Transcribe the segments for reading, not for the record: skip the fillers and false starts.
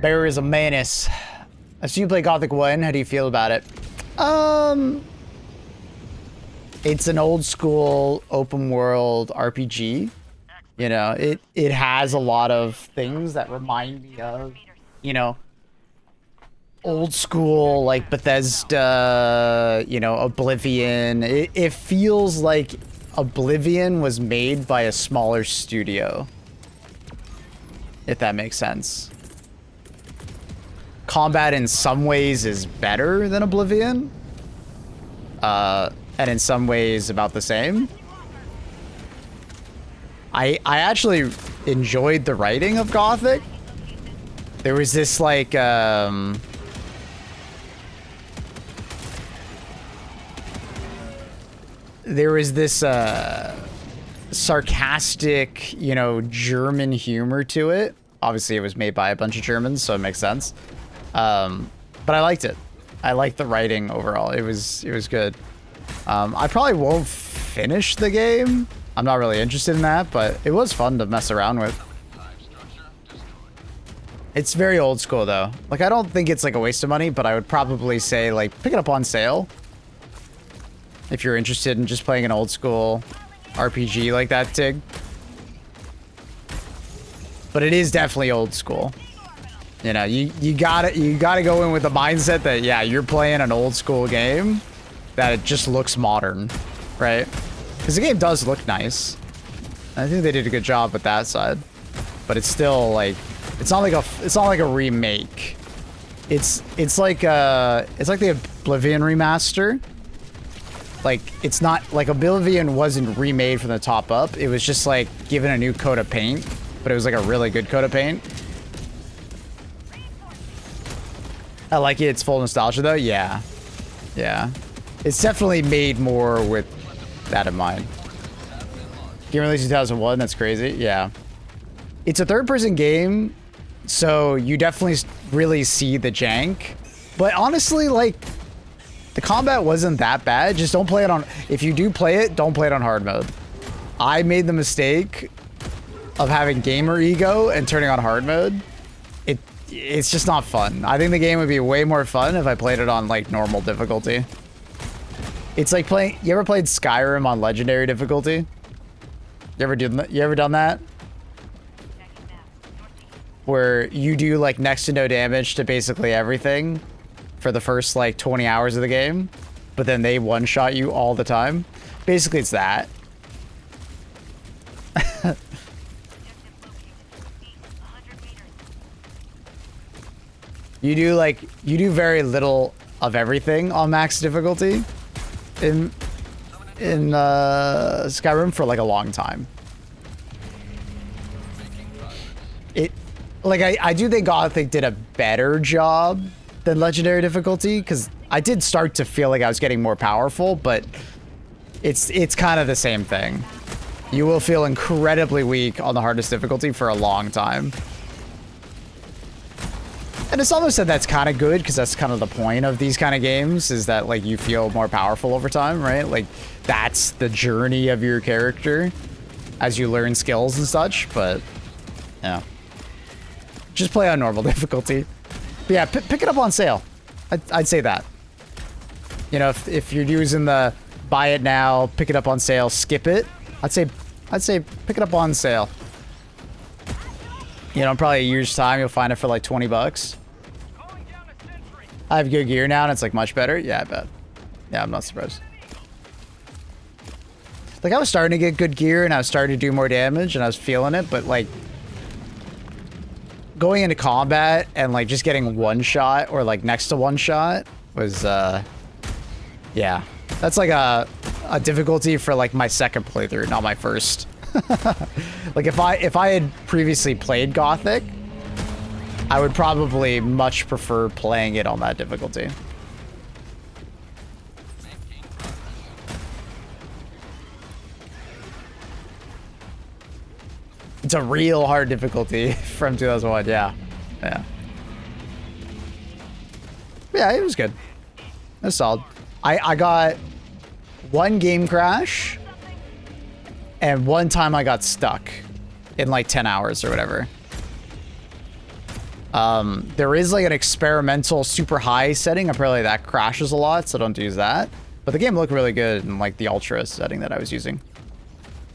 Bear is a menace. I've seen you play Gothic 1. How do you feel about it? It's an old school open world RPG. You know, it has a lot of things that remind me of, you know, old school, like Bethesda, you know, Oblivion. It feels like Oblivion was made by a smaller studio, if that makes sense. Combat in some ways is better than Oblivion, and in some ways about the same. I actually enjoyed the writing of Gothic. There was this like there was this sarcastic, you know, German humor to it. Obviously it was made by a bunch of Germans, so it makes sense. But I liked it. I liked the writing overall. It was good. I probably won't finish the game. I'm not really interested in that, but it was fun to mess around with. It's very old school though. Like, I don't think it's like a waste of money, but I would probably say like pick it up on sale if you're interested in just playing an old school RPG like that, Tig. But it is definitely old school. You know, you gotta go in with the mindset that, yeah, you're playing an old school game, that it just looks modern, right? Because the game does look nice. I think they did a good job with that side, but it's still like, it's not like a remake. It's like the Oblivion remaster. Like, it's not like Oblivion wasn't remade from the top up. It was just like given a new coat of paint, but it was like a really good coat of paint. I like it. It's full nostalgia though. Yeah. Yeah. It's definitely made more with that in mind. Game released in 2001. That's crazy. Yeah. It's a third-person game, so you definitely really see the jank. But honestly, like, the combat wasn't that bad. Just don't play it on... If you do play it, don't play it on hard mode. I made the mistake of having gamer ego and turning on hard mode. It's just not fun. I think the game would be way more fun if I played it on, like, normal difficulty. It's like playing... You ever played Skyrim on legendary difficulty? You ever done that? Where you do, like, next to no damage to basically everything for the first, like, 20 hours of the game, but then they one-shot you all the time. Basically, it's that. You do very little of everything on max difficulty in Skyrim for like a long time. I do think Gothic did a better job than legendary difficulty, because I did start to feel like I was getting more powerful, but it's kind of the same thing. You will feel incredibly weak on the hardest difficulty for a long time. And it's almost said that's kind of good, because that's kind of the point of these kind of games, is that, like, you feel more powerful over time, right? Like, that's the journey of your character as you learn skills and such, but, yeah. Just play on normal difficulty. But yeah, pick it up on sale. I'd say that. You know, if you're using the buy it now, pick it up on sale, skip it, I'd say pick it up on sale. You know, in probably a year's time, you'll find it for like 20 bucks. I have good gear now, and it's like much better. Yeah, I bet. Yeah, I'm not surprised. Like, I was starting to get good gear, and I was starting to do more damage, and I was feeling it, but like, going into combat and like just getting one shot or like next to one shot was, yeah. That's like a difficulty for like my second playthrough, not my first. Like, if I had previously played Gothic, I would probably much prefer playing it on that difficulty. It's a real hard difficulty from 2001, yeah. Yeah. Yeah, it was good. It was solid. I got one game crash, and one time I got stuck in like 10 hours or whatever. There is like an experimental super high setting. Apparently that crashes a lot, so don't use that. But the game looked really good in like the ultra setting that I was using.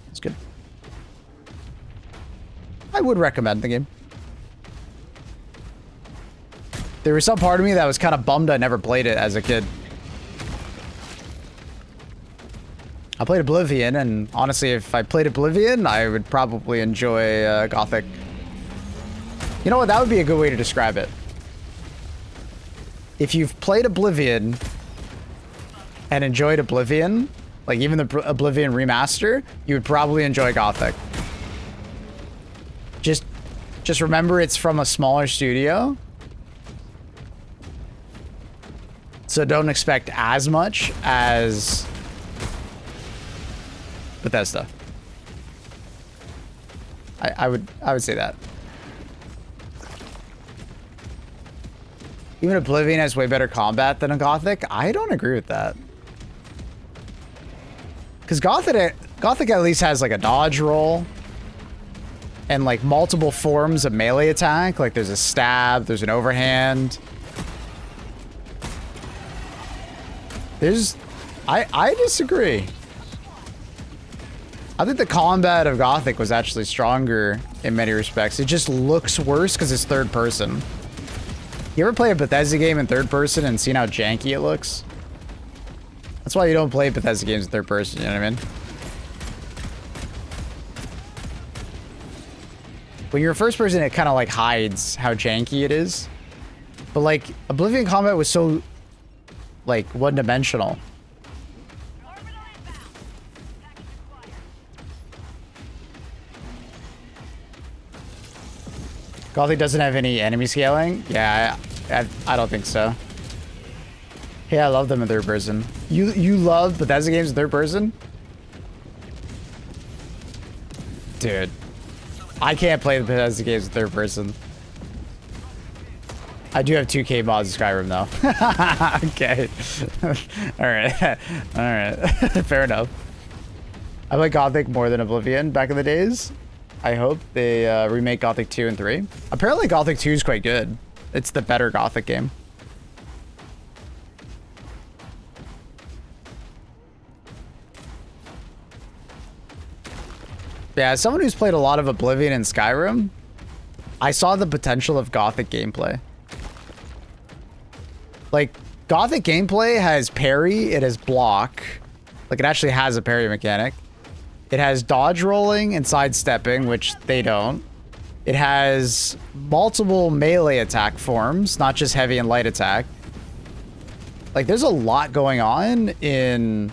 It's good. I would recommend the game. There was some part of me that was kind of bummed I never played it as a kid. I played Oblivion, and honestly, if I played Oblivion, I would probably enjoy Gothic. You know what? That would be a good way to describe it. If you've played Oblivion and enjoyed Oblivion, like even the Oblivion remaster, you would probably enjoy Gothic. Just remember it's from a smaller studio. So don't expect as much as Bethesda. I would say that. Even Oblivion has way better combat than a Gothic. I don't agree with that. Because Gothic at least has like a dodge roll and like multiple forms of melee attack. Like there's a stab, there's an overhand. I disagree. I think the combat of Gothic was actually stronger in many respects. It just looks worse because it's third person. You ever play a Bethesda game in third person and seen how janky it looks? That's why you don't play Bethesda games in third person, you know what I mean? When you're first person, it kind of like hides how janky it is. But like, Oblivion combat was so like one-dimensional. Gothic doesn't have any enemy scaling? Yeah, I don't think so. Hey, I love them in third person. You love Bethesda games in third person? Dude. I can't play the Bethesda games in third person. I do have 2K mods in Skyrim though. Okay. Alright. Alright. Fair enough. I like Gothic more than Oblivion back in the days. I hope they remake Gothic 2 and 3. Apparently Gothic 2 is quite good. It's the better Gothic game. Yeah, as someone who's played a lot of Oblivion and Skyrim, I saw the potential of Gothic gameplay. Like, Gothic gameplay has parry, it has block. Like, it actually has a parry mechanic. It has dodge rolling and sidestepping, which they don't. It has multiple melee attack forms, not just heavy and light attack. Like, there's a lot going on in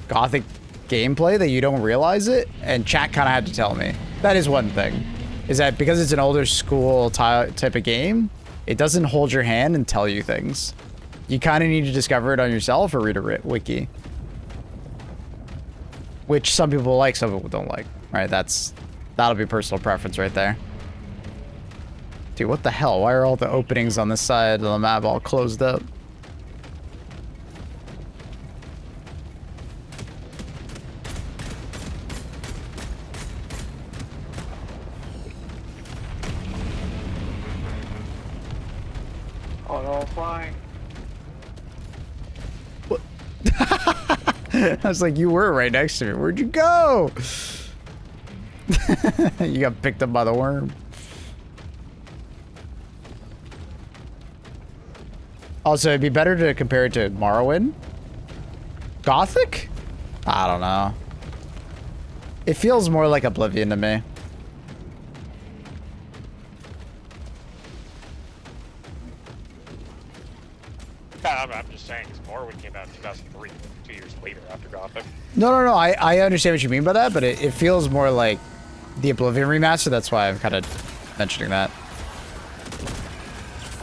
Gothic gameplay that you don't realize it, and chat kind of had to tell me. That is one thing, is that because it's an older school type of game, it doesn't hold your hand and tell you things. You kind of need to discover it on yourself or read a wiki. Which some people like, some people don't like. Right? That'll be personal preference right there. Dude, what the hell? Why are all the openings on this side of the map all closed up? Oh no, I'm flying. What? I was like, you were right next to me. Where'd you go? You got picked up by the worm. Also, it'd be better to compare it to Morrowind. Gothic? I don't know. It feels more like Oblivion to me. I'm just saying, because Morrowind came out in 2003, 2 years later after Gothic. No, I understand what you mean by that, but it feels more like the Oblivion remaster. That's why I'm kind of mentioning that.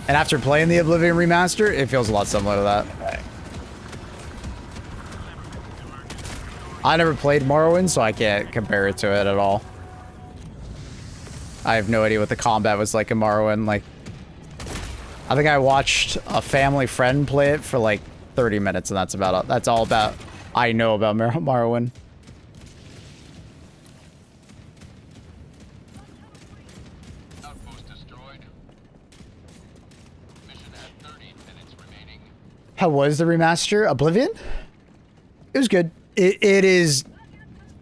And after playing the Oblivion remaster, it feels a lot similar to that. Okay. I never played Morrowind, so I can't compare it to it at all. I have no idea what the combat was like in Morrowind. Like, I think I watched a family friend play it for like 30 minutes, and that's about it. That's all about I know about Morrowind. Outpost destroyed. How was the remaster? Oblivion? It was good. It is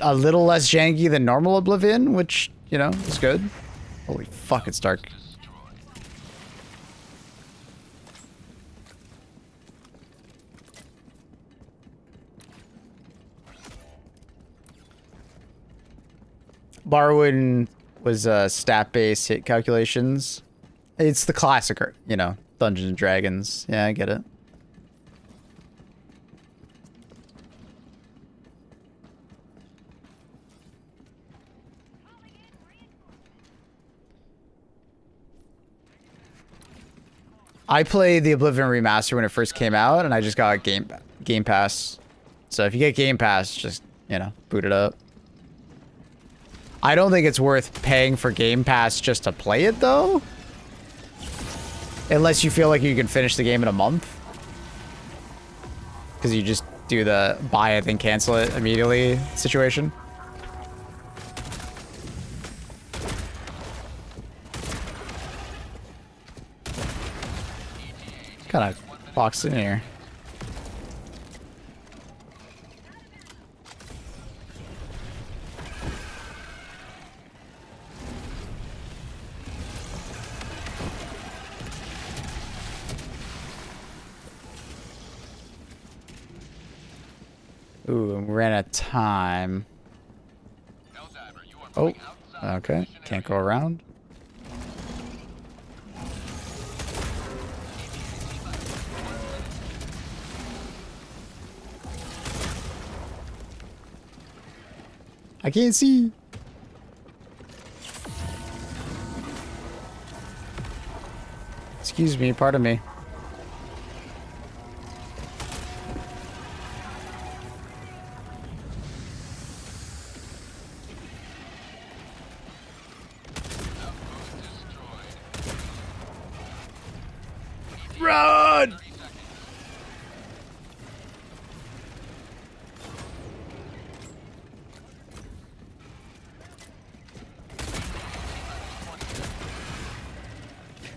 a little less janky than normal Oblivion, which, you know, is good. Holy fuck, it's dark. Borrowing was stat-based hit calculations. It's the classic, you know, Dungeons and Dragons. Yeah, I get it. I played the Oblivion remaster when it first came out, and I just got Game Pass. So if you get Game Pass, just, you know, boot it up. I don't think it's worth paying for Game Pass just to play it, though. Unless you feel like you can finish the game in a month. Because you just do the buy it, then cancel it immediately situation. Kind of boxed in here. Ooh, we ran out of time. Oh, okay. Can't go around. I can't see. Excuse me, pardon me. Run!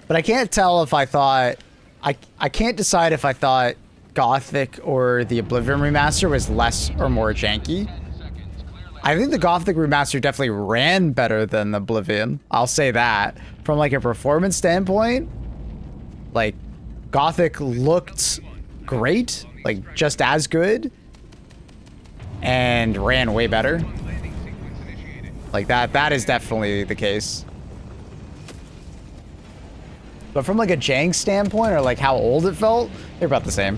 But I can't tell if I thought... I can't decide if I thought Gothic or the Oblivion remaster was less or more janky. I think the Gothic remaster definitely ran better than Oblivion. I'll say that. From like a performance standpoint, like Gothic looked great, like just as good, and ran way better. Like that is definitely the case. But from like a jank standpoint, or like how old it felt, they're about the same.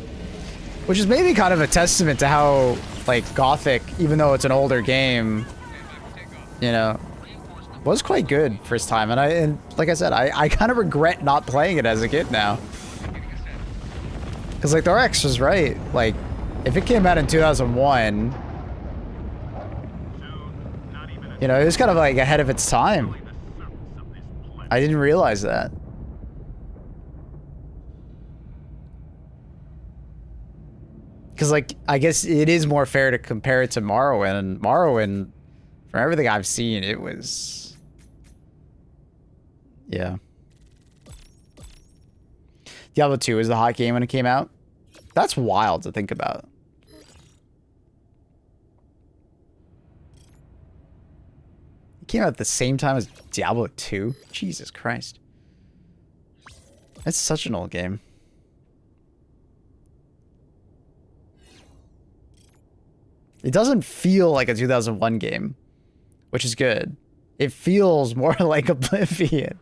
Which is maybe kind of a testament to how like Gothic, even though it's an older game, you know, was quite good for its time. And like I said, I kind of regret not playing it as a kid now. Because like the RX was right. Like if it came out in 2001, you know, it was kind of like ahead of its time. I didn't realize that. Because, like, I guess it is more fair to compare it to Morrowind. And Morrowind, from everything I've seen, it was... Yeah. Diablo 2 was the hot game when it came out. That's wild to think about. It came out at the same time as Diablo 2? Jesus Christ. That's such an old game. It doesn't feel like a 2001 game, which is good. It feels more like Oblivion.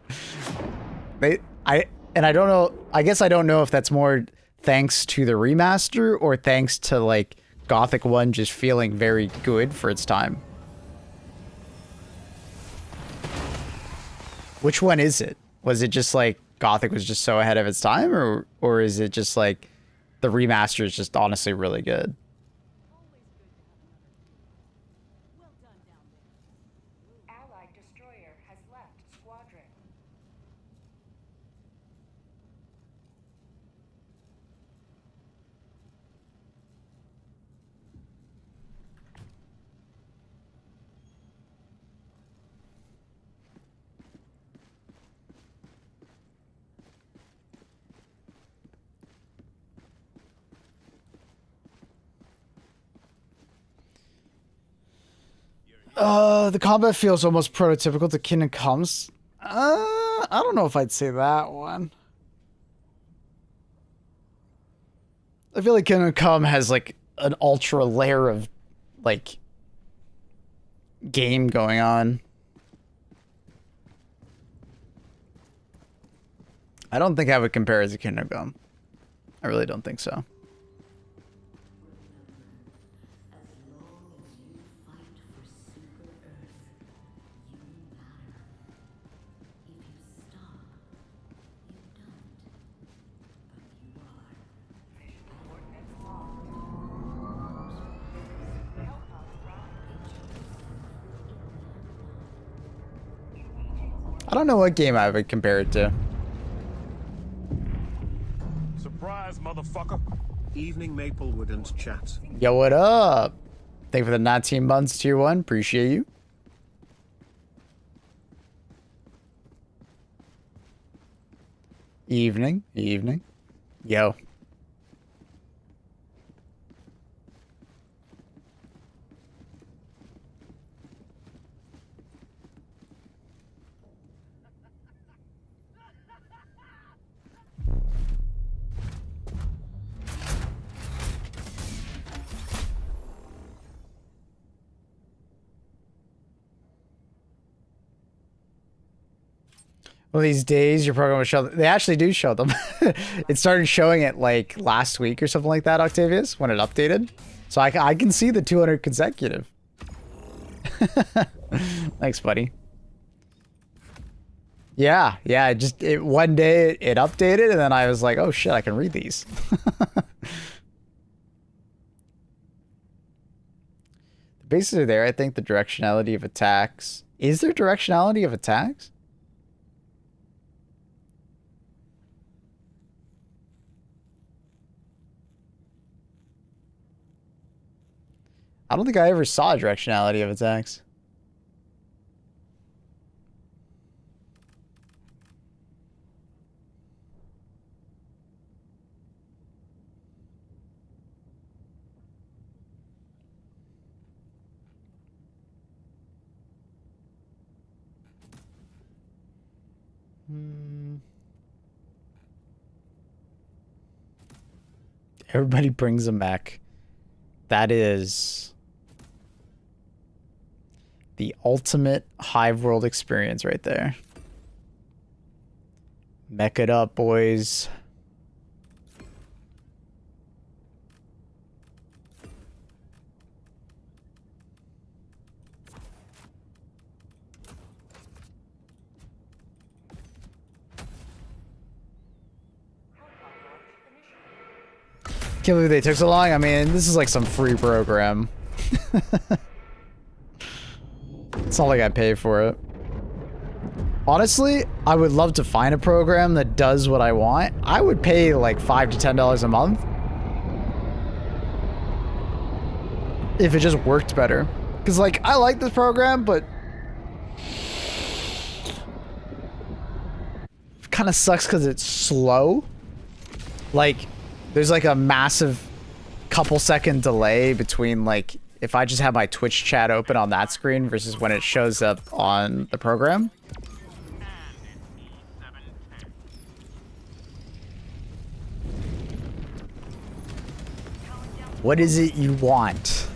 I don't know. I guess I don't know if that's more thanks to the remaster or thanks to like Gothic 1 just feeling very good for its time. Which one is it? Was it just like Gothic was just so ahead of its time, or is it just like the remaster is just honestly really good? The combat feels almost prototypical to Kingdom Comes. I don't know if I'd say that one. I feel like Kingdom Come has like an ultra layer of like game going on. I don't think I would compare it to Kingdom Come. I really don't think so. I don't know what game I would compare it to. Surprise, motherfucker. Evening Maplewood and chat. Yo, what up? Thank you for the 19 months, tier 1. Appreciate you. Evening. Yo. One of these days, your program will show them. They actually do show them. It started showing it like last week or something like that, Octavius, when it updated. So I can see the 200 consecutive. Thanks, buddy. Yeah. One day it updated, and then I was like, oh shit, I can read these. The bases are there. I think the directionality of attacks. Is there directionality of attacks? I don't think I ever saw directionality of attacks. Everybody brings a mech. That is the ultimate Hive World experience right there. Mech it up, boys. Can't believe they took so long. I mean, this is like some free program. It's not like I pay for it. Honestly, I would love to find a program that does what I want. I would pay like $5 to $10 a month if it just worked better. Because like, I like this program, but it kind of sucks because it's slow. Like, there's like a massive couple second delay between like if I just have my Twitch chat open on that screen versus when it shows up on the program. What is it you want?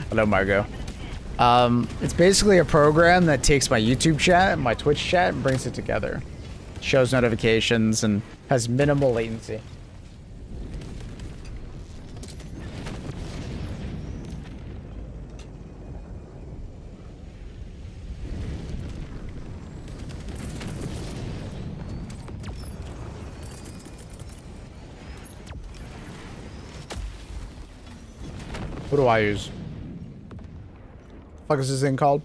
Hello, Margot. It's basically a program that takes my YouTube chat and my Twitch chat and brings it together. Shows notifications and has minimal latency. What do I use? Fuck is this thing called?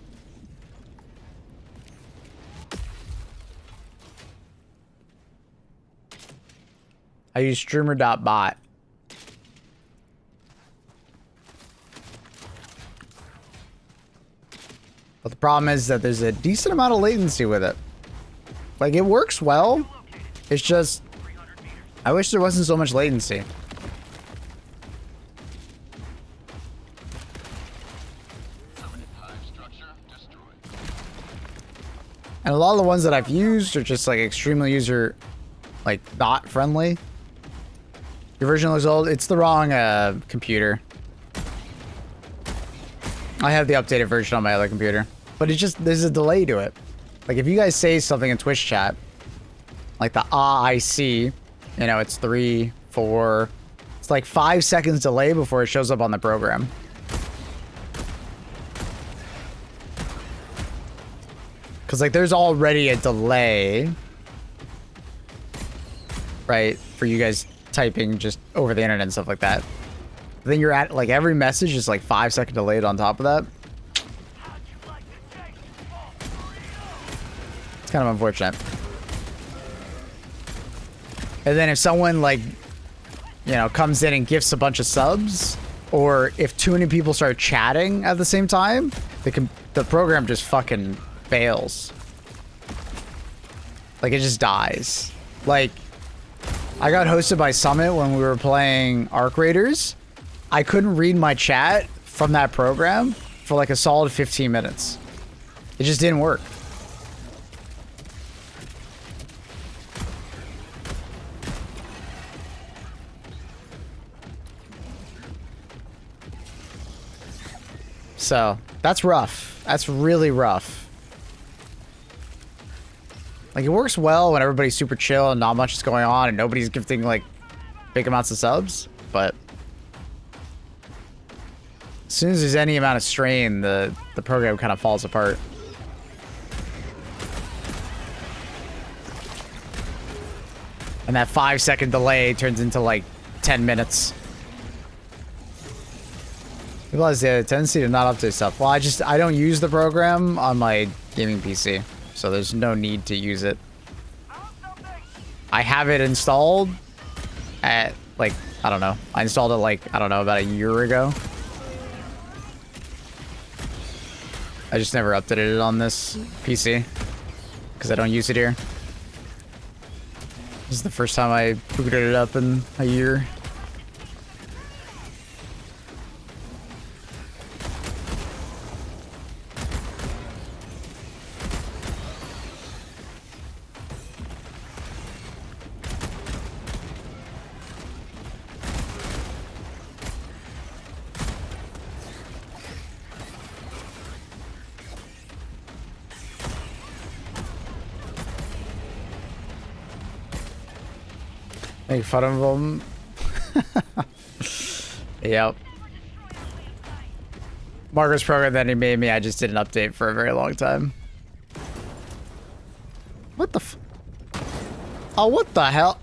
I use streamer.bot. But the problem is that there's a decent amount of latency with it. Like, it works well. It's just, I wish there wasn't so much latency. And a lot of the ones that I've used are just like extremely user, like not friendly. Your version looks old. It's the wrong computer. I have the updated version on my other computer, but it's just, there's a delay to it. Like if you guys say something in Twitch chat, like the I see, you know, it's 3, 4, it's like 5 seconds delay before it shows up on the program. Because, like, there's already a delay, right, for you guys typing just over the internet and stuff like that. Then you're at, like, every message is, like, 5-second delayed on top of that. It's kind of unfortunate. And then if someone, like, you know, comes in and gifts a bunch of subs, or if too many people start chatting at the same time, the program just fucking fails. Like, it just dies. Like, I got hosted by Summit when we were playing Arc Raiders. I couldn't read my chat from that program for like a solid 15 minutes. It just didn't work. So, that's rough. That's really rough. Like, it works well when everybody's super chill and not much is going on and nobody's gifting, like, big amounts of subs, but as soon as there's any amount of strain, the program kind of falls apart. And that 5-second delay turns into, like, 10 minutes. People have the tendency to not update stuff. Well, I don't use the program on my gaming PC, so there's no need to use it. I have it installed at, like, I don't know. I installed it, like, I don't know, about a year ago. I just never updated it on this PC because I don't use it here. This is the first time I booted it up in a year. Make fun of them. Yep. Marcos program that he made me, I just didn't update for a very long time. What the f- Oh, what the hell?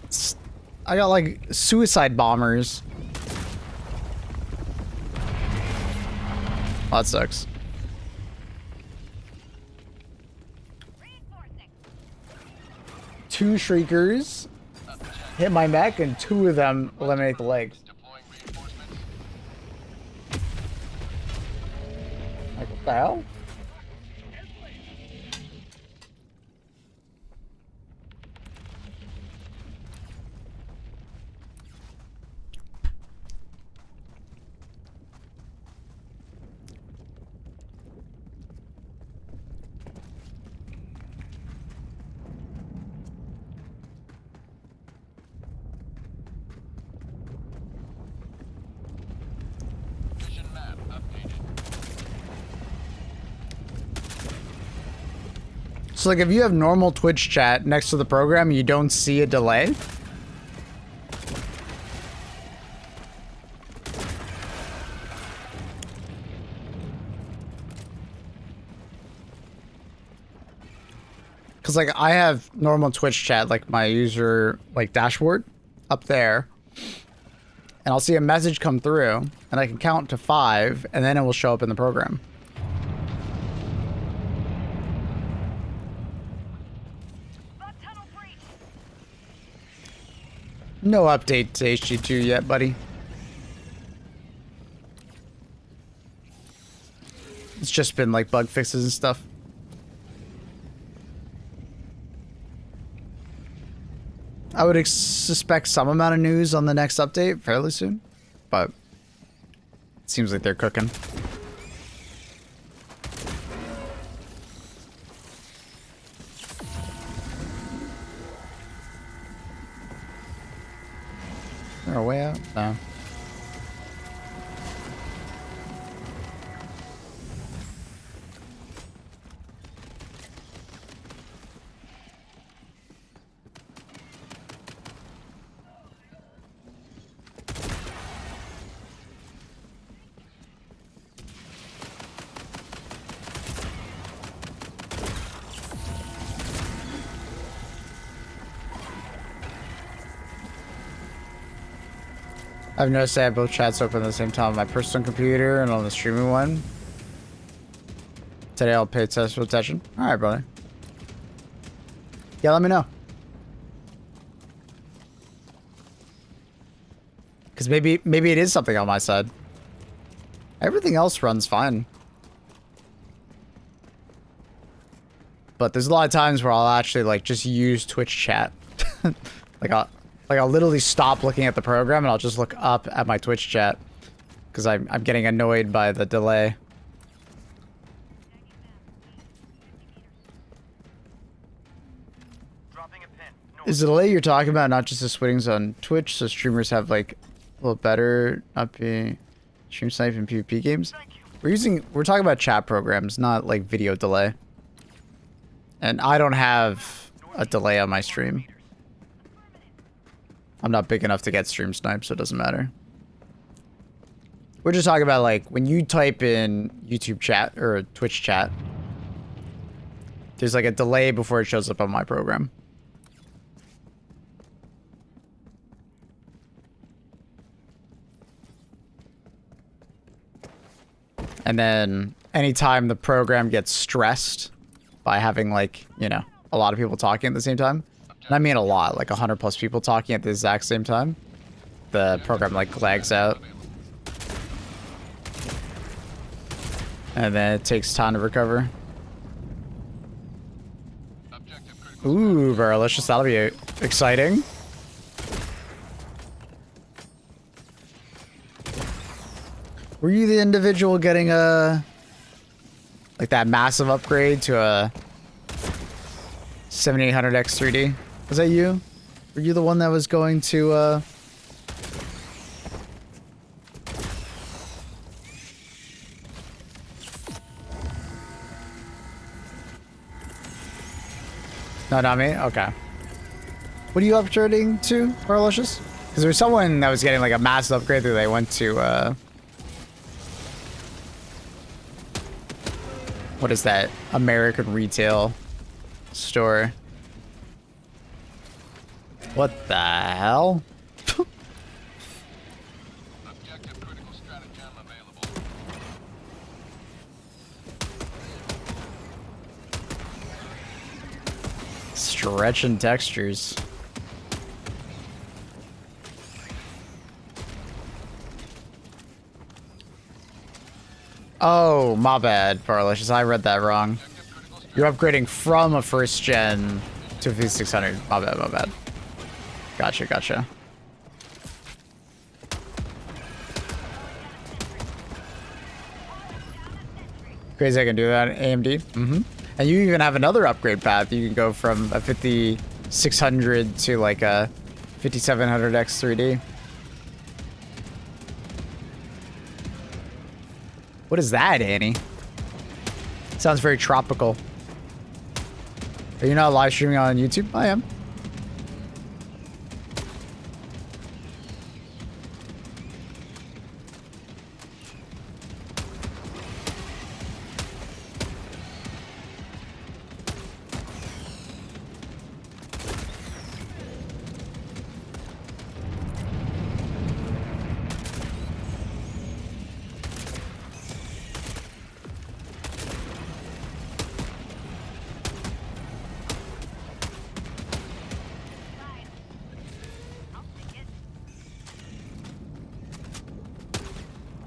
I got like suicide bombers. Oh, that sucks. Two shriekers hit my mech, and 2 of them eliminate the legs. Like, what the hell? So, like, if you have normal Twitch chat next to the program, you don't see a delay? Because, like, I have normal Twitch chat, like, my user, like, dashboard up there. And I'll see a message come through, and I can count to 5, and then it will show up in the program. No update to HG2 yet, buddy. It's just been like bug fixes and stuff. I would suspect some amount of news on the next update fairly soon, but it seems like they're cooking. there a way out? No. I've noticed I have both chats open at the same time on my personal computer and on the streaming one. Today I'll pay special attention. Alright, brother. Yeah, let me know. Because maybe it is something on my side. Everything else runs fine. But there's a lot of times where I'll actually like just use Twitch chat. I'll literally stop looking at the program and I'll just look up at my Twitch chat because I'm getting annoyed by the delay. Is the delay you're talking about not just the switchings on Twitch, so streamers have like a little better not being stream snipe in PvP games? We're talking about chat programs, not like video delay. And I don't have a delay on my stream. I'm not big enough to get stream sniped, so it doesn't matter. We're just talking about like when you type in YouTube chat or Twitch chat, there's like a delay before it shows up on my program. And then anytime the program gets stressed by having like, you know, a lot of people talking at the same time, and I mean a lot, like 100 plus people talking at the exact same time, the program like lags out. And then it takes time to recover. Ooh, Varalicious, that'll be exciting. Were you the individual getting a like that massive upgrade to a 7800X 3D? Was that you? Were you the one that was going to No, not me? Okay. What are you upgrading to, Varalicious? Because there was someone that was getting like a massive upgrade that they went to what is that? American Retail store. What the hell? Objective critical stratagem available. Stretching textures. Oh, my bad, Varalicious. I read that wrong. You're upgrading from a first gen to a V600. My bad, my bad. Gotcha, gotcha. Crazy I can do that in AMD. Mm-hmm. And you even have another upgrade path. You can go from a 5600 to like a 5700X 3D. What is that, Annie? Sounds very tropical. Are you not live streaming on YouTube? I am.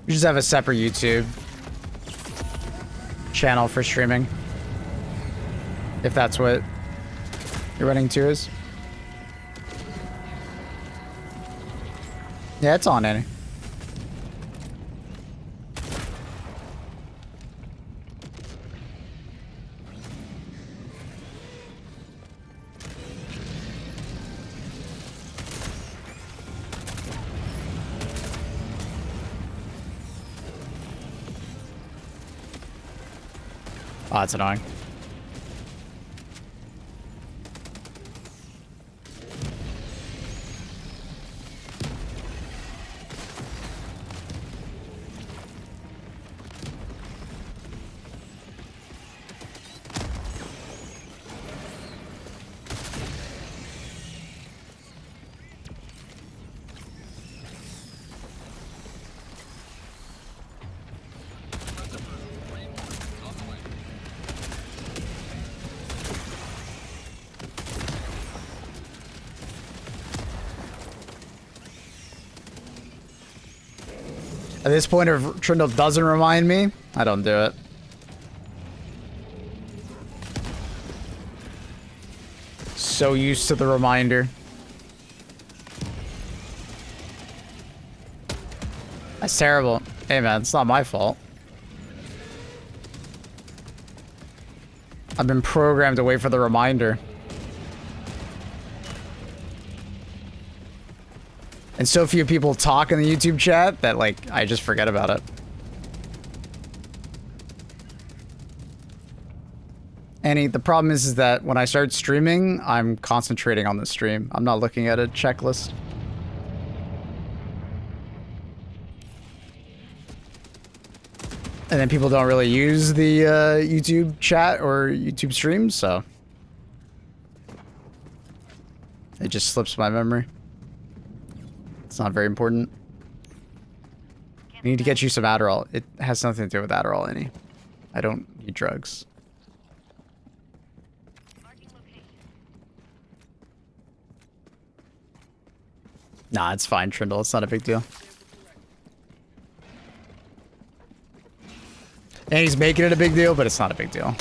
You just have a separate YouTube channel for streaming. If that's what you're running to is. Yeah, it's on, Annie. Oh, that's annoying. At this point, if Trindle doesn't remind me, I don't do it. So used to the reminder. That's terrible. Hey man, it's not my fault. I've been programmed to wait for the reminder. And so few people talk in the YouTube chat that, like, I just forget about it. Annie, the problem is that when I start streaming, I'm concentrating on the stream. I'm not looking at a checklist. And then people don't really use the YouTube chat or YouTube streams, so it just slips my memory. It's not very important. I need to get you some Adderall. It has nothing to do with Adderall, Annie. I don't need drugs. Nah, it's fine, Trindle. It's not a big deal. And he's making it a big deal, but it's not a big deal.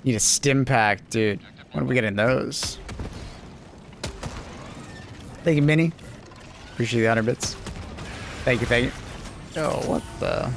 Need a stim pack, dude. When are we getting those? Thank you, Minnie. Appreciate the 100 bits. Thank you, thank you. Oh, what the?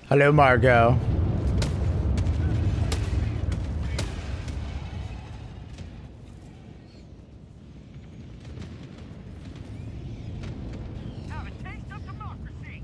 Hello, Margot. Have a taste of democracy.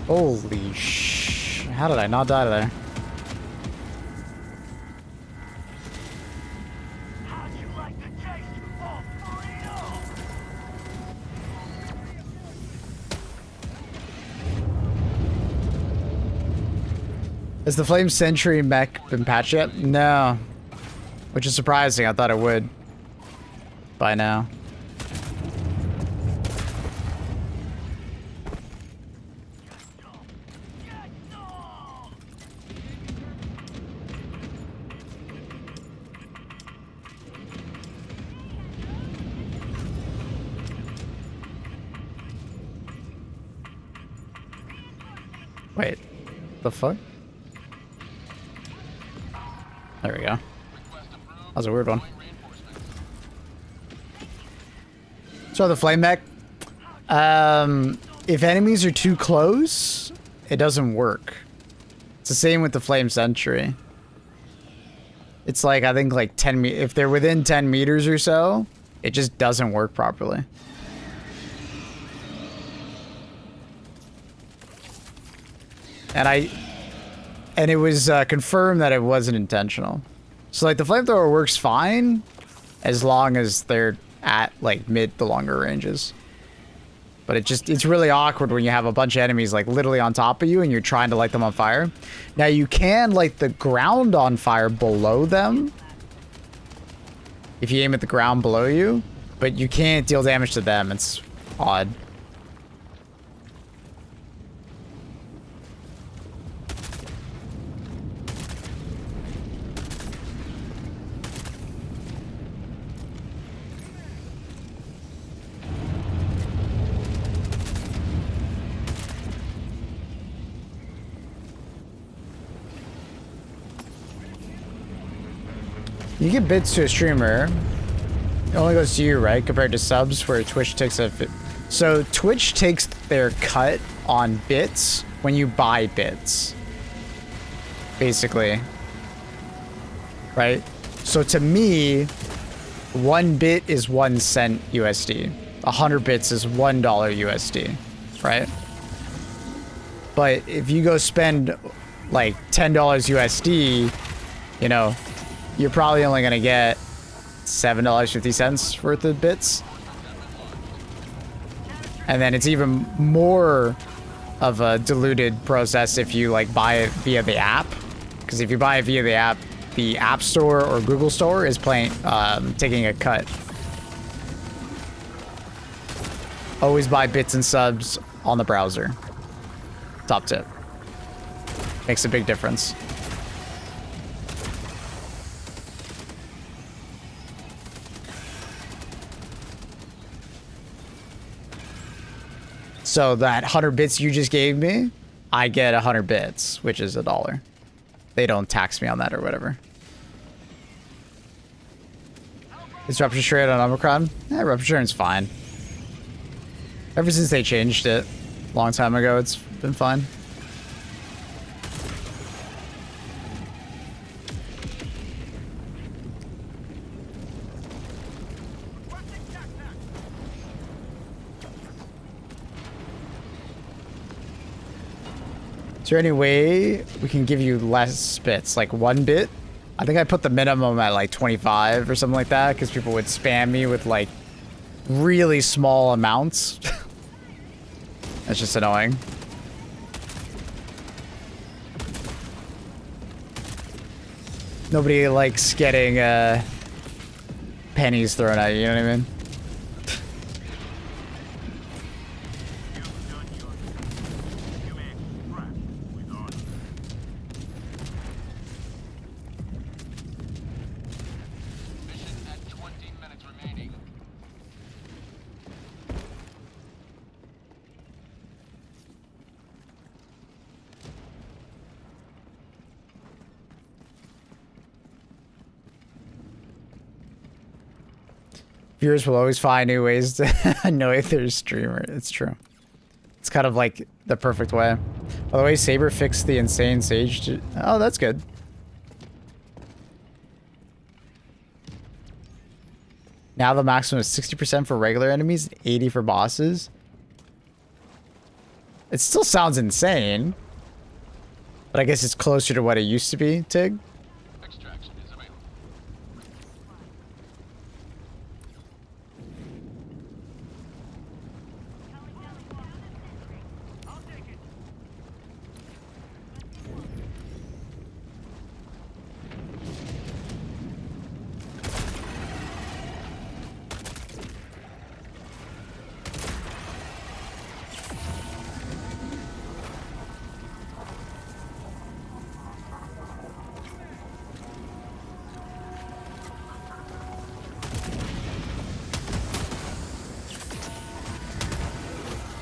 Holy sh! How did I not die there? How'd you like the taste of freedom? Has the Flame Sentry mech been patched yet? No. Which is surprising. I thought it would. By now. Wait, the fuck? There we go. That was a weird one. So the flame mech, if enemies are too close, it doesn't work. It's the same with the Flame Sentry. It's like, I think like 10 if they're within 10 meters or so, it just doesn't work properly. And it was confirmed that it wasn't intentional. So like the flamethrower works fine as long as they're at like mid to longer ranges. But it's really awkward when you have a bunch of enemies like literally on top of you and you're trying to light them on fire. Now you can light the ground on fire below them if you aim at the ground below you, but you can't deal damage to them. It's odd. You get bits to a streamer. It only goes to you, right? Compared to subs where Twitch takes a... So Twitch takes their cut on bits when you buy bits. Basically. Right? So to me, 1 bit is 1 cent USD. 100 bits is $1 USD. Right? But if you go spend like $10 USD, you know, you're probably only going to get $7.50 worth of bits. And then it's even more of a diluted process if you like buy it via the app. Because if you buy it via the App Store or Google Store is taking a cut. Always buy bits and subs on the browser. Top tip. Makes a big difference. So that 100 bits you just gave me, I get 100 bits, which is $1. They don't tax me on that or whatever. Is Rupture straight on Omicron? Yeah, Rupture is fine. Ever since they changed it a long time ago, it's been fine. Is there any way we can give you less bits? Like 1 bit? I think I put the minimum at like 25 or something like that because people would spam me with like really small amounts. That's just annoying. Nobody likes getting pennies thrown at you, you know what I mean? Viewers will always find new ways to annoy their streamer. It's true. It's kind of like the perfect way. By the way, Saber fixed the insane Sage. Oh, that's good. Now the maximum is 60% for regular enemies, 80 for bosses. It still sounds insane. But I guess it's closer to what it used to be, Tig. Extraction is available.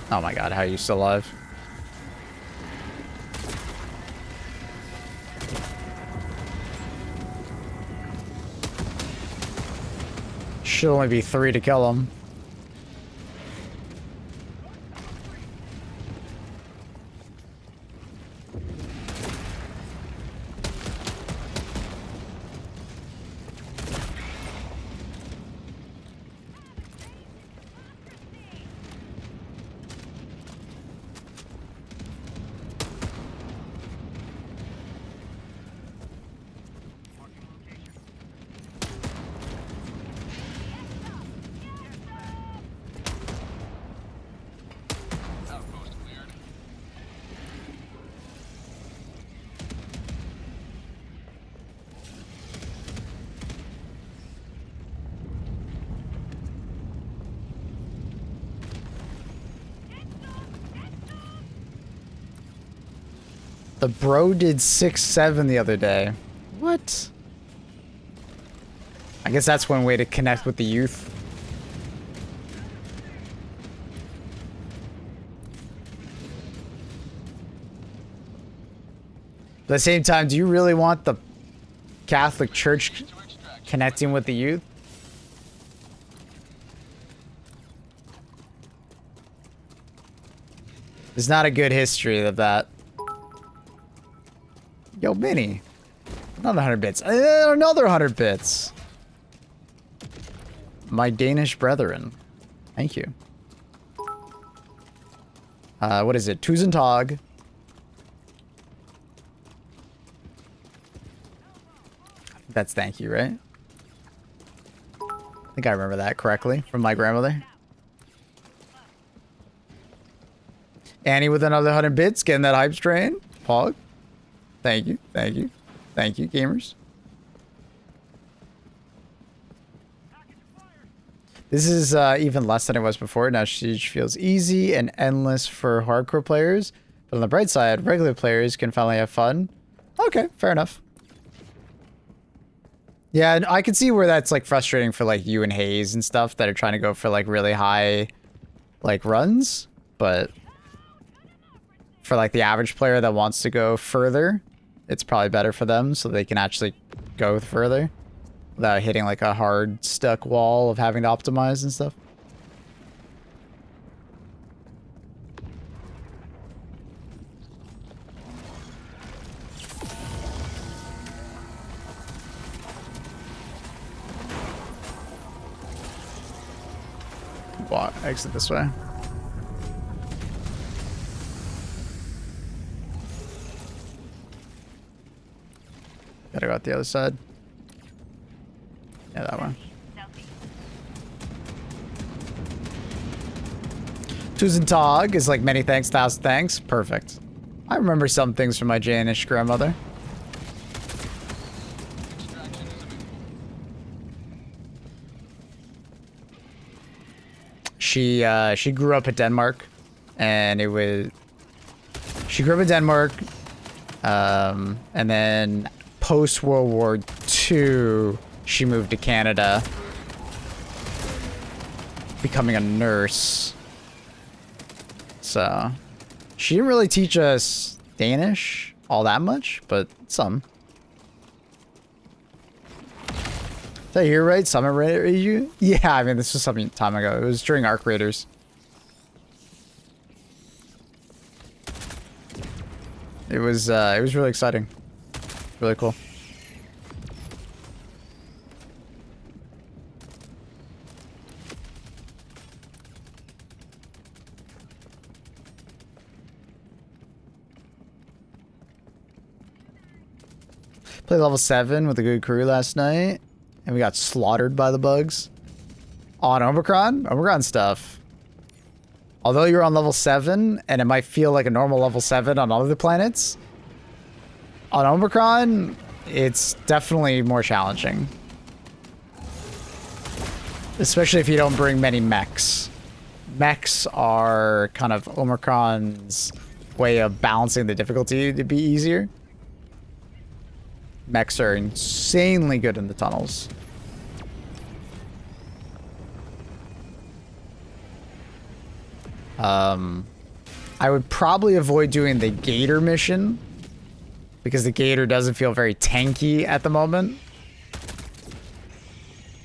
Oh my god, how are you still alive? Should only be 3 to kill him. The bro did 6-7 the other day. What? I guess that's one way to connect with the youth. But at the same time, do you really want the Catholic Church connecting with the youth? There's not a good history of that. Yo, Minnie. Another 100 bits. Another 100 bits. My Danish brethren. Thank you. What is it? Tusen Tag. That's thank you, right? I think I remember that correctly from my grandmother. Annie with another 100 bits, getting that hype train. Pog. Thank you, thank you. Thank you, gamers. This is even less than it was before. Now Siege feels easy and endless for hardcore players. But on the bright side, regular players can finally have fun. Okay, fair enough. Yeah, I can see where that's like frustrating for like you and Hayes and stuff that are trying to go for like really high like runs, but for like the average player that wants to go further, it's probably better for them so they can actually go further without hitting like a hard stuck wall of having to optimize and stuff. Walk, exit this way. Gotta go out the other side. Yeah, that one. Tusen Tag is like many thanks, thousand thanks. Perfect. I remember some things from my Danish grandmother. She grew up in Denmark, and it was she grew up in Denmark, and then post World War II, she moved to Canada, becoming a nurse. So she didn't really teach us Danish all that much, but some. Did I hear right? Summit Raider you? Yeah, I mean, this was some time ago. It was during Arc Raiders. It was really exciting. Really cool. Played level 7 with a good crew last night. And we got slaughtered by the bugs. On Omicron? Omicron stuff. Although you're on level 7, and it might feel like a normal level 7 on other planets, on Omicron, it's definitely more challenging. Especially if you don't bring many mechs. Mechs are kind of Omicron's way of balancing the difficulty to be easier. Mechs are insanely good in the tunnels. I would probably avoid doing the Gator mission because the Gator doesn't feel very tanky at the moment.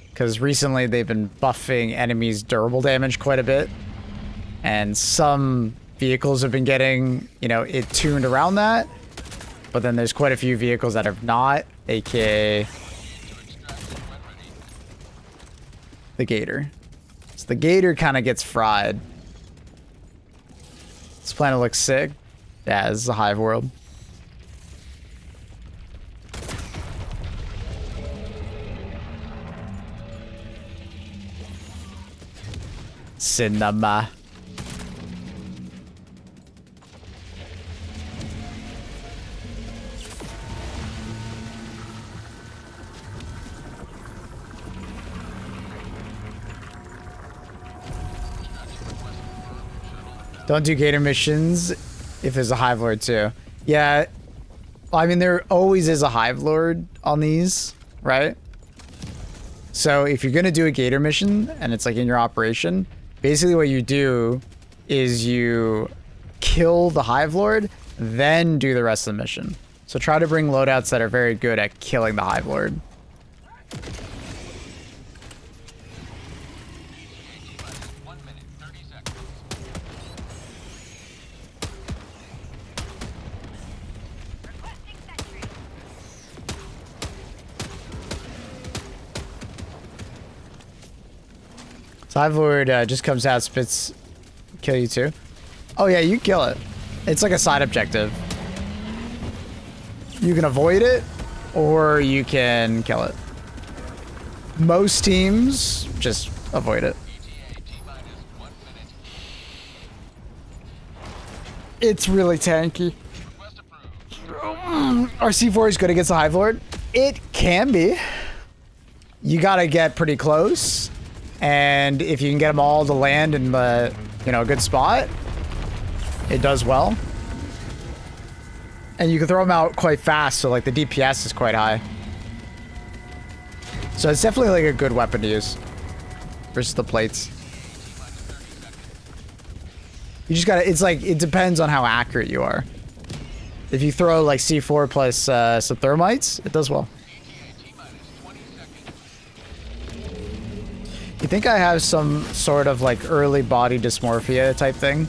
Because recently they've been buffing enemies' durable damage quite a bit. And some vehicles have been getting, you know, it tuned around that. But then there's quite a few vehicles that have not, aka the Gator. So the Gator kind of gets fried. This planet looks sick. Yeah, this is a hive world. Cinema. Don't do Gator missions if there's a Hive Lord too. Yeah, I mean, there always is a Hive Lord on these, right? So if you're gonna do a Gator mission and it's like in your operation, basically what you do is you kill the Hive Lord, then do the rest of the mission. So try to bring loadouts that are very good at killing the Hive Lord. So Hive Lord just comes out, spits, kill you too. Oh yeah, you kill it. It's like a side objective. You can avoid it, or you can kill it. Most teams just avoid it. It's really tanky. Our C4 is good against the Hive Lord. It can be. You gotta get pretty close. And if you can get them all to land in the, you know, a good spot, it does well. And you can throw them out quite fast, so like the DPS is quite high. So it's definitely like a good weapon to use versus the plates. You just gotta, it's like, it depends on how accurate you are. If you throw like C4 plus some thermites, it does well. You think I have some sort of like early body dysmorphia type thing?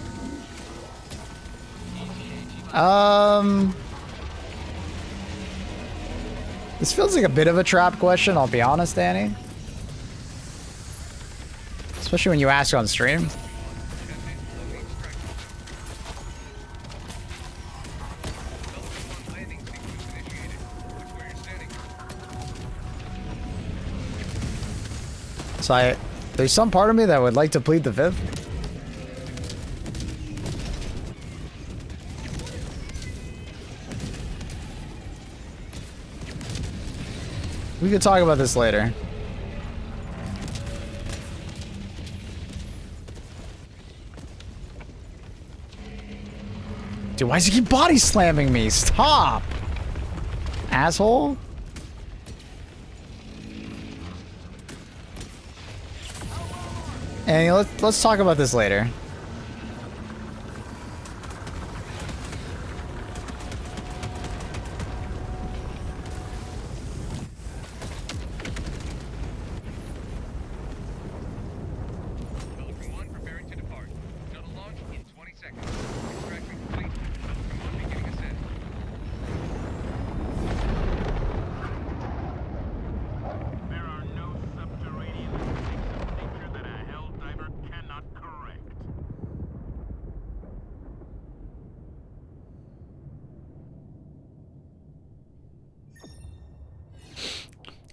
This feels like a bit of a trap question, I'll be honest, Danny. Especially when you ask on stream. So there's some part of me that would like to plead the fifth. We could talk about this later. Dude, why does he keep body slamming me? Stop! Asshole. And let's talk about this later.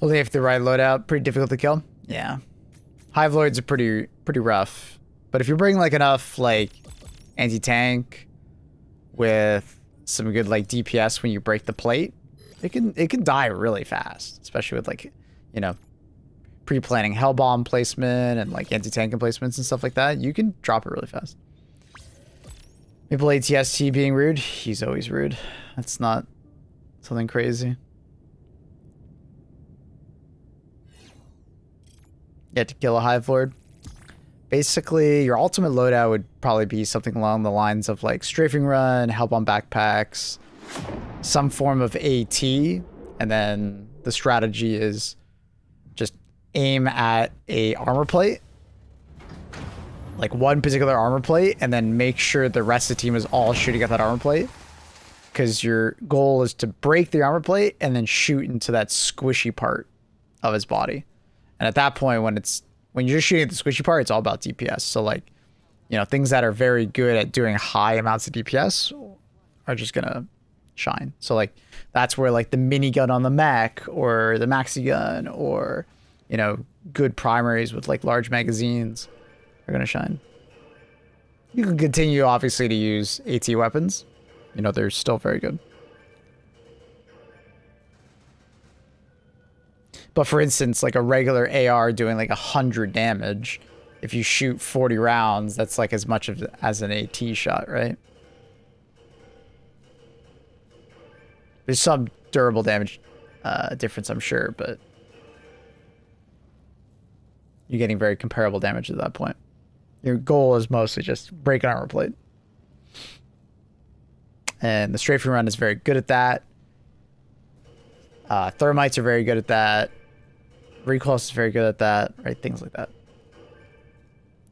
Only if the right loadout, pretty difficult to kill. Yeah, Hive Lords are pretty rough. But if you bring like enough like anti-tank with some good like DPS when you break the plate, it can die really fast. Especially with like, you know, pre-planning hellbomb placement and like anti-tank emplacements and stuff like that. You can drop it really fast. Maple ATST being rude, he's always rude. That's not something crazy. Get to kill a Hive Lord. Basically, your ultimate loadout would probably be something along the lines of like strafing run, help on backpacks, some form of AT, and then the strategy is just aim at a armor plate, like one particular armor plate, and then make sure the rest of the team is all shooting at that armor plate. Because your goal is to break the armor plate and then shoot into that squishy part of his body. And at that point, when you're just shooting at the squishy part, it's all about DPS. So like, you know, things that are very good at doing high amounts of DPS are just gonna shine. So like, that's where like the minigun on the mech or the maxi gun or, you know, good primaries with like large magazines are gonna shine. You can continue obviously to use AT weapons. You know, they're still very good. But for instance, like a regular AR doing like 100 damage, if you shoot 40 rounds, that's like as much as an AT shot, right? There's some durable damage difference, I'm sure, but you're getting very comparable damage at that point. Your goal is mostly just break an armor plate. And the strafing run is very good at that. Thermites are very good at that. Recoil is very good at that, right? Things like that.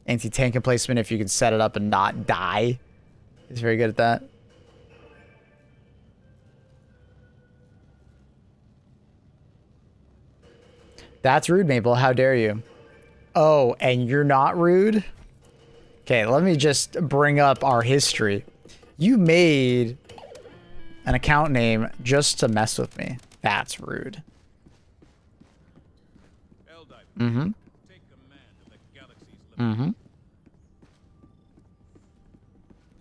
Anti-tank emplacement, if you can set it up and not die, is very good at that. That's rude, Maple. How dare you? Oh, and you're not rude? Okay, let me just bring up our history. You made an account name just to mess with me. That's rude. Mm-hmm. Mm-hmm.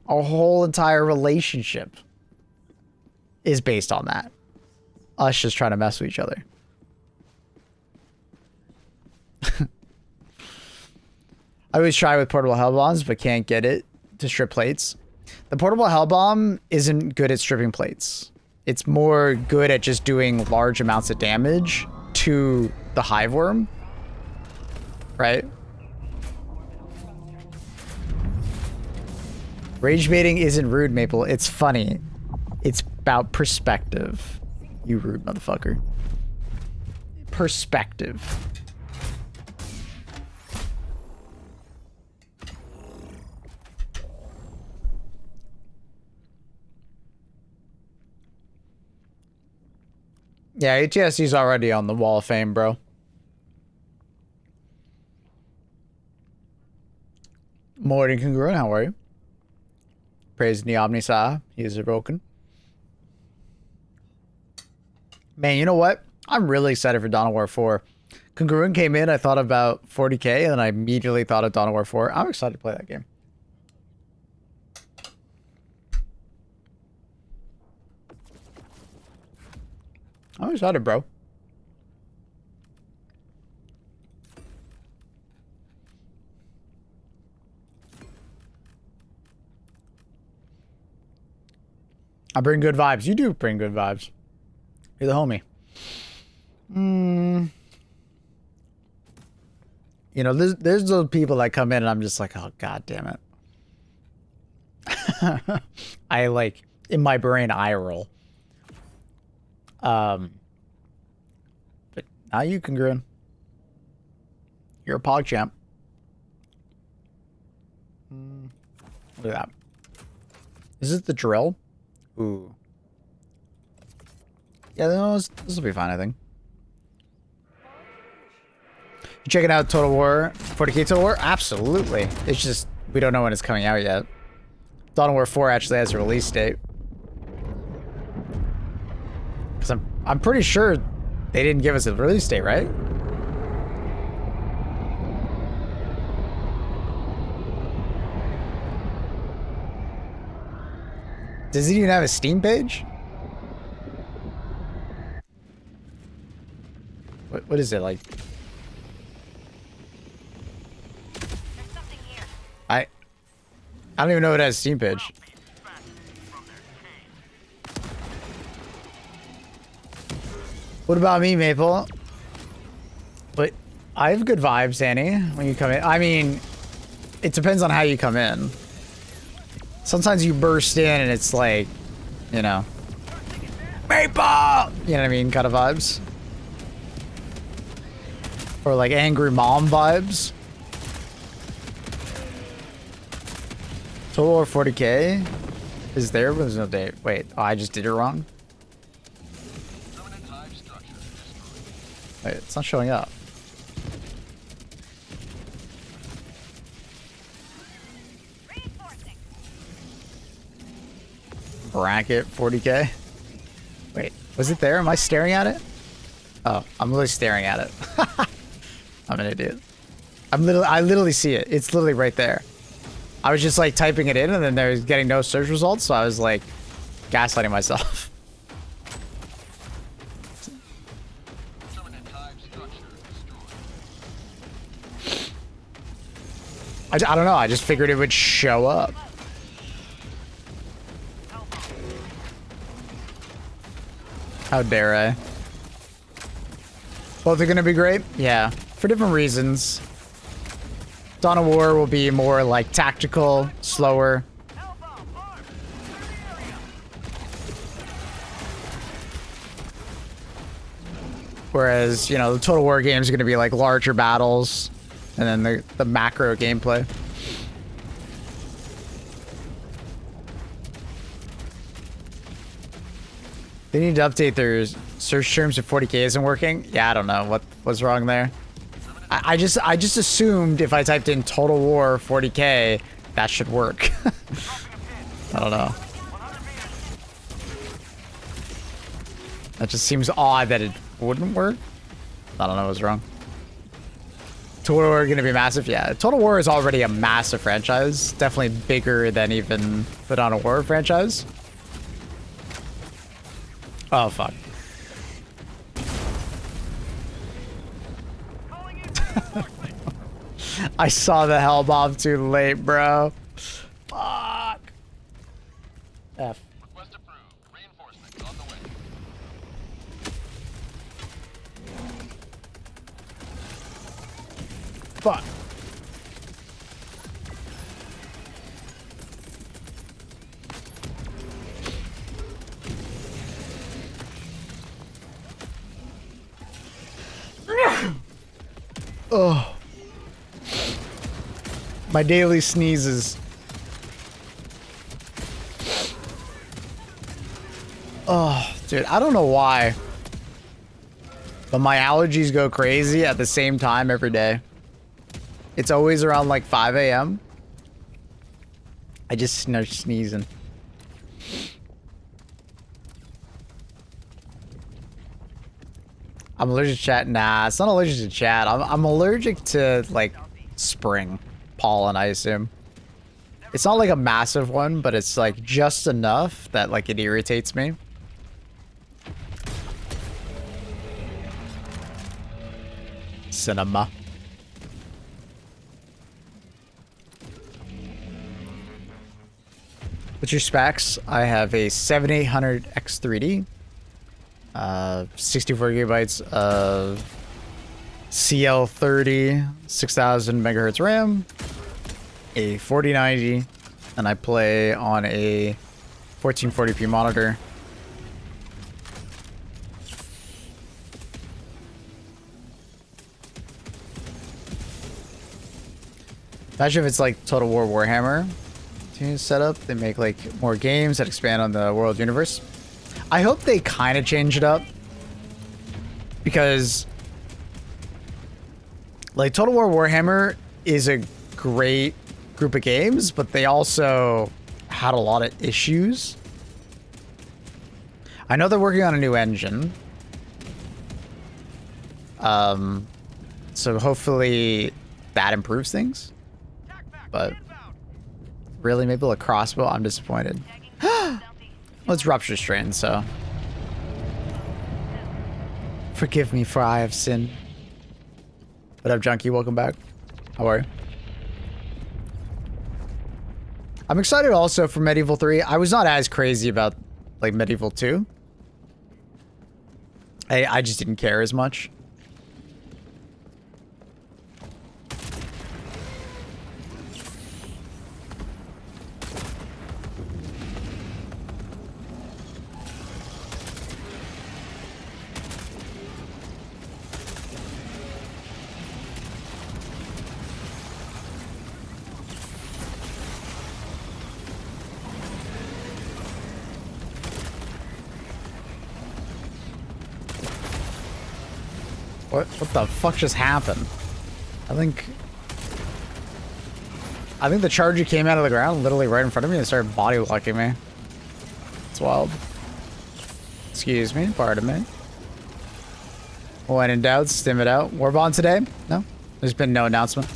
Our whole entire relationship is based on that. Us just trying to mess with each other. I always try with portable hell bombs, but can't get it to strip plates. The portable hell bomb isn't good at stripping plates. It's more good at just doing large amounts of damage to the hive worm. Right? Rage baiting isn't rude, Maple. It's funny. It's about perspective. You rude motherfucker. Perspective. Yeah, ATSD's already on the Wall of Fame, bro. Morning Congruent, how are you? Praise Neomnisa. He is broken. Man, you know what? I'm really excited for Dawn of War 4. Congruent came in, I thought about 40k, and then I immediately thought of Dawn of War 4. I'm excited to play that game. I'm excited, bro. I bring good vibes. You do bring good vibes. You're the homie. You know, there's those people that come in and I'm just like, oh, God damn it. I like, in my brain, I roll. But now you can grin. You're a pog champ. Look at that. Is it the drill? Ooh. Yeah, this will be fine, I think. You checking out Total War, 40k Total War? Absolutely. It's just, we don't know when it's coming out yet. Dawn of War 4 actually has a release date. Because I'm pretty sure they didn't give us a release date, right? Does it even have a Steam page? What is it like? There's something here. I don't even know if it has a Steam page. What about me, Maple? But I have good vibes, Annie, when you come in. I mean, it depends on how you come in. Sometimes you burst in and it's like, you know, Maple! You know what I mean? Kind of vibes. Or like angry mom vibes. Total War 40k is there, but there's no date. Wait, oh, I just did it wrong. Wait, it's not showing up. Bracket 40k. Wait, was it there? Am I staring at it? Oh, I'm literally staring at it. I'm an idiot. I literally see it. It's literally right there. I was just like typing it in and then there's getting no search results, so I was like gaslighting myself. I don't know. I just figured it would show up. How dare I? Both are gonna be great? Yeah, for different reasons. Dawn of War will be more like tactical, slower. Whereas, you know, the Total War games are gonna be like larger battles, and then the macro gameplay. They need to update their search terms if 40k isn't working. Yeah, I don't know what's wrong there. I just assumed if I typed in Total War 40k, that should work. I don't know. That just seems odd that it wouldn't work. I don't know what's wrong. Total War gonna be massive? Yeah, Total War is already a massive franchise. Definitely bigger than even the Dawn of War franchise. Oh, fuck. I saw the hell bomb too late, bro. Fuck. F. Request approved. Reinforcements on the way. Fuck. Oh. My daily sneezes. Oh, dude, I don't know why, but my allergies go crazy at the same time every day. It's always around like 5 a.m. I just start sneezing. I'm allergic to chat. Nah, it's not allergic to chat. I'm allergic to like spring pollen, I assume. It's not like a massive one, but it's like just enough that like it irritates me. Cinema. What's your specs? I have a 7800 X3D. 64 gigabytes of CL30, 6000 megahertz RAM, a 4090, and I play on a 1440p monitor. Imagine if it's like Total War Warhammer setup. They make like more games that expand on the world universe. I hope they kind of change it up, because like Total War Warhammer is a great group of games, but they also had a lot of issues. I know they're working on a new engine. So hopefully that improves things. But really, maybe a crossbow? I'm disappointed. Well, it's Rupture Strain, so forgive me for I have sinned. What up, Junkie? Welcome back. How are you? I'm excited also for Medieval 3. I was not as crazy about like Medieval 2. I just didn't care as much. What the fuck just happened? I think the charger came out of the ground literally right in front of me and started body locking me. It's wild. Excuse me, pardon me. When in doubt, stim it out. Warbond today? No? There's been no announcement.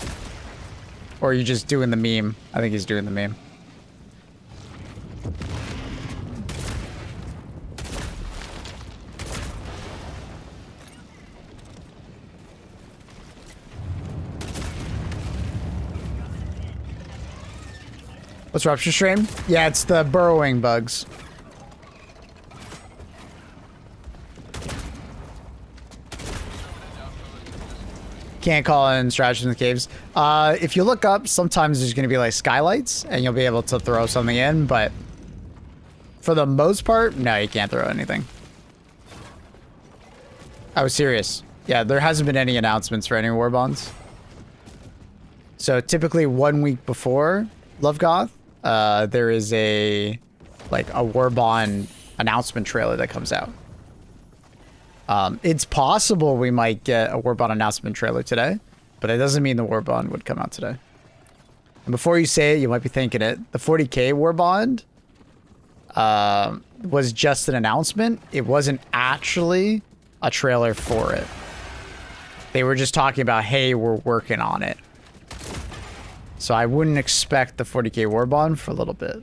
Or are you just doing the meme? I think he's doing the meme. What's Rupture Strain? Yeah, it's the burrowing bugs. Can't call in stratagems in the caves. If you look up, sometimes there's going to be like skylights, and you'll be able to throw something in, but for the most part, no, you can't throw anything. I was serious. Yeah, there hasn't been any announcements for any war bonds. So typically 1 week before Love Goth, there is a war bond announcement trailer that comes out. It's possible we might get a war bond announcement trailer today, but it doesn't mean the war bond would come out today. And before you say it, you might be thinking it. The 40k war bond was just an announcement. It wasn't actually a trailer for it. They were just talking about, hey, we're working on it. So I wouldn't expect the 40k war bond for a little bit.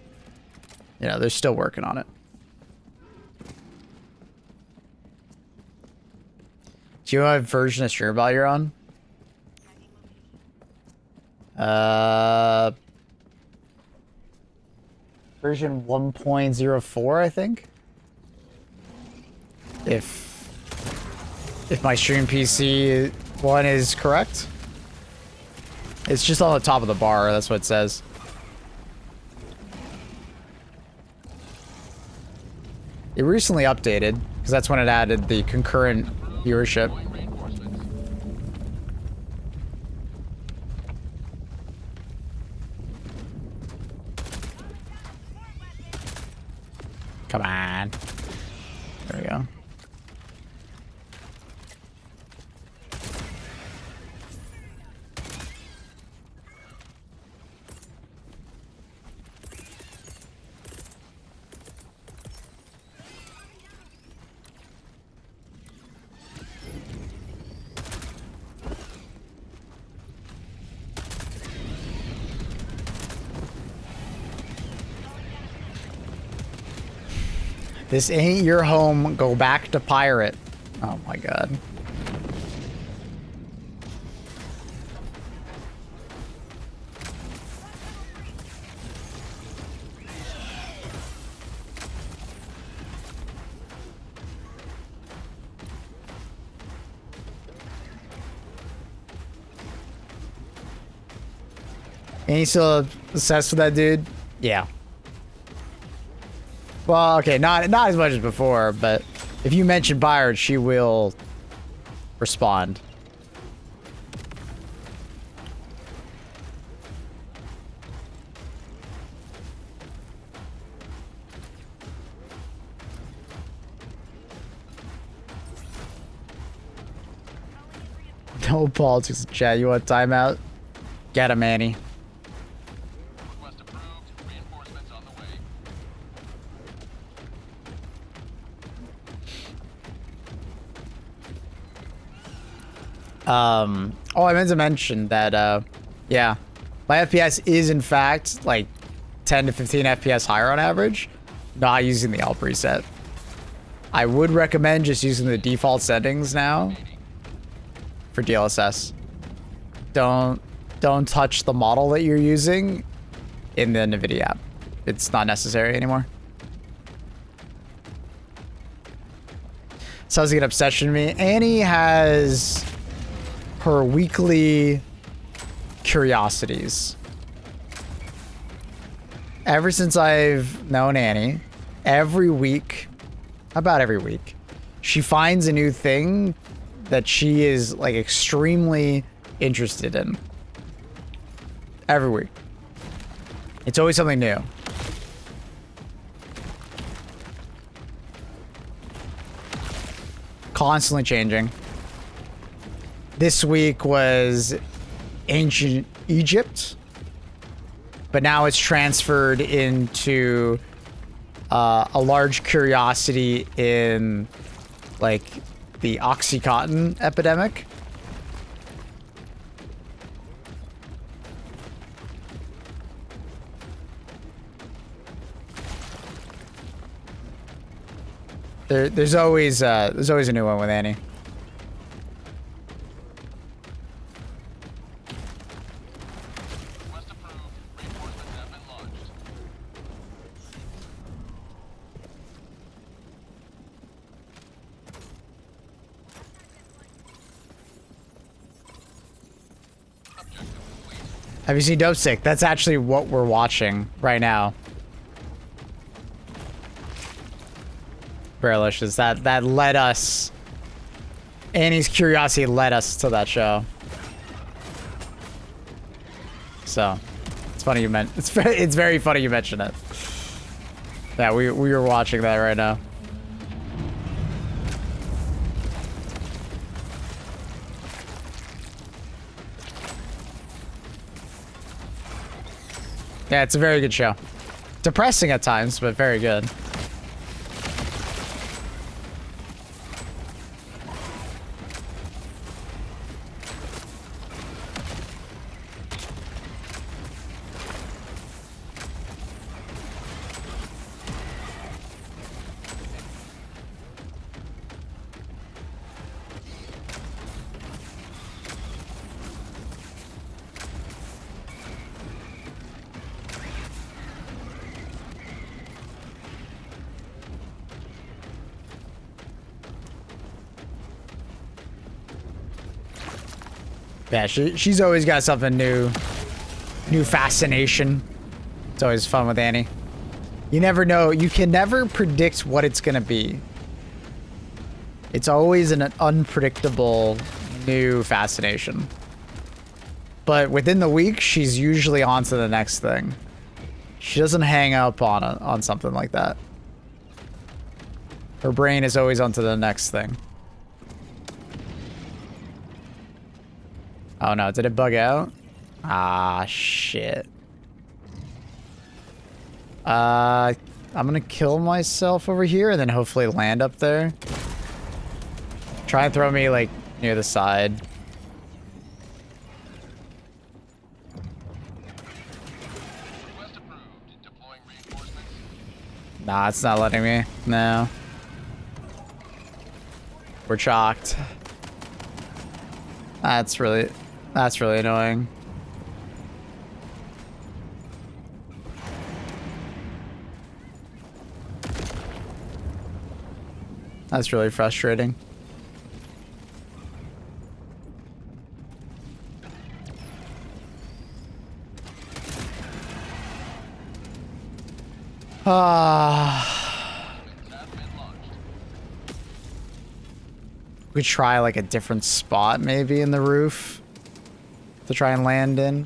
You know, they're still working on it. Do you know what version of Streambot you're on? Version 1.04, I think. If my stream PC one is correct. It's just on the top of the bar, that's what it says. It recently updated, because that's when it added the concurrent viewership. Come on. There we go. This ain't your home. Go back to pirate. Oh my god. Ain't you still obsessed with that dude? Yeah. Well, okay, not as much as before, but if you mention Byard, she will respond. No politics in chat. You want timeout? Get him, Manny. Request approved. Reinforcements on the way. Oh, I meant to mention that, yeah, my FPS is in fact like 10 to 15 FPS higher on average, not using the L preset. I would recommend just using the default settings now for DLSS. Don't touch the model that you're using in the NVIDIA app. It's not necessary anymore. Sounds like an obsession to me. Annie has her weekly curiosities. Ever since I've known Annie, every week, about every week, she finds a new thing that she is like extremely interested in. Every week. It's always something new. Constantly changing. This week was ancient Egypt, but now it's transferred into a large curiosity in like the Oxycontin epidemic. There's always a new one with Annie. Request approved. Reinforcements have been launched. Have you seen Dope Sick? That's actually what we're watching right now. Barrelicious. That led us. Annie's curiosity led us to that show. So, it's funny you meant. It's very funny you mentioned it. Yeah, we were watching that right now. Yeah, it's a very good show. Depressing at times, but very good. Yeah, she's always got something new fascination. It's always fun with Annie. You never know. You can never predict what it's gonna be. It's always an unpredictable new fascination. But within the week, she's usually on to the next thing. She doesn't hang up on something like that. Her brain is always on to the next thing. Oh no, did it bug out? Ah, shit. I'm gonna kill myself over here and then hopefully land up there. Try and throw me, like, near the side. Request approved. Deploying reinforcements. Nah, it's not letting me. No. We're chalked. That's really annoying. That's really frustrating. We try like a different spot maybe in the roof to try and land in.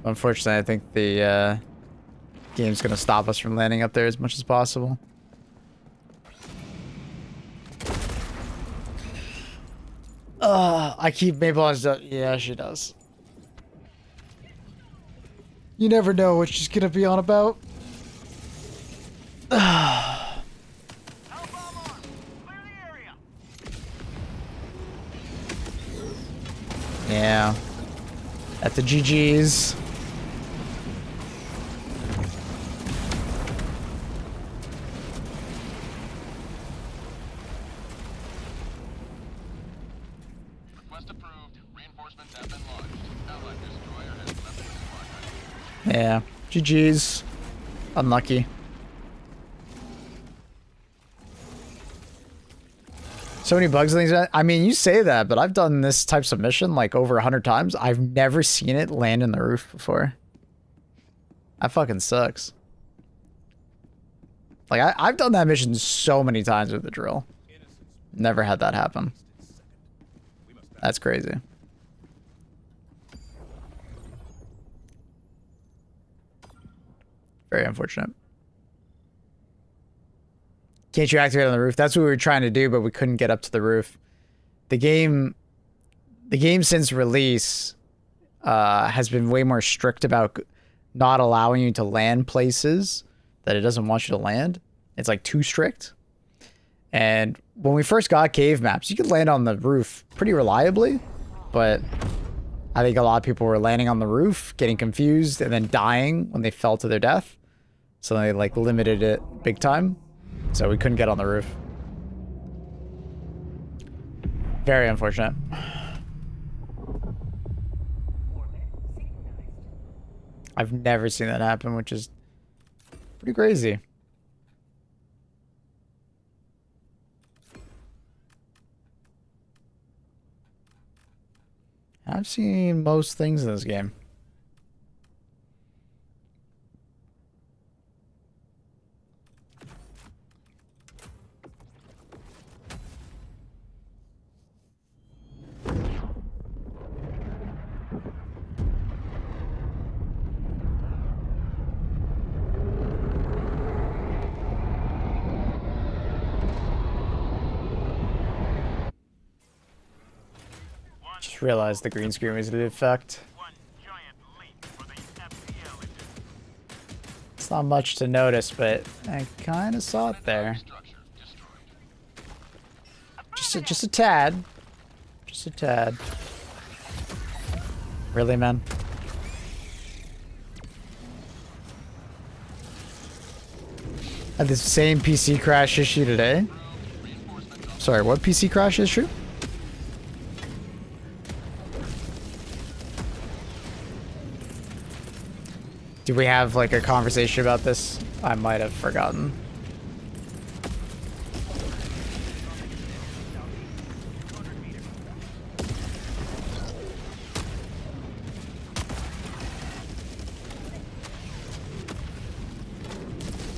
Unfortunately, I think the game's gonna stop us from landing up there as much as possible. I keep Maple on stuff. Yeah, she does. You never know what she's gonna be on about. Yeah. At the GG's. Request approved. Reinforcements have been launched. Allied destroyer has left the squadron. Yeah. GG's. Unlucky. So many bugs and things. I mean, you say that, but I've done this type of mission like over 100 times. I've never seen it land in the roof before. That fucking sucks. Like, I've done that mission so many times with the drill. Never had that happen. That's crazy. Very unfortunate. Can't you activate on the roof? That's what we were trying to do, but we couldn't get up to the roof. The game since release has been way more strict about not allowing you to land places that it doesn't want you to land. It's like too strict. And when we first got cave maps, you could land on the roof pretty reliably, but I think a lot of people were landing on the roof, getting confused, and then dying when they fell to their death. So they like limited it big time. So we couldn't get on the roof. Very unfortunate. I've never seen that happen, which is Pretty crazy. I've seen most things in this game. Just realized the green screen was the effect. It's not much to notice, but I kind of saw it there. Just a tad. Just a tad. Really, man? Had the same PC crash issue today. Sorry, what PC crash issue? Did we have like a conversation about this? I might have forgotten.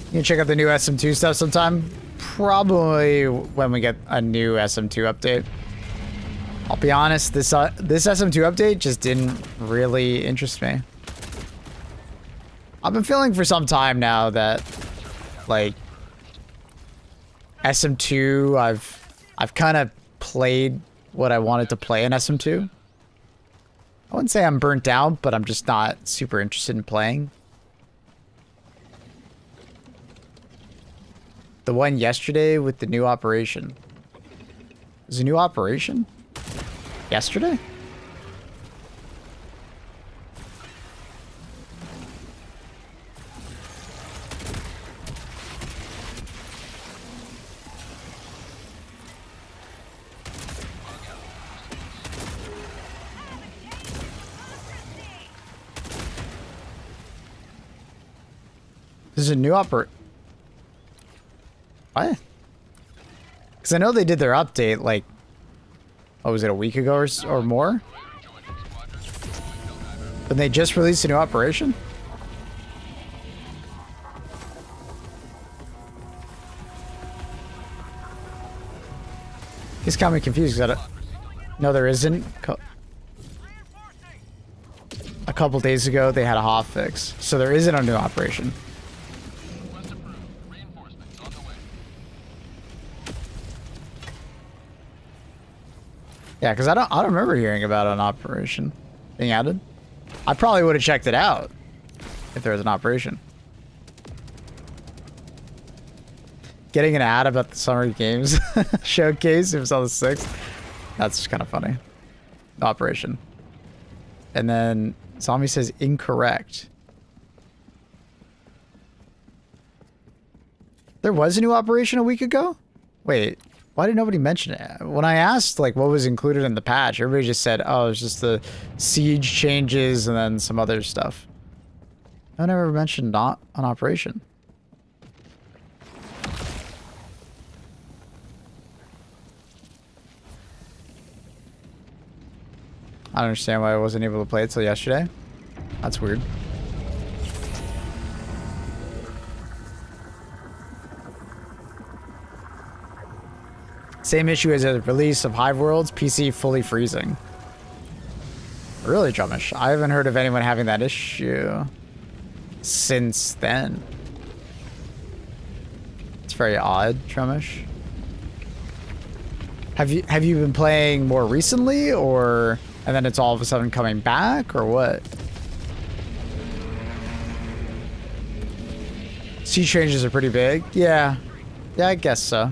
You can check out the new SM2 stuff sometime. Probably when we get a new SM2 update. I'll be honest, this SM2 update just didn't really interest me. I've been feeling for some time now that, like, SM2, I've kind of played what I wanted to play in SM2. I wouldn't say I'm burnt out, but I'm just not super interested in playing. The one yesterday with the new operation. Is a new operation? Yesterday? This is a new What? Because I know they did their update, like, what was it, a week ago or more? But they just released a new operation? He's got me confused. No, there isn't. A couple days ago, they had a hot fix. So there isn't a new operation. Yeah, because I don't remember hearing about an operation being added. I probably would have checked it out if there was an operation. Getting an ad about the Summer Games showcase, it was on the 6th. That's just kind of funny. The operation. And then Zombie says incorrect. There was a new operation a week ago? Wait. Why did nobody mention it? When I asked, like, what was included in the patch, everybody just said, oh, it's just the siege changes and then some other stuff. No one ever mentioned not an operation. I don't understand why I wasn't able to play it till yesterday. That's weird. Same issue as the release of Hive Worlds, PC fully freezing. Really, Drumish? I haven't heard of anyone having that issue since then. It's very odd, Drumish. Have you been playing more recently, or and then it's all of a sudden coming back, or what? Sea changes are pretty big. Yeah, I guess so.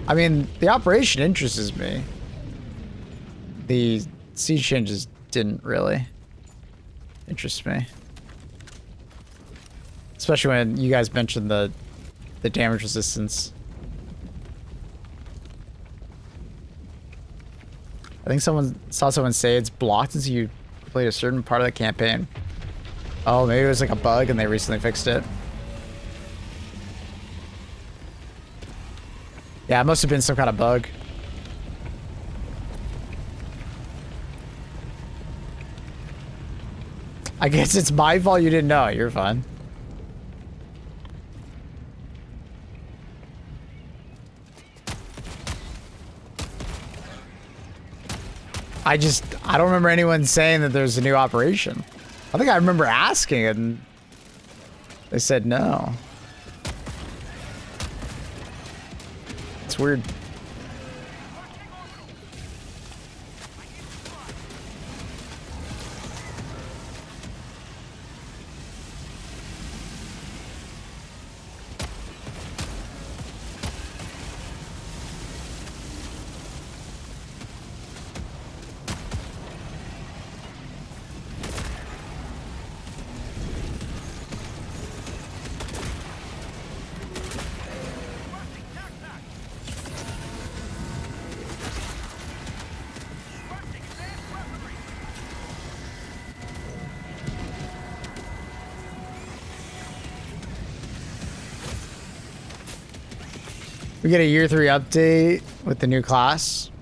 I mean, the operation interests me. The siege changes didn't really interest me. Especially when you guys mentioned the damage resistance. I think saw someone say it's blocked until you played a certain part of the campaign. Oh, maybe it was like a bug and they recently fixed it. Yeah, it must have been some kind of bug. I guess it's my fault you didn't know. You're fine. I don't remember anyone saying that there's a new operation. I think I remember asking and they said no. It's weird. We get a year 3 update with the new class.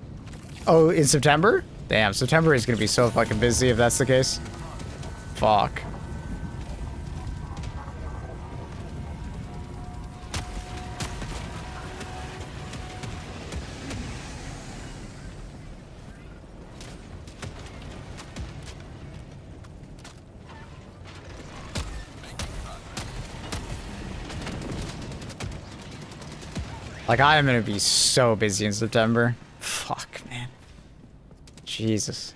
Oh, in September? Damn, September is gonna be so fucking busy if that's the case. Fuck. Like, I am gonna be so busy in September. Fuck, man. Jesus.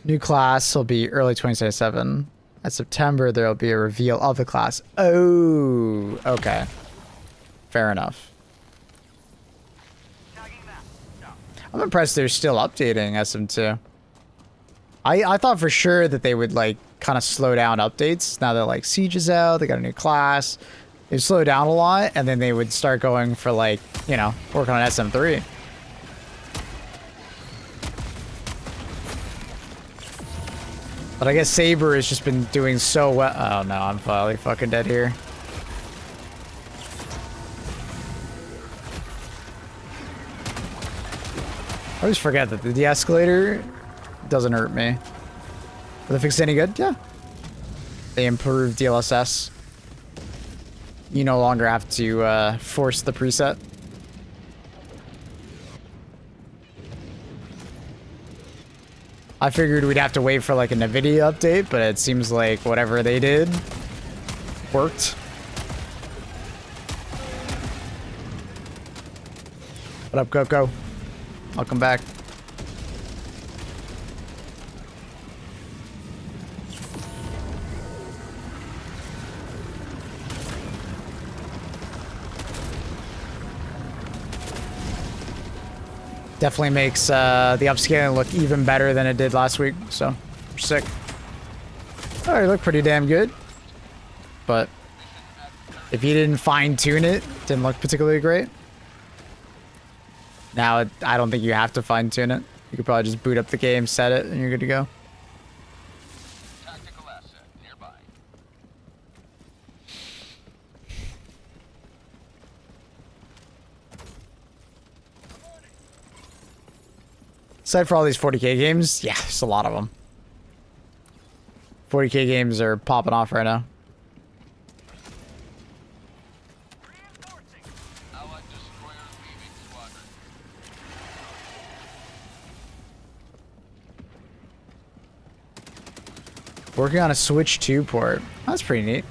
New class will be early 2027. At September, there will be a reveal of the class. Oh, okay. Fair enough. I'm impressed they're still updating SM2. I thought for sure that they would, like, kind of slow down updates. Now that, like, Siege is out, they got a new class. They slow down a lot, and then they would start going for, like, you know, working on SM3. But I guess Saber has just been doing so well. Oh no, I'm finally fucking dead here. I always forget that the de-escalator doesn't hurt me. Are they fixed any good? Yeah. They improved DLSS. You no longer have to force the preset. I figured we'd have to wait for like a NVIDIA update, but it seems like whatever they did worked. What up, Coco? Welcome back. Definitely makes the upscaling look even better than it did last week, so we're sick. Alright, look pretty damn good. But if you didn't fine-tune it, didn't look particularly great. Now, I don't think you have to fine-tune it. You could probably just boot up the game, set it, and you're good to go. Tactical asset nearby. Aside for all these 40k games, yeah, there's a lot of them. 40k games are popping off right now. Allied destroyer leaving squadron. Working on a Switch 2 port. That's pretty neat.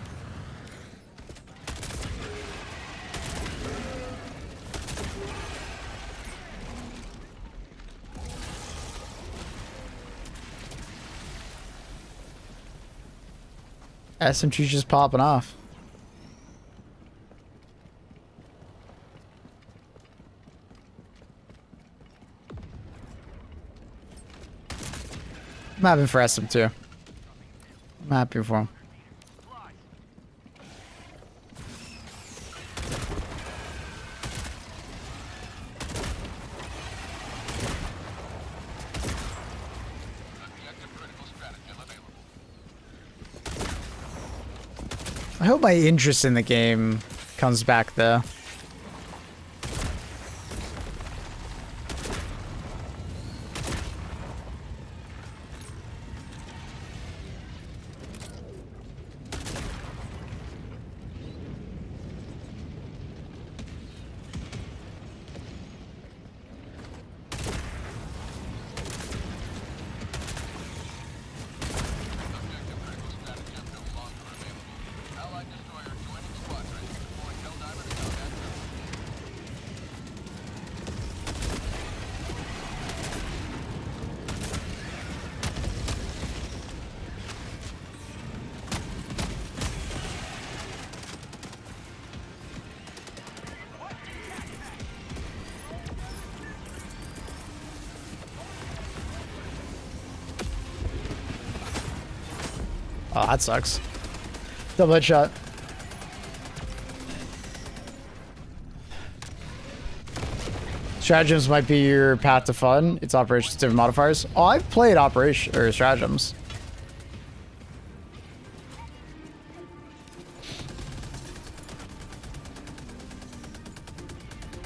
SM2's just popping off. I'm happy for SM2. I'm happy for him. Objective critical stratagem available. I hope my interest in the game comes back though. Objective critical stratagem no longer available. Allied destroyer joining squadron. Deploying Helldiver to combat threat. Oh, that sucks. Double headshot. Stratagems might be your path to fun. It's operations different modifiers. Oh, I've played operation or stratagems.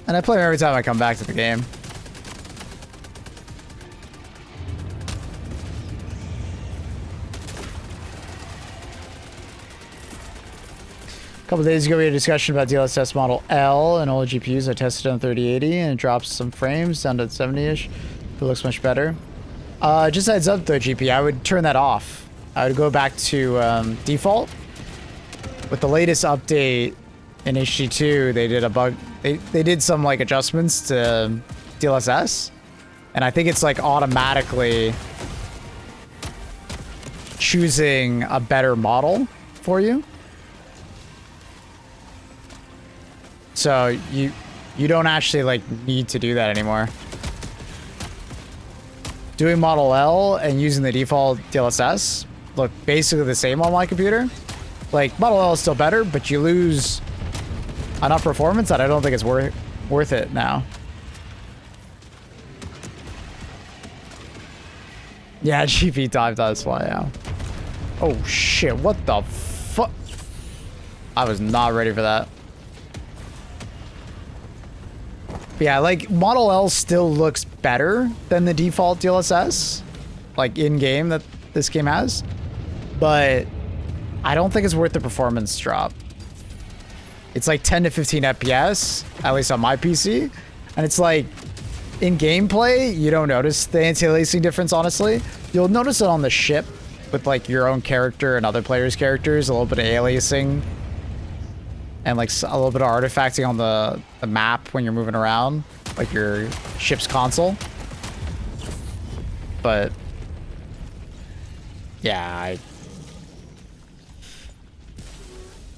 And I play them every time I come back to the game. A couple days ago, we had a discussion about DLSS Model L and old GPUs. I tested on 3080 and it drops some frames down to 70-ish. It looks much better. Just a heads up though, GP, I would turn that off. I would go back to default. With the latest update in HG2, they did a bug. They did some like adjustments to DLSS, and I think it's like automatically choosing a better model for you. So you don't actually like need to do that anymore. Doing Model L and using the default DLSS look basically the same on my computer. Like Model L is still better, but you lose enough performance that I don't think it's worth it now. Yeah, GP dive does fly out. Oh shit, what the fuck? I was not ready for that. But yeah, like Model L still looks better than the default DLSS, like in game that this game has, but I don't think it's worth the performance drop. It's like 10 to 15 FPS, at least on my PC, and it's like in gameplay you don't notice the anti-aliasing difference. Honestly, you'll notice it on the ship with like your own character and other players' characters, a little bit of aliasing. And like a little bit of artifacting on the map when you're moving around, like your ship's console. But yeah,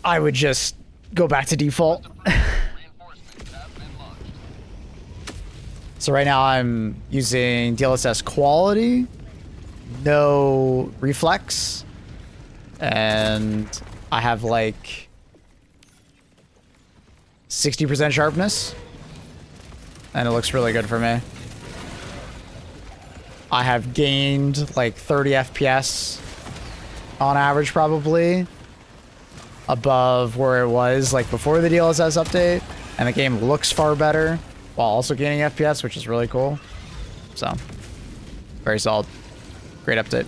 I would just go back to default. Reinforcements have been launched. So right now I'm using DLSS quality, no reflex, and I have like 60% sharpness, and it looks really good for me. I have gained like 30 FPS on average, probably above where it was like before the DLSS update, and the game looks far better while also gaining FPS, which is really cool. So very solid, great update.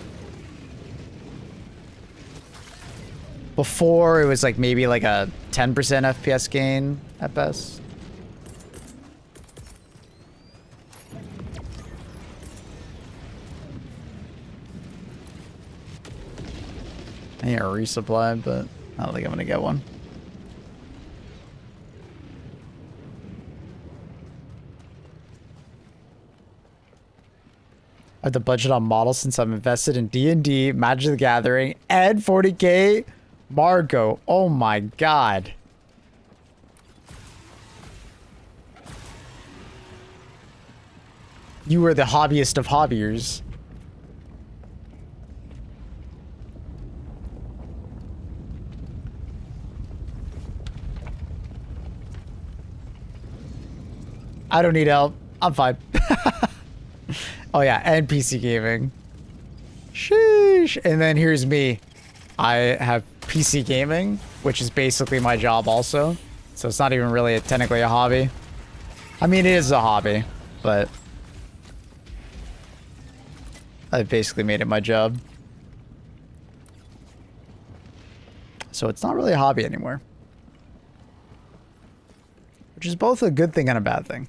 Before it was like maybe like a 10% FPS gain at best. I need a resupply, but I don't think I'm gonna get one. I have the budget on models since I'm invested in D&D, Magic the Gathering, and 40k Margot. Oh my god. You are the hobbyist of hobbiers. I don't need help. I'm fine. Oh yeah, and PC gaming. Sheesh. And then here's me. I have PC gaming, which is basically my job also. So it's not even really technically a hobby. I mean, it is a hobby, but I've basically made it my job. So it's not really a hobby anymore. Which is both a good thing and a bad thing.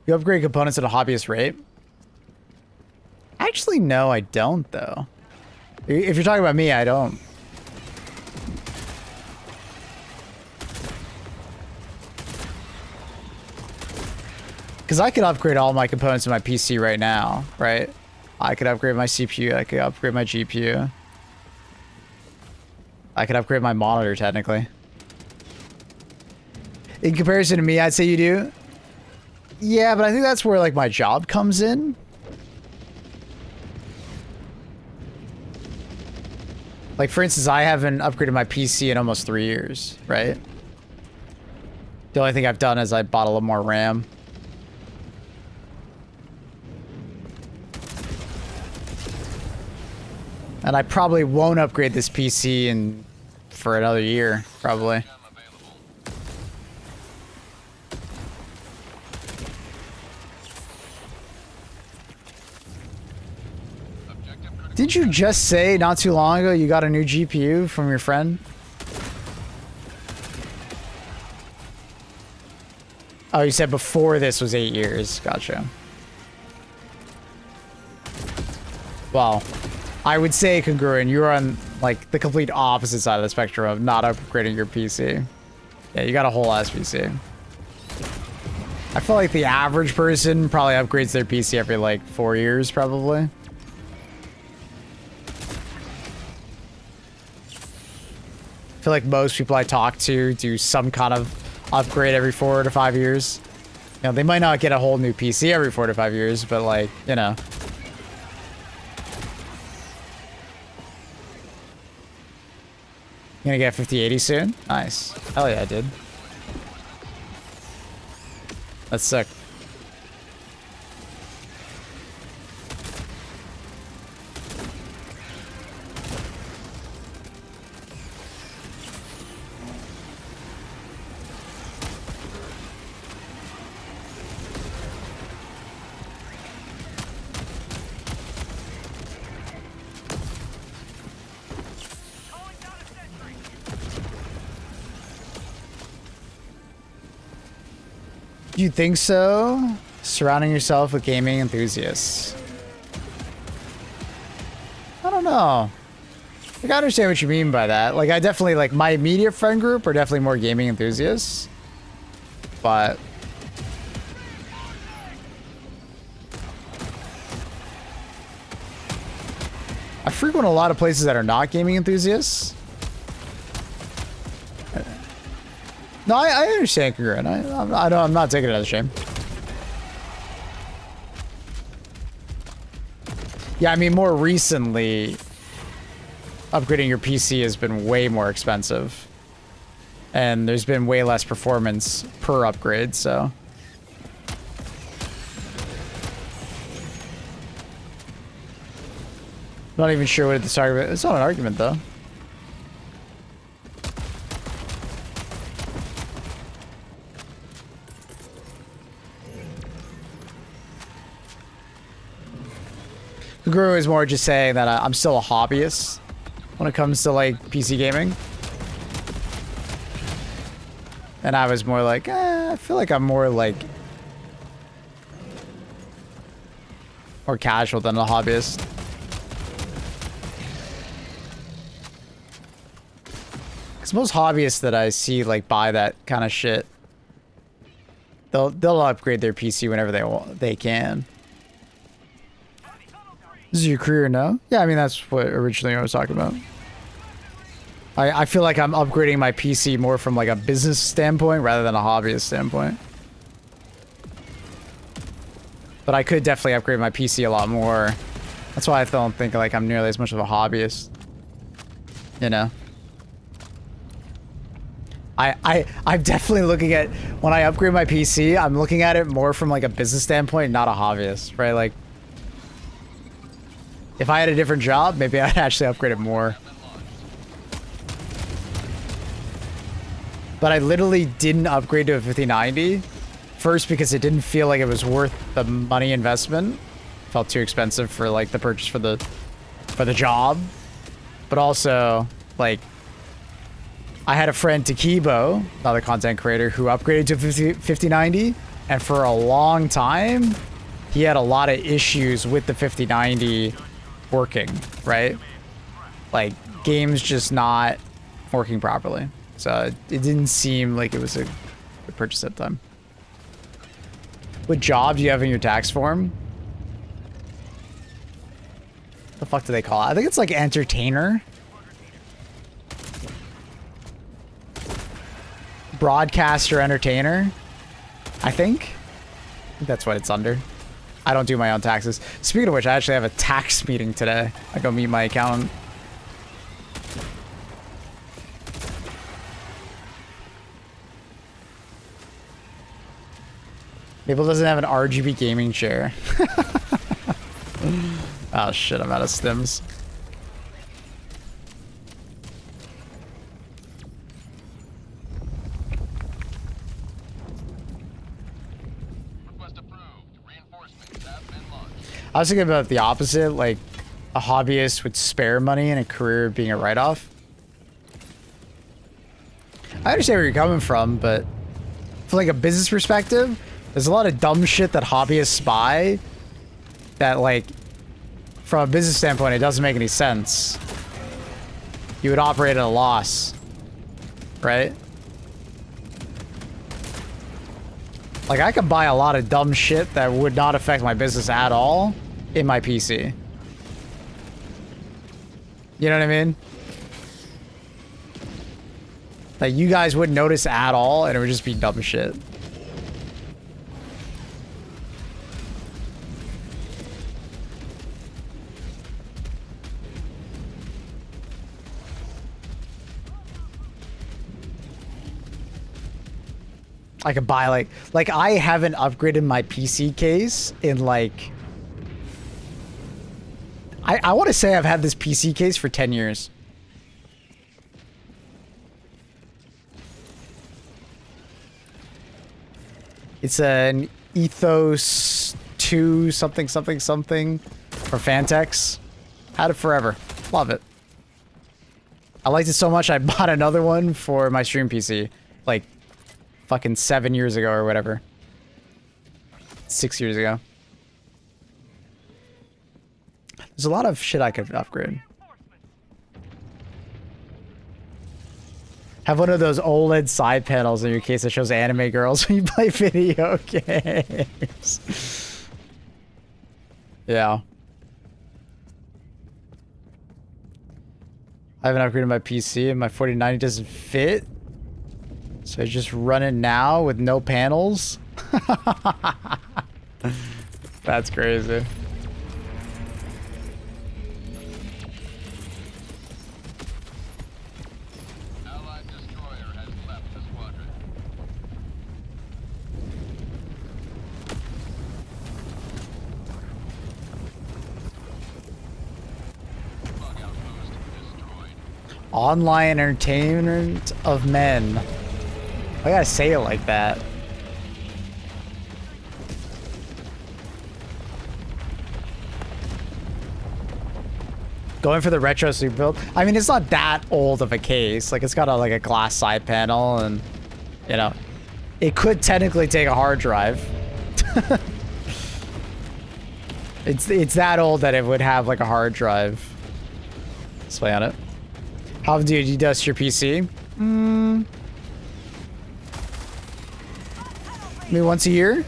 You upgrade components at a hobbyist rate? Actually, no, I don't, though. If you're talking about me, I don't. Because I could upgrade all my components in my PC right now, right? I could upgrade my CPU, I could upgrade my GPU. I could upgrade my monitor, technically. In comparison to me, I'd say you do. Yeah, but I think that's where, like, my job comes in. Like, for instance, I haven't upgraded my PC in almost 3 years, right? The only thing I've done is I bought a little more RAM. And I probably won't upgrade this PC for another year, probably. Did you just say not too long ago you got a new GPU from your friend? Oh, you said before this was 8 years. Gotcha. Well, I would say, Congruent, you're on, like, the complete opposite side of the spectrum of not upgrading your PC. Yeah, you got a whole ass PC. I feel like the average person probably upgrades their PC every, like, 4 years, probably. I feel like most people I talk to do some kind of upgrade every 4 to 5 years. You know, they might not get a whole new PC every 4 to 5 years, but, like, you know. You gonna get 5080 soon? Nice. Hell yeah, dude. That's sick. You think so? Surrounding yourself with gaming enthusiasts. I don't know. Like, I understand what you mean by that. Like, I definitely, like, my immediate friend group are definitely more gaming enthusiasts. But I frequent a lot of places that are not gaming enthusiasts. No, I understand, Kieran. I'm not taking it as a shame. Yeah, I mean, more recently, upgrading your PC has been way more expensive. And there's been way less performance per upgrade, so. Not even sure what this argument. It's not an argument, though. Guru is more just saying that I'm still a hobbyist when it comes to, like, PC gaming. And I was more like, I feel like I'm more, like, more casual than a hobbyist. Because most hobbyists that I see, like, buy that kind of shit, they'll upgrade their PC whenever they can. This is your career now? Yeah, I mean, that's what originally I was talking about. I feel like I'm upgrading my PC more from, like, a business standpoint rather than a hobbyist standpoint. But I could definitely upgrade my PC a lot more. That's why I don't think, like, I'm nearly as much of a hobbyist. You know? I'm definitely looking at, when I upgrade my PC, I'm looking at it more from like a business standpoint, not a hobbyist, right? Like, if I had a different job, maybe I'd actually upgrade it more. But I literally didn't upgrade to a 5090. First, because it didn't feel like it was worth the money investment. Felt too expensive for like the purchase for the job. But also, like, I had a friend, Takibo, another content creator, who upgraded to 5090, and for a long time, he had a lot of issues with the 5090 working, right? Like, games just not working properly. So it didn't seem like it was a good purchase at the time. What job do you have in your tax form? The fuck do they call it? I think it's like entertainer. Broadcaster entertainer. I think that's what it's under. I don't do my own taxes. Speaking of which, I actually have a tax meeting today. I go meet my accountant. Maple doesn't have an RGB gaming chair. Oh shit, I'm out of stims. Request approved. Reinforcements have been launched. I was thinking about the opposite, like a hobbyist with spare money and a career being a write-off. I understand where you're coming from, but from like a business perspective, there's a lot of dumb shit that hobbyists buy that, like, from a business standpoint, it doesn't make any sense. You would operate at a loss, right? Like, I could buy a lot of dumb shit that would not affect my business at all in my PC. You know what I mean? Like, you guys wouldn't notice at all, and it would just be dumb shit. I could buy like I haven't upgraded my PC case in like, I want to say I've had this PC case for 10 years. It's an Ethos 2 something something something for Fantex. Had it forever. Love it. I liked it so much I bought another one for my stream PC. Like, fucking 7 years ago or whatever. 6 years ago. There's a lot of shit I could upgrade. Have one of those OLED side panels in your case that shows anime girls when you play video games. Yeah. I haven't upgraded my PC and my 4090 doesn't fit. So I just run it now with no panels? That's crazy. Allied destroyer has left the squadron. Bug outpost destroyed. Online entertainment of men. I gotta say it like that. Going for the retro super build. I mean, it's not that old of a case. Like, it's got like a glass side panel, and you know, it could technically take a hard drive. It's that old that it would have like a hard drive display on it. How often do you dust your PC? Maybe once a year?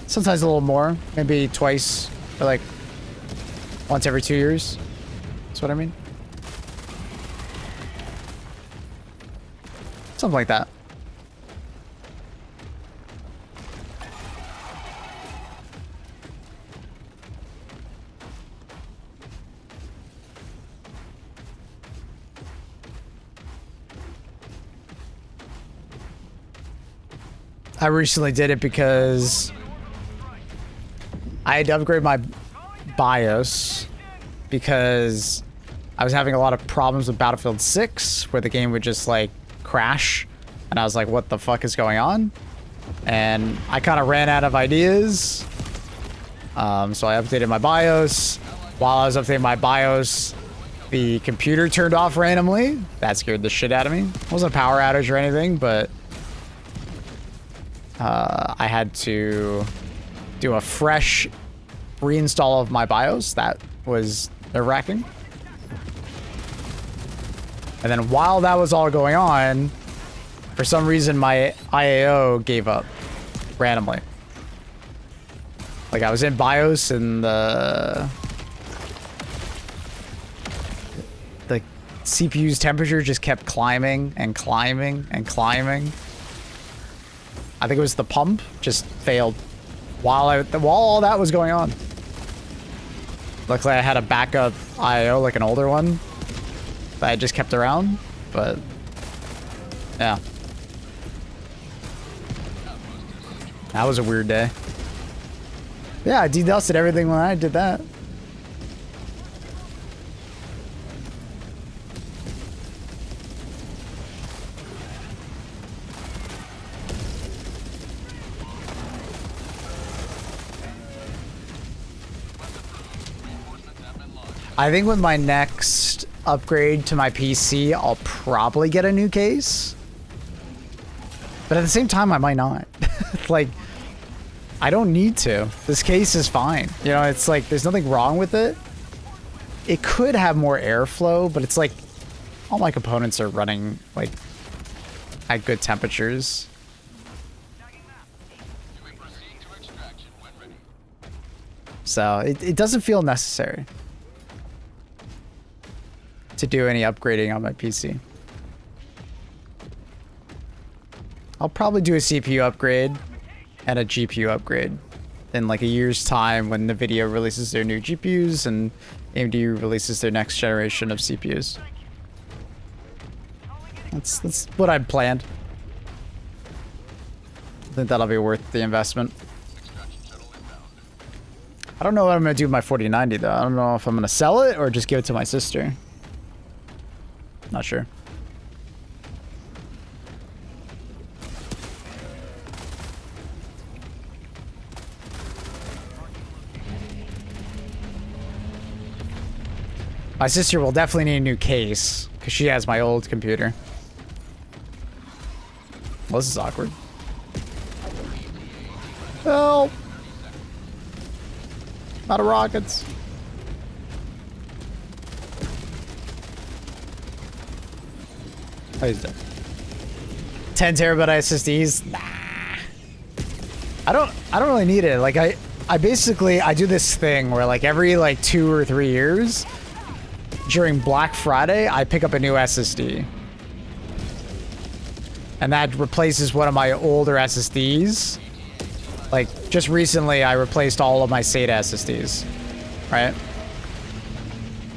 Sometimes a little more. Maybe twice, or like once every 2 years. That's what I mean. Something like that. I recently did it because I had to upgrade my BIOS because I was having a lot of problems with Battlefield 6 where the game would just like crash and I was like, what the fuck is going on? And I kind of ran out of ideas. So I updated my BIOS. While I was updating my BIOS, the computer turned off randomly. That scared the shit out of me. It wasn't a power outage or anything, but I had to do a fresh reinstall of my BIOS. That was nerve-wracking. And then while that was all going on, for some reason my IAO gave up randomly. Like I was in BIOS and the CPU's temperature just kept climbing and climbing and climbing. I think it was the pump just failed while all that was going on. Luckily I had a backup IAO, like an older one that I just kept around, but yeah. That was a weird day. Yeah, I dedusted everything when I did that. I think with my next upgrade to my PC, I'll probably get a new case. But at the same time, I might not. Like, I don't need to. This case is fine. You know, it's like, there's nothing wrong with it. It could have more airflow, but it's like, all my components are running, like, at good temperatures. So, it doesn't feel necessary to do any upgrading on my PC. I'll probably do a CPU upgrade and a GPU upgrade in like a year's time when NVIDIA releases their new GPUs and AMD releases their next generation of CPUs. That's what I'd planned. I think that'll be worth the investment. I don't know what I'm gonna do with my 4090 though. I don't know if I'm gonna sell it or just give it to my sister. Not sure. My sister will definitely need a new case because she has my old computer. Well, this is awkward. Help! Out of rockets. Oh, he's dead. 10 terabyte SSDs? Nah. I don't really need it. Like I basically do this thing where like every like 2 or 3 years during Black Friday, I pick up a new SSD. And that replaces one of my older SSDs. Like just recently I replaced all of my SATA SSDs. Right?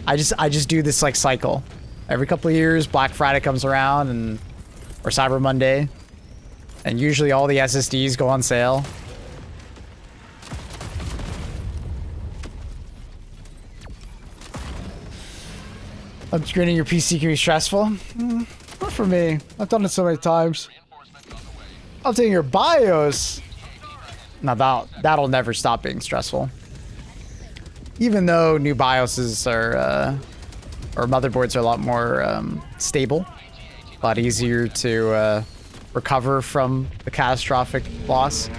I just do this like cycle. Every couple of years, Black Friday comes around or Cyber Monday, and usually all the SSDs go on sale. Upgrading your PC can be stressful. Not for me. I've done it so many times. Updating your BIOS. Now that'll never stop being stressful. Even though new BIOSes are or motherboards are a lot more stable, a lot easier to recover from the catastrophic loss.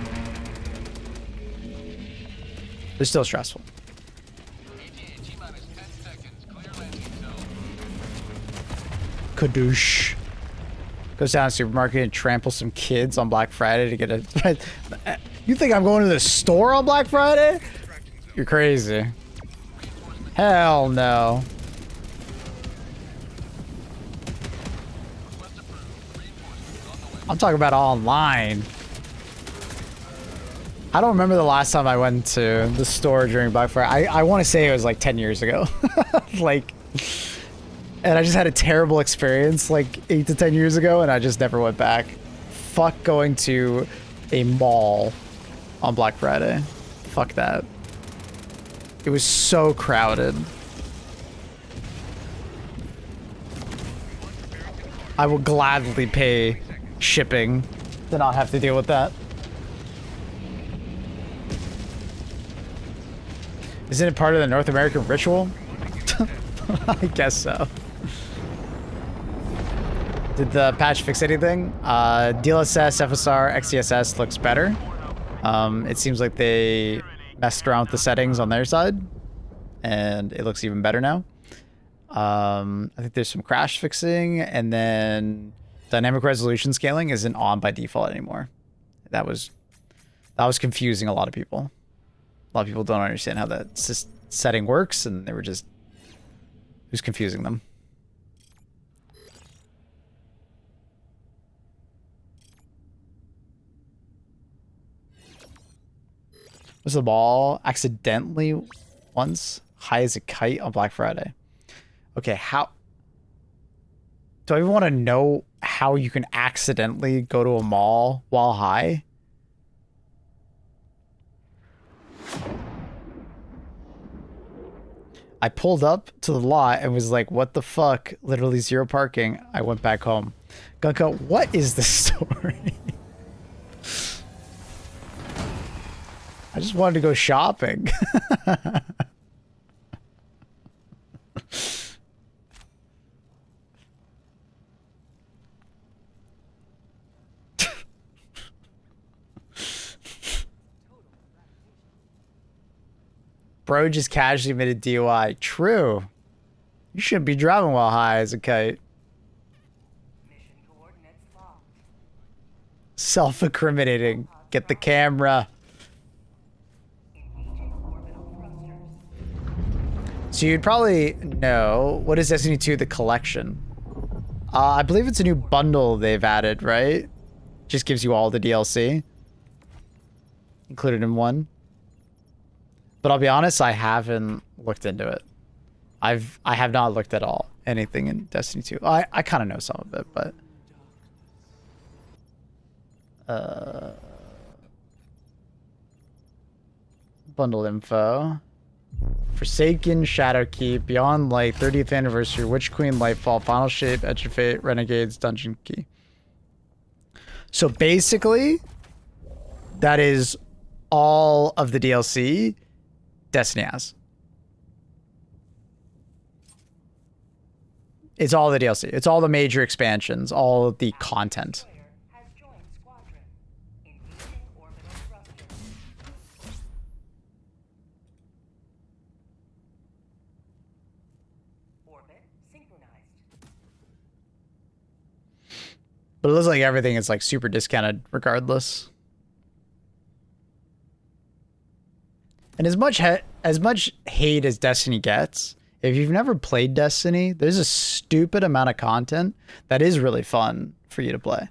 They're still stressful. Kadoosh. Goes down to the supermarket and tramples some kids on Black Friday to get a... You think I'm going to the store on Black Friday? You're crazy. Hell no. I'm talking about online. I don't remember the last time I went to the store during Black Friday. I want to say it was like 10 years ago. Like, and I just had a terrible experience like 8 to 10 years ago and I just never went back. Fuck going to a mall on Black Friday. Fuck that. It was so crowded. I will gladly pay shipping to not have to deal with that. Isn't it part of the North American ritual? I guess so. Did the patch fix anything? DLSS, FSR, XCSS looks better. It seems like they messed around with the settings on their side, and it looks even better now. I think there's some crash fixing, and then dynamic resolution scaling isn't on by default anymore. That was confusing a lot of people. A lot of people don't understand how that setting works, and they were just... It was confusing them. Was the ball accidentally once high as a kite on Black Friday? Okay, how... Do I even want to know how you can accidentally go to a mall while high? I pulled up to the lot and was like, what the fuck? Literally zero parking. I went back home. Gunko, what is this story? I just wanted to go shopping. Bro just casually admitted DUI. True. You shouldn't be driving while high as a kite. Self-incriminating. Get the camera. So you'd probably know, what is Destiny 2, the collection? I believe it's a new bundle they've added, right? Just gives you all the DLC included in one. But I'll be honest, I haven't looked into it. I have not looked at all anything in Destiny 2. I kind of know some of it, but bundle info. Forsaken, Shadowkeep, Beyond Light, 30th Anniversary, Witch Queen, Lightfall, Final Shape, Edge of Fate, Renegades, Dungeon Key. So basically, that is all of the DLC Destiny has. It's all the DLC. It's all the major expansions, all of the content. But it looks like everything is like super discounted regardless. And as much hate as Destiny gets, if you've never played Destiny, there's a stupid amount of content that is really fun for you to play.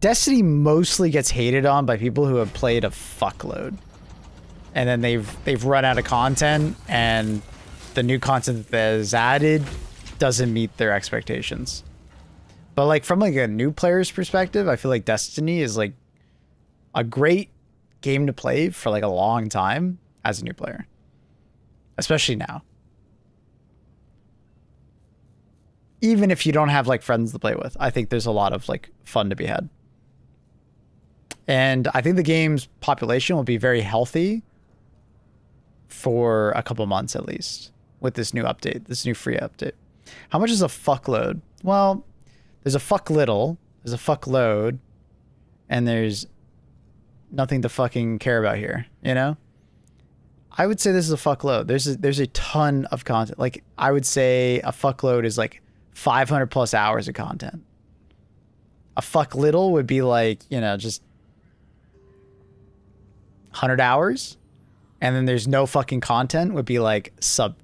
Destiny mostly gets hated on by people who have played a fuckload. And then they've run out of content, and the new content that is added doesn't meet their expectations. But like from like a new player's perspective, I feel like Destiny is like a great game to play for like a long time as a new player, especially now. Even if you don't have like friends to play with, I think there's a lot of like fun to be had. And I think the game's population will be very healthy for a couple months at least with this new update, this new free update. How much is a fuckload? Well, there's a fuck little, there's a fuckload, and there's nothing to fucking care about here, you know? I would say this is a fuckload. There's a ton of content. Like, I would say a fuckload is like 500 plus hours of content. A fuck little would be like, you know, just 100 hours. And then there's no fucking content would be like sub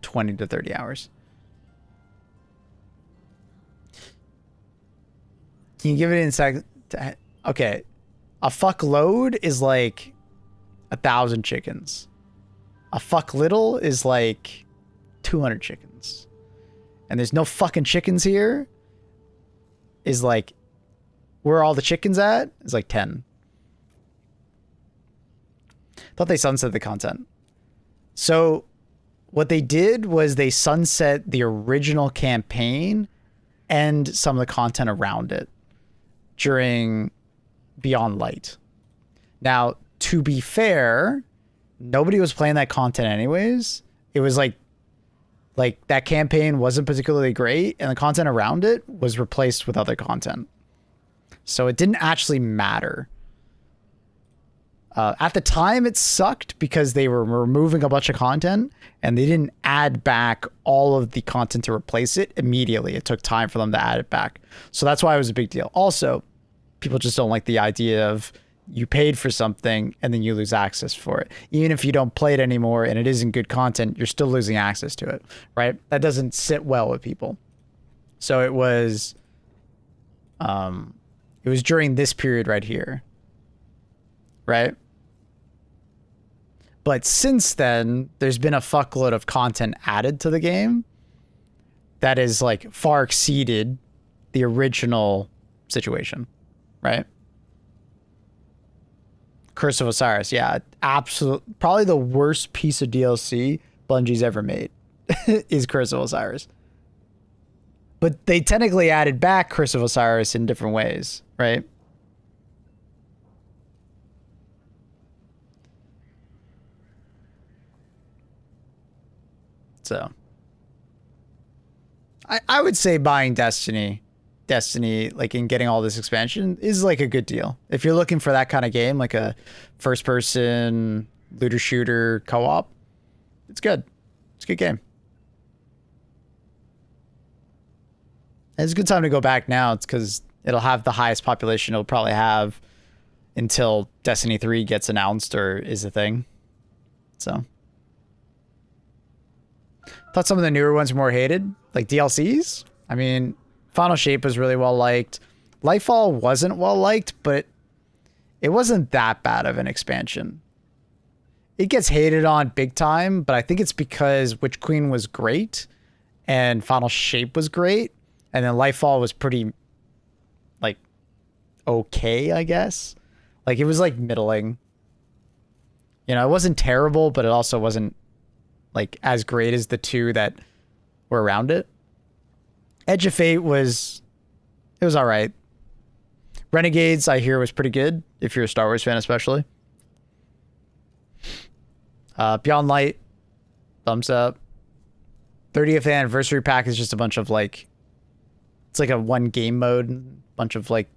20 to 30 hours. Can you give it in sec? Okay. A fuck load is like 1,000 chickens. A fuck little is like 200 chickens. And there's no fucking chickens here. is like where all the chickens at is like 10. Thought they sunset the content. So what they did was they sunset the original campaign and some of the content around it during Beyond Light. Now, to be fair, nobody was playing that content anyways. It was like that campaign wasn't particularly great, and the content around it was replaced with other content. So it didn't actually matter. At the time, it sucked because they were removing a bunch of content and they didn't add back all of the content to replace it immediately. It took time for them to add it back. So that's why it was a big deal. Also, people just don't like the idea of you paid for something and then you lose access for it. Even if you don't play it anymore and it isn't good content, you're still losing access to it, right? That doesn't sit well with people. So it was during this period right here, right? But since then, there's been a fuckload of content added to the game that is like far exceeded the original situation, right? Curse of Osiris, yeah, probably the worst piece of DLC Bungie's ever made is Curse of Osiris. But they technically added back Curse of Osiris in different ways, right? So I would say buying Destiny, like in getting all this expansion is like a good deal. If you're looking for that kind of game, like a first person looter shooter co-op, it's good. It's a good game. And it's a good time to go back now. It's because it'll have the highest population it'll probably have until Destiny 3 gets announced or is a thing. So thought some of the newer ones were more hated, like DLCs. I mean, Final Shape was really well liked. Lightfall wasn't well liked, but it wasn't that bad of an expansion. It gets hated on big time, but I think it's because Witch Queen was great and Final Shape was great, and then Lightfall was pretty, like, okay, I guess. Like, it was, like, middling. You know, it wasn't terrible, but it also wasn't, like, as great as the two that were around it. Edge of Fate was all right. Renegades, I hear, was pretty good, if you're a Star Wars fan especially. Beyond Light, thumbs up. 30th Anniversary Pack is just a bunch of, like, it's like a one game mode, bunch of, like,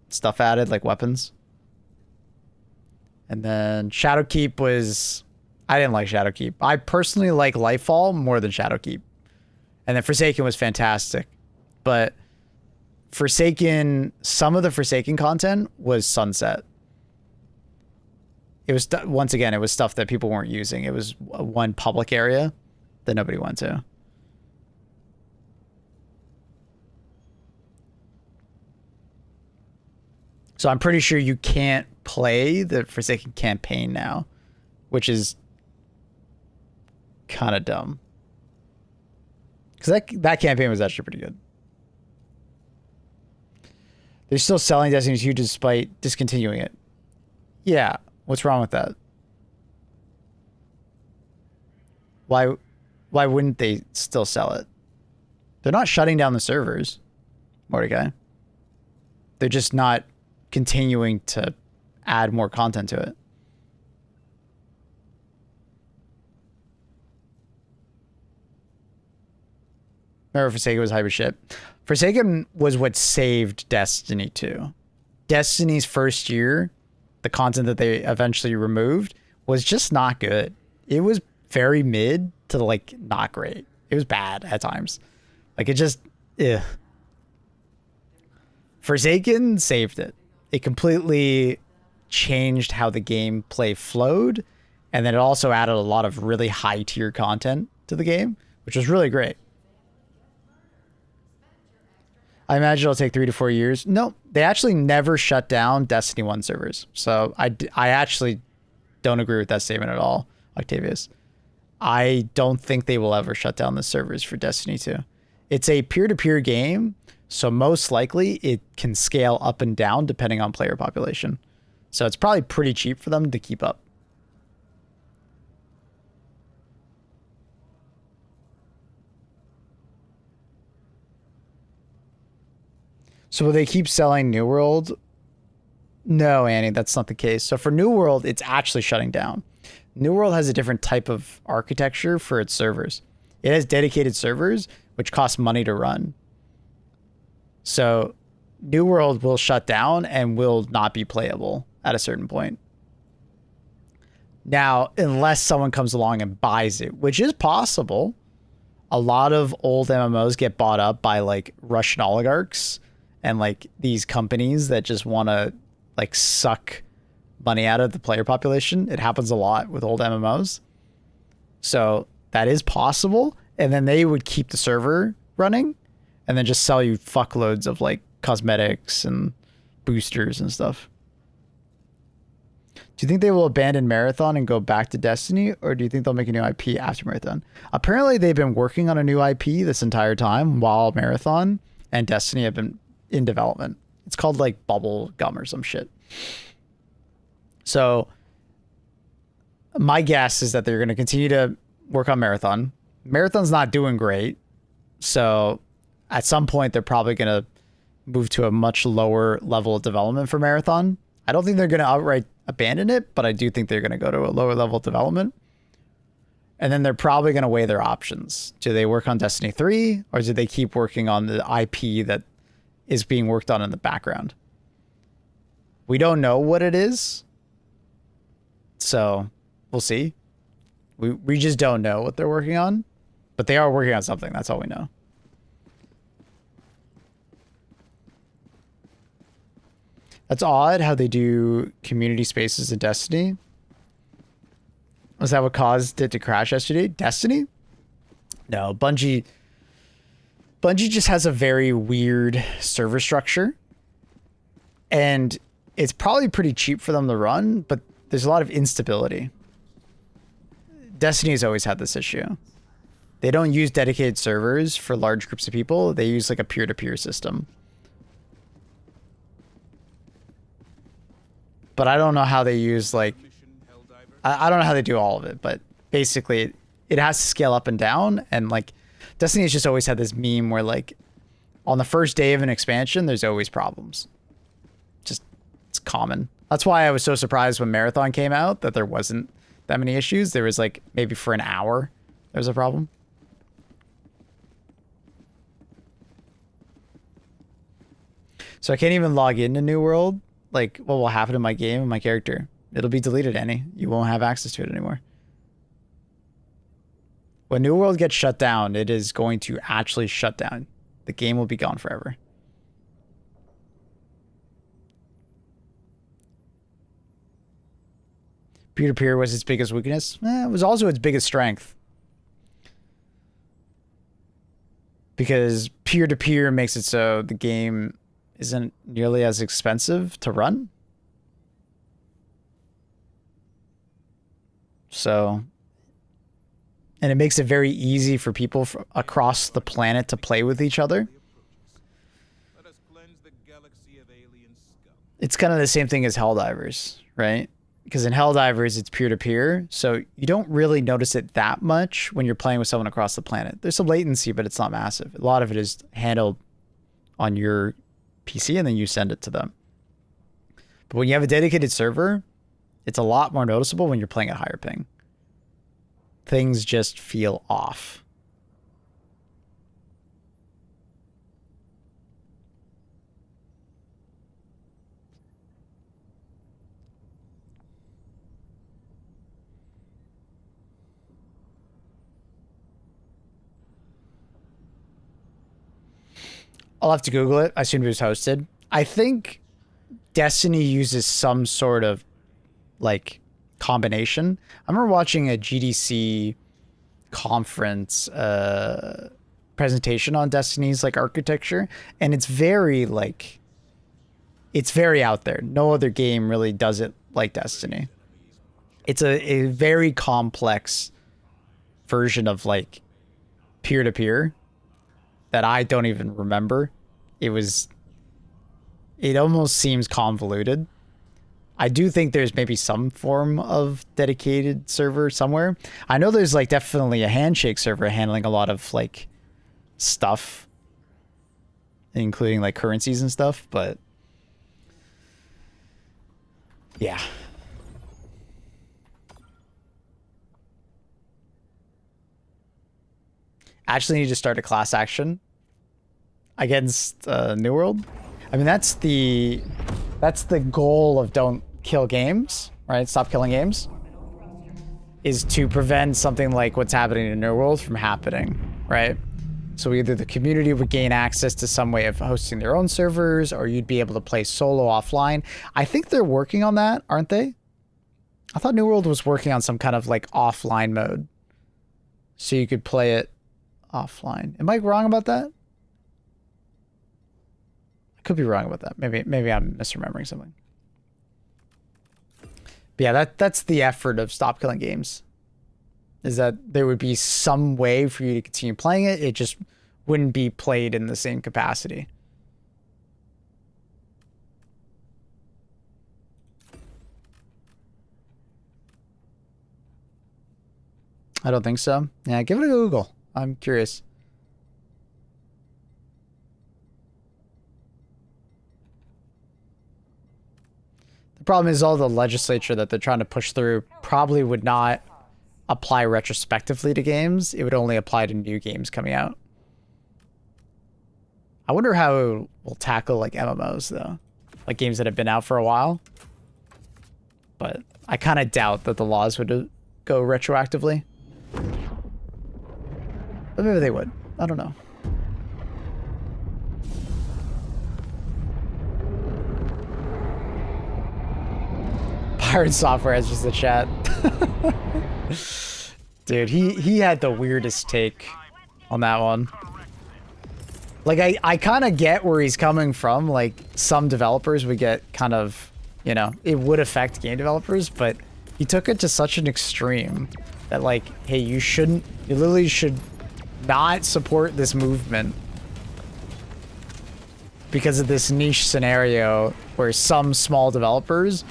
stuff added, like weapons. And then Shadowkeep was... I didn't like Shadowkeep. I personally like Lightfall more than Shadowkeep. And then Forsaken was fantastic. But Forsaken, some of the Forsaken content was sunset. It was, once again, it was stuff that people weren't using. It was one public area that nobody went to. So I'm pretty sure you can't play the Forsaken campaign now, which is kind of dumb. Because that campaign was actually pretty good. They're still selling Destiny 2 despite discontinuing it. Yeah, what's wrong with that? Why wouldn't they still sell it? They're not shutting down the servers, Mordecai. They're just not continuing to add more content to it. Remember, Forsaken was hyper shit. Forsaken was what saved Destiny 2. Destiny's first year, the content that they eventually removed was just not good. It was very mid to, like, not great. It was bad at times. Like, it just, ugh. Forsaken saved it. It completely changed how the gameplay flowed, and then it also added a lot of really high tier content to the game, which was really great. I imagine it'll take 3 to 4 years. No, they actually never shut down Destiny 1 servers. So I actually don't agree with that statement at all, Octavius. I don't think they will ever shut down the servers for Destiny 2. It's a peer-to-peer game, So most likely it can scale up and down depending on player population. So it's probably pretty cheap for them to keep up. So will they keep selling New World? No, Annie, that's not the case. So for New World, it's actually shutting down. New World has a different type of architecture for its servers. It has dedicated servers, which cost money to run. So New World will shut down and will not be playable at a certain point. Now, unless someone comes along and buys it, which is possible. A lot of old MMOs get bought up by like Russian oligarchs and like these companies that just want to like suck money out of the player population. It happens a lot with old MMOs. So that is possible. And then they would keep the server running and then just sell you fuckloads of like cosmetics and boosters and stuff. Do you think they will abandon Marathon and go back to Destiny, or do you think they'll make a new IP after Marathon? Apparently they've been working on a new IP this entire time while Marathon and Destiny have been in development. It's called like Bubble Gum or some shit. So my guess is that they're going to continue to work on Marathon. Marathon's not doing great. So at some point they're probably going to move to a much lower level of development for Marathon. I don't think they're going to outright abandon it, but I do think they're going to go to a lower level of development. And then they're probably going to weigh their options. Do they work on Destiny 3 or do they keep working on the IP that is being worked on in the background? We don't know what it is. So we'll see. We just don't know what they're working on, but they are working on something. That's all we know. That's odd how they do community spaces in Destiny. Was that what caused it to crash yesterday? Destiny? No, Bungie just has a very weird server structure. And it's probably pretty cheap for them to run, but there's a lot of instability. Destiny has always had this issue. They don't use dedicated servers for large groups of people. They use like a peer-to-peer system. But I don't know how they use like, I don't know how they do all of it, but basically it has to scale up and down. And like Destiny has just always had this meme where like on the first day of an expansion, there's always problems. Just, it's common. That's why I was so surprised when Marathon came out that there wasn't that many issues. There was like maybe for an hour, there was a problem. So I can't even log into New World. Like, what will happen to my game and my character? It'll be deleted, Annie. You won't have access to it anymore. When New World gets shut down, it is going to actually shut down. The game will be gone forever. Peer-to-peer was its biggest weakness. It was also its biggest strength. Because peer-to-peer makes it so the game isn't nearly as expensive to run. So, and it makes it very easy for people across the planet to play with each other. It's kind of the same thing as Helldivers, right? Because in Helldivers, it's peer-to-peer, so you don't really notice it that much when you're playing with someone across the planet. There's some latency, but it's not massive. A lot of it is handled on your PC, and then you send it to them. But when you have a dedicated server, it's a lot more noticeable when you're playing at higher ping. Things just feel off. I'll have to Google it. I assume it was hosted. I think Destiny uses some sort of like combination. I remember watching a GDC conference presentation on Destiny's like architecture, and it's very like, it's very out there. No other game really does it like Destiny. It's a very complex version of like peer-to-peer that I don't even remember it almost seems convoluted. I do think there's maybe some form of dedicated server somewhere. I know there's like definitely a handshake server handling a lot of like stuff, including like currencies and stuff, but yeah. Actually need to start a class action against New World. I mean, that's the goal of Don't Kill Games, right? Stop killing games. Is to prevent something like what's happening in New World from happening, right? So either the community would gain access to some way of hosting their own servers, or you'd be able to play solo offline. I think they're working on that, aren't they? I thought New World was working on some kind of like offline mode, so you could play it offline. Am I wrong about that? I could be wrong about that. Maybe I'm misremembering something. But yeah, that's the effort of Stop Killing Games. Is that there would be some way for you to continue playing it. It just wouldn't be played in the same capacity. I don't think so. Yeah, give it a Google. I'm curious. The problem is all the legislature that they're trying to push through probably would not apply retrospectively to games. It would only apply to new games coming out. I wonder how it will tackle like MMOs though, like games that have been out for a while. But I kind of doubt that the laws would go retroactively. But maybe they would. I don't know. Pirate Software has just a chat. Dude, he had the weirdest take on that one. Like, I kind of get where he's coming from. Like, some developers would get kind of, you know, it would affect game developers, but he took it to such an extreme that, like, hey, you literally should not support this movement because of this niche scenario where some small developers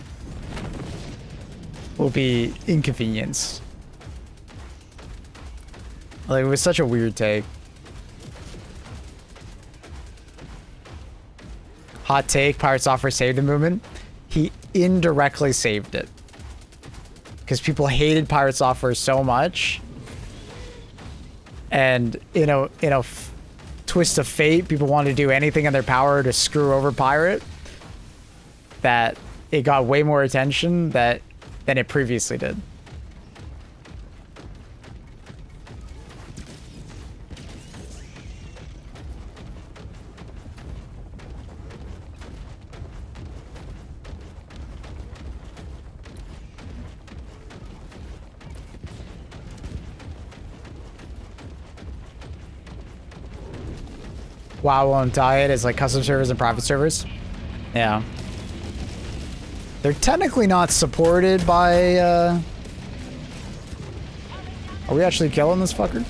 will be inconvenienced. Like, it was such a weird take. Hot take, Pirate Software saved the movement. He indirectly saved it. Because people hated Pirate Software so much. And in a twist of fate, people wanted to do anything in their power to screw over Pirate. That it got way more attention than it previously did. WoW won't diet as like custom servers and private servers. Yeah. They're technically not supported by, Are we actually killing this fucker?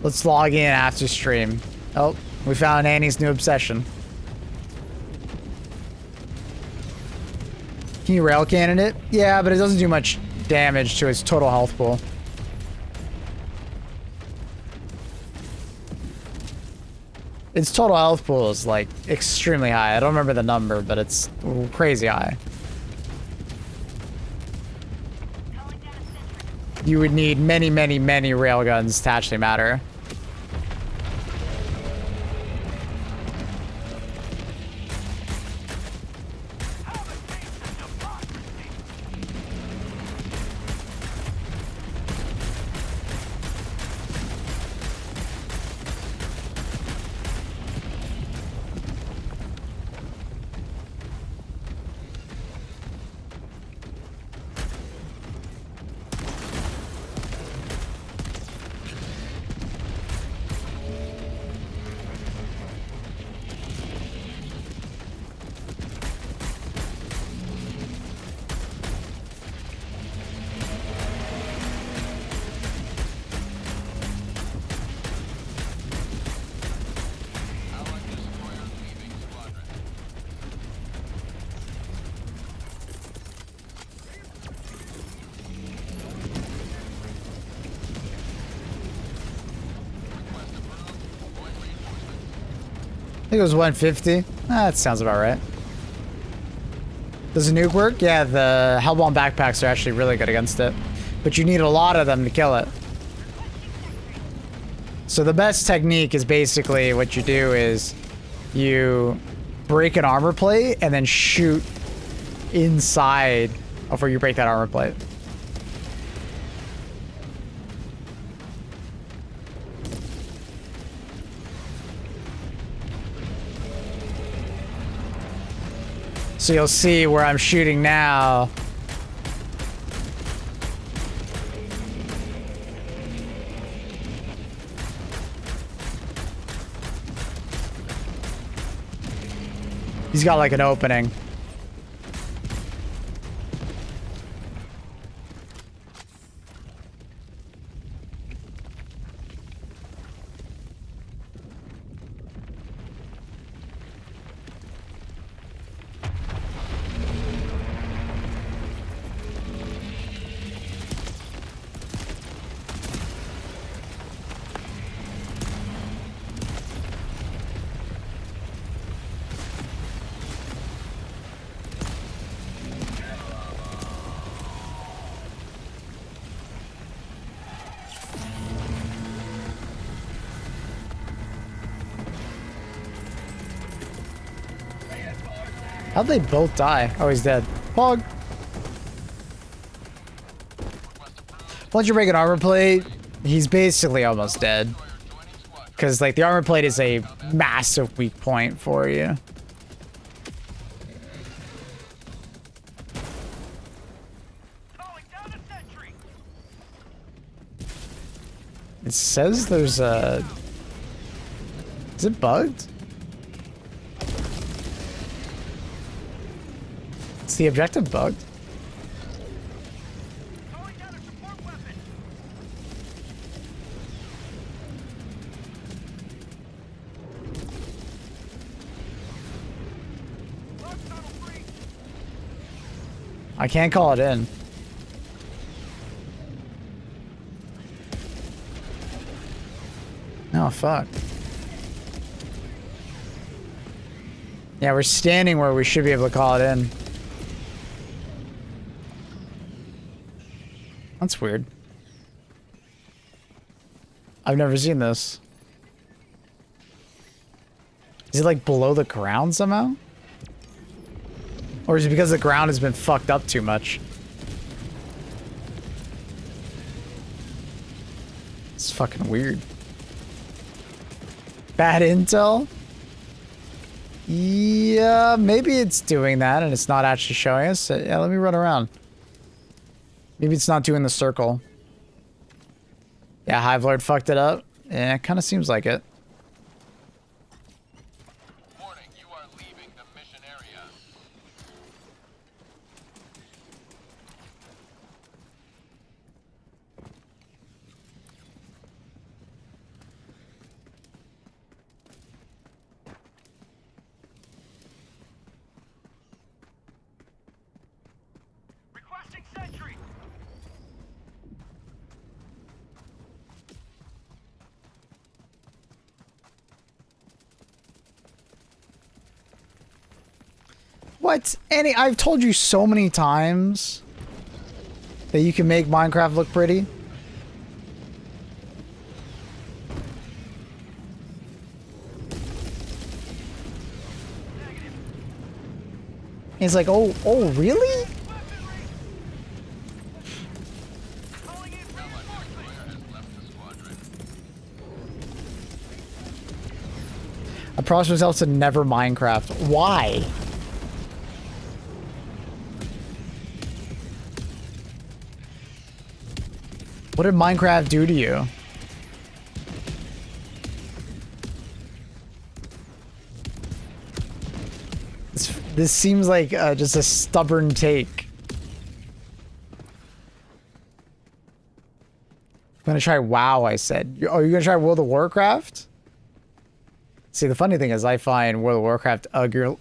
Let's log in after stream. Oh, we found Annie's new obsession. Can you rail cannon it? Yeah, but it doesn't do much damage to its total health pool. Its total health pool is like extremely high. I don't remember the number, but it's crazy high. You would need many, many, many railguns to actually matter. I think it was 150. That sounds about right. Does a nuke work? Yeah, the Hellbomb backpacks are actually really good against it. But you need a lot of them to kill it. So the best technique is basically what you do is you break an armor plate and then shoot inside before you break that armor plate. So you'll see where I'm shooting now. He's got like an opening. How'd they both die? Oh, he's dead. Pog. Once you break an armor plate, he's basically almost dead. Because, like, the armor plate is a massive weak point for you. Calling down a sentry. It says there's a... Is it bugged? Is the objective bugged? Calling down a support weapon. Launch tunnel free. I can't call it in. Oh, fuck. Yeah, we're standing where we should be able to call it in. That's weird. I've never seen this. Is it like below the ground somehow? Or is it because the ground has been fucked up too much? It's fucking weird. Bad intel? Yeah, maybe it's doing that and it's not actually showing us. Yeah, let me run around. Maybe it's not doing the circle. Yeah, Hive Lord fucked it up. Yeah, it kind of seems like it. Warning, you are leaving the mission area. Requesting sentry. What? I've told you so many times that you can make Minecraft look pretty. He's like, oh, really? Calling in reinforcements. I promised myself to never Minecraft. Why? What did Minecraft do to you? This seems like just a stubborn take. I'm gonna try WoW, I said. Oh, you're gonna try World of Warcraft? See, the funny thing is I find World of Warcraft uglier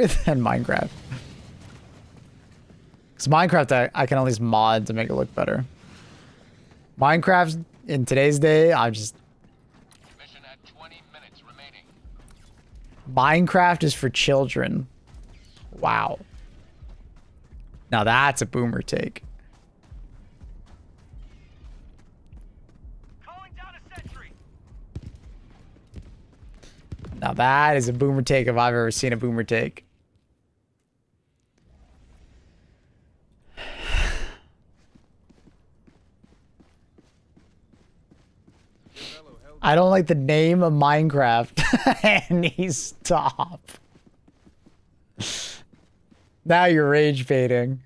than Minecraft. Because Minecraft, I can at least mod to make it look better. Minecraft, in today's day, I'm just... Mission at 20 minutes remaining. Minecraft is for children. Wow. Now that's a boomer take. Calling down a sentry. Now that is a boomer take if I've ever seen a boomer take. I don't like the name of Minecraft. And he's stop. Now you're rage baiting.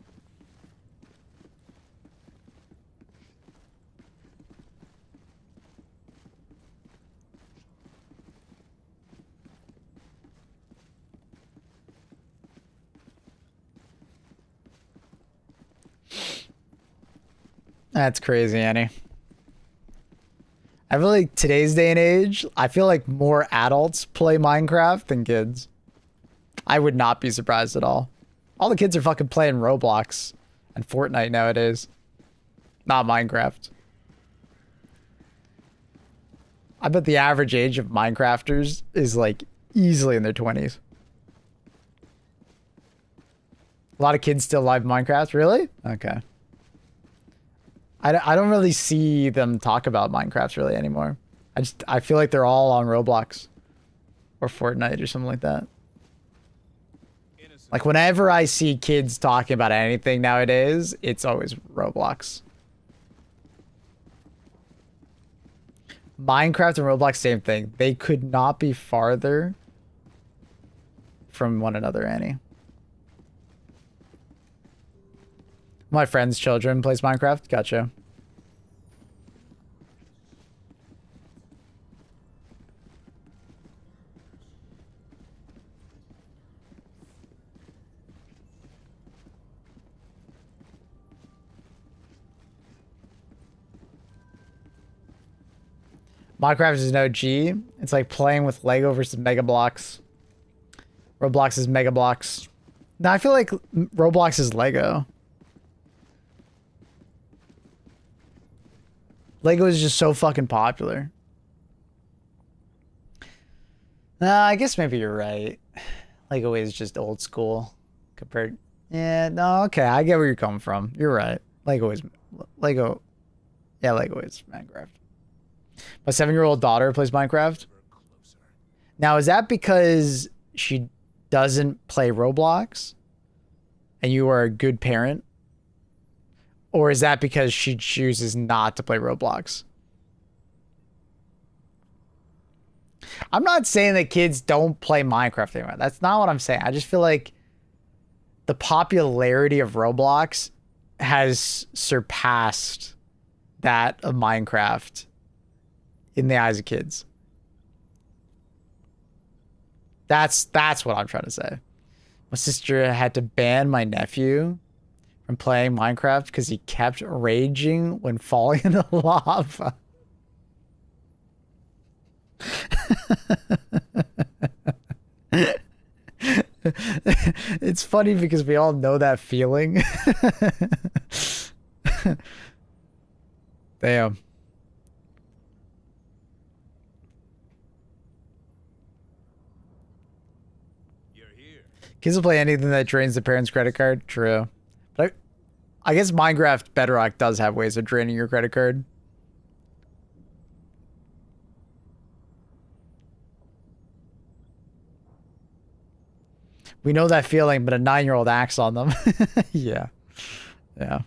That's crazy, Annie. I feel like today's day and age, I feel like more adults play Minecraft than kids. I would not be surprised at all. All the kids are fucking playing Roblox and Fortnite nowadays. Not Minecraft. I bet the average age of Minecrafters is like easily in their 20s. A lot of kids still live Minecraft, really? Okay. I don't really see them talk about Minecraft really anymore. I feel like they're all on Roblox or Fortnite or something like that. Like whenever I see kids talking about anything nowadays, it's always Roblox. Minecraft and Roblox, same thing. They could not be farther from one another, Annie. My friend's children plays Minecraft. Gotcha. Minecraft is an OG. It's like playing with Lego versus Mega Bloks. Roblox is Mega Bloks. No, I feel like Roblox is Lego. Lego is just so fucking popular. I guess maybe you're right. Lego is just old school compared. Yeah, no, okay. I get where you're coming from. You're right. Lego is Lego. Yeah, Lego is Minecraft. My 7-year-old daughter plays Minecraft. Now, is that because she doesn't play Roblox and you are a good parent? Or is that because she chooses not to play Roblox? I'm not saying that kids don't play Minecraft anymore. That's not what I'm saying. I just feel like the popularity of Roblox has surpassed that of Minecraft in the eyes of kids. That's what I'm trying to say. My sister had to ban my nephew from playing Minecraft because he kept raging when falling in the lava. It's funny because we all know that feeling. Damn. Kids will play anything that drains the parents' credit card. True. But I guess Minecraft Bedrock does have ways of draining your credit card. We know that feeling, but a 9-year-old acts on them. Yeah. Yeah.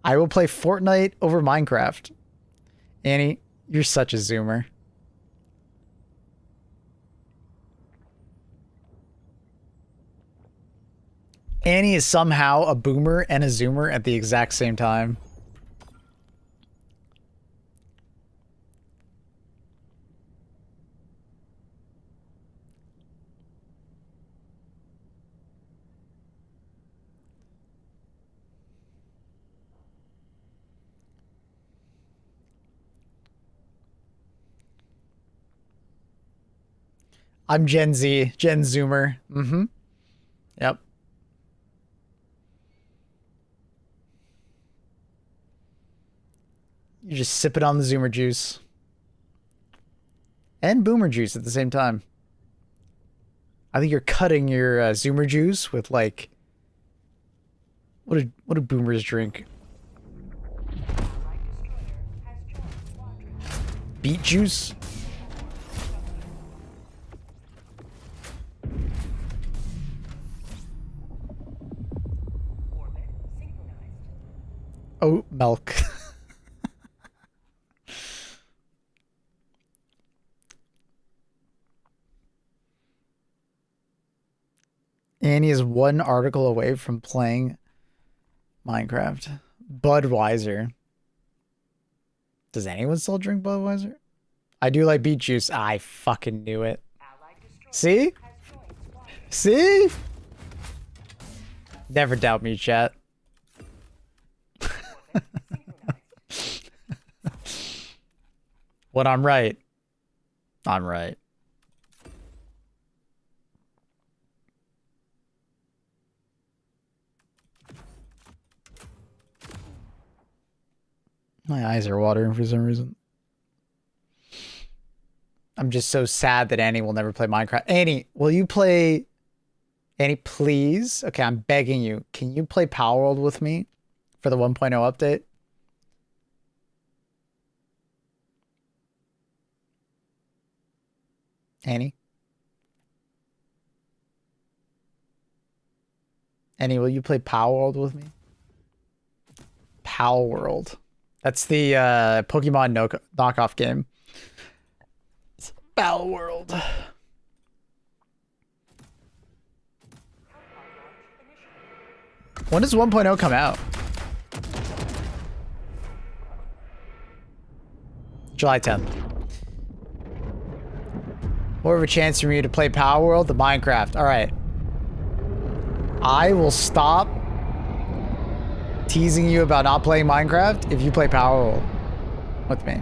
I will play Fortnite over Minecraft. Annie, you're such a zoomer. Annie is somehow a boomer and a zoomer at the exact same time. I'm Gen Z, Gen Zoomer. Mm-hmm. Yep. You just sip it on the Zoomer juice. and boomer juice at the same time. I think you're cutting your zoomer juice with like what do boomers drink? Beet juice? Oat milk. Annie is one article away from playing Minecraft. Budweiser. Does anyone still drink Budweiser? I do like beet juice. I fucking knew it. See? See? Never doubt me, chat. When I'm right, I'm right. My eyes are watering for some reason. I'm just so sad that Annie will never play Minecraft. Annie, will you play... Annie, please? Okay, I'm begging you. Can you play Power World with me for the 1.0 update? Annie? Annie, will you play Power World with me? Power World. That's the Pokemon knockoff game. It's Power World. When does 1.0 come out? July 10th. More of a chance for me to play Power World than Minecraft. All right. I will stop teasing you about not playing Minecraft if you play Power World with me.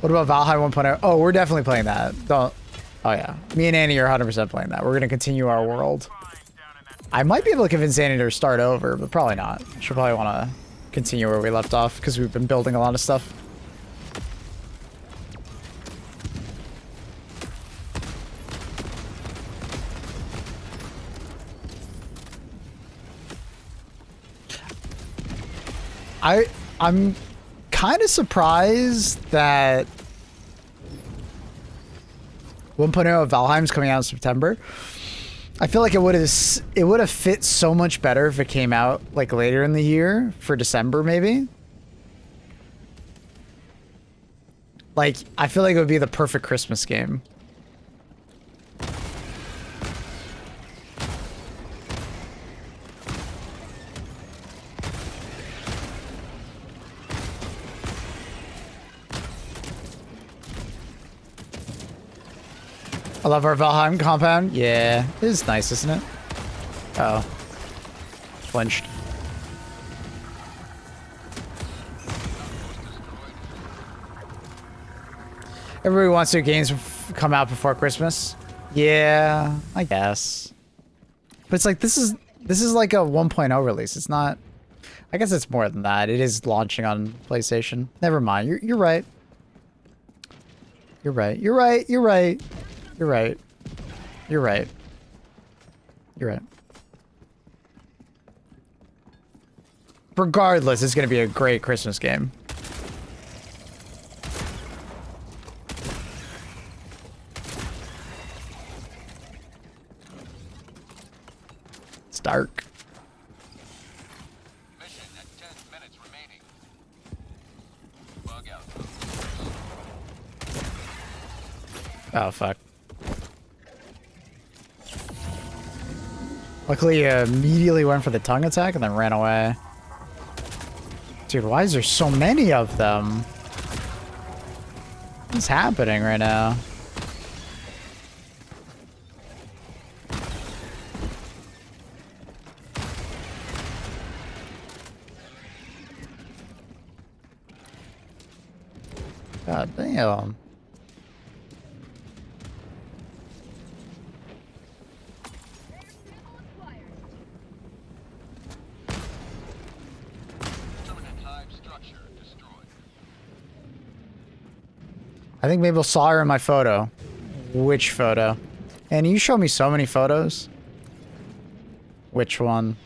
What about Valheim 1.0? Oh, we're definitely playing that. Don't. Oh yeah, me and Annie are 100% playing that. We're gonna continue our world. I might be able to convince Annie to start over, but probably not. She'll probably want to continue where we left off because we've been building a lot of stuff. I'm kind of surprised that 1.0 of Valheim's coming out in September. I feel like it would have fit so much better if it came out like later in the year for December maybe. Like I feel like it would be the perfect Christmas game. I love our Valheim compound. Yeah, it is nice, isn't it? Oh. Flinched. Everybody wants their games to come out before Christmas. Yeah, I guess. But it's like, this is like a 1.0 release. It's not... I guess it's more than that. It is launching on PlayStation. Never mind. You're right. You're right. You're right. You're right. You're right. You're right. You're right. Regardless, it's going to be a great Christmas game. It's dark. Mission at 10 minutes remaining. Bug out. Oh, fuck. Luckily, he immediately went for the tongue attack and then ran away. Dude, why is there so many of them? What's happening right now? God damn. I think Mabel saw her in my photo. Which photo? And you show me so many photos. Which one?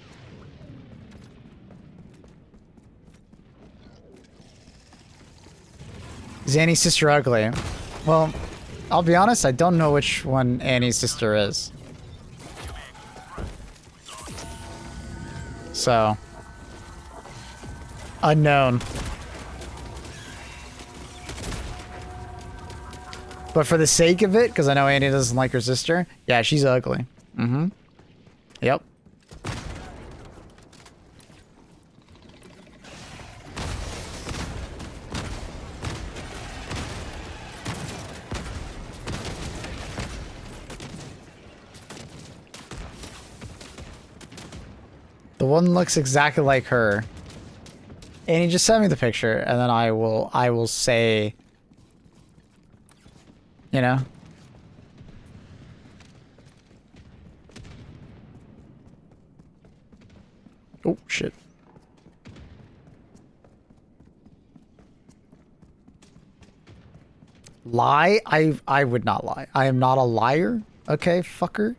Is Annie's sister ugly? Well, I'll be honest, I don't know which one Annie's sister is. So, unknown. But for the sake of it, because I know Annie doesn't like her sister, yeah, she's ugly. Mm-hmm. Yep. The one looks exactly like her. Annie, just send me the picture, and then I will say, you know. Oh shit. Lie? I would not lie. I am not a liar. Okay, fucker.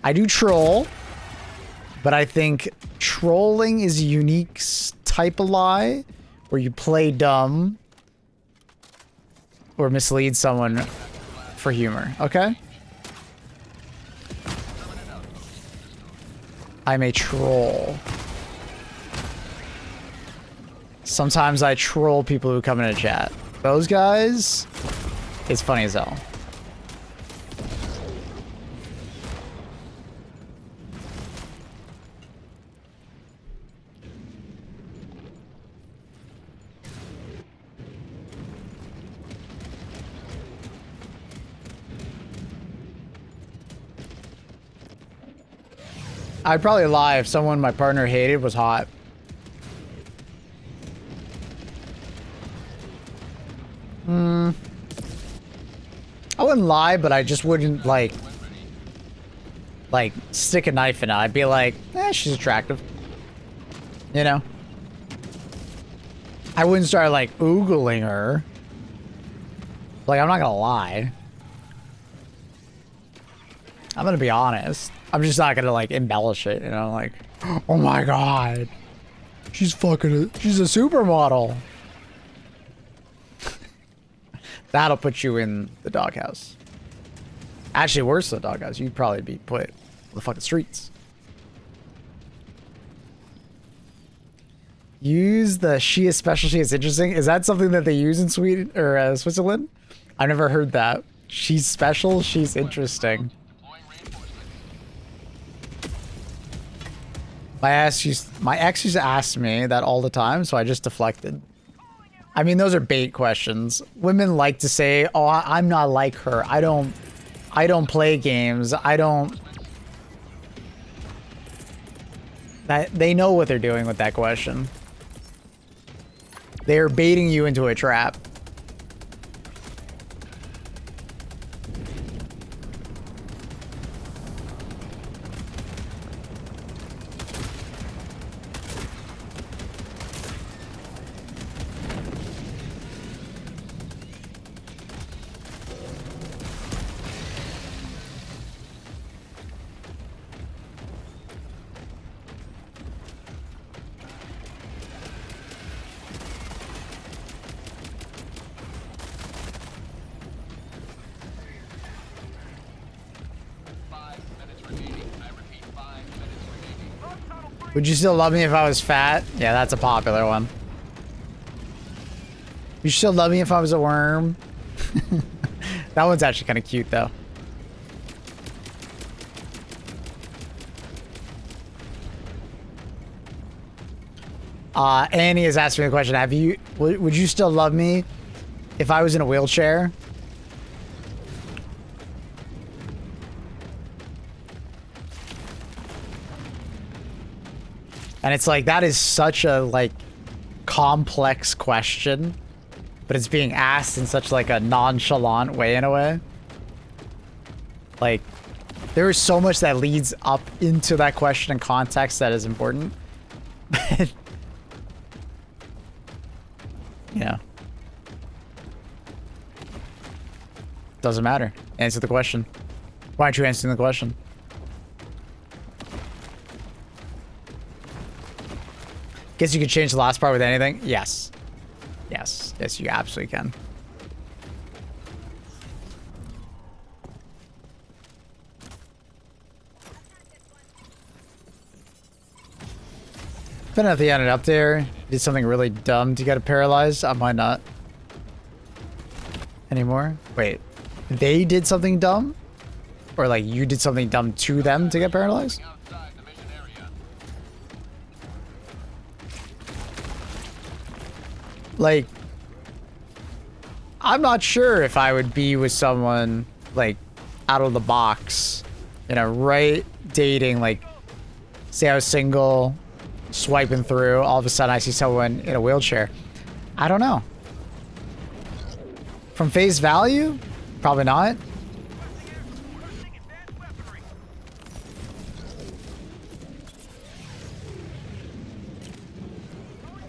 I do troll, but I think trolling is a unique type of lie where you play dumb or mislead someone for humor, okay? I'm a troll. Sometimes I troll people who come into chat. Those guys, it's funny as hell. I'd probably lie if someone my partner hated was hot. I wouldn't lie, but I just wouldn't like stick a knife in it. I'd be like, she's attractive. You know? I wouldn't start like oogling her. Like, I'm not gonna lie. I'm gonna be honest. I'm just not gonna like embellish it, you know, like, oh my god, she's a supermodel. That'll put you in the doghouse. Actually, worse than the doghouse. You'd probably be put on the fucking streets. Use the she is special, she is interesting. Is that something that they use in Sweden or Switzerland? I've never heard that. She's special, she's interesting. My ex used to ask me that all the time, so I just deflected. I mean, those are bait questions. Women like to say, "Oh, I'm not like her. I don't play games. I don't." They know what they're doing with that question. They're baiting you into a trap. Would you still love me if I was fat? Yeah, that's a popular one. You still love me if I was a worm? That one's actually kind of cute, though. Annie has asked me a question. Would you still love me if I was in a wheelchair? And it's like, that is such a, like, complex question, but it's being asked in such, like, a nonchalant way, in a way. Like, there is so much that leads up into that question and context that is important. Yeah. Doesn't matter. Answer the question. Why aren't you answering the question? Guess you could change the last part with anything? Yes. Yes. Yes, you absolutely can. But if he ended up there, did something really dumb to get it paralyzed, I might not. Anymore? Wait. They did something dumb? Or like you did something dumb to them to get paralyzed? Outside the mission area. Like, I'm not sure if I would be with someone like out of the box, you know, right dating, like say I was single, swiping through, all of a sudden I see someone in a wheelchair. I don't know. From face value? Probably not.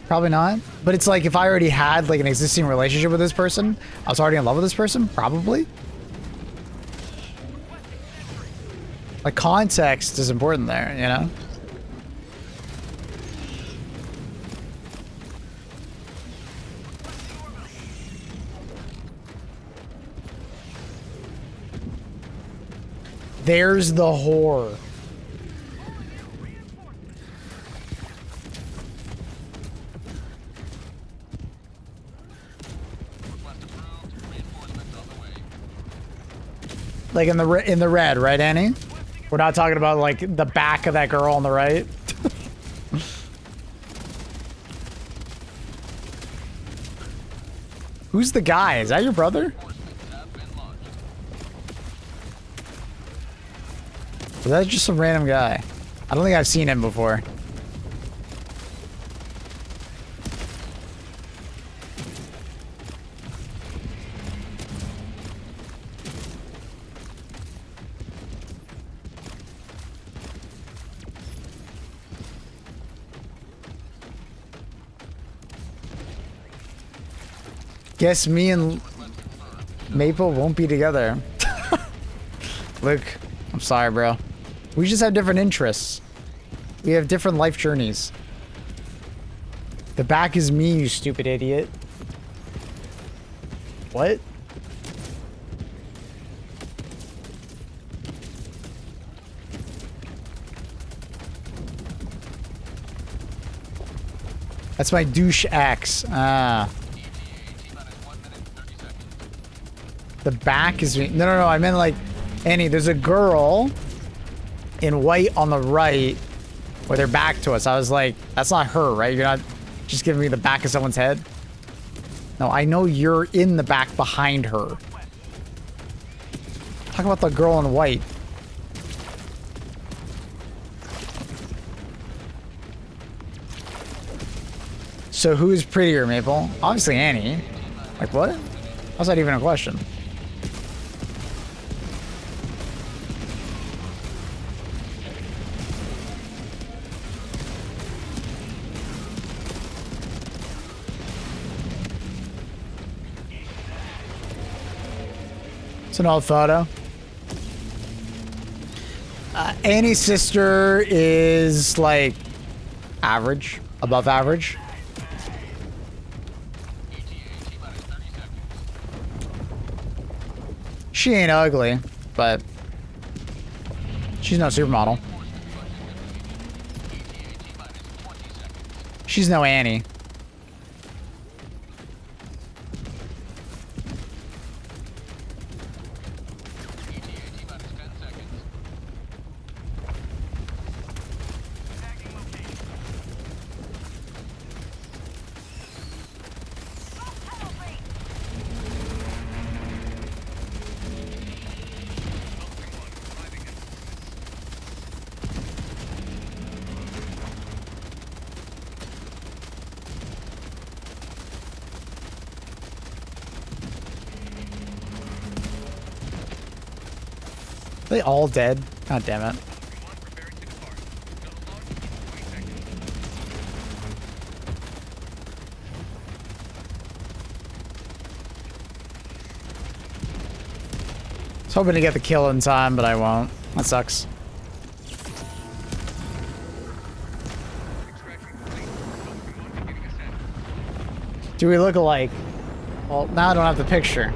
Probably not. But it's like if I already had like an existing relationship with this person, I was already in love with this person, probably. Like context is important there, you know? There's the whore. Like in the red, right, Annie? We're not talking about like the back of that girl on the right. Who's the guy? Is that your brother? Is that just some random guy? I don't think I've seen him before. Guess me and Maple won't be together. Luke, I'm sorry, bro. We just have different interests. We have different life journeys. The back is me, you stupid idiot. What? That's my douche axe. Ah. The back is me. No, no, no. I meant like, Annie, there's a girl in white on the right with her back to us. I was like, that's not her, right? You're not just giving me the back of someone's head? No, I know you're in the back behind her. Talk about the girl in white. So who is prettier, Maple? Obviously Annie. Like what? How's that even a question? It's an old photo. Annie's sister is like average, above average. She ain't ugly, but she's no supermodel. She's no Annie. Are they all dead? God damn it. was hoping to get the kill in time, but I won't. That sucks. Do we look alike? Well, now I don't have the picture.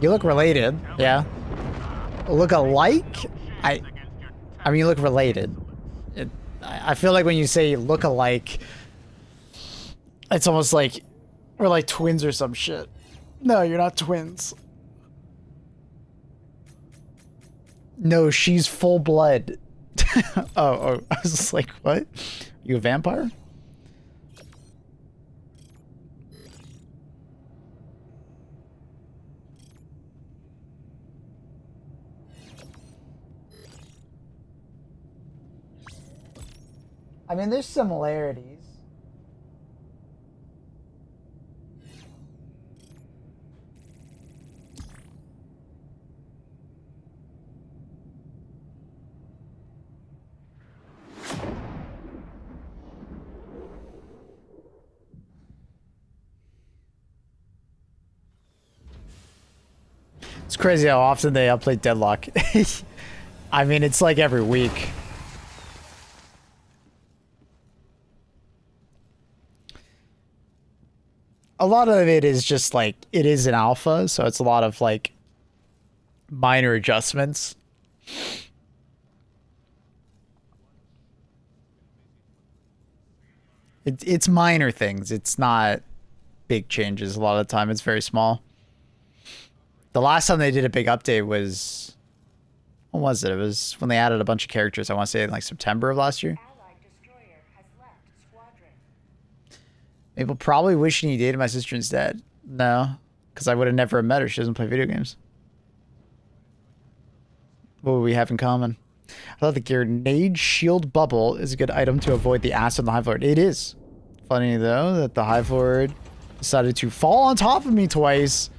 You look related, yeah. Look alike? I mean, you look related. I feel like when you say look alike, it's almost like we're like twins or some shit. No, you're not twins. No, she's full blood. oh, I was just like, what? You a vampire? I mean, there's similarities. It's crazy how often they update Deadlock. I mean, it's like every week. A lot of it is just like, it is an alpha, so it's a lot of like minor adjustments. It's minor things. It's not big changes a lot of the time. It's very small. The last time they did a big update was, when was it? It was when they added a bunch of characters. I want to say in like September of last year. Maple probably wishing he dated my sister instead. No, because I would have never met her. She doesn't play video games. What would we have in common? I thought the grenade shield bubble is a good item to avoid the acid on the Hive Lord. It is. Funny though that the Hive Lord decided to fall on top of me twice.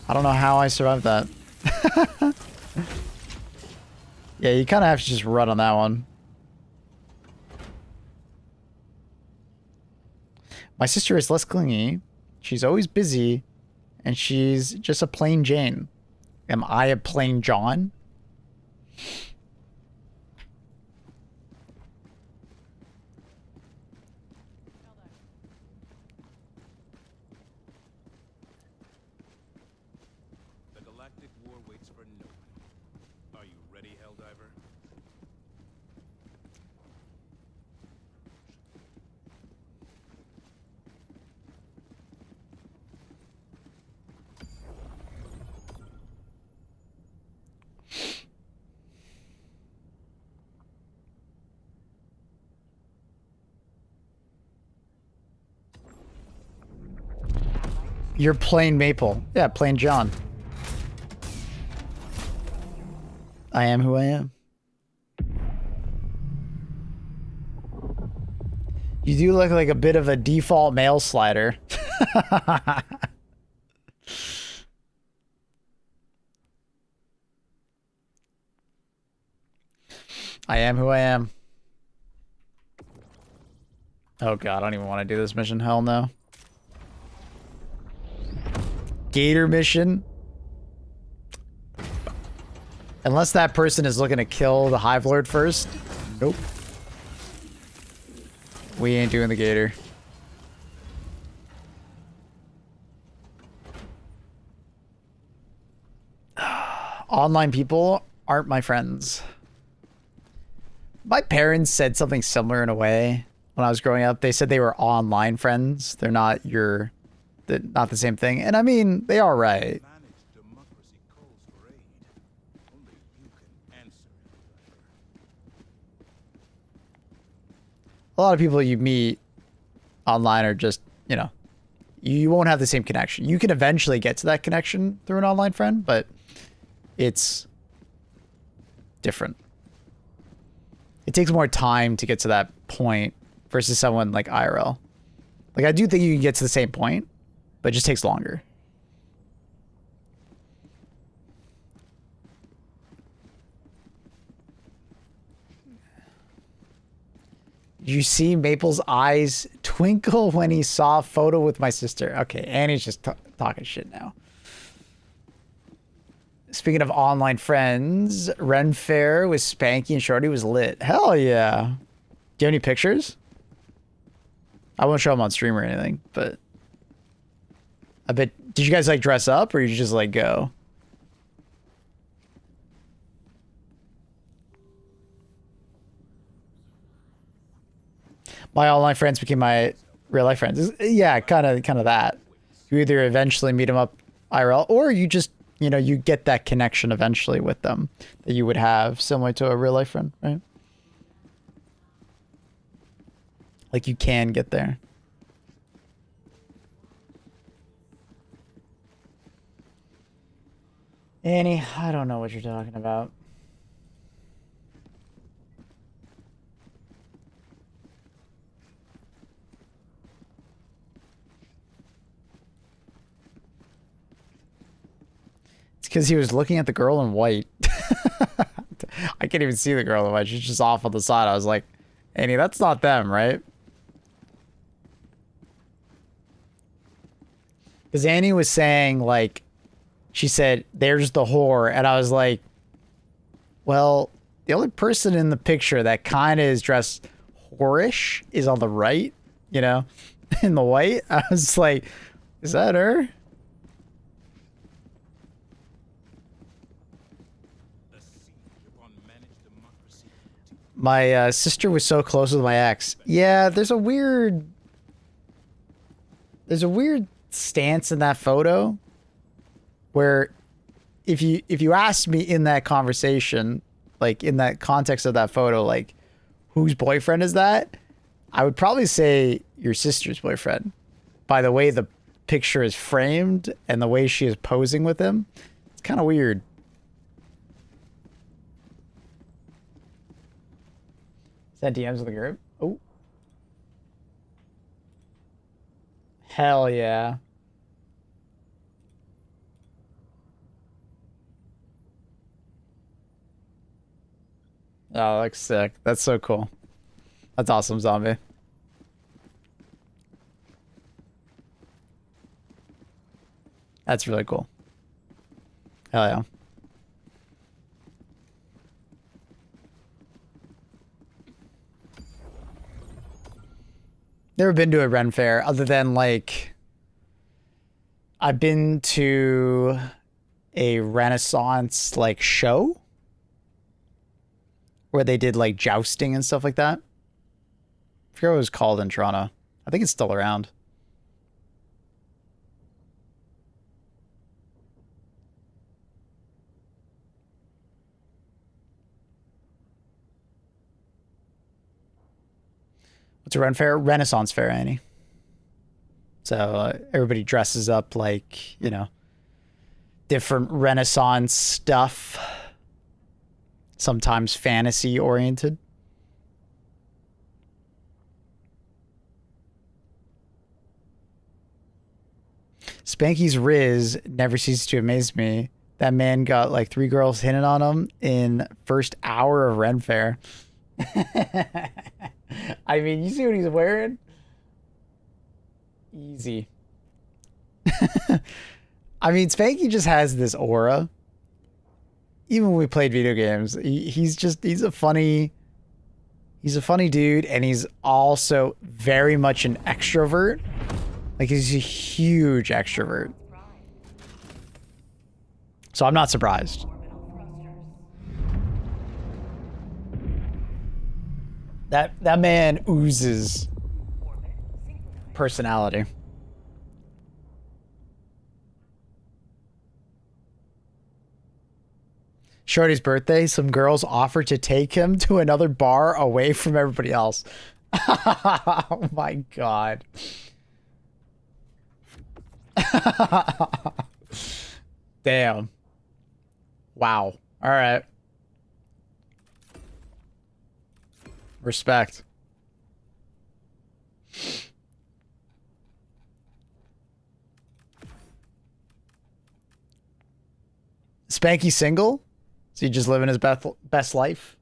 I don't know how I survived that. Yeah, you kind of have to just run on that one. My sister is less clingy. She's always busy. And she's just a plain Jane. Am I a plain John? The galactic war waits for no one. Are you ready, Helldiver? You're plain Maple. Yeah, plain John. I am who I am. You do look like a bit of a default male slider. I am who I am. Oh god, I don't even want to do this mission. Hell no. Gator mission. Unless that person is looking to kill the Hive Lord first. Nope. We ain't doing the Gator. Online people aren't my friends. My parents said something similar in a way when I was growing up. They said they were online friends. They're not your... not the same thing. And I mean, they are right. A lot of people you meet online are just, you know, you won't have the same connection. You can eventually get to that connection through an online friend, but it's different. It takes more time to get to that point versus someone like IRL. Like, I do think you can get to the same point, but it just takes longer. You see Maple's eyes twinkle when he saw a photo with my sister. Okay, Annie's just talking shit now. Speaking of online friends, Ren Fair with Spanky and Shorty was lit. Hell yeah. Do you have any pictures? I won't show them on stream or anything, but I bet. Did you guys like dress up or did you just like go? My online friends became my real life friends. Yeah, kind of that. You either eventually meet them up IRL or you just, you know, you get that connection eventually with them that you would have similar to a real life friend, right? Like you can get there. Annie, I don't know what you're talking about. It's because he was looking at the girl in white. I can't even see the girl in white. She's just off on the side. I was like, Annie, that's not them, right? Because Annie was saying, like, she said, there's the whore. And I was like, well, the only person in the picture that kind of is dressed whorish is on the right, you know, in the white. I was like, is that her? My sister was so close with my ex. Yeah, there's a weird stance in that photo where if you asked me in that conversation, like in that context of that photo, like whose boyfriend is that? I would probably say your sister's boyfriend by the way the picture is framed and the way she is posing with him. It's kind of weird. Sent DMs in the group. Oh. Hell yeah. Oh, that looks sick. That's so cool. That's awesome, Zombie. That's really cool. Hell yeah. Never been to a Ren Fair other than like I've been to a Renaissance like show where they did like jousting and stuff like that. I forget what it was called in Toronto. I think it's still around. What's a Ren Fair? Renaissance Fair, Annie. So everybody dresses up like, you know, different Renaissance stuff. Sometimes fantasy oriented. Spanky's Riz never ceases to amaze me. That man got like 3 girls hitting on him in first hour of Ren Fair. I mean, you see what he's wearing? Easy. I mean, Spanky just has this aura. Even when we played video games, he's a funny dude, and he's also very much an extrovert. Like he's a huge extrovert. So I'm not surprised. That man oozes personality. Shorty's birthday, some girls offered to take him to another bar away from everybody else. Oh my god. Damn. Wow. All right. Respect. Spanky single? So he just living his best life?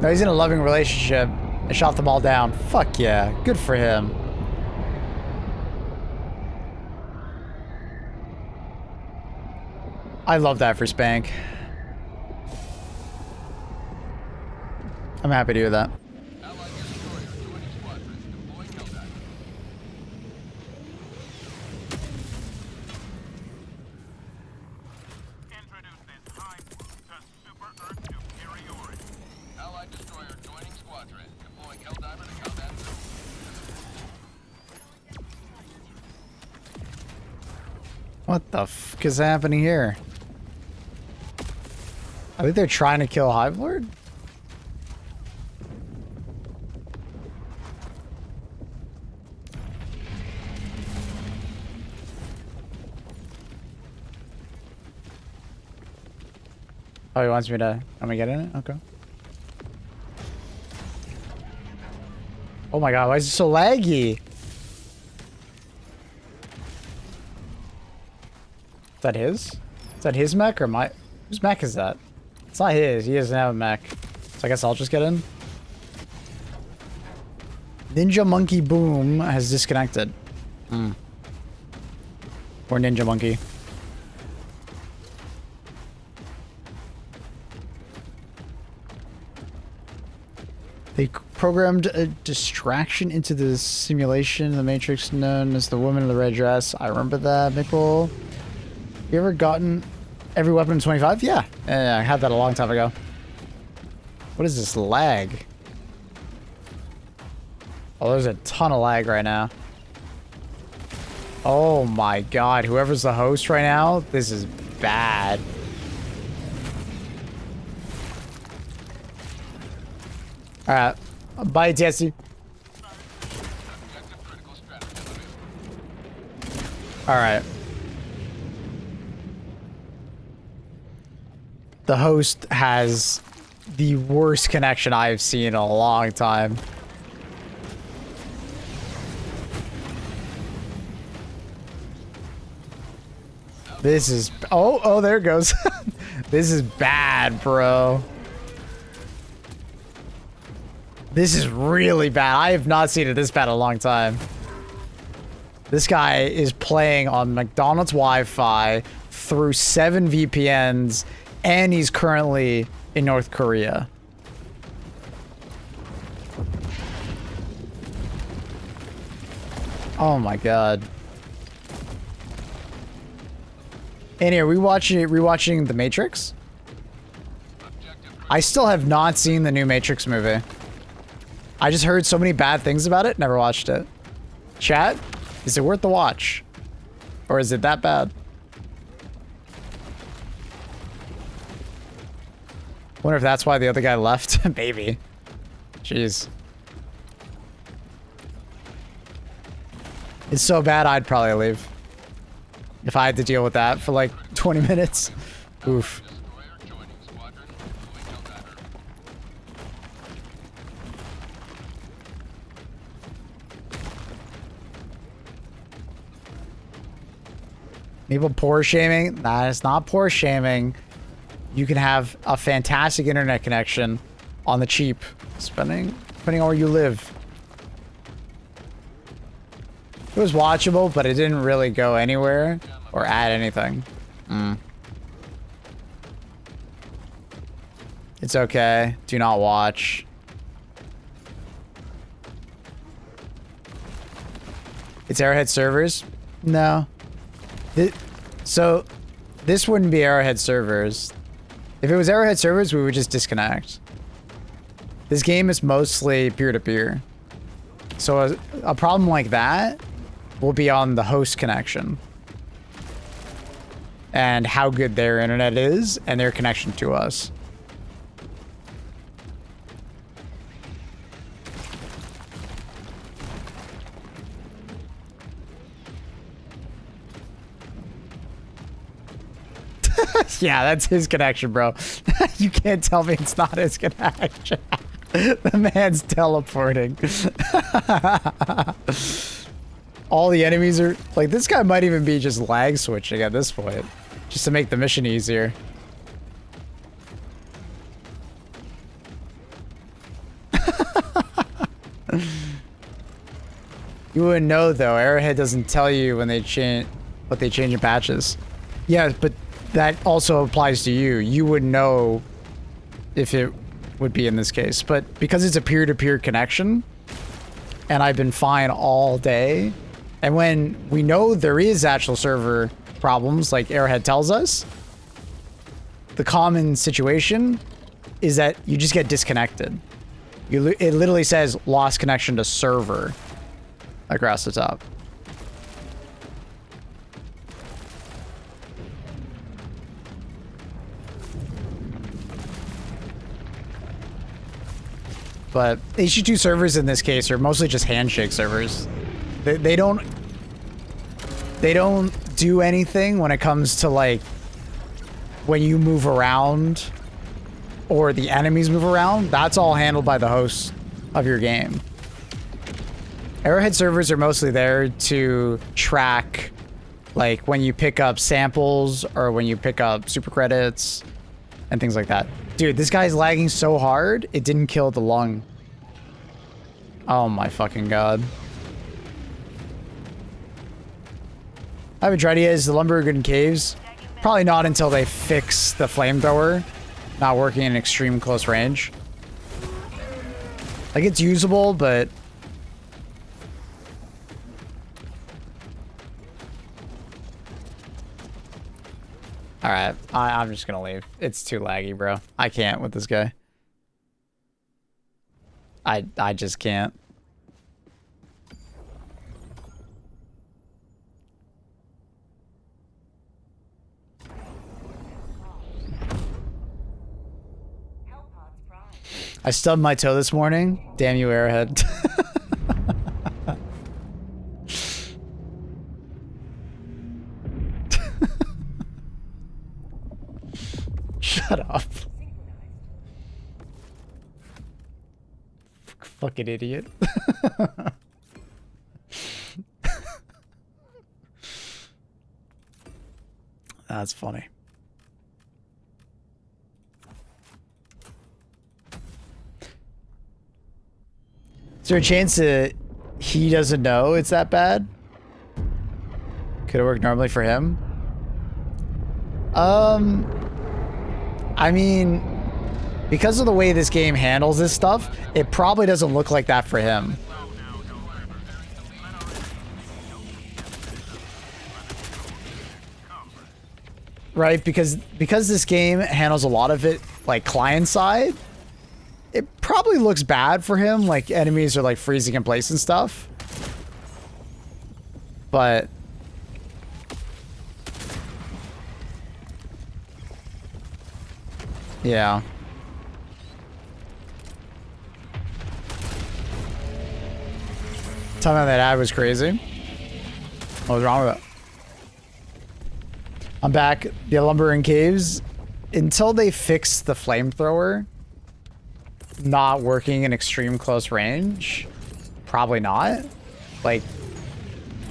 No, he's in a loving relationship. I shot them all down. Fuck yeah. Good for him. I love that for Spank. I'm happy to hear that. Allied destroyer joining squadron. Deploying Helldiver. Introduce this hive to super Earth superiority. Allied destroyer joining squadron. Deploying Helldiver to combat zone. What the fuck is happening here? I think they're trying to kill Hive Lord? Oh, he wants me to... Let me get in it? Okay. Oh my god, why is it so laggy? Is that his? Is that his mech or my... Whose mech is that? It's not his. He doesn't have a mech. So I guess I'll just get in. Ninja Monkey Boom has disconnected. Or Ninja Monkey. They programmed a distraction into the simulation in the Matrix known as the woman in the red dress. I remember that, Mickle. You ever gotten every weapon in 25? Yeah. Yeah, I had that a long time ago. What is this lag? Oh, there's a ton of lag right now. Oh my god, whoever's the host right now, this is bad. Alright. Bye, Jesse. Objective critical strategy. Alright. The host has the worst connection I've seen in a long time. This is... Oh, there it goes. This is bad, bro. This is really bad. I have not seen it this bad in a long time. This guy is playing on McDonald's Wi-Fi through 7 VPNs, and he's currently in North Korea. Oh my god. Annie, are we rewatching The Matrix? I still have not seen the new Matrix movie. I just heard so many bad things about it, never watched it. Chat, is it worth the watch? Or is it that bad? Wonder if that's why the other guy left. Maybe. Jeez. It's so bad I'd probably leave. If I had to deal with that for like 20 minutes. Oof. Destroyer joining squadron. Deploying Helldiver. People poor shaming? Nah, it's not poor shaming. You can have a fantastic internet connection on the cheap, depending on where you live. It was watchable, but it didn't really go anywhere or add anything. It's okay. Do not watch. It's Arrowhead servers? No. So, this wouldn't be Arrowhead servers. If it was Arrowhead servers, we would just disconnect. This game is mostly peer-to-peer. So, a problem like that will be on the host connection. And how good their internet is, and their connection to us. Yeah, that's his connection, bro. You can't tell me it's not his connection. The man's teleporting. All the enemies are... Like, this guy might even be just lag switching at this point. Just to make the mission easier. You wouldn't know though. Arrowhead doesn't tell you when they change what they change in patches. Yeah, but that also applies to you. You would know if it would be in this case. But because it's a peer-to-peer connection, and I've been fine all day, and when we know there is actual server problems, like Arrowhead tells us, the common situation is that you just get disconnected. It literally says lost connection to server across the top. But HT2 servers in this case are mostly just handshake servers. They don't do anything when it comes to like when you move around or the enemies move around. That's all handled by the host of your game. Arrowhead servers are mostly there to track like when you pick up samples or when you pick up super credits and things like that. Dude, this guy's lagging so hard, it didn't kill the lung. Oh my fucking god. I haven't tried yet. Is the Lumbergan Caves? Probably not until they fix the flamethrower not working in extreme close range. Like, it's usable, but... Alright, I'm just gonna leave. It's too laggy, bro. I can't with this guy. I just can't. I stubbed my toe this morning. Damn you, Arrowhead. Shut up. Fucking idiot. That's funny. Is there a chance that he doesn't know it's that bad? Could it work normally for him? I mean, because of the way this game handles this stuff, it probably doesn't look like that for him. Right? Because this game handles a lot of it like client side, it probably looks bad for him, like enemies are like freezing in place and stuff. But yeah. Telling me that ad was crazy. What was wrong with it? I'm back. The Lumbering Caves. Until they fix the flamethrower not working in extreme close range, probably not. Like,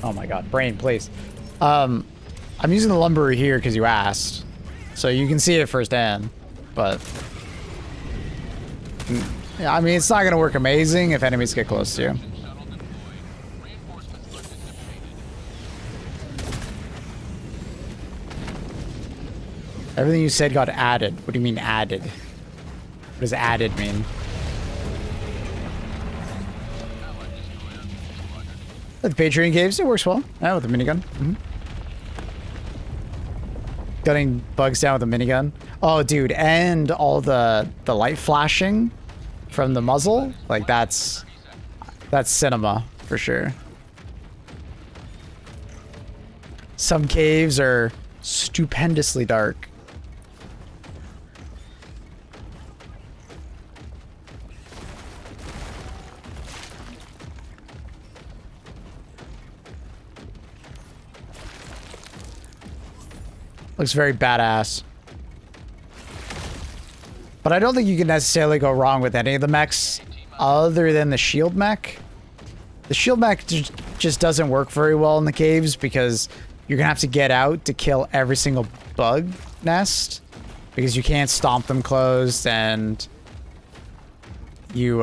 oh my god, brain, please. I'm using the Lumberer here because you asked, so you can see it firsthand. But yeah, I mean, it's not gonna work amazing if enemies get close to you. Everything you said got added. What do you mean added? What does added mean? With the Patreon caves, it works well. Yeah, with the minigun. Gutting bugs down with a minigun. Oh, dude, and all the light flashing from the muzzle, like that's cinema for sure. Some caves are stupendously dark. Looks very badass. But I don't think you can necessarily go wrong with any of the mechs other than the shield mech. The shield mech just doesn't work very well in the caves because you're gonna have to get out to kill every single bug nest because you can't stomp them closed, and you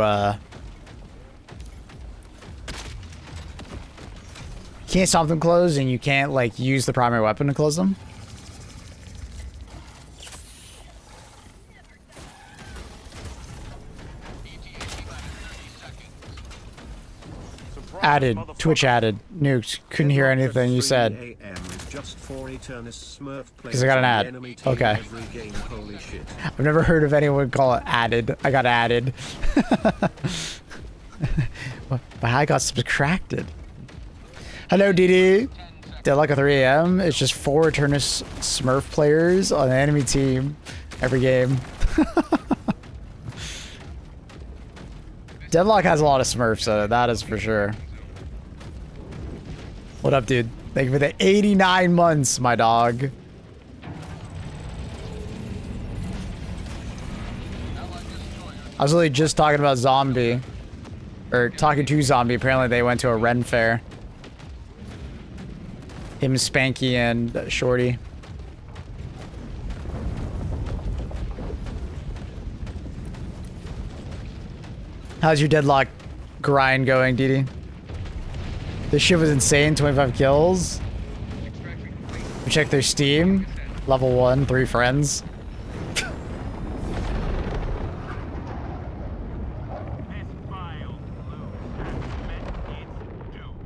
can't stop them close, and you can't like use the primary weapon to close them. Added. Twitch added. Nukes. Couldn't hear anything you said. Because I got an ad. Okay. I've never heard of anyone call it added. I got added. I got subtracted. Hello, DD. Deadlock at 3 a.m. It's just 4 Eternus Smurf players on the enemy team every game. Deadlock has a lot of Smurfs, so that is for sure. What up, dude? Thank you for the 89 months, my dog. I was really just talking about Zombie. Or talking to Zombie. Apparently they went to a Ren fair. Him, Spanky, and Shorty. How's your Deadlock grind going, Didi? This shit was insane. 25 kills. We checked their Steam. Level 1, 3 friends.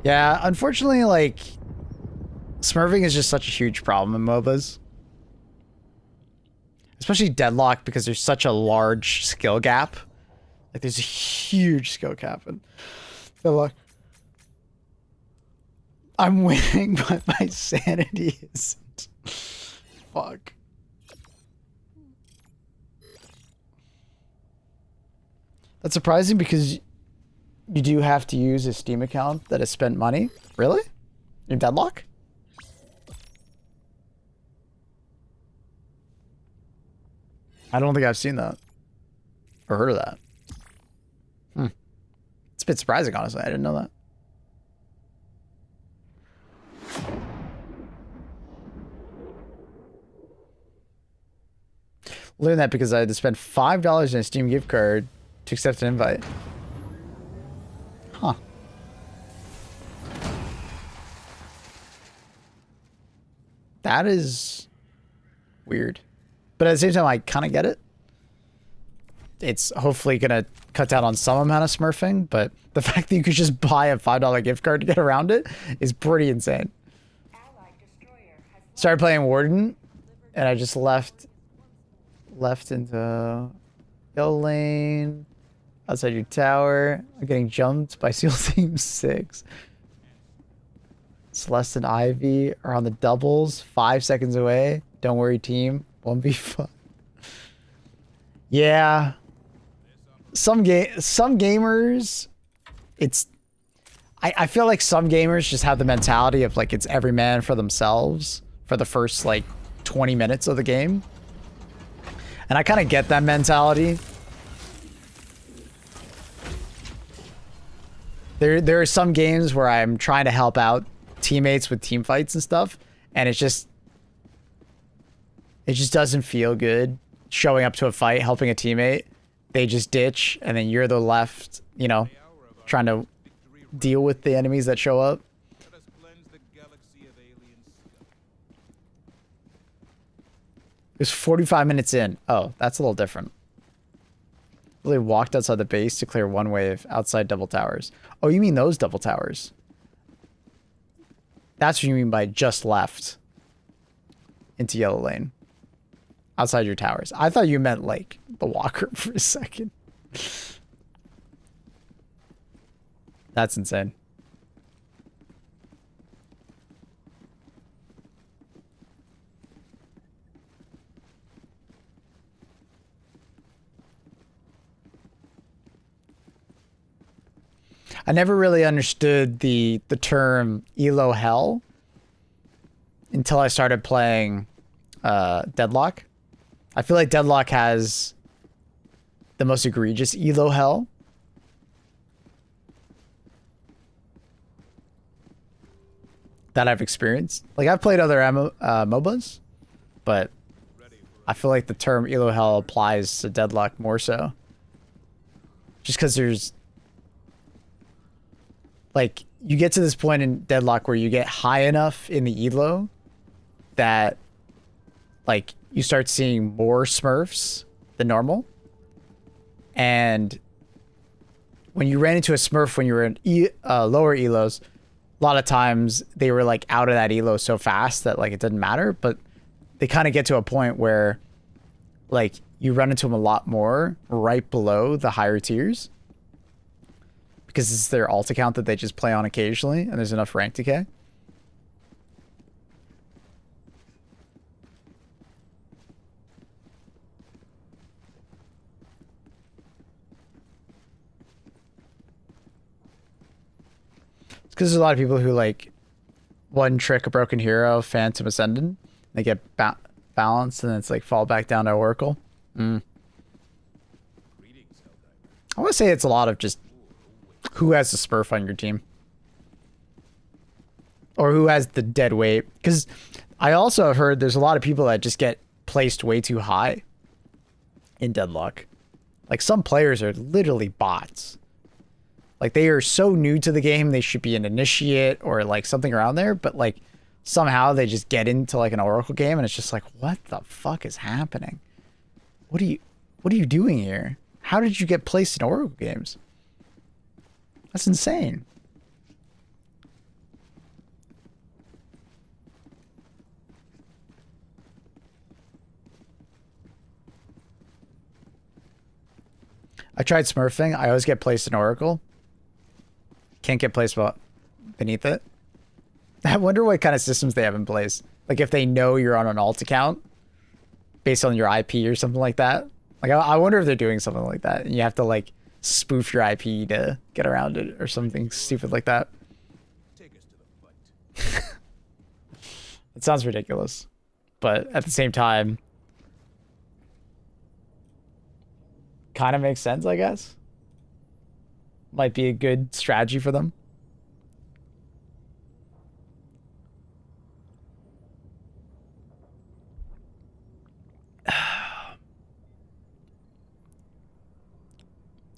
Yeah, unfortunately, like, smurfing is just such a huge problem in MOBAs. Especially Deadlock, because there's such a large skill gap. Like, there's a huge skill gap in Deadlock. I'm winning, but my sanity isn't. Fuck. That's surprising because you do have to use a Steam account that has spent money. Really? In Deadlock? I don't think I've seen that. Or heard of that. It's a bit surprising, honestly. I didn't know that. Learned that because I had to spend $5 in a Steam gift card to accept an invite. Huh. That is weird. But at the same time, I kind of get it. It's hopefully going to cut down on some amount of smurfing, but the fact that you could just buy a $5 gift card to get around it is pretty insane. Started playing Warden, and I just left into yellow lane, outside your tower. I'm getting jumped by SEAL Team 6. Celeste and Ivy are on the doubles, 5 seconds away. Don't worry, team. 1v5. Yeah. Some gamers, it's... I feel like some gamers just have the mentality of, like, it's every man for themselves for the first, like, 20 minutes of the game. And I kind of get that mentality. There are some games where I'm trying to help out teammates with team fights and stuff, and it just doesn't feel good showing up to a fight, helping a teammate. They just ditch, and then you're the left, you know, trying to deal with the enemies that show up. It was 45 minutes in. Oh, that's a little different. Really walked outside the base to clear one wave outside double towers. Oh, you mean those double towers? That's what you mean by just left into yellow lane. Outside your towers. I thought you meant like the walker for a second. That's insane. I never really understood the term Elo Hell until I started playing Deadlock. I feel like Deadlock has the most egregious Elo Hell. That I've experienced. Like, I've played other MOBAs, but I feel like the term Elo Hell applies to Deadlock more so. Just because there's... like you get to this point in Deadlock where you get high enough in the elo that like you start seeing more Smurfs than normal. And when you ran into a Smurf when you were in lower elos, a lot of times they were like out of that elo so fast that like it didn't matter. But they kind of get to a point where like you run into them a lot more right below the higher tiers, because it's their alt account that they just play on occasionally, and there's enough rank decay. It's because there's a lot of people who like one trick a broken hero, Phantom Ascendant. They get balanced, and then it's like fall back down to Oracle. I want to say it's a lot of just who has the Smurf on your team, or who has the dead weight. Because I also have heard there's a lot of people that just get placed way too high in Deadlock. Like some players are literally bots. Like they are so new to the game, they should be an initiate or like something around there, but like somehow they just get into like an Oracle game and it's just like, what the fuck is happening? What are you doing here? How did you get placed in Oracle games? That's insane. I tried smurfing. I always get placed in Oracle. Can't get placed beneath it. I wonder what kind of systems they have in place. Like if they know you're on an alt account based on your IP or something like that. Like I wonder if they're doing something like that. And you have to like spoof your IP to get around it or something stupid like that. Take us to the fight. It sounds ridiculous. But at the same time, kind of makes sense, I guess. Might be a good strategy for them.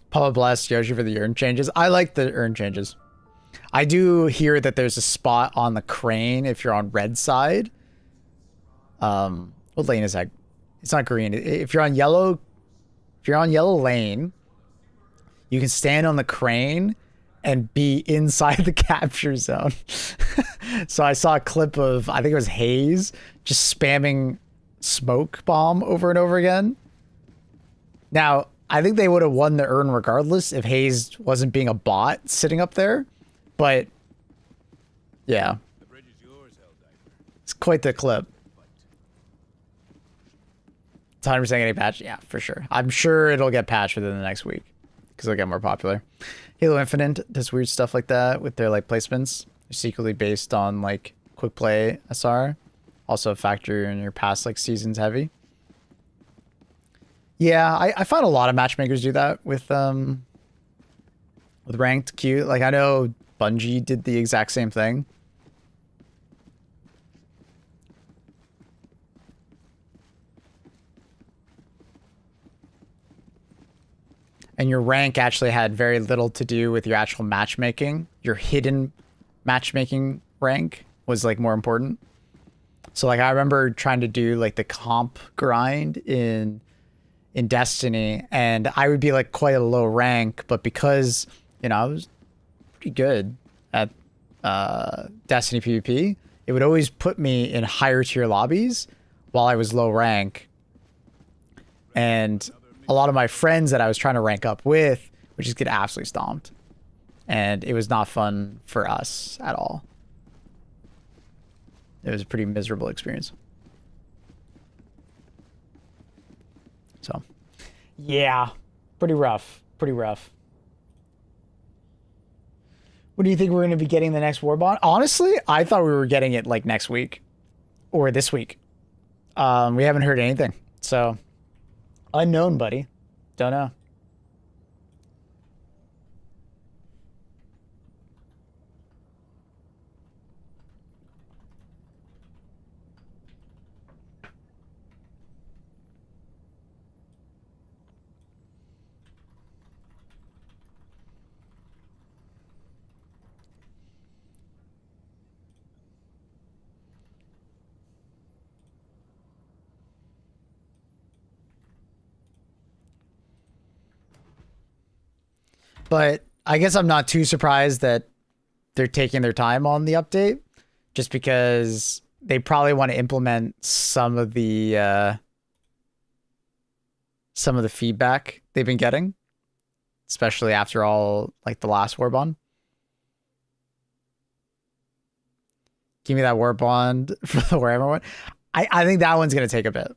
Papa bless Yoshi for the urn changes. I like the urn changes. I do hear that there's a spot on the crane if you're on red side. What lane is that? It's not green. If you're on yellow lane, you can stand on the crane and be inside the capture zone. So I saw a clip of, I think it was Hayes, just spamming smoke bomb over and over again. Now, I think they would have won the urn regardless if Hayes wasn't being a bot sitting up there. But yeah, The bridge is yours, Helldiver. it's quite the clip. It's 100% getting patched. Yeah, for sure. I'm sure it'll get patched within the next week because it'll get more popular. Halo Infinite does weird stuff like that with their like placements. They're secretly based on like quick play SR. Also a factor in your past like seasons heavy. Yeah, I find a lot of matchmakers do that with ranked queue. Like I know Bungie did the exact same thing. And your rank actually had very little to do with your actual matchmaking. Your hidden matchmaking rank was like more important. So like I remember trying to do like the comp grind in Destiny, and I would be like quite a low rank, but because, you know, I was pretty good at Destiny PvP, it would always put me in higher tier lobbies while I was low rank. And a lot of my friends that I was trying to rank up with would just get absolutely stomped. And it was not fun for us at all. It was a pretty miserable experience. So, yeah, pretty rough. Pretty rough. What do you think we're going to be getting the next war bond? Honestly, I thought we were getting it like next week or this week. We haven't heard anything. So, unknown, buddy. Don't know. But I guess I'm not too surprised that they're taking their time on the update, just because they probably want to implement some of the feedback they've been getting, especially after all, like the last war bond. Give me that war bond for the Warhammer one. I think that one's going to take a bit.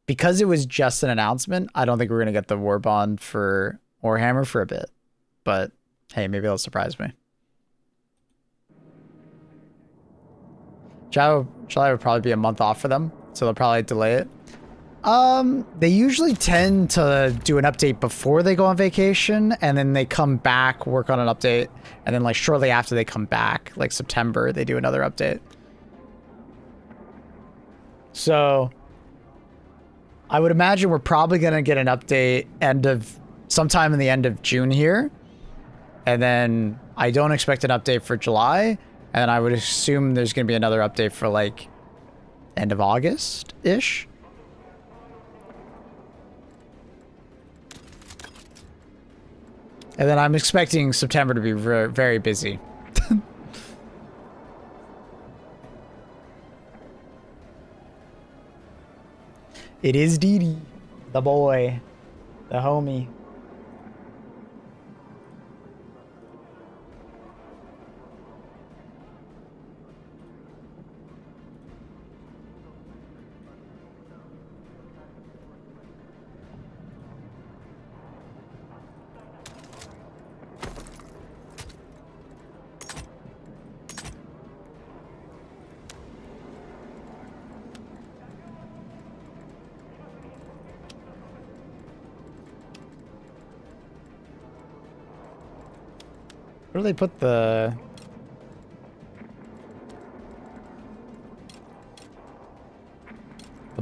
Because it was just an announcement, I don't think we're going to get the war bond for Warhammer for a bit. But hey, maybe they'll surprise me. July would probably be a month off for them, so they'll probably delay it. They usually tend to do an update before they go on vacation, and then they come back, work on an update, and then like shortly after they come back, like September, they do another update. So I would imagine we're probably going to get an update sometime in the end of June here. And then I don't expect an update for July. And I would assume there's going to be another update for like end of August-ish. And then I'm expecting September to be very busy. It is Dee, the boy, the homie. Where do they put the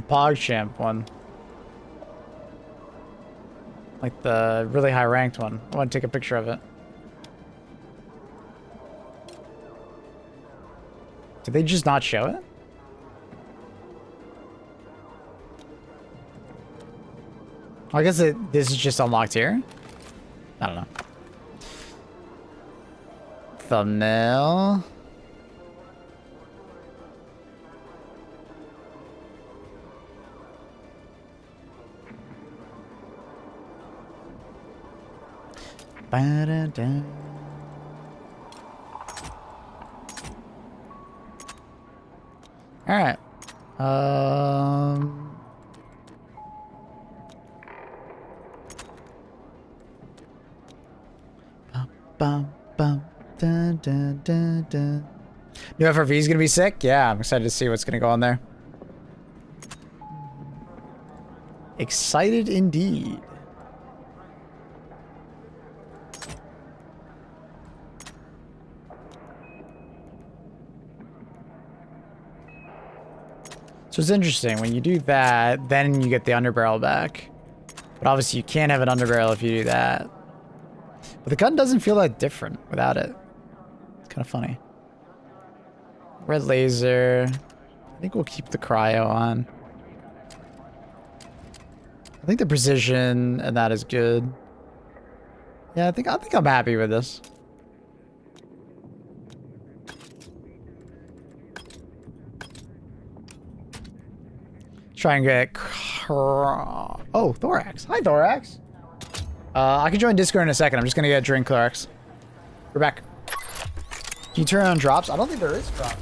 PogChamp one? Like the really high ranked one. I want to take a picture of it. Did they just not show it? I guess this is just unlocked here. I don't know. Thumbnail. Ba-da-da. All right. Bum, bum. Dun, dun, dun, dun. New FRV is gonna be sick. Yeah, I'm excited to see what's gonna go on there. Excited indeed. So it's interesting when you do that, then you get the underbarrel back. But obviously you can't have an underbarrel if you do that. But the gun doesn't feel that different without it. It's kind of funny. Red laser. I think we'll keep the cryo on. I think the precision and that is good. Yeah, I think I'm happy with this. Try and get... Oh, Thorax. Hi, Thorax. I can join Discord in a second. I'm just gonna get a drink, Thorax. We're back. Can you turn on drops? I don't think there is drop.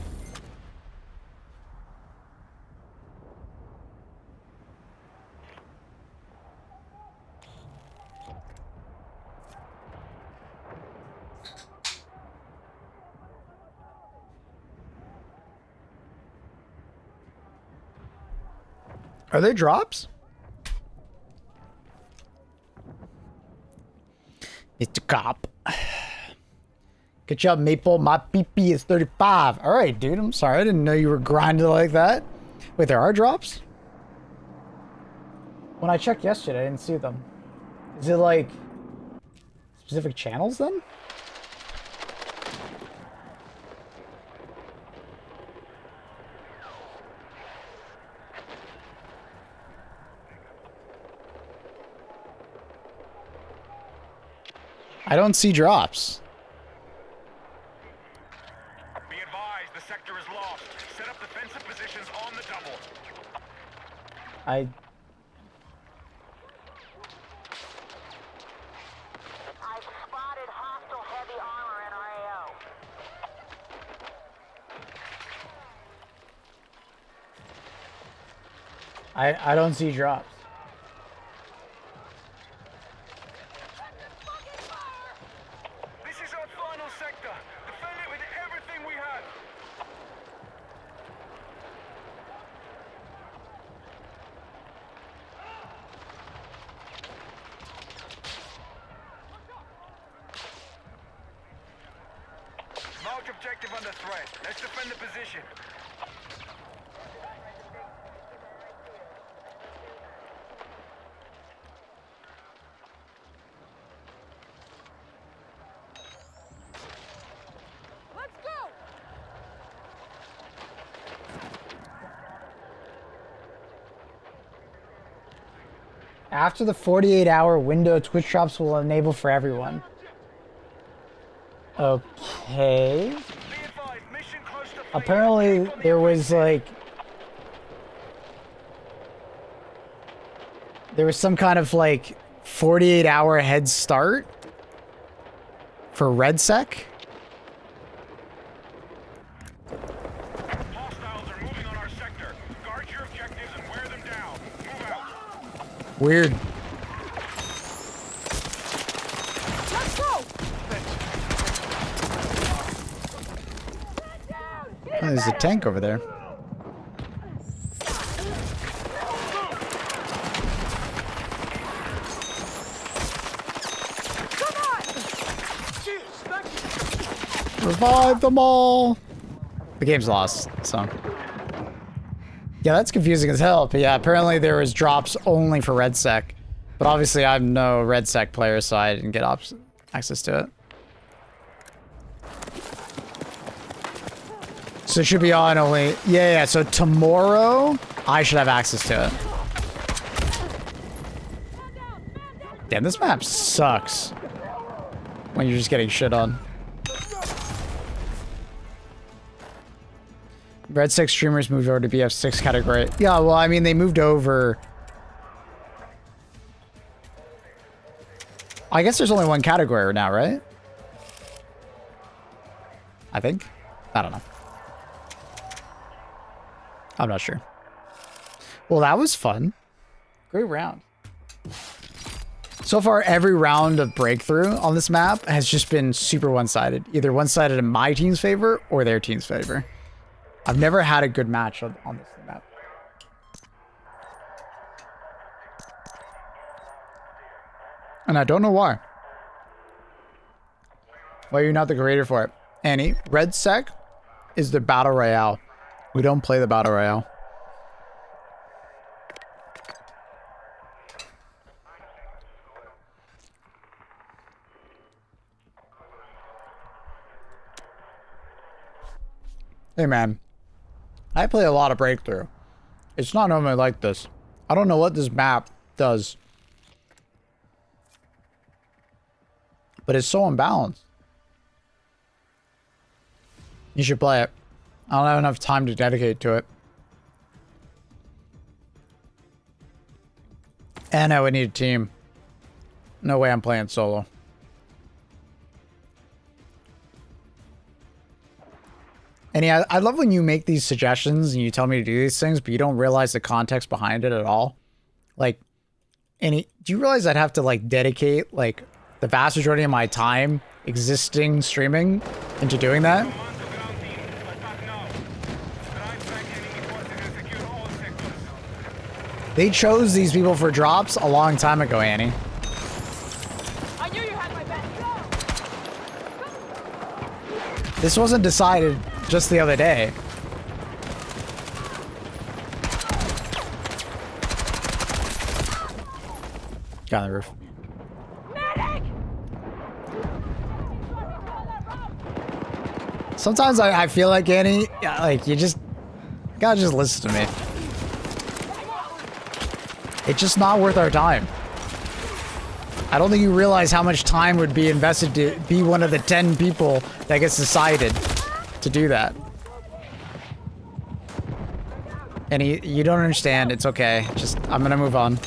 Are there drops? Mr. Cop. Good job, Maple. My PP is 35. All right, dude. I'm sorry. I didn't know you were grinding like that. Wait, there are drops? When I checked yesterday, I didn't see them. Is it like specific channels then? I don't see drops. Be advised, the sector is lost. Set up defensive positions on the double. I I've spotted hostile heavy armor in our AO. I don't see drops. This is our final sector. Defend it with everything we have. Marked objective under threat. Let's defend the position. Let's go! After the 48-hour window, Twitch drops will enable for everyone. Okay. Be advised, mission close to failure. Apparently there was like some kind of like 48-hour head start for RedSec. Hostiles are moving on our sector. Guard your objectives and wear them down. Move out. Weird. Let's go! Oh, there's a tank over there. Revive them all. The game's lost, so. Yeah, that's confusing as hell. But yeah, apparently there was drops only for RedSec. But obviously I'm no RedSec player, so I didn't get access to it. So it should be on only... Yeah, so tomorrow I should have access to it. Damn, this map sucks. When you're just getting shit on. RedSec streamers moved over to BF6 category. Yeah, well, I mean, they moved over... I guess there's only one category now, right? I think. I don't know. I'm not sure. Well, that was fun. Great round. So far, every round of breakthrough on this map has just been super one-sided. Either one-sided in my team's favor or their team's favor. I've never had a good match on this map. And I don't know why. Why are you not the creator for it? Annie, RedSec is the Battle Royale. We don't play the Battle Royale. Hey man, I play a lot of breakthrough. It's not normally like this. I don't know what this map does. But it's so unbalanced. You should play it. I don't have enough time to dedicate to it. And I would need a team. No way I'm playing solo. And yeah, I love when you make these suggestions and you tell me to do these things, but you don't realize the context behind it at all. Like, do you realize I'd have to like dedicate like the vast majority of my time existing streaming into doing that? They chose these people for drops a long time ago, Annie. I knew you had my back. This wasn't decided just the other day. Got on the roof. Medic! Sometimes I feel like, Annie, yeah, like you gotta just listen to me. It's just not worth our time. I don't think you realize how much time would be invested to be one of the 10 people that gets decided to do that. And you don't understand. It's okay. Just, I'm gonna move on.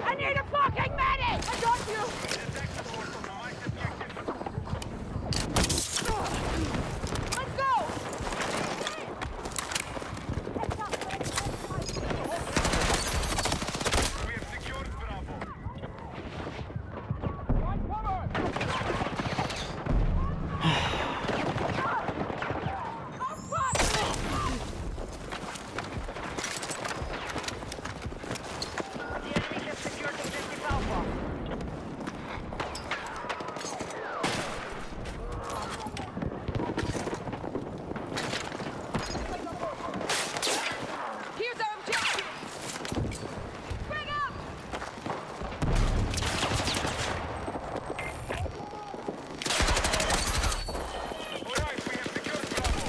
I need a fucking medic! I got you! Let's go! We have secured Bravo. The enemy has secured objective Alpha. Here's our objective! Bring up! All right, we have secured Bravo.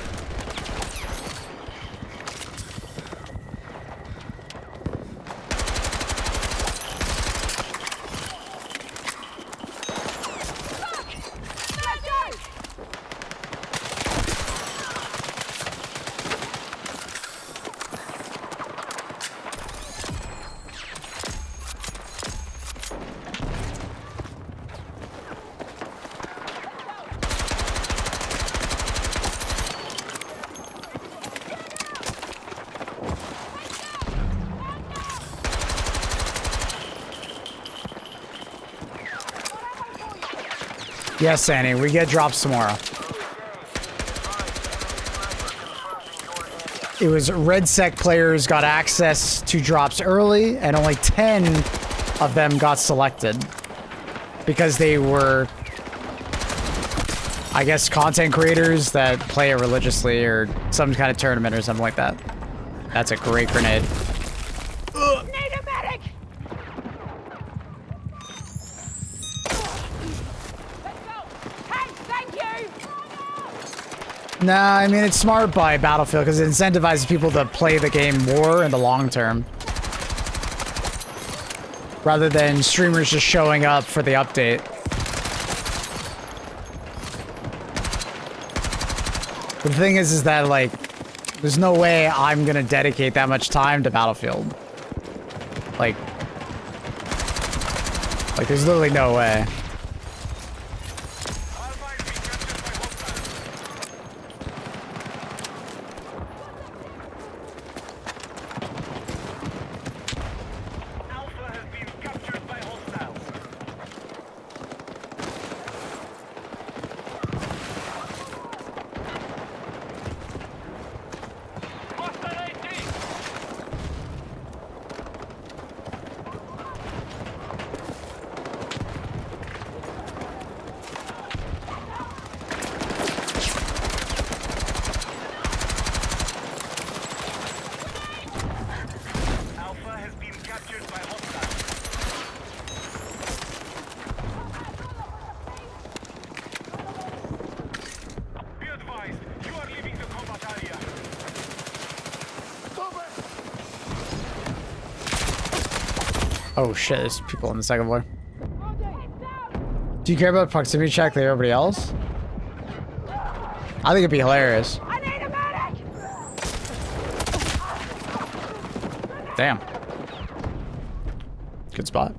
Let's go! Yes, Annie, we get drops tomorrow. It was Red Sec players got access to drops early, and only 10 of them got selected. Because they were, I guess, content creators that play it religiously, or some kind of tournament or something like that. That's a great grenade. Need a medic! Let's go! Hey, thank you! Nah, I mean, it's smart by Battlefield because it incentivizes people to play the game more in the long term. Rather than streamers just showing up for the update. But the thing is that, like, there's no way I'm gonna dedicate that much time to Battlefield. Like, there's literally no way. Alpha has been captured by hostiles. Alpha has been captured by hostiles. Hostile AT! Alpha has been captured by hostiles. Be advised, you are leaving the combat area. Oh shit, there's people on the second floor. Do you care about proximity check like everybody else? I think it'd be hilarious. I need a medic! Damn. Good spot.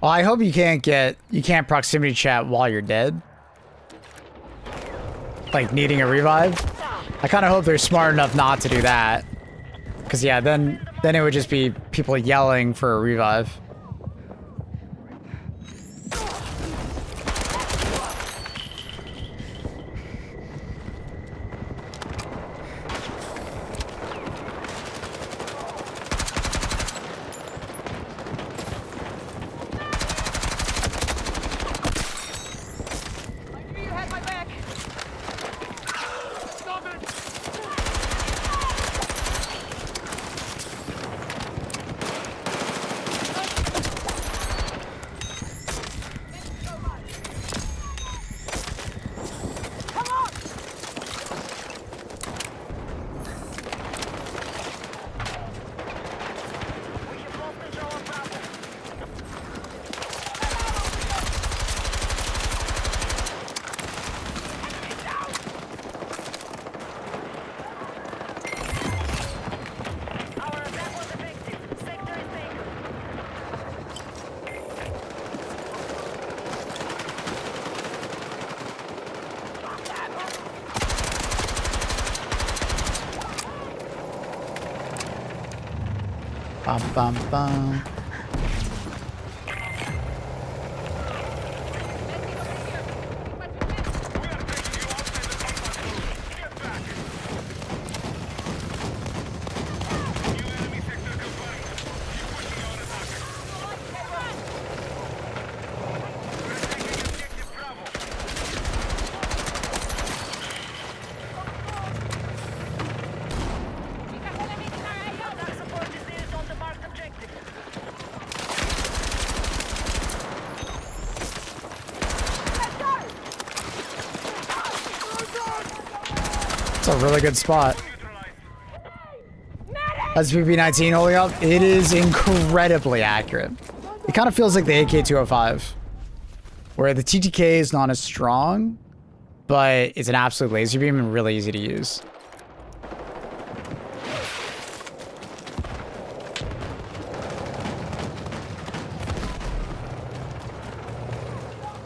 Well, I hope you can't proximity chat while you're dead. Like needing a revive. I kind of hope they're smart enough not to do that. Cause yeah, then it would just be people yelling for a revive. You had my back. Stop it! Come on. We should lost control of Bravo. Our attack was effective. Sector is taken. Bum bum bum. We are taking you outside the combat zone. Get back! New enemy sector confirmed. Keep pushing on attackers. We're taking objective Bravo. Attack support is needed on the marked objective. Let's go! It's a really good spot. Neutralized. That's PP19 holding up. It is incredibly accurate. It kind of feels like the AK-205, where the TTK is not as strong, but it's an absolute laser beam and really easy to use.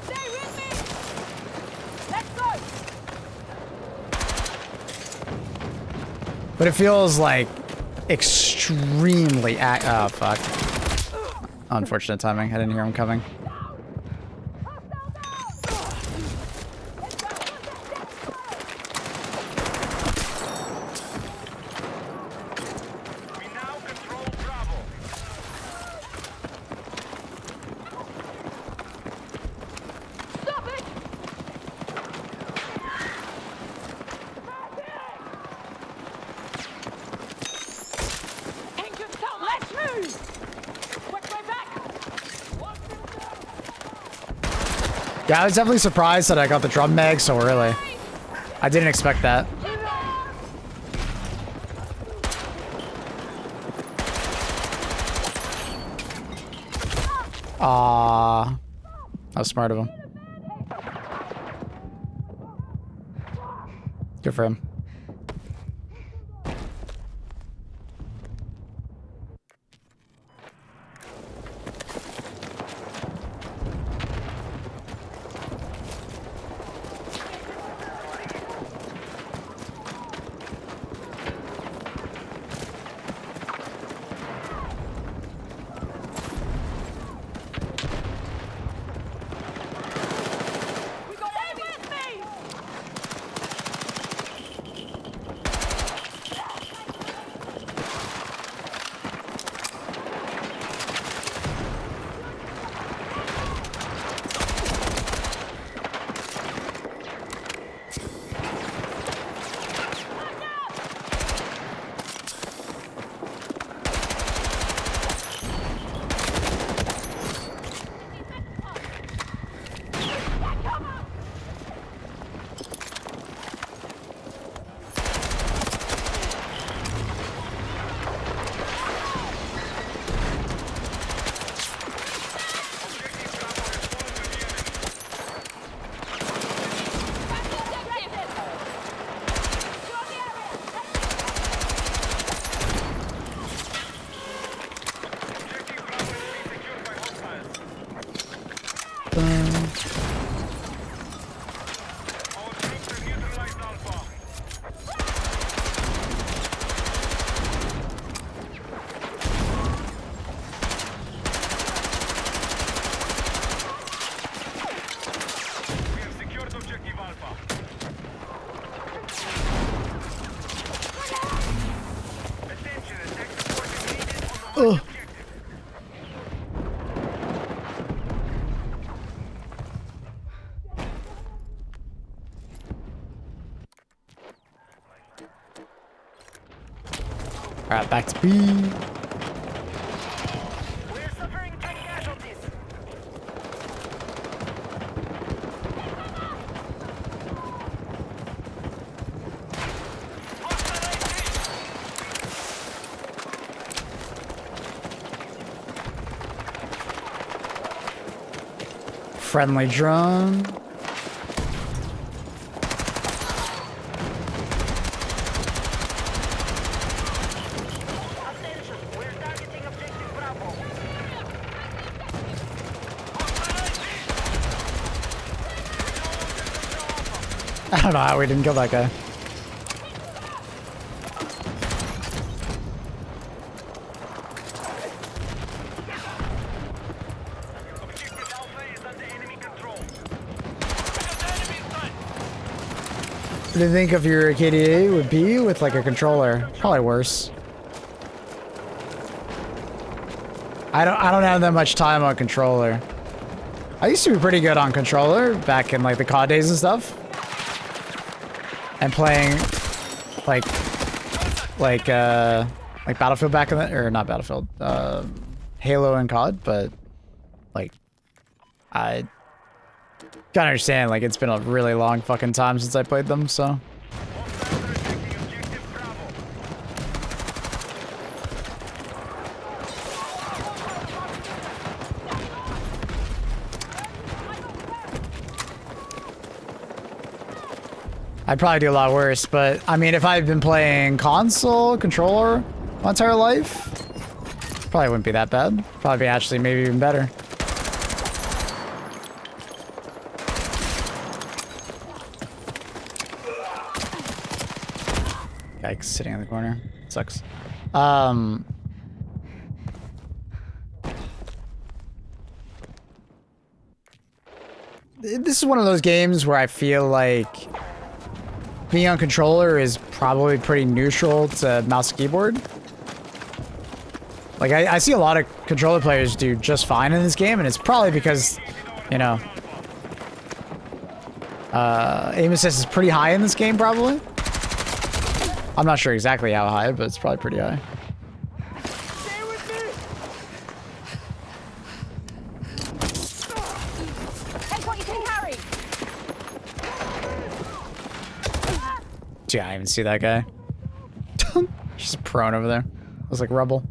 Stay with me! Let's go! But it feels like extremely oh fuck. Unfortunate timing. I didn't hear him coming. We now control Bravo. Stop it! Tank just down! Let's move! Watch my back! Yeah, I was definitely surprised that I got the drum mag so early. I didn't expect that. That was smart of him. Good for him. We got enemies! Ugh. All right, back to B. We're suffering 10 casualties. Friendly drone. Attention, we're targeting objective Bravo. I don't know how we didn't kill that guy. Objective Alpha is under enemy control. What do you think of your KDA would be with like a controller? Probably worse. I don't have that much time on controller. I used to be pretty good on controller back in like the COD days and stuff. And playing like Battlefield back in the, or not Battlefield, Halo and COD, but like I gotta understand, like it's been a really long fucking time since I played them, so. I'd probably do a lot worse, but I mean, if I'd been playing console, controller my entire life, probably wouldn't be that bad. Probably be actually maybe even better. Guy sitting in the corner. Sucks. This is one of those games where I feel like being on controller is probably pretty neutral to mouse and keyboard. Like, I see a lot of controller players do just fine in this game, and it's probably because, you know, aim assist is pretty high in this game, probably. I'm not sure exactly how high, but it's probably pretty high. Stay with me! Take what you can carry! Gee, I didn't even see that guy. She's prone over there. It was like rubble.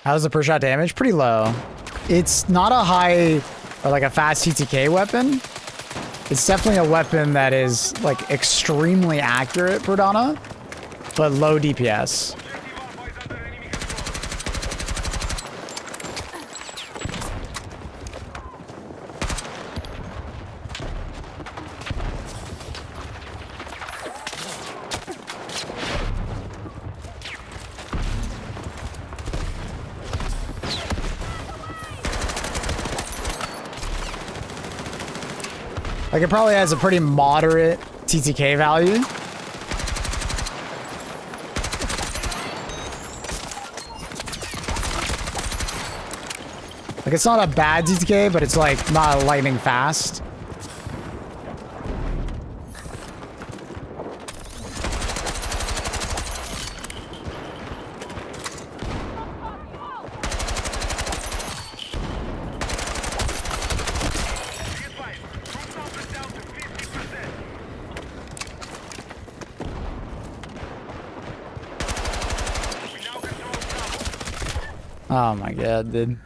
How's the per shot damage? Pretty low. It's not a high or like a fast TTK weapon. It's definitely a weapon that is like extremely accurate per Donna, but low DPS. Like, it probably has a pretty moderate TTK value. Like, it's not a bad TTK, but it's like not lightning fast. Oh my god, dude.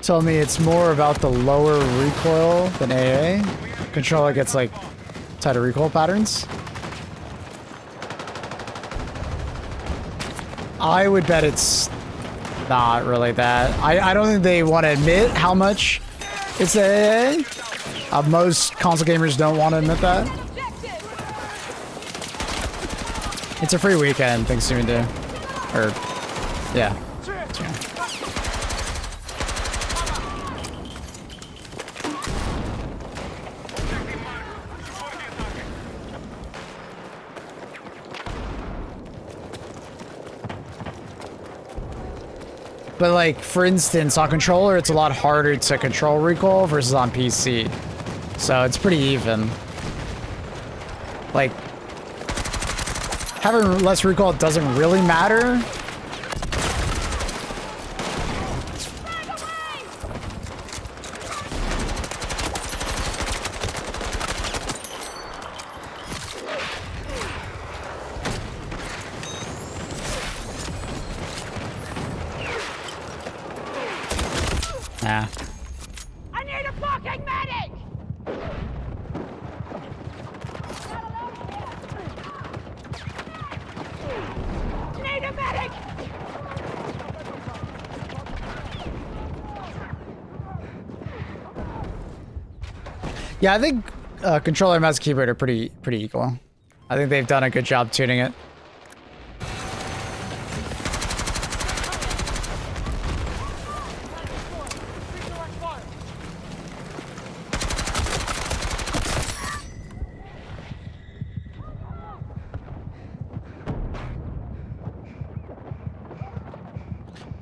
Tell me it's more about the lower recoil than AA. Controller gets like tighter recoil patterns. I would bet it's not really that. I don't think they want to admit how much it's AA. Most console gamers don't want to admit that. It's a free weekend, thanks to me, do. Or, yeah. But like, for instance, on controller, it's a lot harder to control recoil versus on PC. So it's pretty even. Like, having less recoil doesn't really matter. Nah. I need a fucking medic! Need a medic! Yeah, I think controller, mouse, and keyboard are pretty equal. I think they've done a good job tuning it.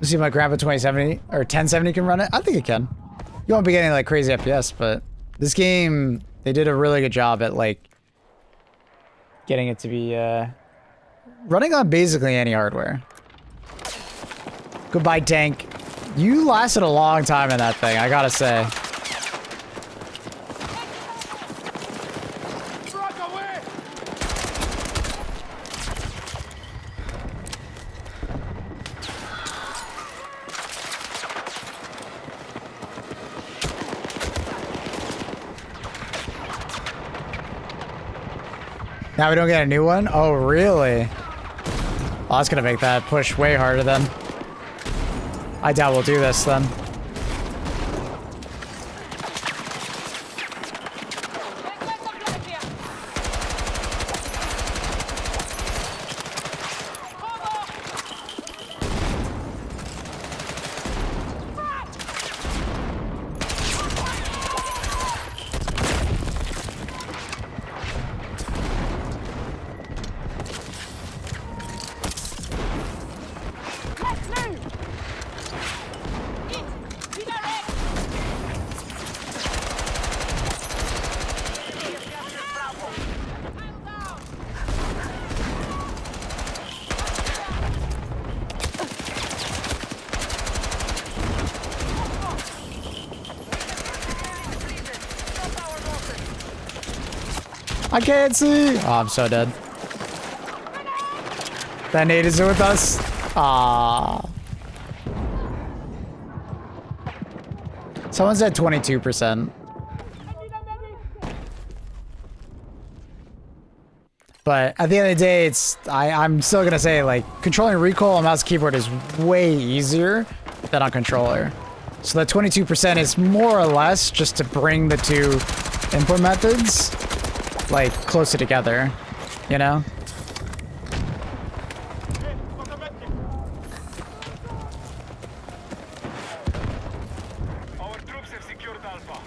Let's see if my grandpa 2070 or 1070 can run it. I think it can. You won't be getting like crazy FPS, but this game, they did a really good job at like getting it to be running on basically any hardware. Goodbye, tank. You lasted a long time in that thing, I gotta say. Now we don't get a new one? Oh, really? Well, that's gonna make that push way harder then. I doubt we'll do this then. I can't see. Oh, I'm so dead. That nade is with us. Ah. Someone's at 22%. But at the end of the day, it's I'm still gonna say like controlling recoil on mouse and keyboard is way easier than on controller. So that 22% is more or less just to bring the two input methods like closer together, you know? Our troops have secured Alpha.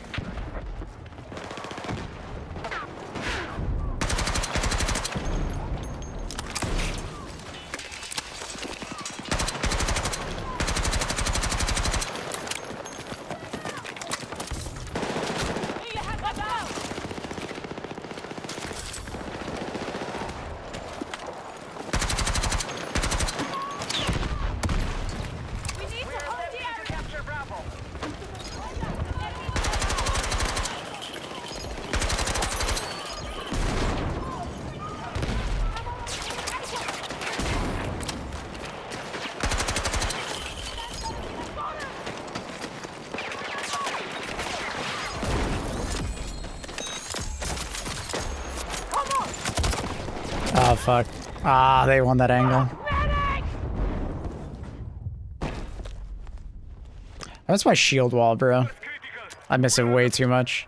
Oh, fuck. Ah, they won that angle. That's my shield wall, bro. I miss it way too much.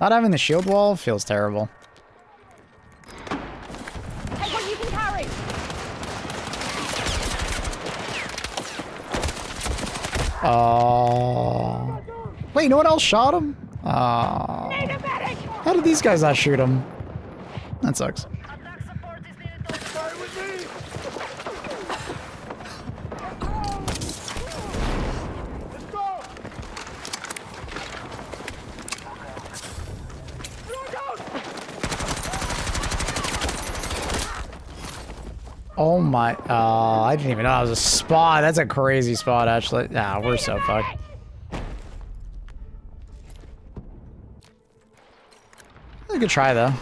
Not having the shield wall feels terrible. Take what you can carry! Oh. Wait, no one else shot him? Oh. How did these guys not shoot him? That sucks. Oh my, I didn't even know that was a spot. That's a crazy spot, actually. Nah, we're so fucked. A good try, though.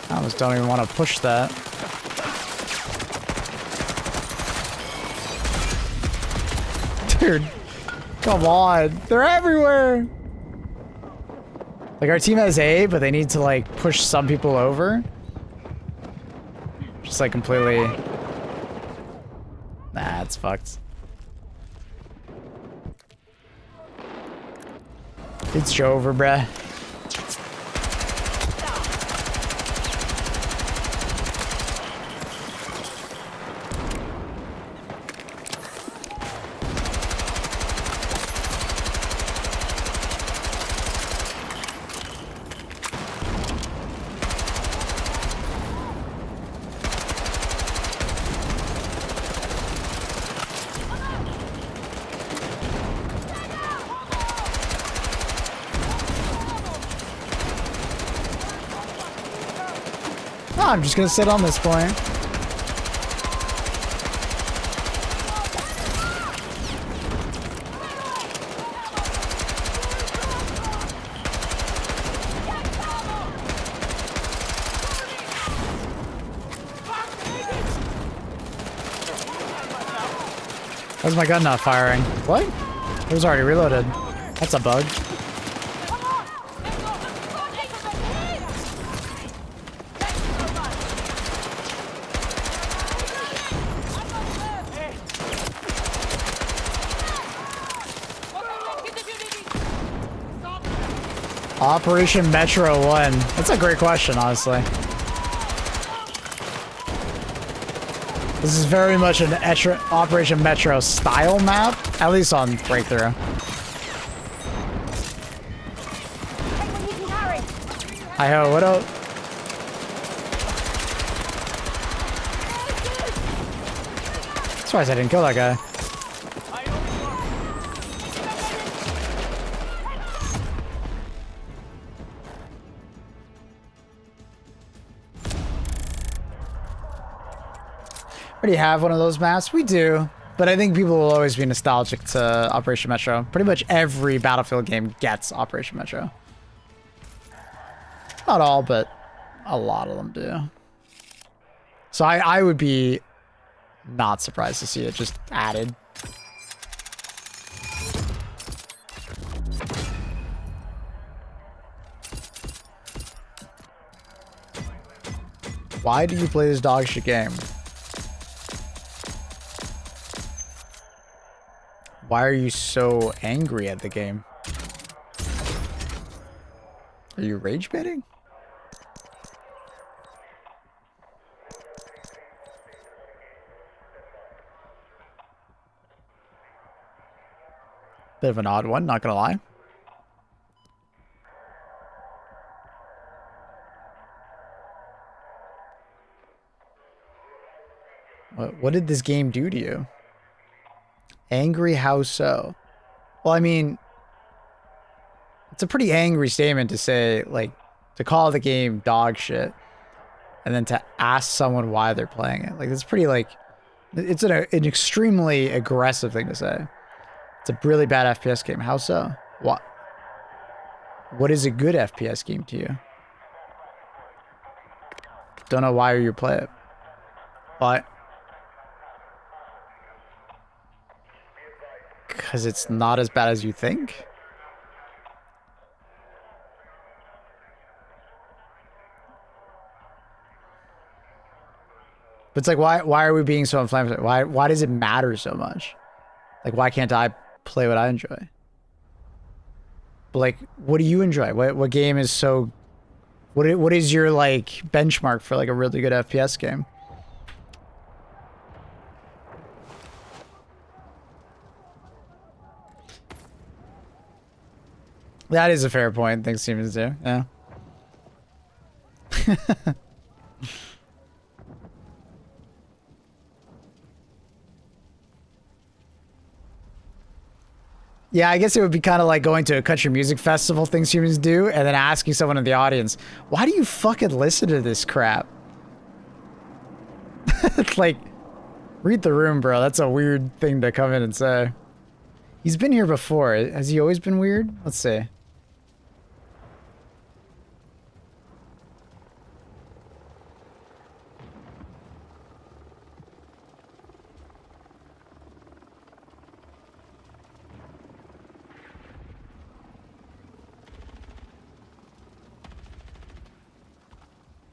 I almost don't even want to push that. Dude, come on. They're everywhere. Like, our team has A, but they need to, like, push some people over. Just, like, completely... Nah, it's fucked. It's over, bruh. I'm just gonna sit on this point. Why's my gun not firing? What? It was already reloaded. That's a bug. Operation Metro 1. That's a great question, honestly. This is very much an Operation Metro style map, at least on Breakthrough. Hi-ho, what up? Surprised I didn't kill that guy. Already have one of those maps? We do, but I think people will always be nostalgic to Operation Metro. Pretty much every Battlefield game gets Operation Metro. Not all, but a lot of them do. So I would be not surprised to see it just added. Why do you play this dog shit game? Why are you so angry at the game? Are you rage baiting? Bit of an odd one, not gonna lie. What did this game do to you? Angry, how so? Well, I mean, it's a pretty angry statement to say, like, to call the game dog shit and then to ask someone why they're playing it. Like, it's pretty, like, it's an extremely aggressive thing to say. It's a really bad FPS game. How so? What is a good FPS game to you? Don't know why you play it. Why? Because it's not as bad as you think? But it's like, why are we being so inflamed? Why does it matter so much? Like, why can't I play what I enjoy? But like, what do you enjoy? What game is so What is your like benchmark for like a really good FPS game? That is a fair point. Things Siemens do. Yeah. Yeah, I guess it would be kind of like going to a country music festival, things humans do, and then asking someone in the audience, why do you fucking listen to this crap? It's like, read the room, bro. That's a weird thing to come in and say. He's been here before. Has he always been weird? Let's see.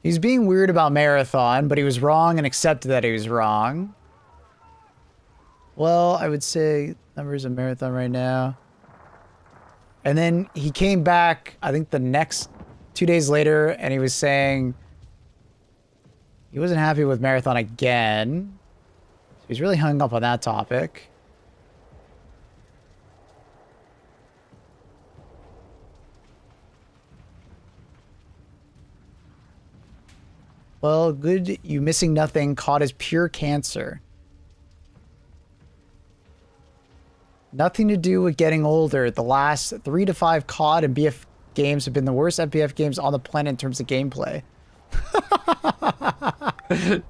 He's being weird about Marathon, but he was wrong and accepted that he was wrong. Well, I would say numbers of Marathon right now. And then he came back, I think the next 2 days later, and he was saying he wasn't happy with Marathon again. So he's really hung up on that topic. Well, good. You missing nothing. COD is pure cancer. Nothing to do with getting older. The last 3 to 5 COD and BF games have been the worst FBF games on the planet in terms of gameplay.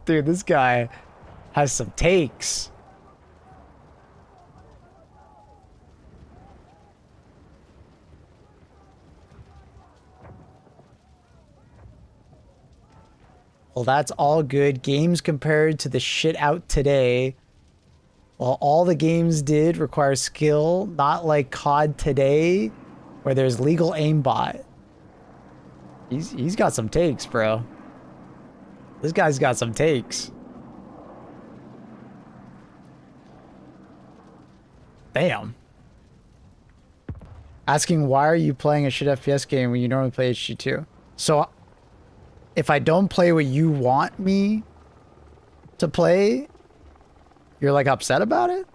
Dude, this guy has some takes. Well, that's all good. Games compared to the shit out today. Well, all the games did require skill, not like COD today, where there's legal aimbot. He's got some takes, bro. This guy's got some takes. Damn. Asking why are you playing a shit FPS game when you normally play HG2? So if I don't play what you want me to play, you're like upset about it?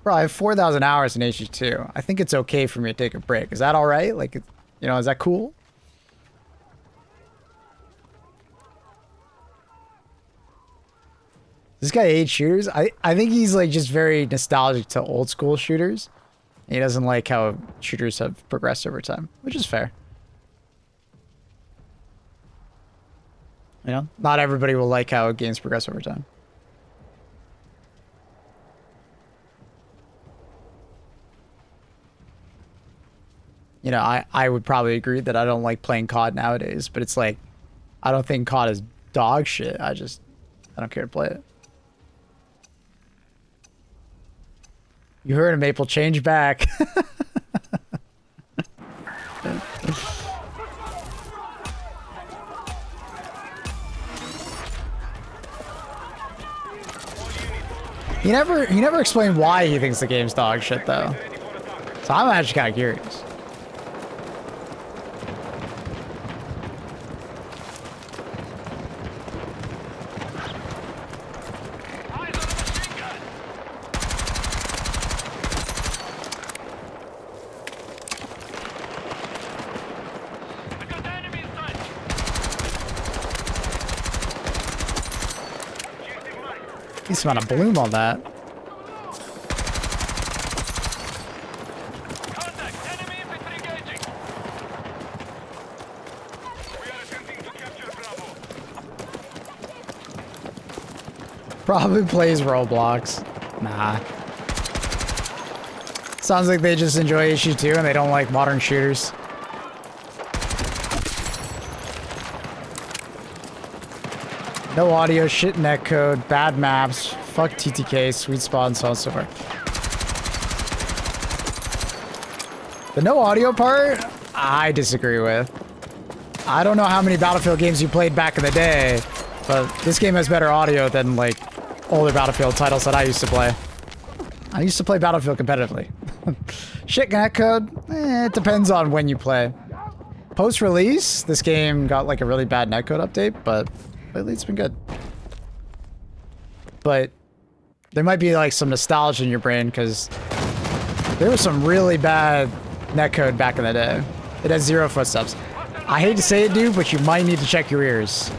Bro, I have 4,000 hours in HG2. I think it's okay for me to take a break. Is that all right? Like, you know, is that cool? This guy hates shooters. I think he's like just very nostalgic to old school shooters. He doesn't like how shooters have progressed over time, which is fair. You know, not everybody will like how games progress over time. You know, I would probably agree that I don't like playing COD nowadays, but it's like, I don't think COD is dog shit. I don't care to play it. You heard him, Maple. Change back. He never explained why he thinks the game's dog shit though. So I'm actually kind of curious. Decent amount of bloom on that. Contact! Enemy infantry engaging! We are attempting to capture Bravo. Probably plays Roblox. Nah. Sounds like they just enjoy HG2 and they don't like modern shooters. No audio, shit netcode, bad maps, fuck TTK, sweet spot, and so on and so forth. The no audio part, I disagree with. I don't know how many Battlefield games you played back in the day, but this game has better audio than, like, older Battlefield titles that I used to play. I used to play Battlefield competitively. Shit netcode? It depends on when you play. Post-release, this game got like a really bad netcode update, but lately it's been good. But there might be like some nostalgia in your brain because there was some really bad netcode back in the day. It has 0 footsteps. I hate to say it, dude, but you might need to check your ears.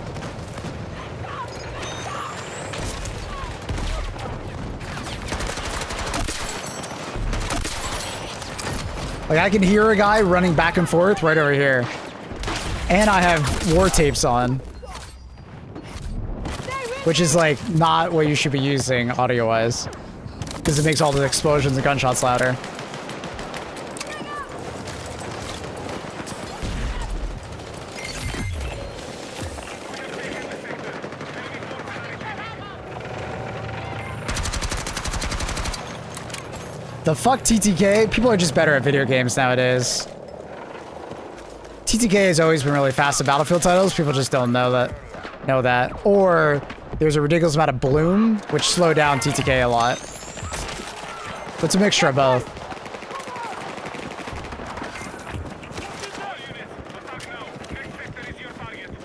Like, I can hear a guy running back and forth right over here. And I have war tapes on. Which is, like, not what you should be using audio-wise. Because it makes all the explosions and gunshots louder. The fuck TTK? People are just better at video games nowadays. TTK has always been really fast at Battlefield titles. People just don't know that. Or there's a ridiculous amount of bloom, which slowed down TTK a lot. But it's a mixture of both.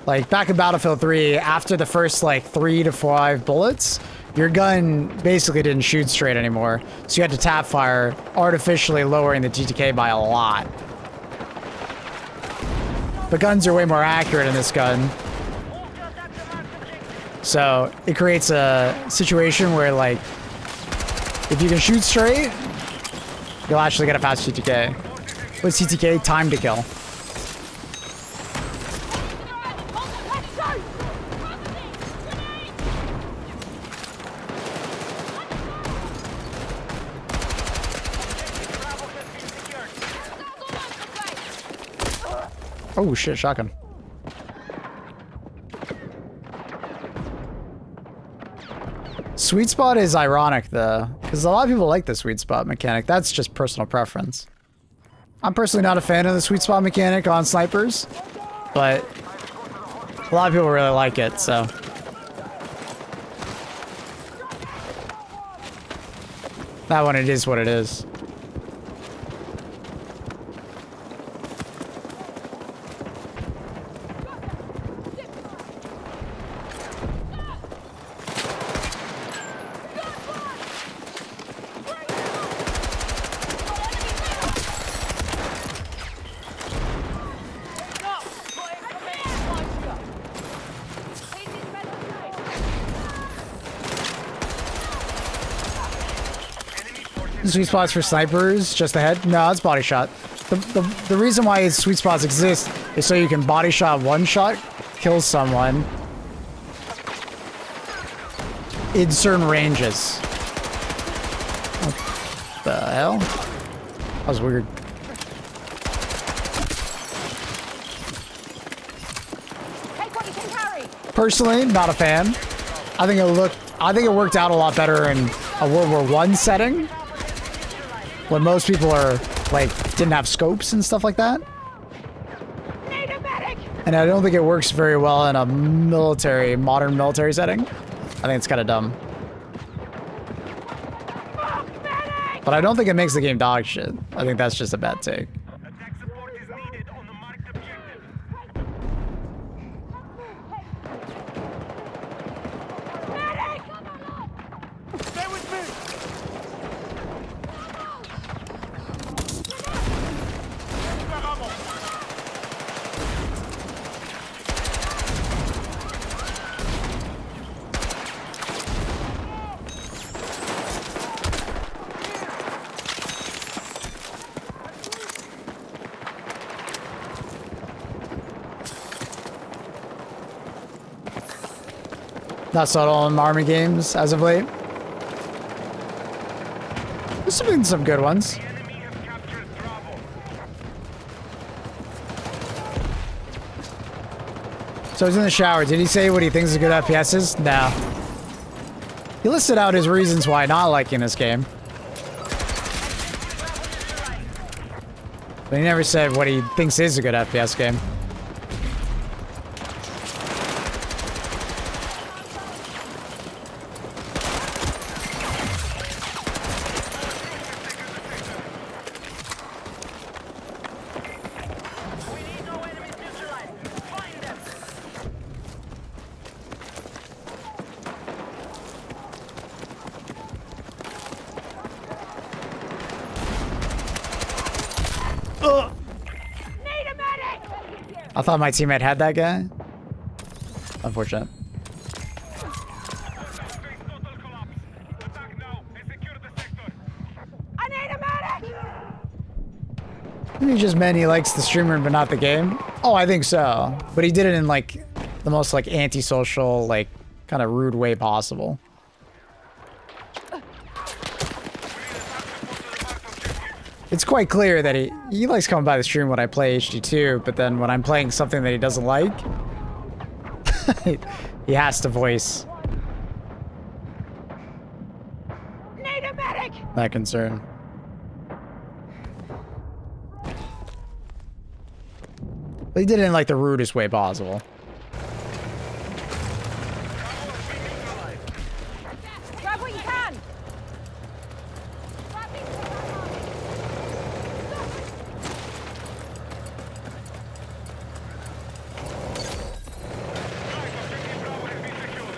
Like, back in Battlefield 3, after the first, like, 3 to 5 bullets, your gun basically didn't shoot straight anymore. So you had to tap fire, artificially lowering the TTK by a lot. But guns are way more accurate in this gun. So it creates a situation where, like, if you can shoot straight, you'll actually get a fast TTK. What's TTK? Time to kill. Oh shit, shotgun. Sweet spot is ironic though, because a lot of people like the sweet spot mechanic. That's just personal preference. I'm personally not a fan of the sweet spot mechanic on snipers, but a lot of people really like it, so. That one, it is what it is. Sweet spots for snipers, just ahead? No, it's body shot. The reason why sweet spots exist is so you can body shot one shot, kill someone in certain ranges. What the hell? That was weird. Personally, not a fan. I think it worked out a lot better in a World War I setting. When most people are, like, didn't have scopes and stuff like that. And I don't think it works very well in a modern military setting. I think it's kind of dumb. But I don't think it makes the game dog shit. I think that's just a bad take. Attack support is needed on the marked objective. Stay with me! Not subtle in army games as of late. There's been some good ones. The enemy has captured Bravo. So he's in the shower. Did he say what he thinks is good FPS is? No. He listed out his reasons why not liking this game. But he never said what he thinks is a good FPS game. I thought my teammate had that guy. Unfortunate. Face total collapse. Attack now and secure the sector. I need a medic! He just meant he likes the streamer but not the game. Oh, I think so. But he did it in like the most like antisocial, like kind of rude way possible. It's quite clear that he likes coming by the stream when I play HD2, but then when I'm playing something that he doesn't like, he has to voice Need a medic! that concern. But he did it in like the rudest way possible. Grab what you can! Objective Bravo has been secured.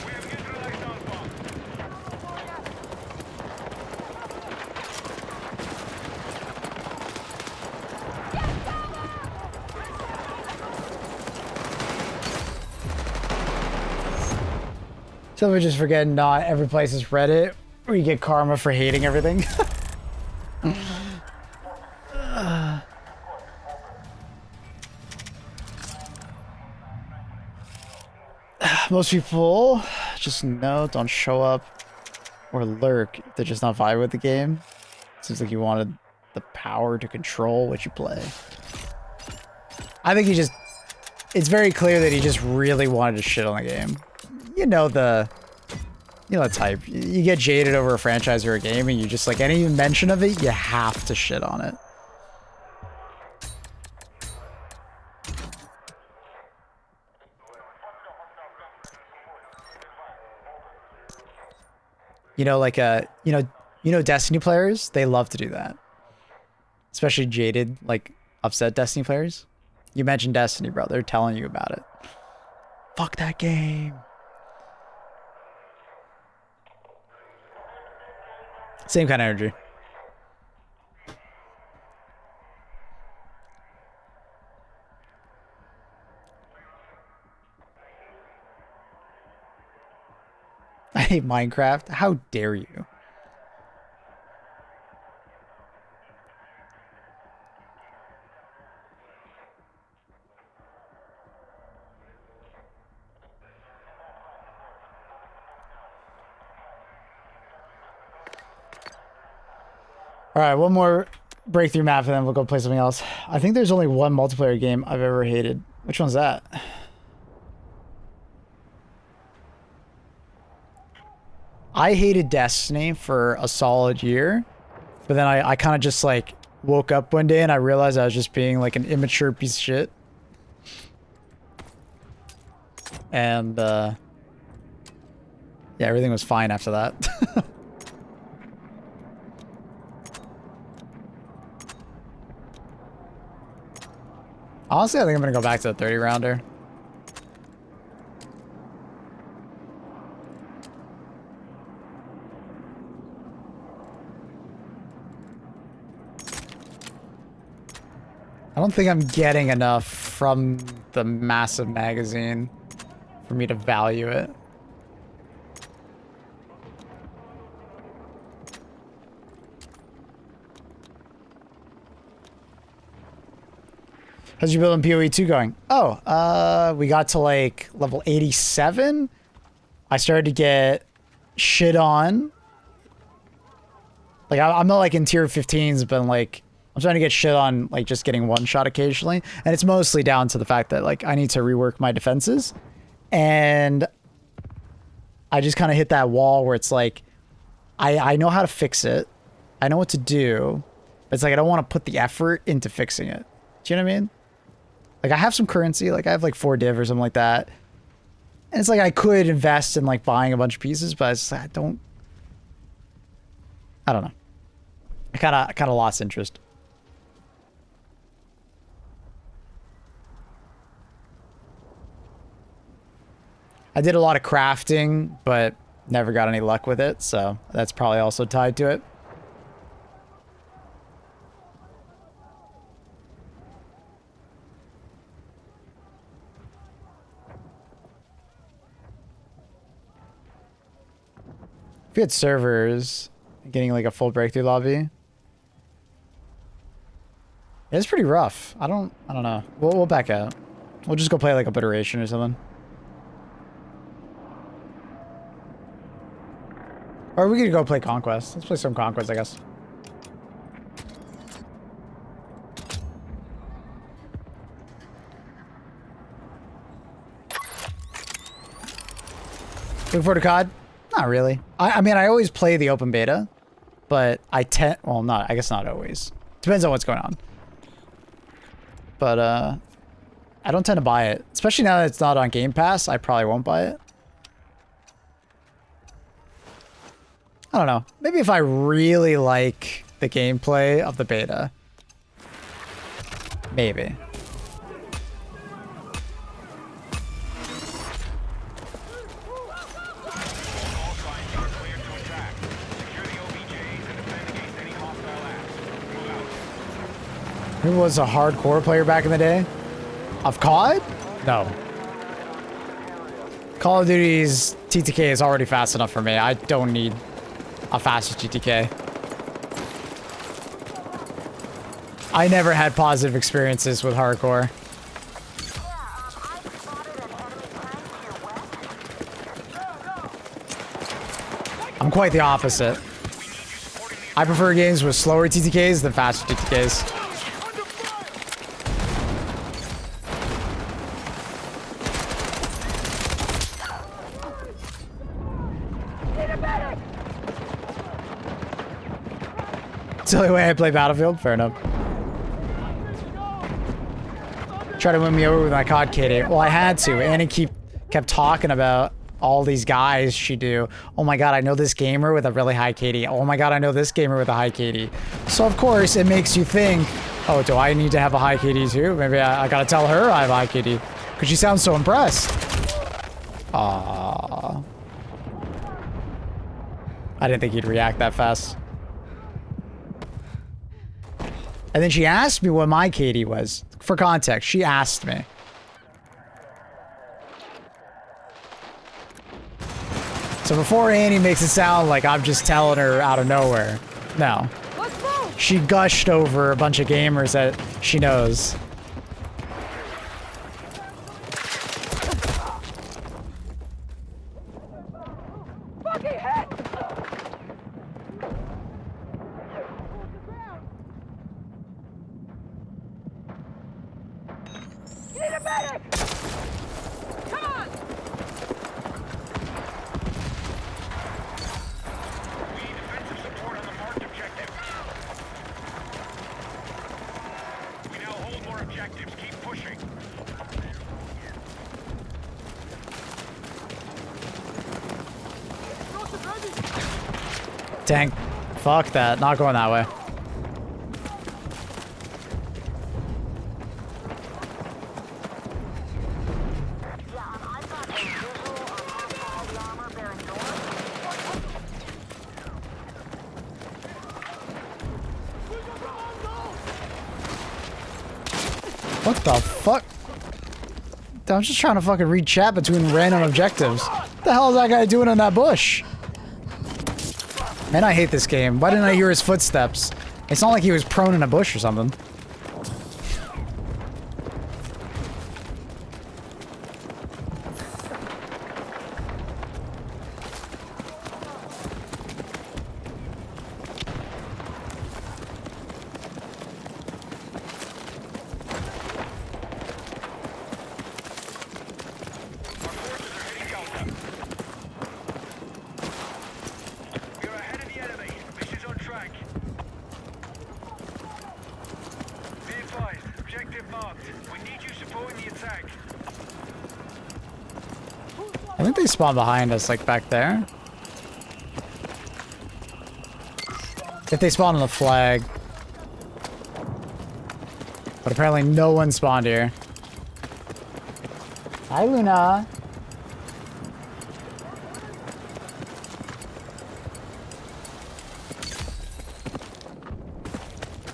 We have neutralized Alpha. So we're just forgetting not every place is Reddit where you get karma for hating everything. Most people just don't show up or lurk if they're just not vibing with the game. Seems like you wanted the power to control what you play. I think it's very clear that he just really wanted to shit on the game. You know the type. You get jaded over a franchise or a game and you just like any mention of it, you have to shit on it. You know, like Destiny players, they love to do that. Especially jaded, like upset Destiny players. You mentioned Destiny, bro. They're telling you about it. Fuck that game. Same kind of energy. I hate Minecraft. How dare you? All right, one more breakthrough map and then we'll go play something else. I think there's only one multiplayer game I've ever hated. Which one's that? I hated Destiny for a solid year, but then I kind of just like woke up one day and I realized I was just being like an immature piece of shit. And yeah, everything was fine after that. Honestly, I think I'm gonna go back to the 30 rounder. I don't think I'm getting enough from the massive magazine for me to value it. How's your build on PoE 2 going? Oh, we got to like level 87. I started to get shit on. Like I'm not like in tier 15s, but like I'm starting to get shit on like just getting one shot occasionally. And it's mostly down to the fact that like I need to rework my defenses. And I just kind of hit that wall where it's like, I know how to fix it. I know what to do. But it's like, I don't want to put the effort into fixing it. Do you know what I mean? Like, I have some currency. Like, I have like 4 div or something like that. And it's like, I could invest in like buying a bunch of pieces, but it's like, I don't know. I kind of lost interest. I did a lot of crafting, but never got any luck with it, so that's probably also tied to it. If we had servers getting like a full breakthrough lobby, it's pretty rough. I don't know. We'll back out. We'll just go play like Obliteration or something. Or we could go play Conquest. Let's play some Conquest, I guess. Looking forward to COD? Not really. I mean, I always play the open beta, but I tend... Well, I guess not always. Depends on what's going on. But, I don't tend to buy it. Especially now that it's not on Game Pass, I probably won't buy it. I don't know. Maybe if I really like the gameplay of the beta. Maybe. All signs are clear to attack. Secure the OBJs and defend against any hostile acts. Move out. Who was a hardcore player back in the day? Of COD? No. Call of Duty's TTK is already fast enough for me. I don't need a faster GTK. I never had positive experiences with hardcore. I'm quite the opposite. I prefer games with slower TTKs than faster TTKs. It's the only way I play Battlefield? Fair enough. Try to win me over with my COD kitty. Well, I had to. Annie kept talking about all these guys she do. Oh my god, I know this gamer with a really high KD. Oh my god, I know this gamer with a high KD. So of course, it makes you think, oh, do I need to have a high KD too? Maybe I gotta tell her I have a high KD. Because she sounds so impressed. Aww. I didn't think he'd react that fast. And then she asked me what my KD was. For context, she asked me. So before Annie makes it sound like I'm just telling her out of nowhere. No. She gushed over a bunch of gamers that she knows. We need defensive support on the marked objective. We now hold more objectives. Keep pushing. Tank. Fuck that. Not going that way. What the fuck? I'm just trying to fucking read chat between random objectives. What the hell is that guy doing in that bush? Man, I hate this game. Why didn't I hear his footsteps? It's not like he was prone in a bush or something. We need you supporting the attack. I think they spawn behind us, like back there. If they spawn on the flag. But apparently no one spawned here. Hi, Luna.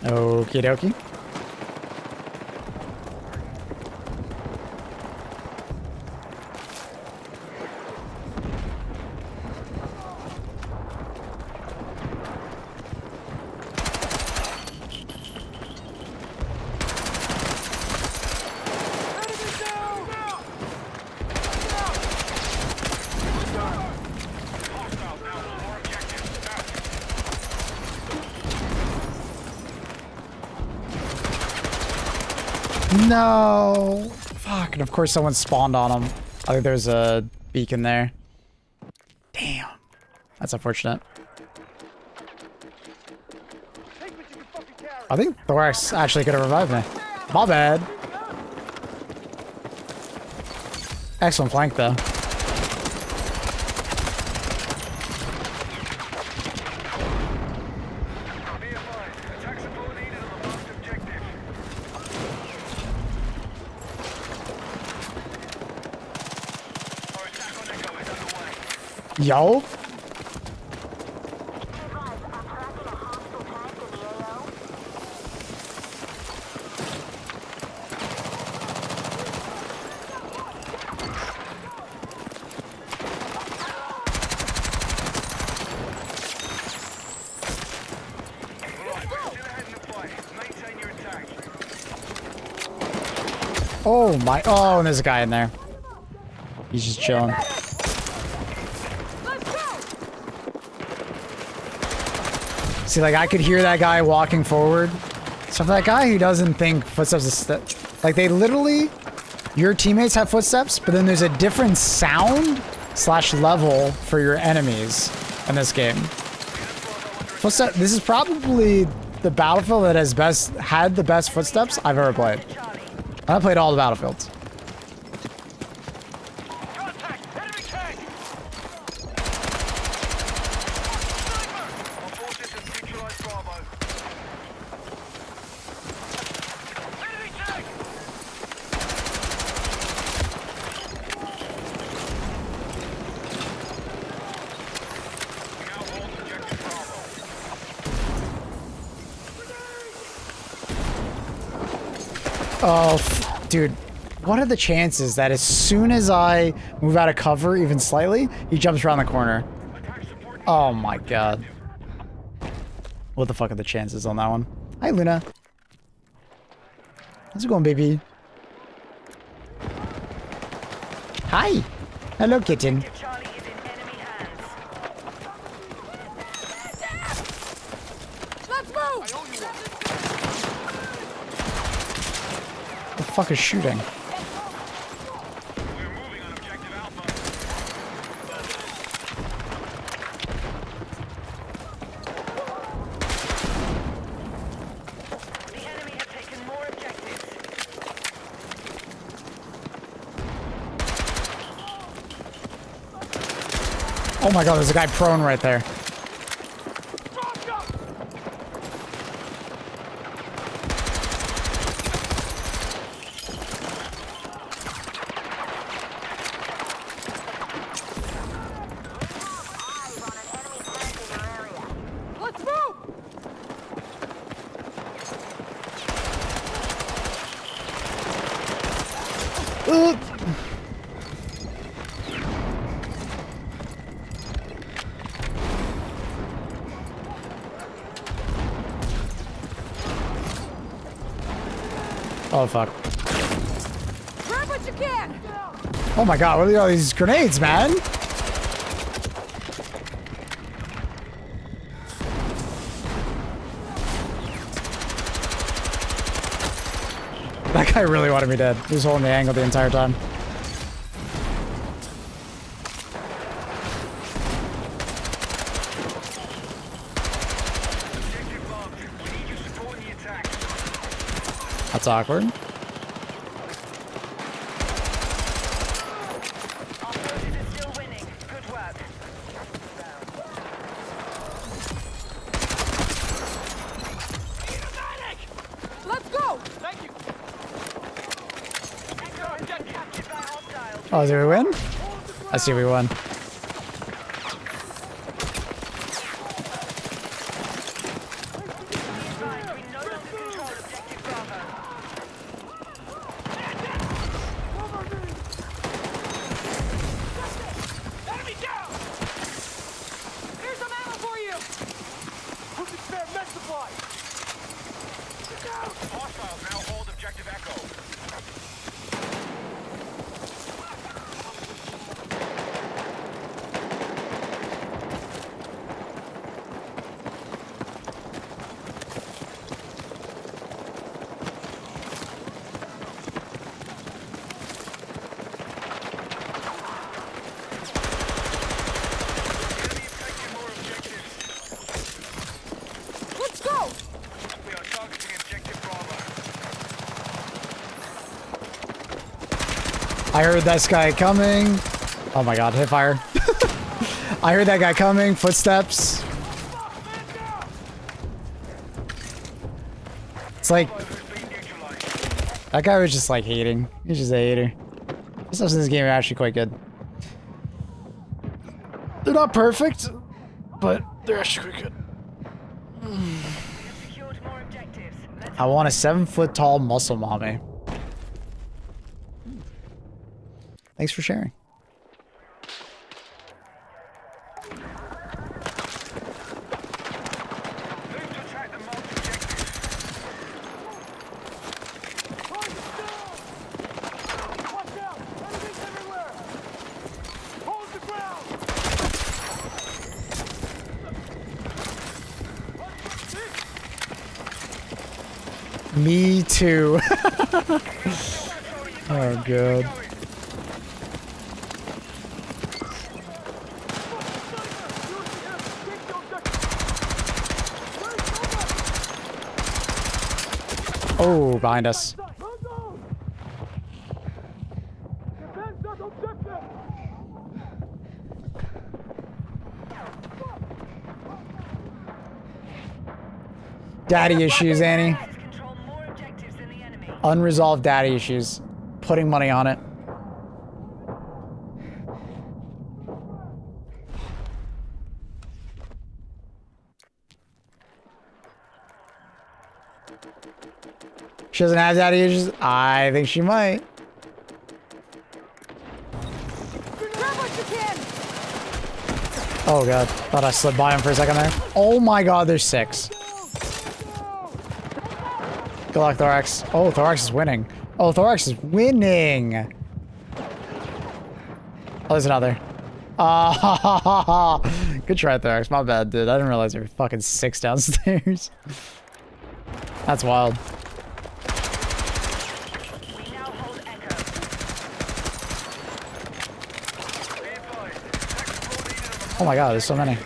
Okie dokie. Hostiles now hold more objectives. Fast. No. Fuck. And of course someone spawned on them. I think there's a beacon there. Damn. That's unfortunate. I think Thorax actually could have revived me. My bad. Excellent flank though. Be advised. Attack support needed on the last objective. Our attack on Echo is underway. Yo. Right, we're still ahead in the fight. Maintain your attack. Oh my. Oh, and there's a guy in there. He's just chilling. See, like, I could hear that guy walking forward. So for that guy who doesn't think footsteps is like, they literally, your teammates have footsteps, but then there's a different sound / level for your enemies in this game. This is probably the battlefield that has had the best footsteps I've ever played. I played all the battlefields. Contact! Enemy tank! Our forces have neutralized Bravo. Enemy tank! We now hold objective Bravo. Oh, dude. What are the chances that as soon as I move out of cover, even slightly, he jumps around the corner? Attack support needed. Oh my god. What the fuck are the chances on that one? Hi, Luna. How's it going, baby? Hi. Hello, kitten. Charlie is in enemy hands. Let's move! The fuck is shooting? We're moving on objective Alpha. The enemy have taken more objectives. Oh my god, there's a guy prone right there. Eyes on an enemy tank in your area. Let's move! Oh fuck. Grab what you can! Oh my god, what are all these grenades, man? That guy really wanted me dead. He was holding the angle the entire time. Objective locked. We need you supporting the attack. That's awkward. Oh, did we win? I see we won. Enemy down! Here's some ammo for you! Who can spare med supply? Hostiles now hold objective Echo. Let's go! We are targeting objective Bravo. I heard this guy coming. Oh my god, hit fire. I heard that guy coming. Footsteps. It's like that guy was just like hating. He's just a hater. Stuff in this game are actually quite good. They're not perfect, but they're actually quite good. I want a 7-foot tall muscle mommy. Thanks for sharing. Move to attack the marked objective. Watch out! Enemies everywhere! Hold the ground! Me too. Oh god. Oh, behind us. Daddy issues, Annie. Unresolved daddy issues. Putting money on it. She doesn't have daddy issues? I think she might. Grab what you can! Oh god. Thought I slid by him for a second there. Oh my god, there's 6. Good luck, Thorax. Oh, Thorax is winning. Oh, Thorax is winning. Oh, there's another. Ah, good try, Thorax. My bad, dude. I didn't realize there were fucking 6 downstairs. That's wild. We now hold Echo. Oh my god, there's so many.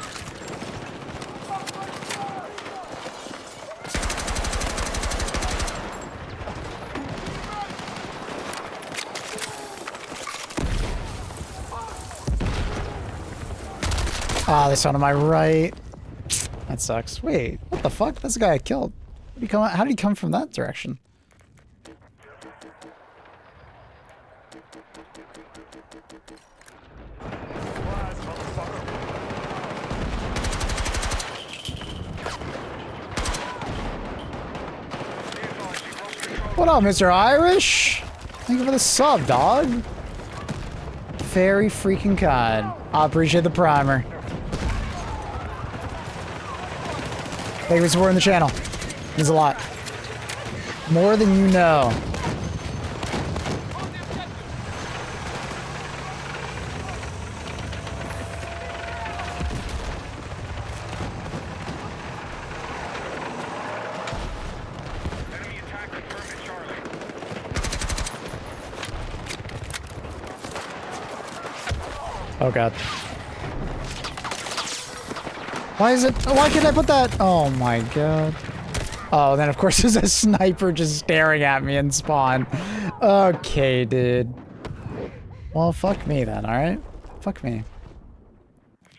Ah, there's one on my right. That sucks. Wait, what the fuck? That's the guy I killed. How did he come from that direction? What up, Mr. Irish? Thank you for the sub, dog. Very freaking kind. I appreciate the primer. Thank you for supporting the channel. Means a lot. More than you know. Enemy attack confirmed at Charlie. Oh god. Why is it? Why can't I put that? Oh my god. Oh, then of course there's a sniper just staring at me in spawn. Okay, dude. Well, fuck me then, alright? Fuck me. Need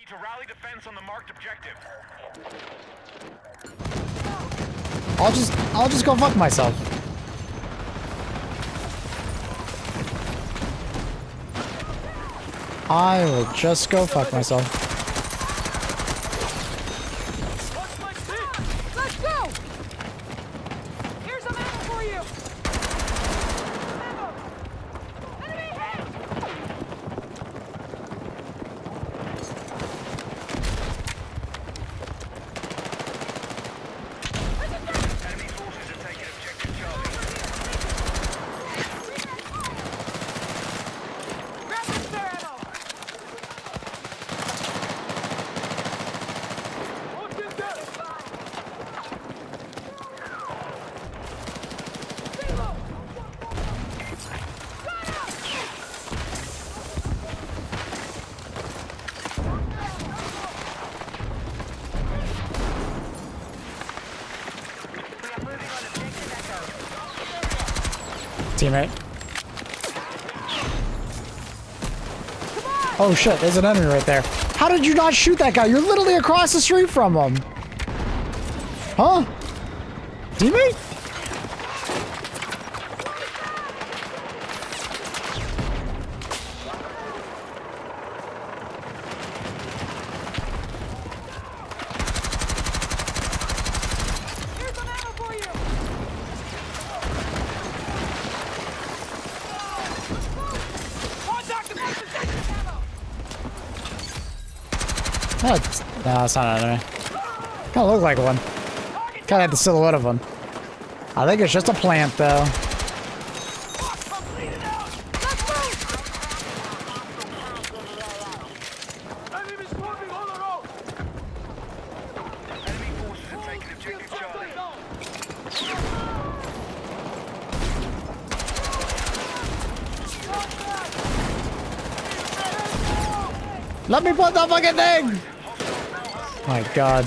to rally defense on the marked objective. I'll just go fuck myself. I will just go fuck myself. Let's go! Here's some ammo for you! Ammo! Enemy hit! Enemy forces have taken objective Charlie. Grab this spare ammo! Teammate. Oh shit, there's an enemy right there. How did you not shoot that guy? You're literally across the street from him. Huh? Teammate? Here's some ammo for you! Contact the position ammo! No, it's not an enemy. Kinda look like one. Kinda had the silhouette of one. I think it's just a plant though. Enemy forces have taken objective Charlie. Let me put that fucking thing! My god.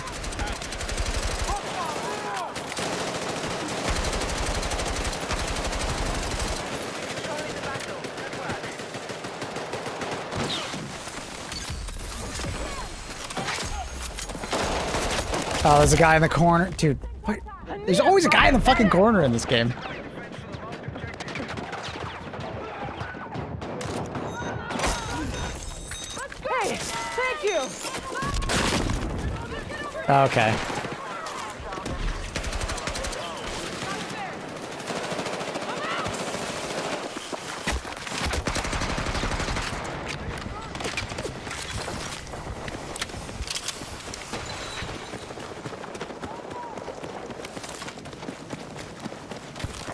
Oh, there's a guy in the corner. Dude, what? There's always a guy in the fucking corner in this game. Hey, thank you! Okay.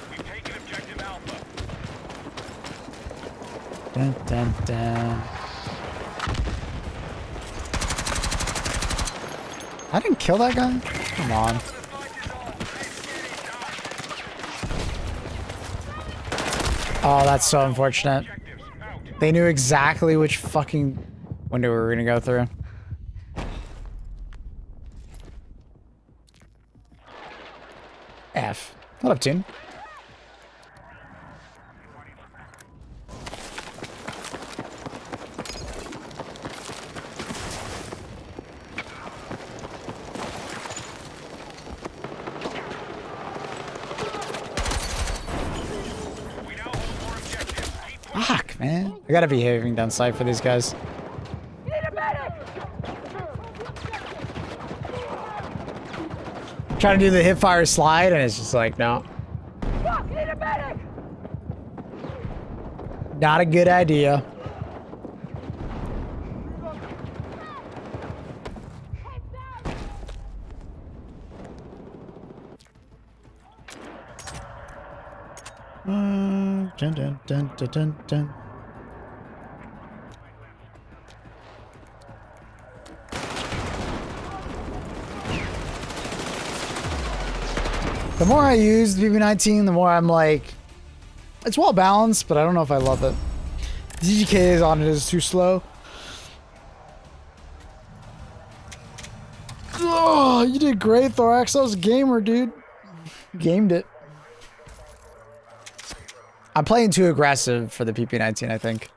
We've taken objective Alpha. Dun, dun, dun. I didn't kill that guy? Come on. Oh, that's so unfortunate. Objectives out. They knew exactly which fucking window we were gonna go through. F. What up, Toon? We now hold more objectives. Keep pushing. Fuck, man. I gotta be behaving down sight for these guys. Need a medic! Trying to do the hip fire slide, and it's just like, no. Fuck, need a medic! Not a good idea. Dun, dun, dun, dun, dun, dun. The more I use the PP16, the more I'm like, it's well balanced, but I don't know if I love it. The DGK on it is too slow. Oh, you did great, Thorax. That was a gamer, dude. You gamed it. I'm playing too aggressive for the PP19, I think.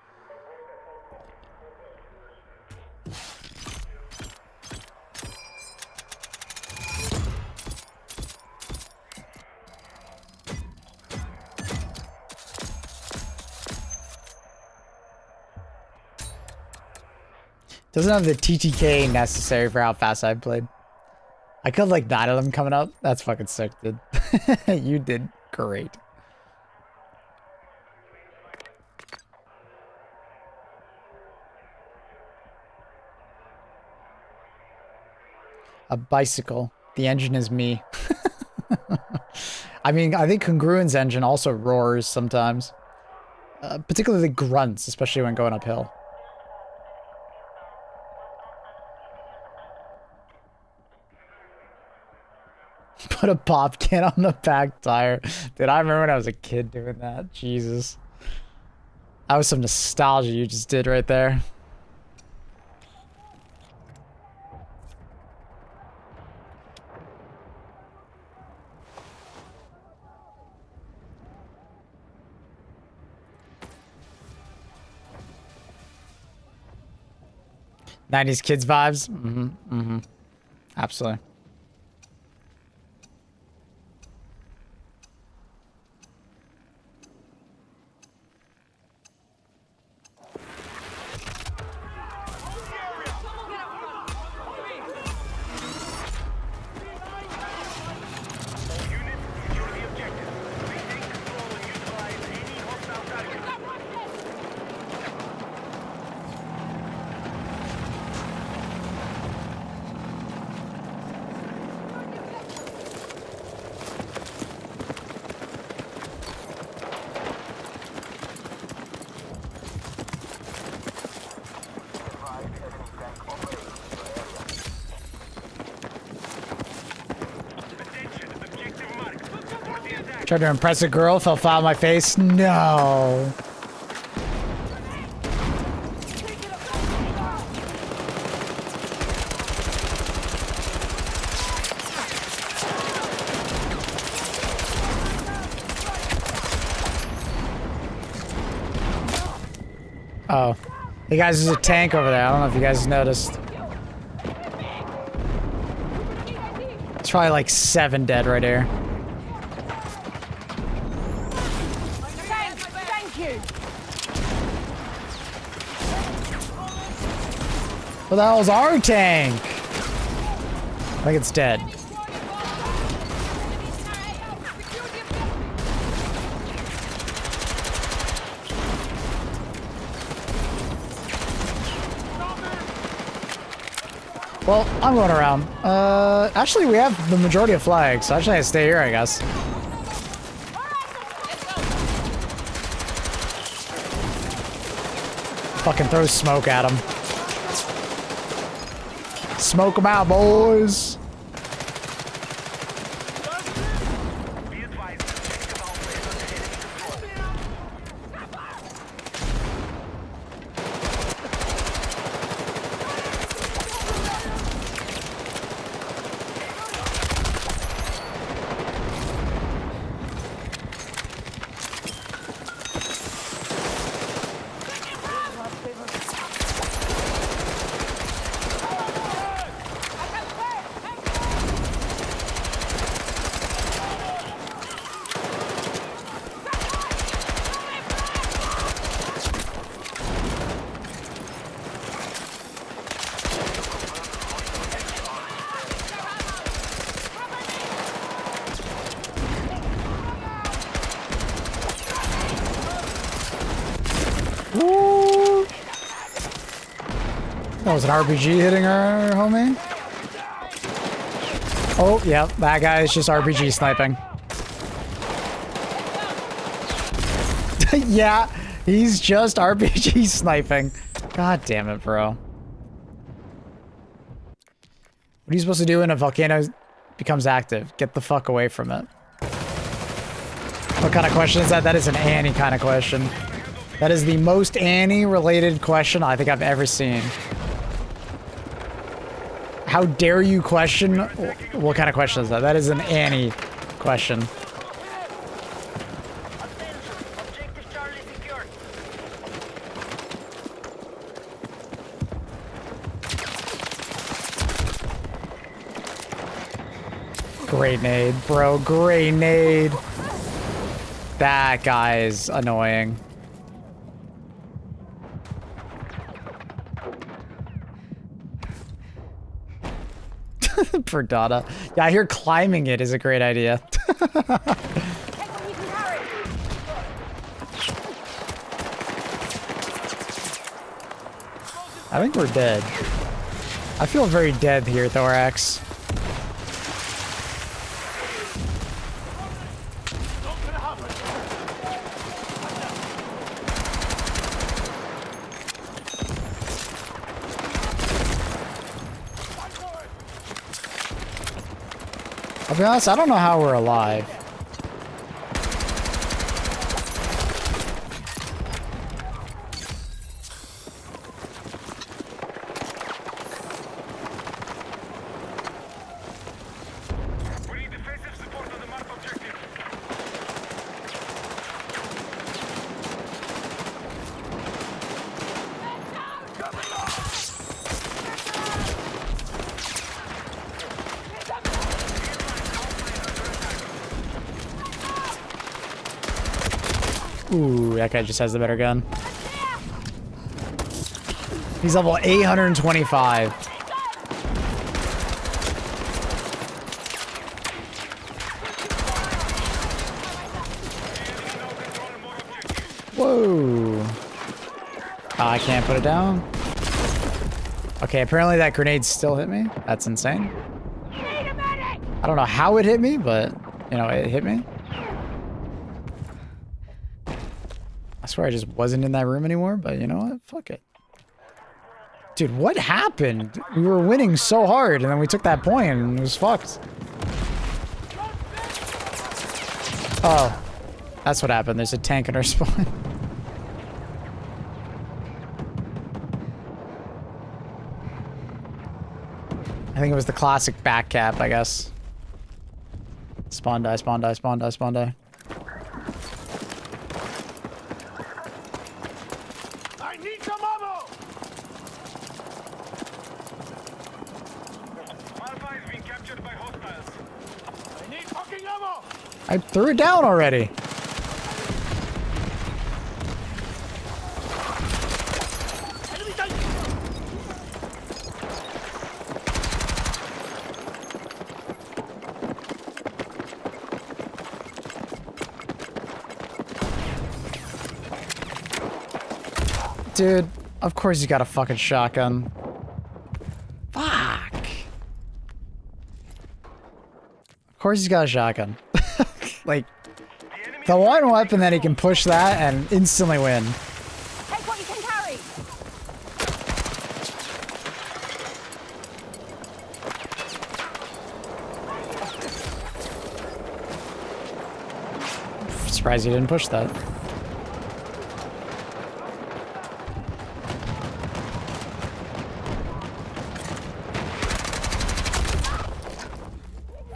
Doesn't have the TTK necessary for how fast I played. I killed like 9 of them coming up. That's fucking sick, dude. You did great. A bicycle. The engine is me. I mean, I think Congruent's engine also roars sometimes. Particularly grunts, especially when going uphill. Put a pop can on the back tire. Dude, I remember when I was a kid doing that. Jesus. That was some nostalgia you just did right there. '90s kids vibes. Absolutely. Tried to impress a girl, fell flat on my face. No. Oh. Hey guys, there's a tank over there. I don't know if you guys noticed. It's probably like 7 dead right here. What the hell's our tank? I think it's dead. Well, I'm going around. Actually, we have the majority of flags, so I should stay here, I guess. Fucking throw smoke at him. Smoke them out, boys. That was an RPG hitting our homie. Oh, yeah, that guy is just RPG sniping. Yeah, he's just RPG sniping. God damn it, bro. What are you supposed to do when a volcano becomes active? Get the fuck away from it. What kind of question is that? That is an Annie kind of question. That is the most Annie-related question I think I've ever seen. How dare you question? What kind of question is that? That is an Annie question. Grenade, bro. Grenade. That guy is annoying. For Donna. Yeah, I hear climbing it is a great idea. Take what you can carry. I think we're dead. I feel very dead here, Thorax. I'll be honest, I don't know how we're alive. We need defensive support on the marked objective. Ooh, that guy just has the better gun. He's level 825. Whoa. I can't put it down. Okay, apparently that grenade still hit me. That's insane. I don't know how it hit me, but, you know, it hit me. I swear I just wasn't in that room anymore, but you know what? Fuck it. Dude, what happened? We were winning so hard, and then we took that point, and it was fucked. Oh. That's what happened. There's a tank in our spawn. I think it was the classic back cap, I guess. Spawn die, spawn die, spawn die, spawn die. I need some ammo! Alpha is being captured by hostiles. I need fucking ammo! I threw it down already. Enemy tank! Dude, of course you got a fucking shotgun. Fuck. Of course he's got a shotgun. Like, the one weapon that he can push that and instantly win. Take what you can carry. Surprised he didn't push that.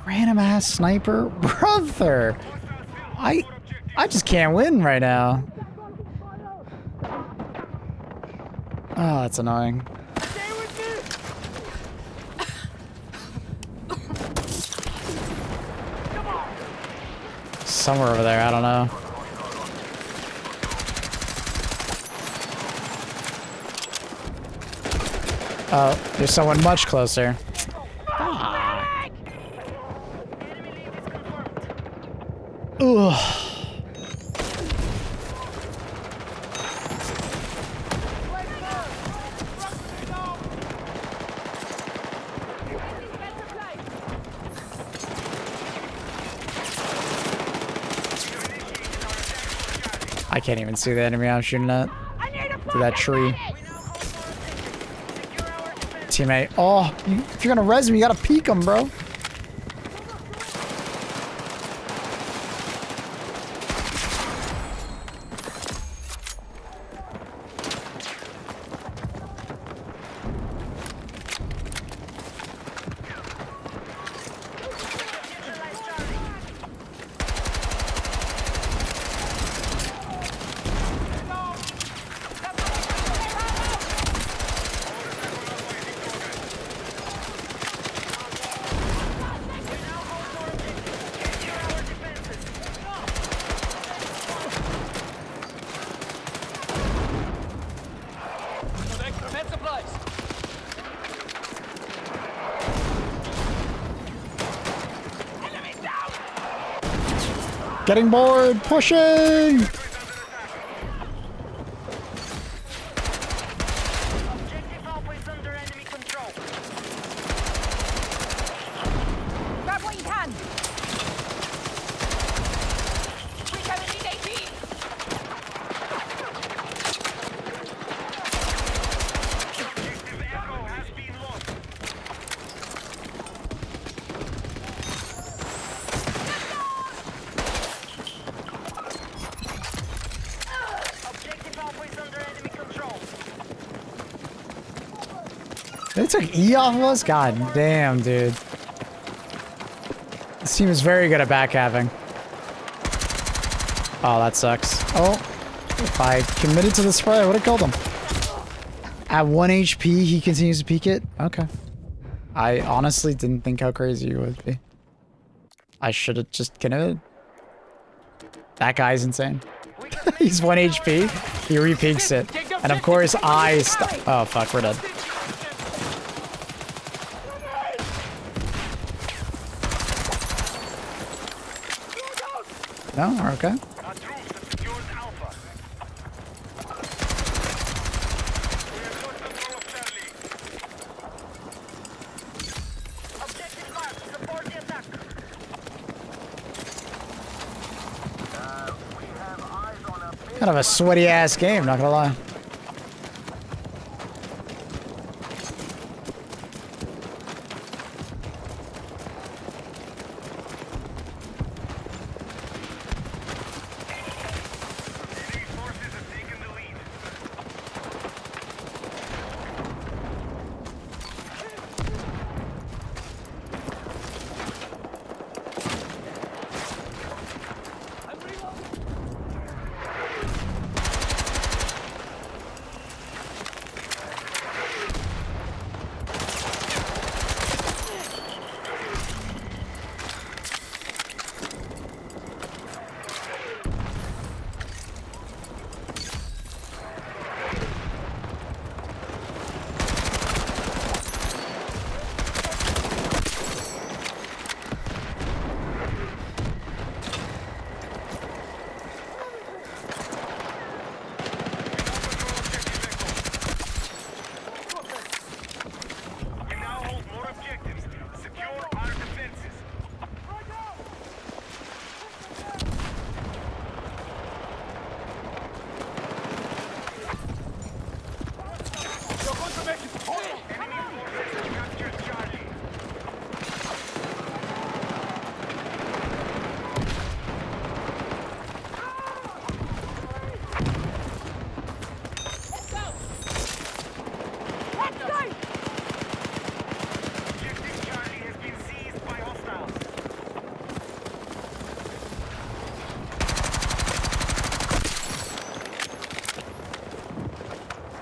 Random ass sniper, brother. I just can't win right now. Oh, that's annoying. Somewhere over there, I don't know. Oh, there's someone much closer. Ugh. I can't even see the enemy I'm shooting at. To that tree. Teammate. Oh, if you're gonna res me, you gotta peek him, bro. Getting bored. Pushing. Objective Alpha is under enemy control. Grab what you can. Recharging AT. Objective Echo has been lost. Objective Alpha is under enemy control. They took E off of us? God damn, dude. This team is very good at backhabbing. Oh, that sucks. Oh, if I committed to the spray, I would have killed him. At 1 HP, he continues to peek it? Okay. I honestly didn't think how crazy he would be. I should have just committed. That guy's insane. He's 1 HP. He re-peeks it. And of course, I oh, fuck, we're dead. No, we're okay. A truce secures Alpha. We have lost control of Charlie. Objective marked. Support the attack. We have eyes on a big Kind of a sweaty ass game, not gonna lie. These forces have taken the lead. We now hold more objectives. Secure our defenses. Enemy forces have captured Charlie. Let's go. Objective Charlie has been seized by hostiles.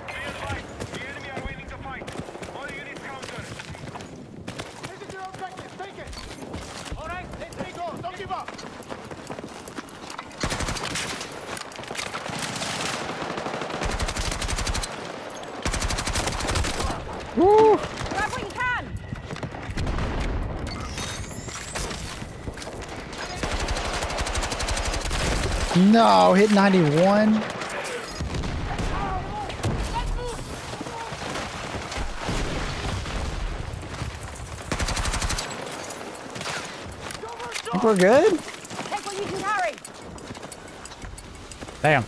Be advised, the enemy are waiting to fight. All units counter. This is your objective. Take it. All right, let's go. Don't give up. Woo! Grab what you can. No, hit 91. Let's move. Think we're good? Take what you can carry. Damn.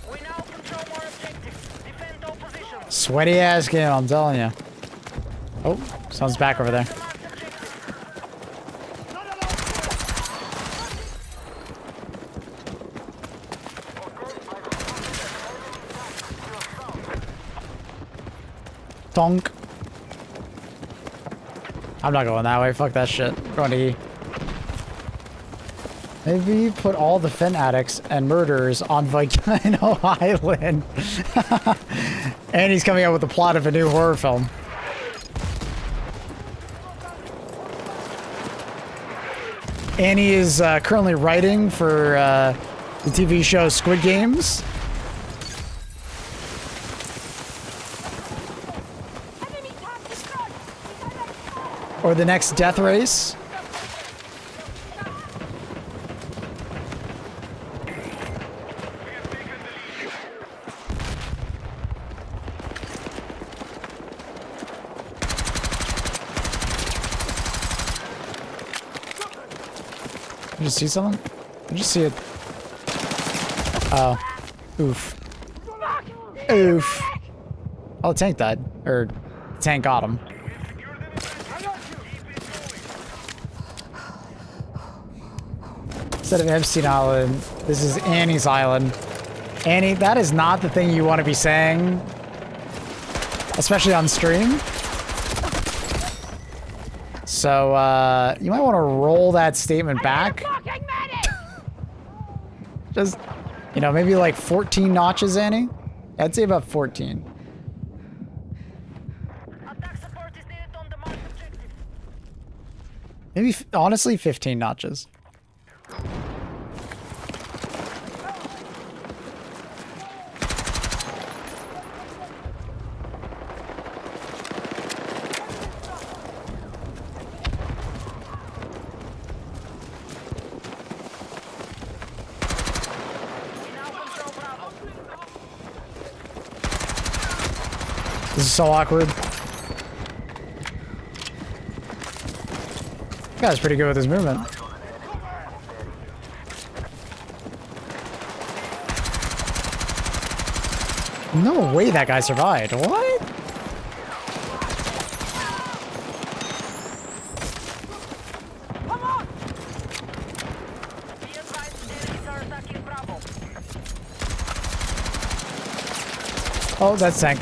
We now control more objectives. Defend all positions. Sweaty ass game, I'm telling you. Oh, someone's back over there. The marked objective. Donk. I'm not going that way. Fuck that shit. Going to E. Maybe put all the Finn addicts and murderers on Volcano Island. And he's coming out with the plot of a new horror film. And he is currently writing for the TV show Squid Games. Enemy tank is front. Or the next Death Race. just see something? I just see it. Oh. Oof. Oof. Oh, the tank died. Or, the tank got him. Instead of Epstein Island, this is Annie's Island. Annie, that is not the thing you want to be saying. Especially on stream. So, you might want to roll that statement back. Just, you know, maybe like 14 notches, Annie? I'd say about 14. Attack support is needed on the marked objective. Maybe, honestly, 15 notches. This is so awkward. This guy's pretty good with his movement. No way that guy survived. What? Come on! Be advised, enemies are attacking Bravo. Oh, that's tank.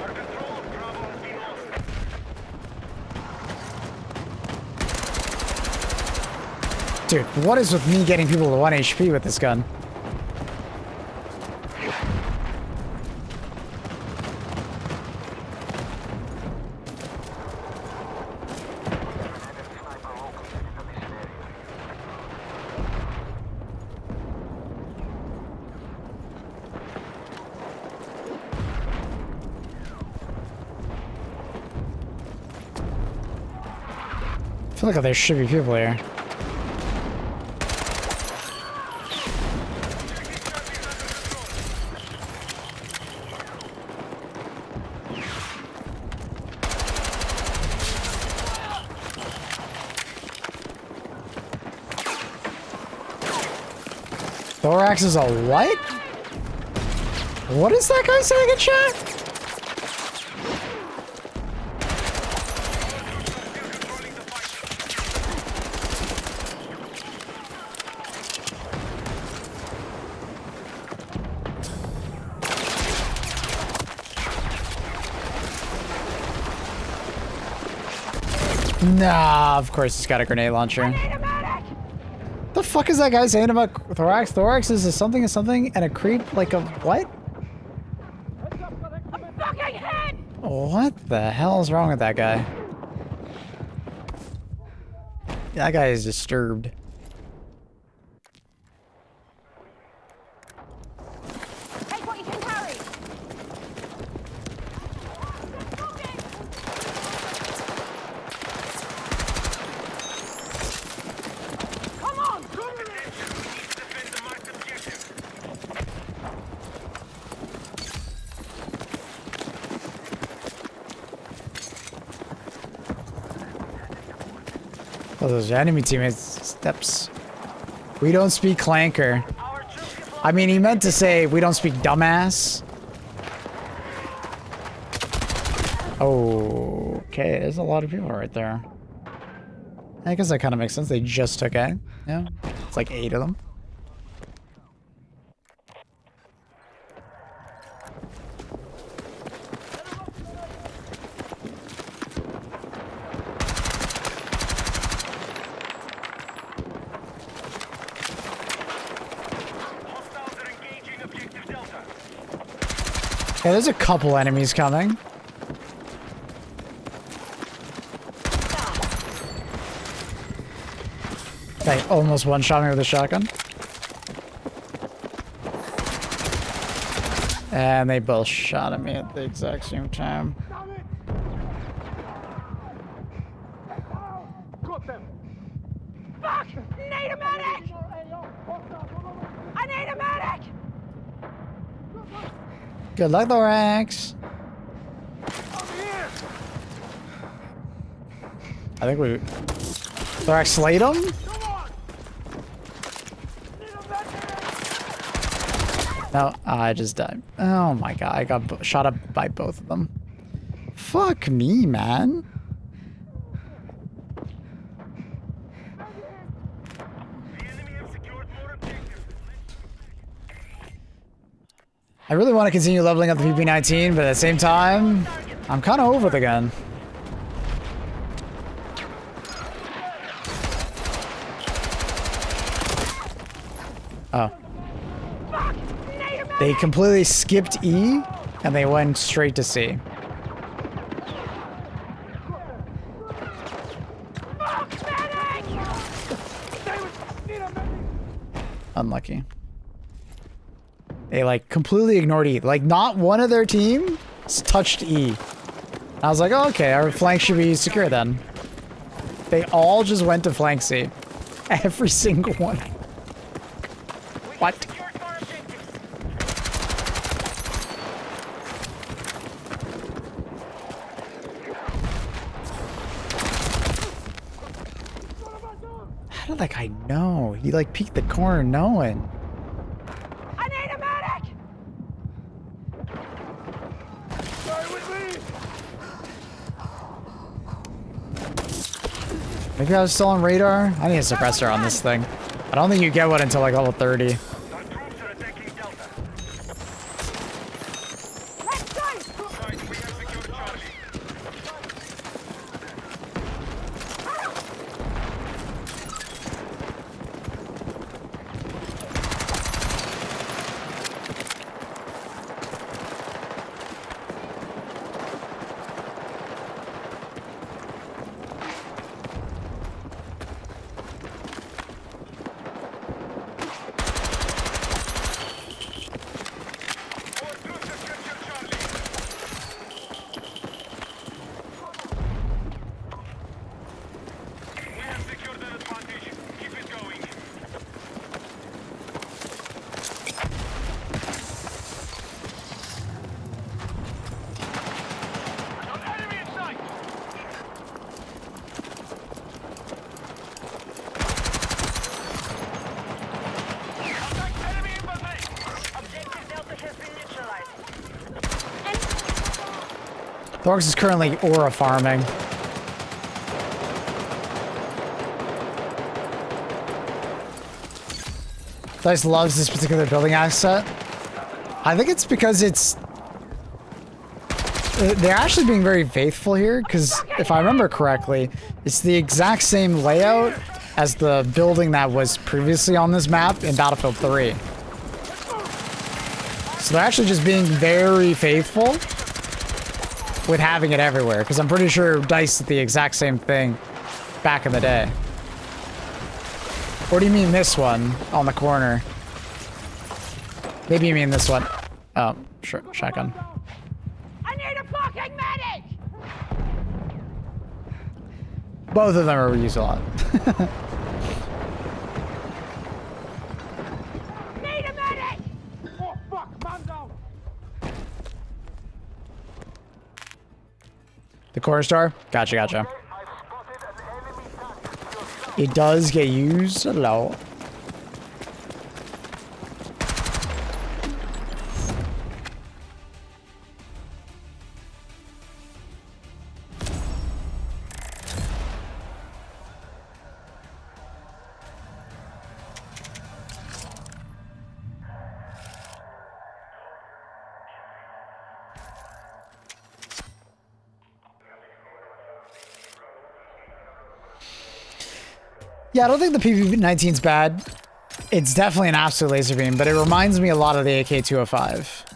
Our control of Bravo has been lost. Dude, what is with me getting people to 1 HP with this gun? I feel like there should be people here. Thorax is a what? What is that guy saying in chat? Nah, of course he's got a grenade launcher. The fuck is that guy saying about Thorax? Thorax is a something and a creep like a what? I'm fucking hit! What the hell is wrong with that guy? That guy is disturbed. Take what you can carry. Come on! Defend the marked objective. Oh, those enemy teammates steps. We don't speak clanker. Our troops deployed. I mean, he meant to say we don't speak dumbass. Oh, okay. There's a lot of people right there. I guess that kind of makes sense. They just took A. Yeah, it's like 8 of them. Hostiles are engaging objective Delta. Yeah, there's a couple enemies coming. They almost one-shot me with a shotgun. And they both shot at me at the exact same time. Got them. Fuck! Need a medic! Good luck, Thorax. I think we... Thorax slayed him? No, I just died. Oh my god, I got shot up by both of them. Fuck me, man. I really want to continue leveling up the PP19, but at the same time, I'm kind of over the gun. Oh. They completely skipped E, and they went straight to C. Unlucky. They like completely ignored E. Like not one of their team touched E. I was like, oh, okay, our flank should be secure then. They all just went to flank C. Every single one. What? How did that guy know? He like peeked the corner knowing. I need a medic! Maybe I was still on radar? I need a suppressor on this thing. I don't think you get one until like level 30. Let's go! Thorax is currently aura farming. Dice loves this particular building asset. I think it's because it's... They're actually being very faithful here, because if I remember correctly, it's the exact same layout as the building that was previously on this map in Battlefield 3. So they're actually just being very faithful with having it everywhere, because I'm pretty sure DICE did the exact same thing back in the day. Or do you mean this one on the corner? Maybe you mean this one. Oh, sure, shotgun. I need a fucking medic! Both of them are used a lot. Need a medic! Oh, fuck, man down. The corner star? Gotcha, gotcha. It does get used a lot. Yeah, I don't think the PP19's bad. It's definitely an absolute laser beam, but it reminds me a lot of the AK-205.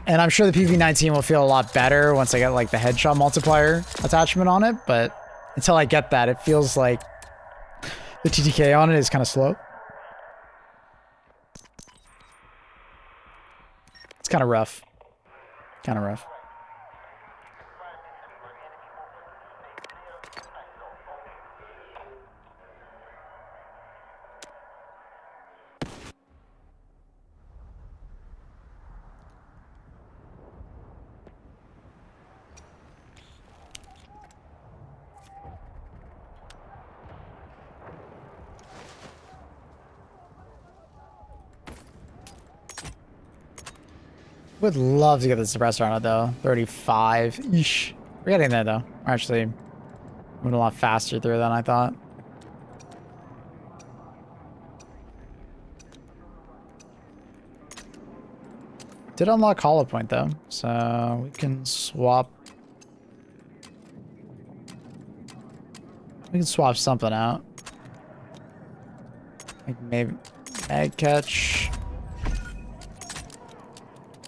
And I'm sure the PP19 will feel a lot better once I get like the headshot multiplier attachment on it, but until I get that, it feels like the TTK on it is kind of slow. It's kind of rough. Kind of rough. Would love to get the suppressor on it though. 35. Eesh. We're getting there though. We're actually moving a lot faster through than I thought. Did unlock hollow point though, so we can swap. We can swap something out. Like maybe egg catch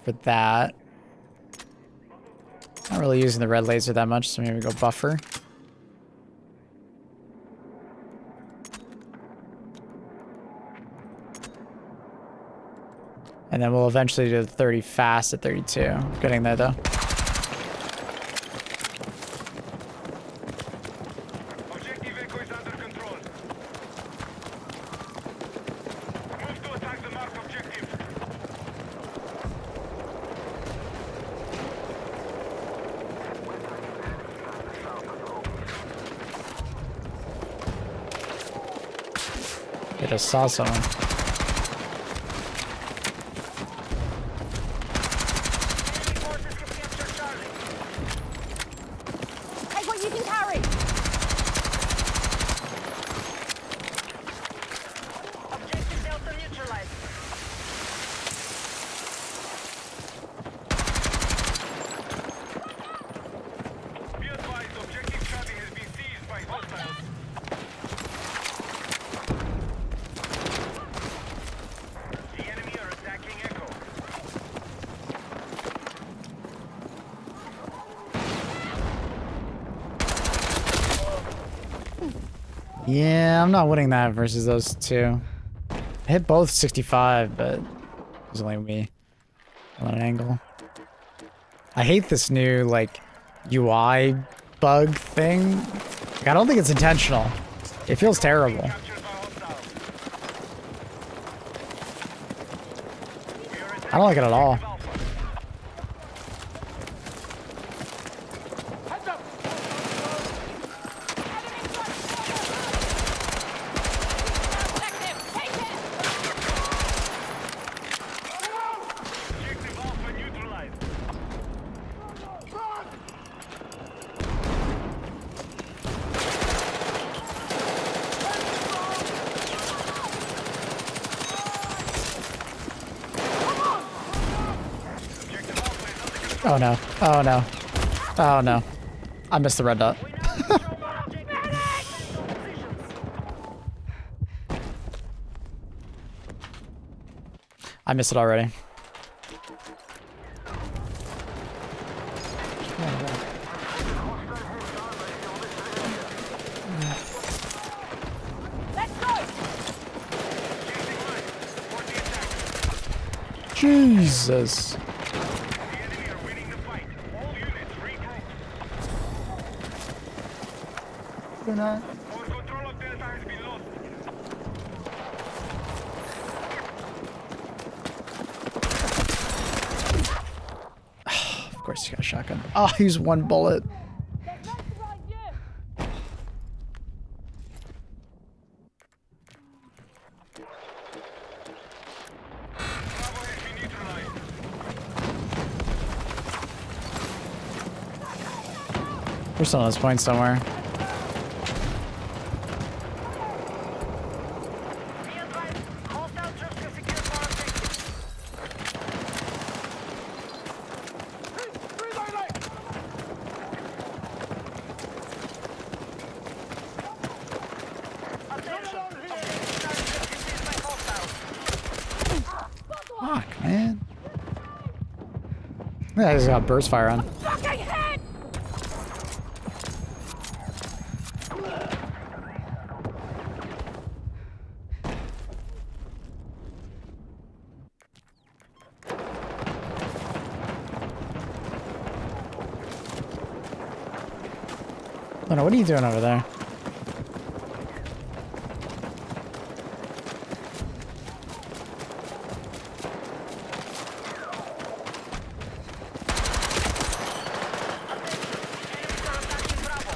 for that. Not really using the red laser that much, so maybe go buffer. And then we'll eventually do the 30 fast at 32. Getting there though. Objective Echo is under control. Move to attack the mark objective. I just saw someone. Take what you can carry. Objective Delta neutralized. Be advised, objective Charlie has been seized by hostiles. The enemy are attacking Echo. Yeah, I'm not winning that versus those two. I hit both 65, but it was only me on an angle. I hate this new, like, UI bug thing. Like, I don't think it's intentional. It feels terrible. Captured by hostiles. We are I don't like it at all. Alpha. Objective, take it. Objective Alpha neutralized. Objective Alpha is under control. Oh no. Oh no. Oh no. I missed the red dot. I missed it already. Let's go. Chasing line. Support the attack. Jesus. The enemy are winning the fight. All units regroup. Our control of Delta has been lost. Of course he got a shotgun. Oh, he's one bullet. They're right behind you. Bravo has been neutralized. We're still on this point somewhere. Be advised, hostile troops can secure our objective. Attention, objective target has been seized by hostiles. Fuck, man. Yeah, I just got burst fire on. Fucking head. Luna, what are you doing over there? Enemies are attacking Bravo.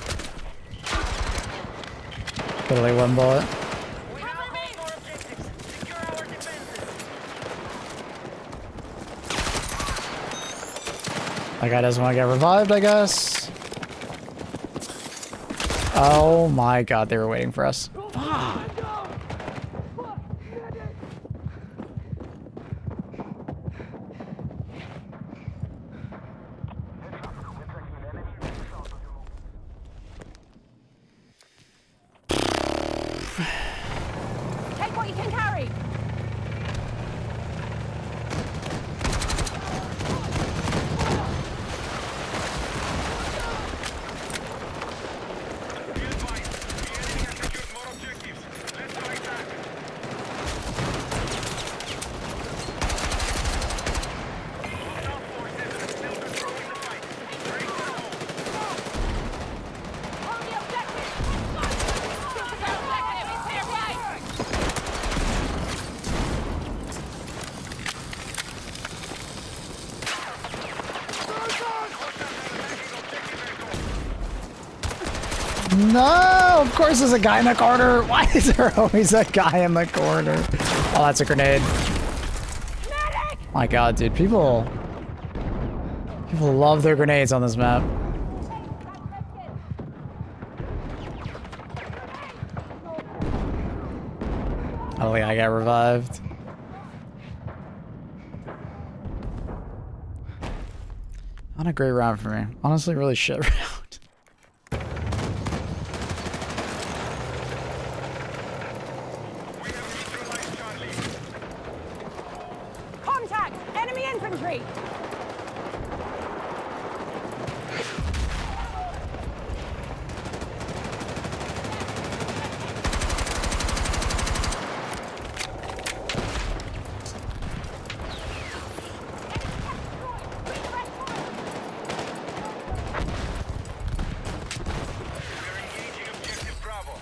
Literally one bullet. We now hold more objectives. Secure our defenses. That guy doesn't want to get revived, I guess. Oh my god, they were waiting for us. Fuck. Take what you can carry. Be advised, the enemy has secured more objectives. Let's fight back. Hostile forces still controlling the fight. Break the hold. On the objective. Objective is here, right? No, of course there's a guy in the corner. Why is there always a guy in the corner? Oh, that's a grenade. My god, dude, people love their grenades on this map. I don't think I got revived. Not a great round for me. Honestly, really shit round. We have neutralized Charlie. Contact! Enemy infantry! We're engaging objective Bravo.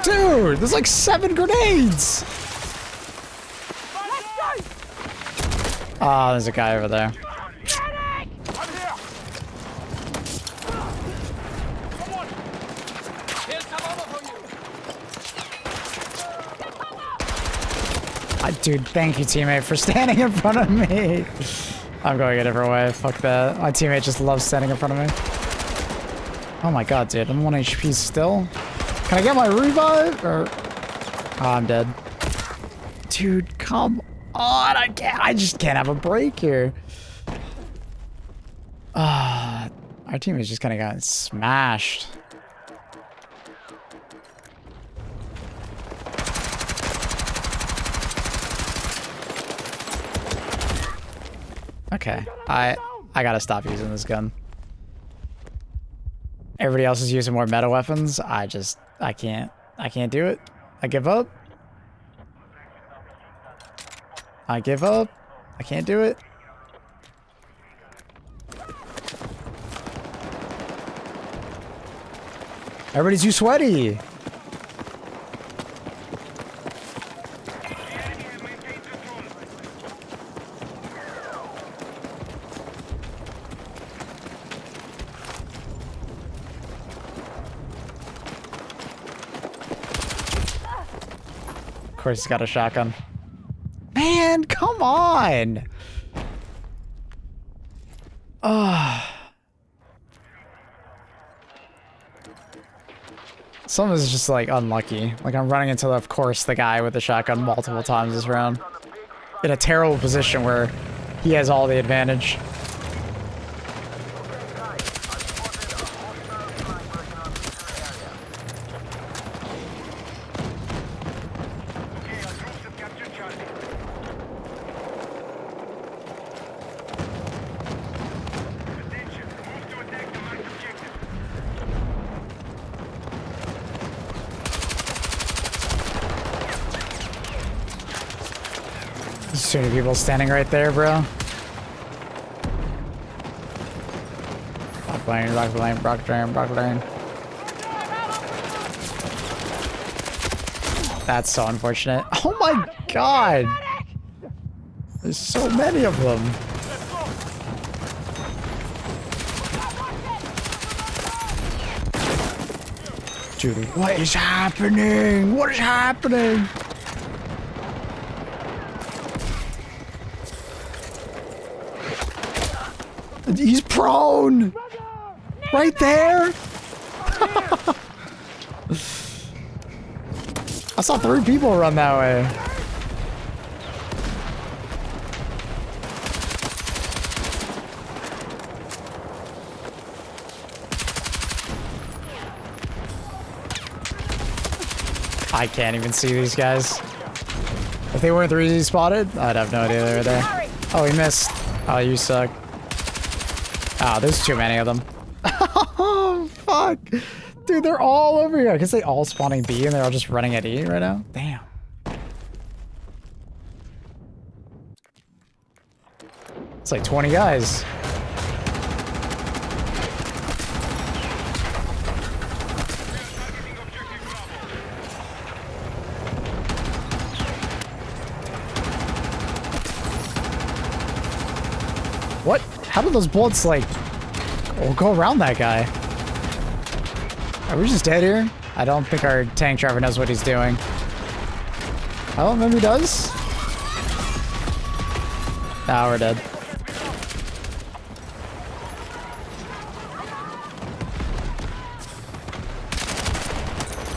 Dude, there's like 7 grenades! Ah, there's a guy over there. Dude, thank you, teammate, for standing in front of me. I'm going a different way. Fuck that. My teammate just loves standing in front of me. Oh my god, dude. I'm 1 HP still. Can I get my revive? Or... Oh, I'm dead. Dude, come on. I just can't have a break here. Our teammate's just kind of got smashed. Okay, I gotta stop using this gun. Everybody else is using more meta weapons. I can't do it. I give up. I give up. I can't do it. Everybody's too sweaty. Of course he's got a shotgun. Man, come on! Some of this is just like unlucky. Like I'm running into, of course, the guy with the shotgun multiple times this round. In a terrible position where he has all the advantage. There's too many people standing right there, bro. Rock lane, rock lane, rock lane, rock lane. That's so unfortunate. Oh my god! There's so many of them. Dude, what is happening? What is happening? He's prone! Right there! I saw 3 people run that way. I can't even see these guys. If they weren't 3Z spotted, I'd have no idea they were there. Oh, he missed. Oh, you suck. Oh, there's too many of them. Oh, fuck. Dude, they're all over here. I guess they all spawning B and they're all just running at E right now. Damn. It's like 20 guys. What? How do those bullets, like, go around that guy? Are we just dead here? I don't think our tank driver knows what he's doing. Oh, maybe he does? Nah, we're dead.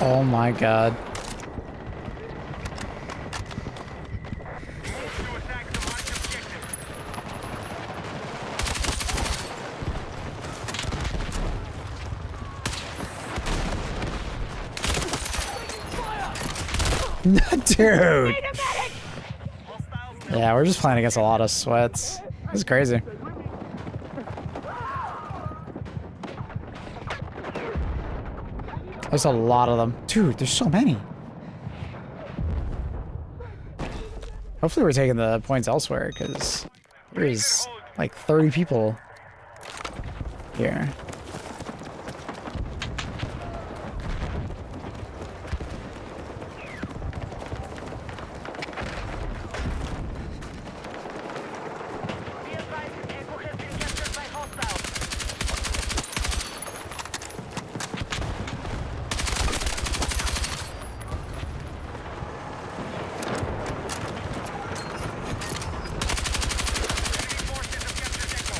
Oh my god. Dude. Yeah, we're just playing against a lot of sweats. This is crazy. There's a lot of them. Dude, there's so many. Hopefully we're taking the points elsewhere, because there's like 30 people here.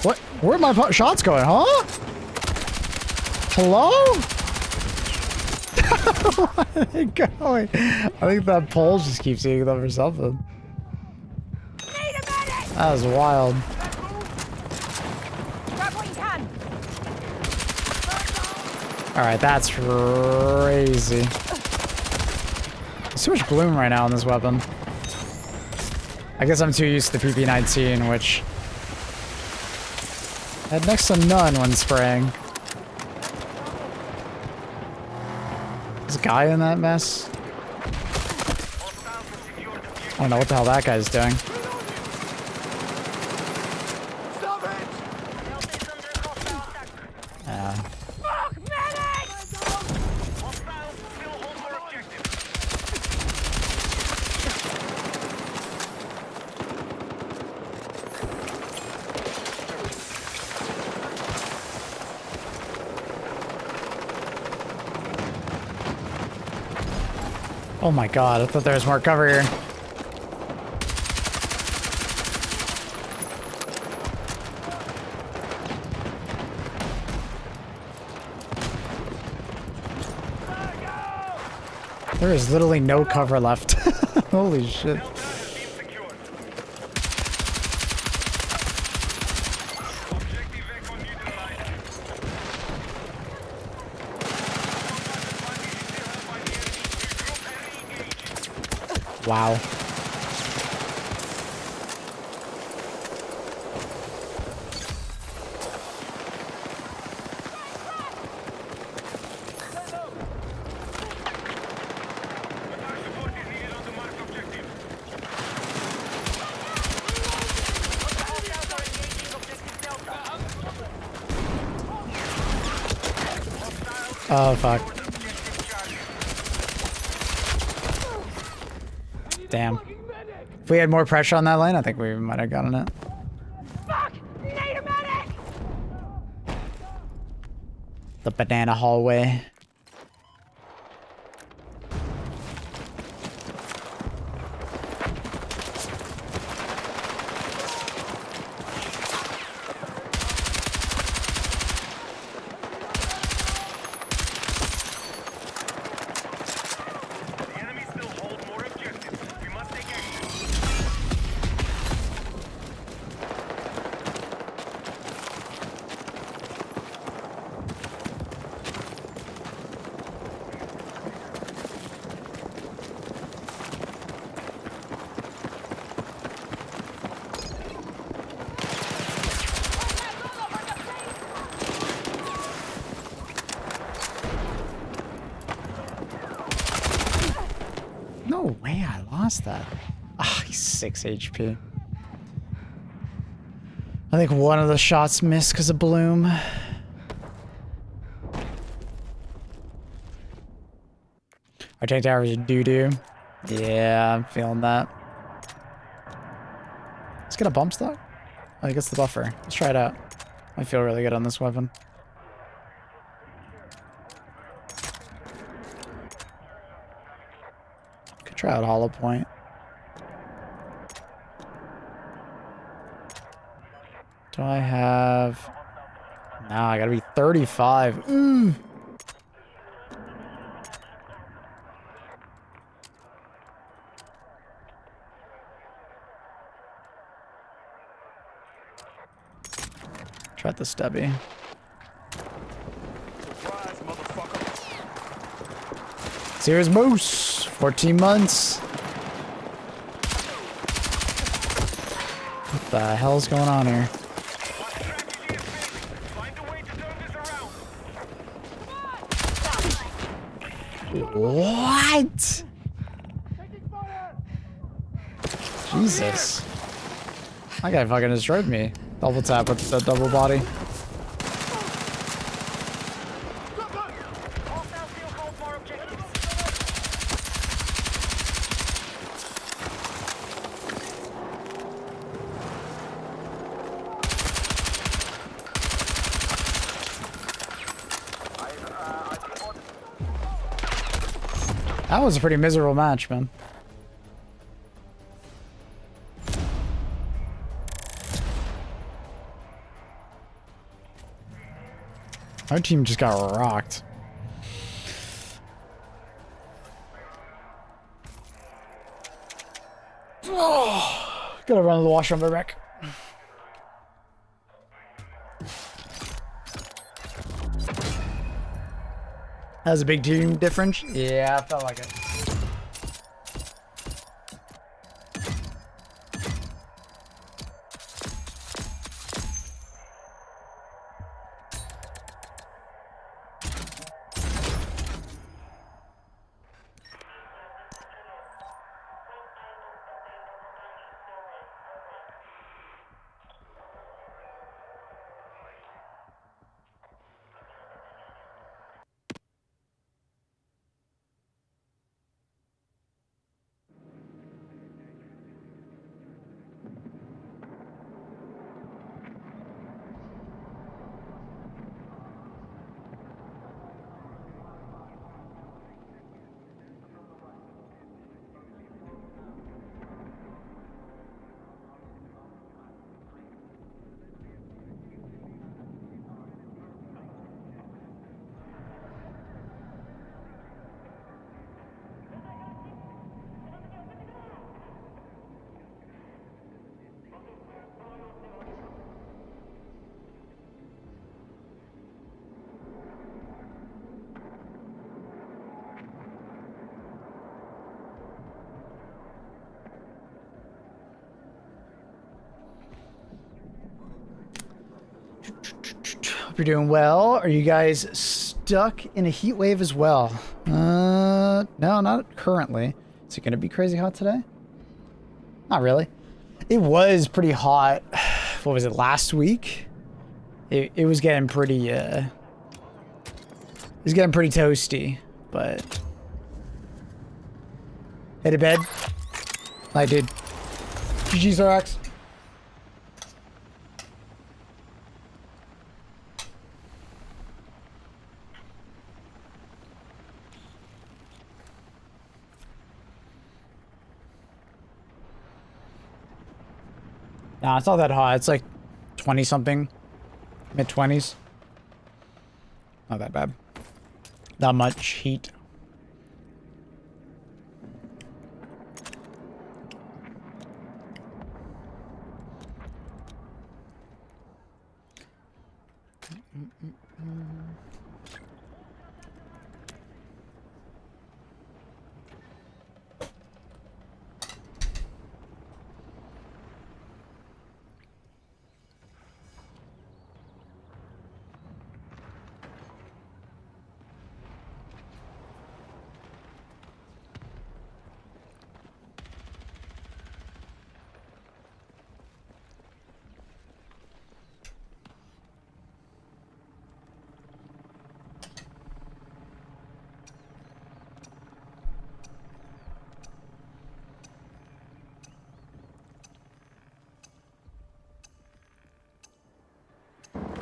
What? Where are my shots going, huh? Hello? Where are they going? I think that pole just keeps hitting them or something. That was wild. Alright, that's crazy. There's so much bloom right now on this weapon. I guess I'm too used to the PP16, which had next to none when spraying. There's a guy in that mess. I don't know what the hell that guy's doing. Yeah. Oh my god, I thought there was more cover here. There is literally no cover left. Holy shit. Wow. Oh, fuck. Damn. If we had more pressure on that lane, I think we might have gotten it. Fuck! Need a medic! The banana hallway. The enemy still hold more objectives. We must take action. No way, I lost that. Ah, he's 6 HP. I think one of the shots missed because of Bloom. Our tank tower is doo-doo. Yeah, I'm feeling that. Let's get a bump stock. I think it's the buffer. Let's try it out. I feel really good on this weapon. Could try out hollow point. Do I have... No, I gotta be 35. Ooh. Try the stubby. Surprise, motherfucker. Serious Moose. 14 months. What the hell's going on here? Our strategy is failing. Find a way to turn this around. What? Jesus. That guy fucking destroyed me. Double tap with the double body. Hostile field hold more objectives. That was a pretty miserable match, man. Our team just got rocked. Oh, gotta run to the washroom, be back. That was a big team difference. Yeah, I felt like it. Hope you're doing well. Are you guys stuck in a heat wave as well? No, not currently. Is it going to be crazy hot today? Not really. It was pretty hot. What was it, last week? It was getting pretty, it was getting pretty toasty, but... Headed bed? I did. GG's RX. Nah, it's not that hot. It's like 20 something. Mid 20s. Not that bad. Not much heat.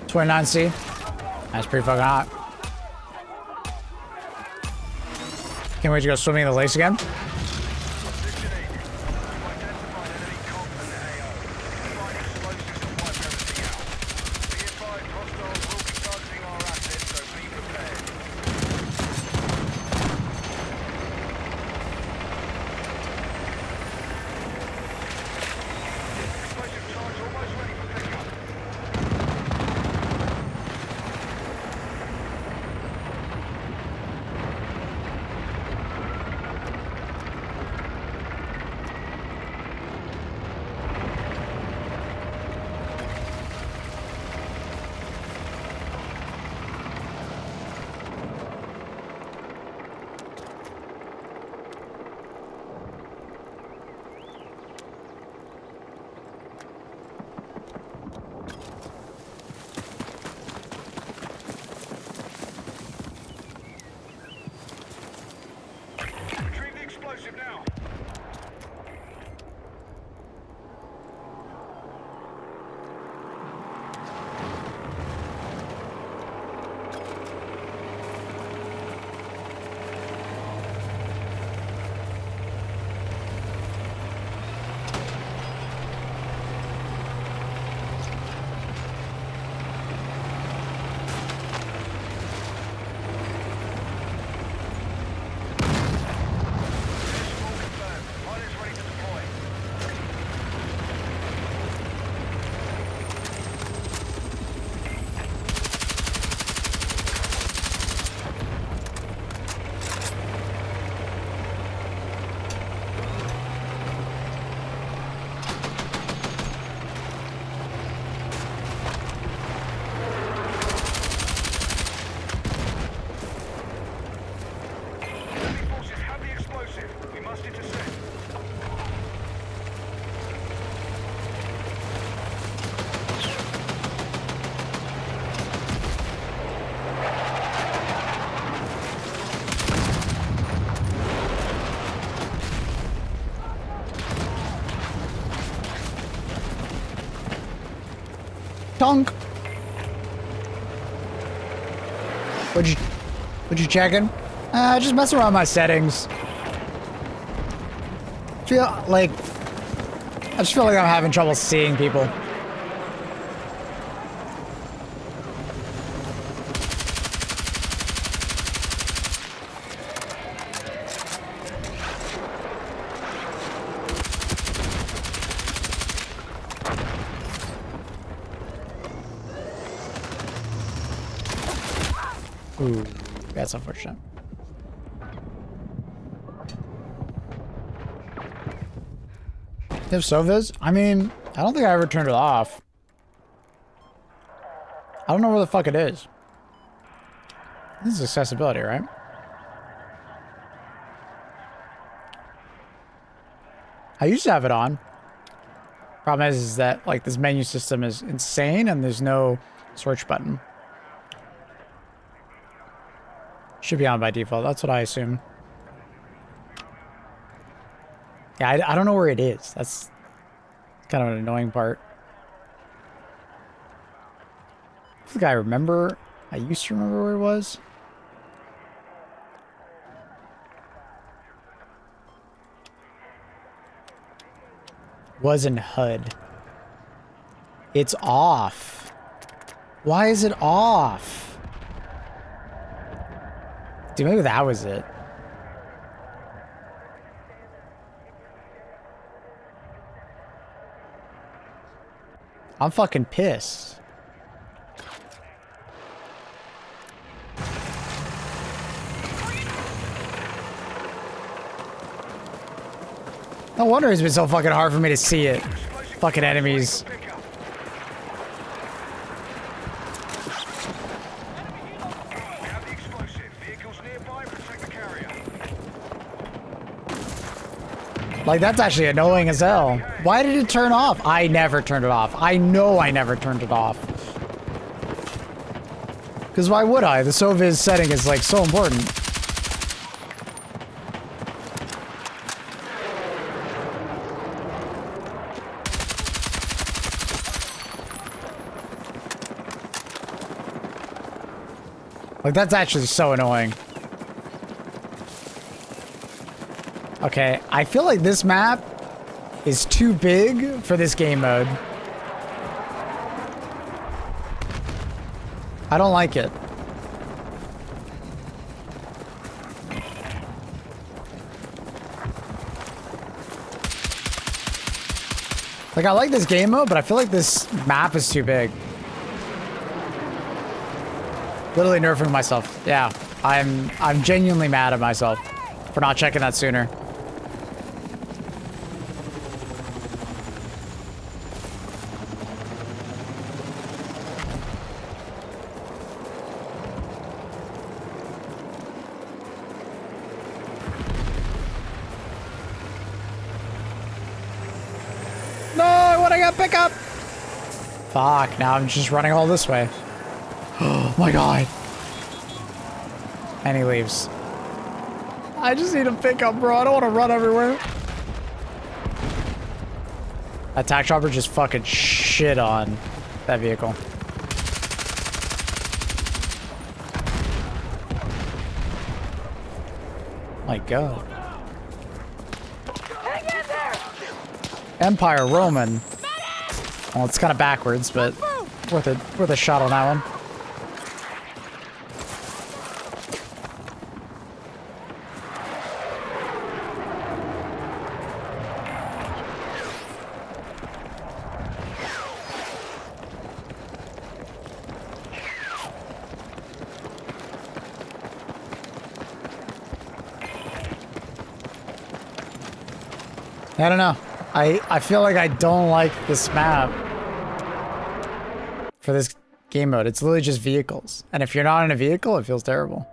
.29C. That's pretty fucking hot. Can't wait to go swimming in the lakes again. Tonk. Would you checking? Just messing around my settings. I just feel like I'm having trouble seeing people. Ooh, that's unfortunate. You have Soviz? I mean, I don't think I ever turned it off. I don't know where the fuck it is. This is accessibility, right? I used to have it on. Problem is that, like, this menu system is insane and there's no search button. Should be on by default. That's what I assume. Yeah, I don't know where it is. Kind of an annoying part. I think I remember. I used to remember where it was. Wasn't HUD. It's off. Why is it off? Dude, maybe that was it. I'm fucking pissed. No wonder it's been so fucking hard for me to see it. Fucking enemies. Like, that's actually annoying as hell. Why did it turn off? I never turned it off. I know I never turned it off. Because why would I? The SOVIS setting is, like, so important. Like, that's actually so annoying. Okay, I feel like this map is too big for this game mode. I don't like it. Like, I like this game mode, but I feel like this map is too big. Literally nerfing myself. Yeah, I'm genuinely mad at myself for not checking that sooner. No, I want to get pickup. Fuck, now I'm just running all this way. Oh my god. And he leaves. I just need a pickup, bro. I don't want to run everywhere. That tac chopper just fucking shit on that vehicle. My god. Empire Roman. Well, it's kind of backwards, but worth a shot on that one. I don't know. I feel like I don't like this map for this game mode. It's literally just vehicles. And if you're not in a vehicle, it feels terrible.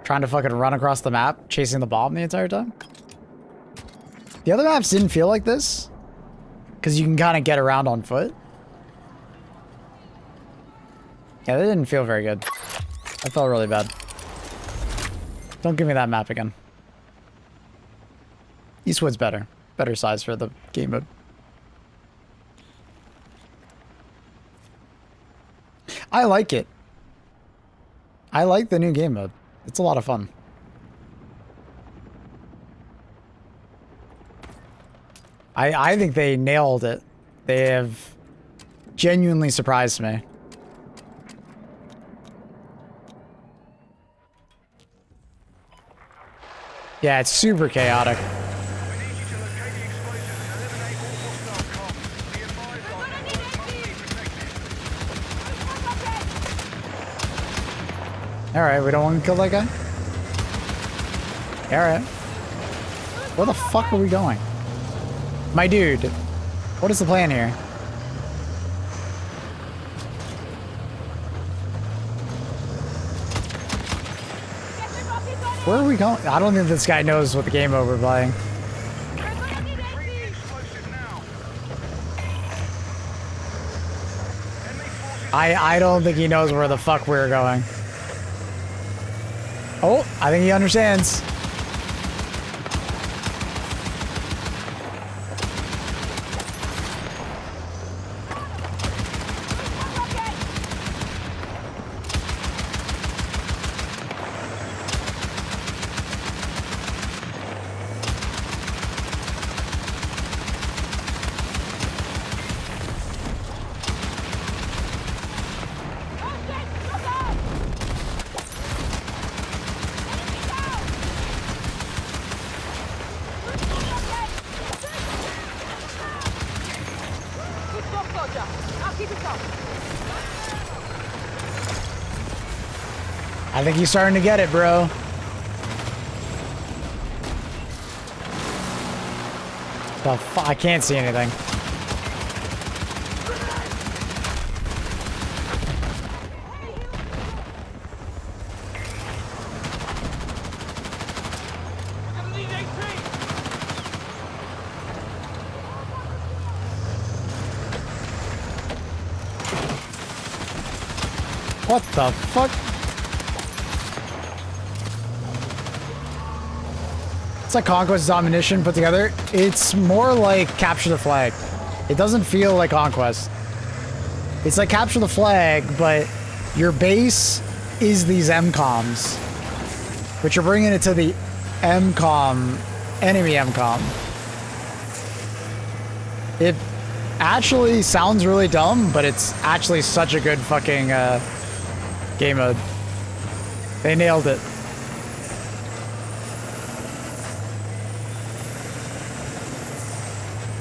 Trying to fucking run across the map, chasing the bomb the entire time. The other maps didn't feel like this, because you can kind of get around on foot. Yeah, that didn't feel very good. That felt really bad. Don't give me that map again. Eastwood's better. Better size for the game mode. I like it. I like the new game mode. It's a lot of fun. I think they nailed it. They have genuinely surprised me. Yeah, it's super chaotic. Alright, we don't want to kill that guy? Alright. Where the fuck are we going? My dude, what is the plan here? Where are we going? I don't think this guy knows what the game mode we're playing. I don't think he knows where the fuck we're going. Oh, I think he understands. I think he's starting to get it, bro. The fu- I can't see anything. What the fuck? It's like Conquest Domination put together. It's more like Capture the Flag. It doesn't feel like Conquest. It's like Capture the Flag, but your base is these MCOMs. But you're bringing it to the MCOM, enemy MCOM. It actually sounds really dumb, but it's actually such a good fucking game mode. They nailed it.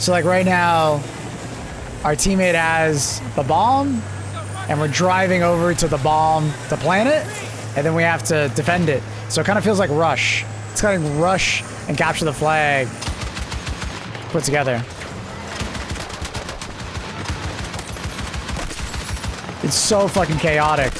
So like right now, our teammate has the bomb, and we're driving over to the bomb to plant it, and then we have to defend it. So it kind of feels like Rush. It's kind of like Rush and Capture the Flag put together. It's so fucking chaotic.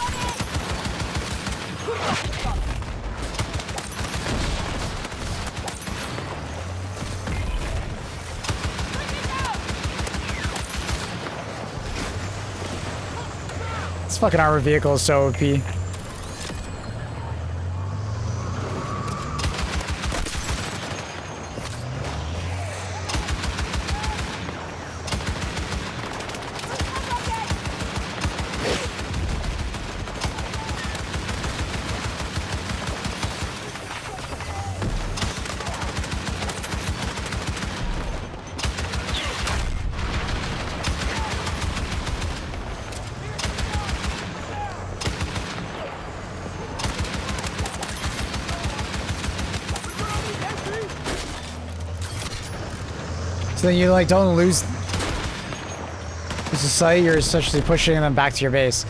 This fucking armored vehicle is so OP. So then you like don't lose the sight, you're essentially pushing them back to your base.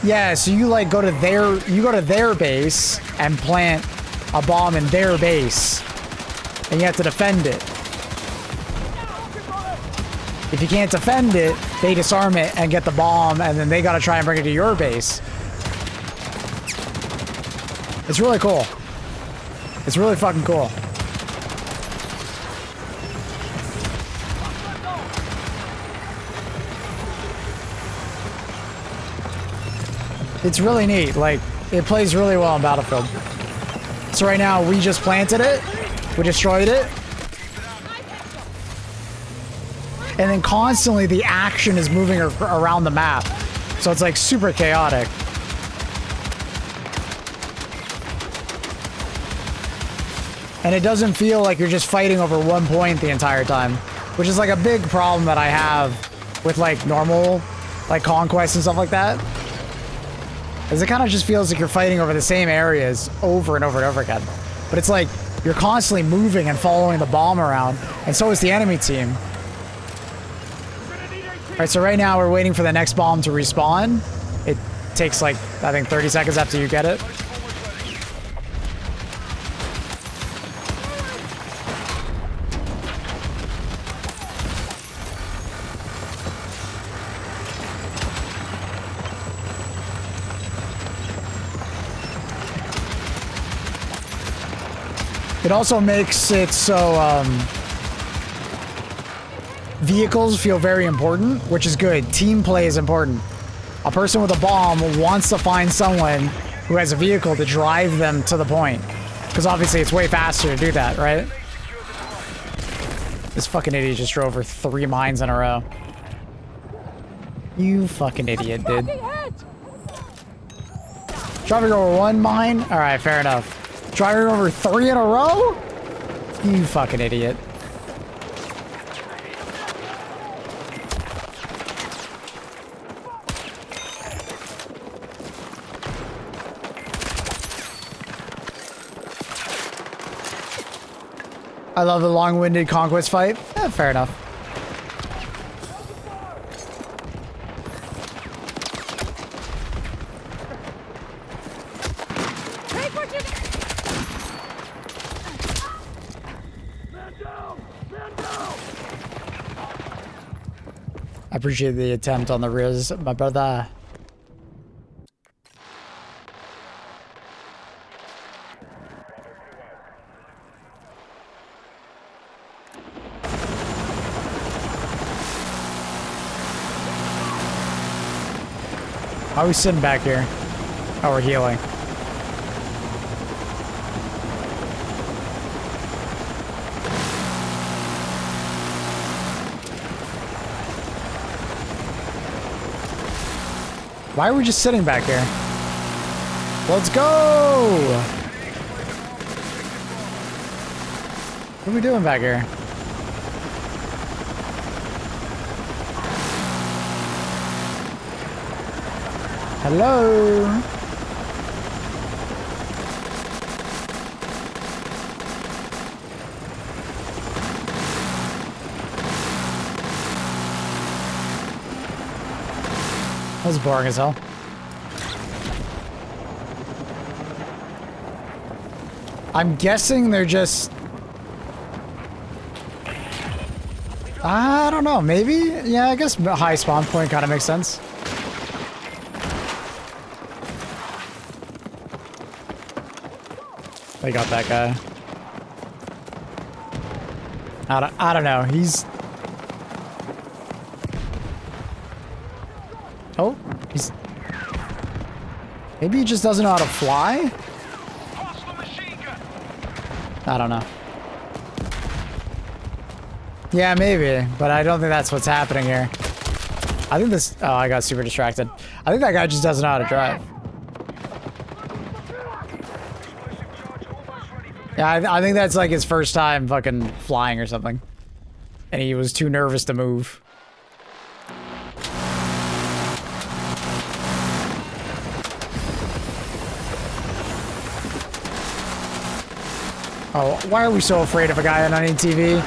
Yeah, so you like go to their base and plant a bomb in their base. And you have to defend it. If you can't defend it, they disarm it and get the bomb, and then they gotta try and bring it to your base. It's really cool. It's really fucking cool. It's really neat. Like, it plays really well on Battlefield. So right now, we just planted it. We destroyed it. And then constantly the action is moving around the map. So it's like super chaotic. And it doesn't feel like you're just fighting over one point the entire time. Which is like a big problem that I have with like normal, like Conquest and stuff like that. Is it kind of just feels like you're fighting over the same areas over and over and over again. But it's like you're constantly moving and following the bomb around, and so is the enemy team. Alright, so right now we're waiting for the next bomb to respawn. It takes like, I think 30 seconds after you get it. It also makes it so vehicles feel very important, which is good. Team play is important. A person with a bomb wants to find someone who has a vehicle to drive them to the point. Because obviously it's way faster to do that, right? This fucking idiot just drove over 3 mines in a row. You fucking idiot, dude. Driving over 1 mine? Alright, fair enough. Driving over 3 in a row? You fucking idiot. I love the long-winded Conquest fight. Fair enough. I appreciate the attempt on the Riz, my brother. Why are we sitting back here? Oh, we're healing. Why are we just sitting back here? Let's go! What are we doing back here? Hello? That was boring as hell. I'm guessing they're just... I don't know, maybe? Yeah, I guess high spawn point kind of makes sense. They got that guy. I don't know, he's... Oh, he's... Maybe he just doesn't know how to fly? I don't know. Yeah, maybe, but I don't think that's what's happening here. I think this... Oh, I got super distracted. I think that guy just doesn't know how to drive. Yeah, I think that's like his first time fucking flying or something. And he was too nervous to move. Oh, why are we so afraid of a guy on TV?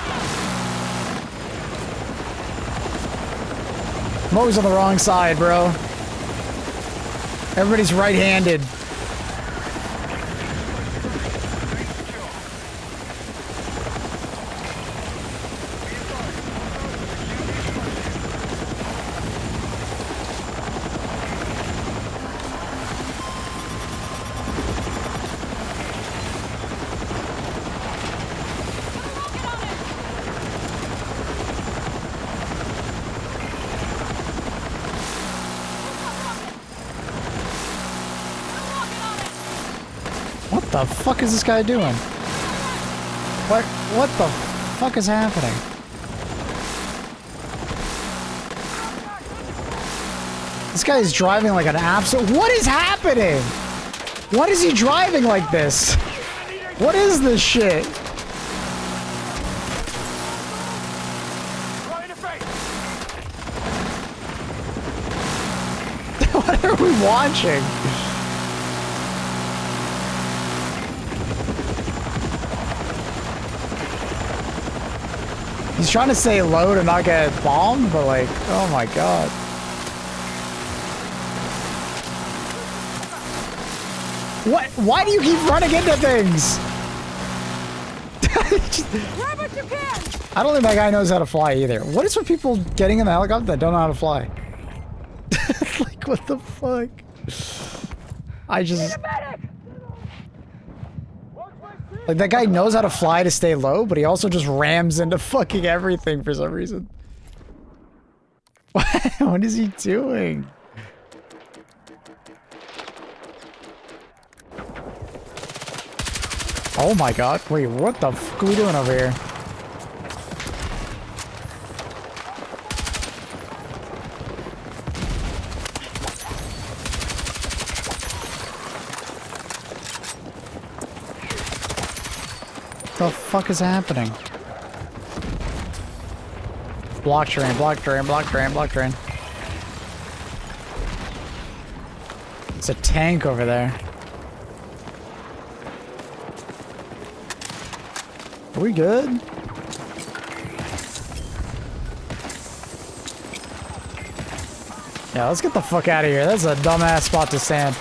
I'm always on the wrong side, bro. Everybody's right-handed. What the fuck is this guy doing? What the fuck is happening? This guy is driving like an absolute... What is happening? What is he driving like this? What is this shit? What are we watching? He's trying to stay low to not get bombed, but like, oh my god. What? Why do you keep running into things? Grab what you can! I don't think that guy knows how to fly either. What is with people getting in the helicopter that don't know how to fly? Like, what the fuck? I just... Like, that guy knows how to fly to stay low, but he also just rams into fucking everything for some reason. What is he doing? Oh my god. Wait, what the fuck are we doing over here? What the fuck is happening? Block terrain, block terrain, block terrain, block terrain. It's a tank over there. Are we good? Yeah, let's get the fuck out of here. That's a dumbass spot to stand.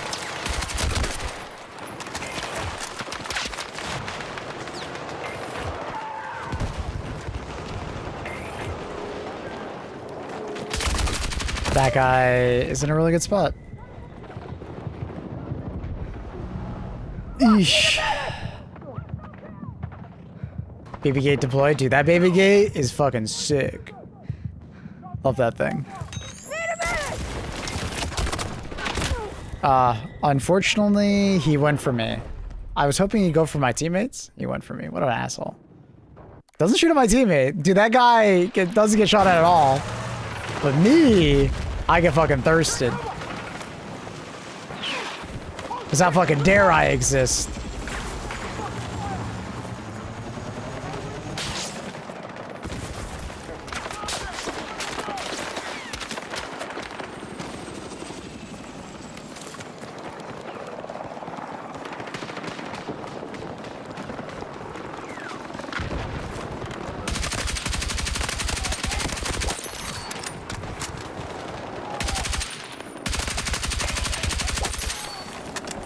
That guy is in a really good spot. Eesh. Baby gate deployed. Dude, that baby gate is fucking sick. Love that thing. Unfortunately, he went for me. I was hoping he'd go for my teammates. He went for me. What an asshole. Doesn't shoot at my teammate. Dude, that guy doesn't get shot at all. But me, I get fucking thirsted. Because how fucking dare I exist?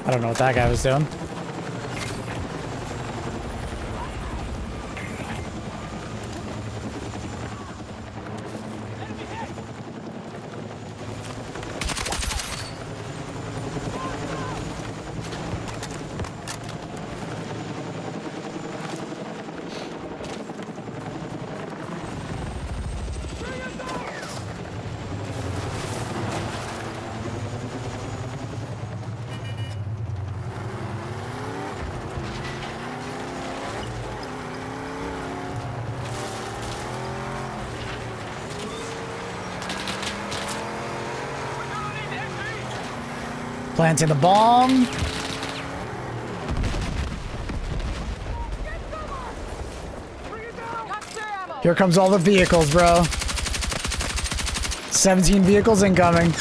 I don't know what that guy was doing. Planting the bomb. Here comes all the vehicles, bro. 17 vehicles incoming.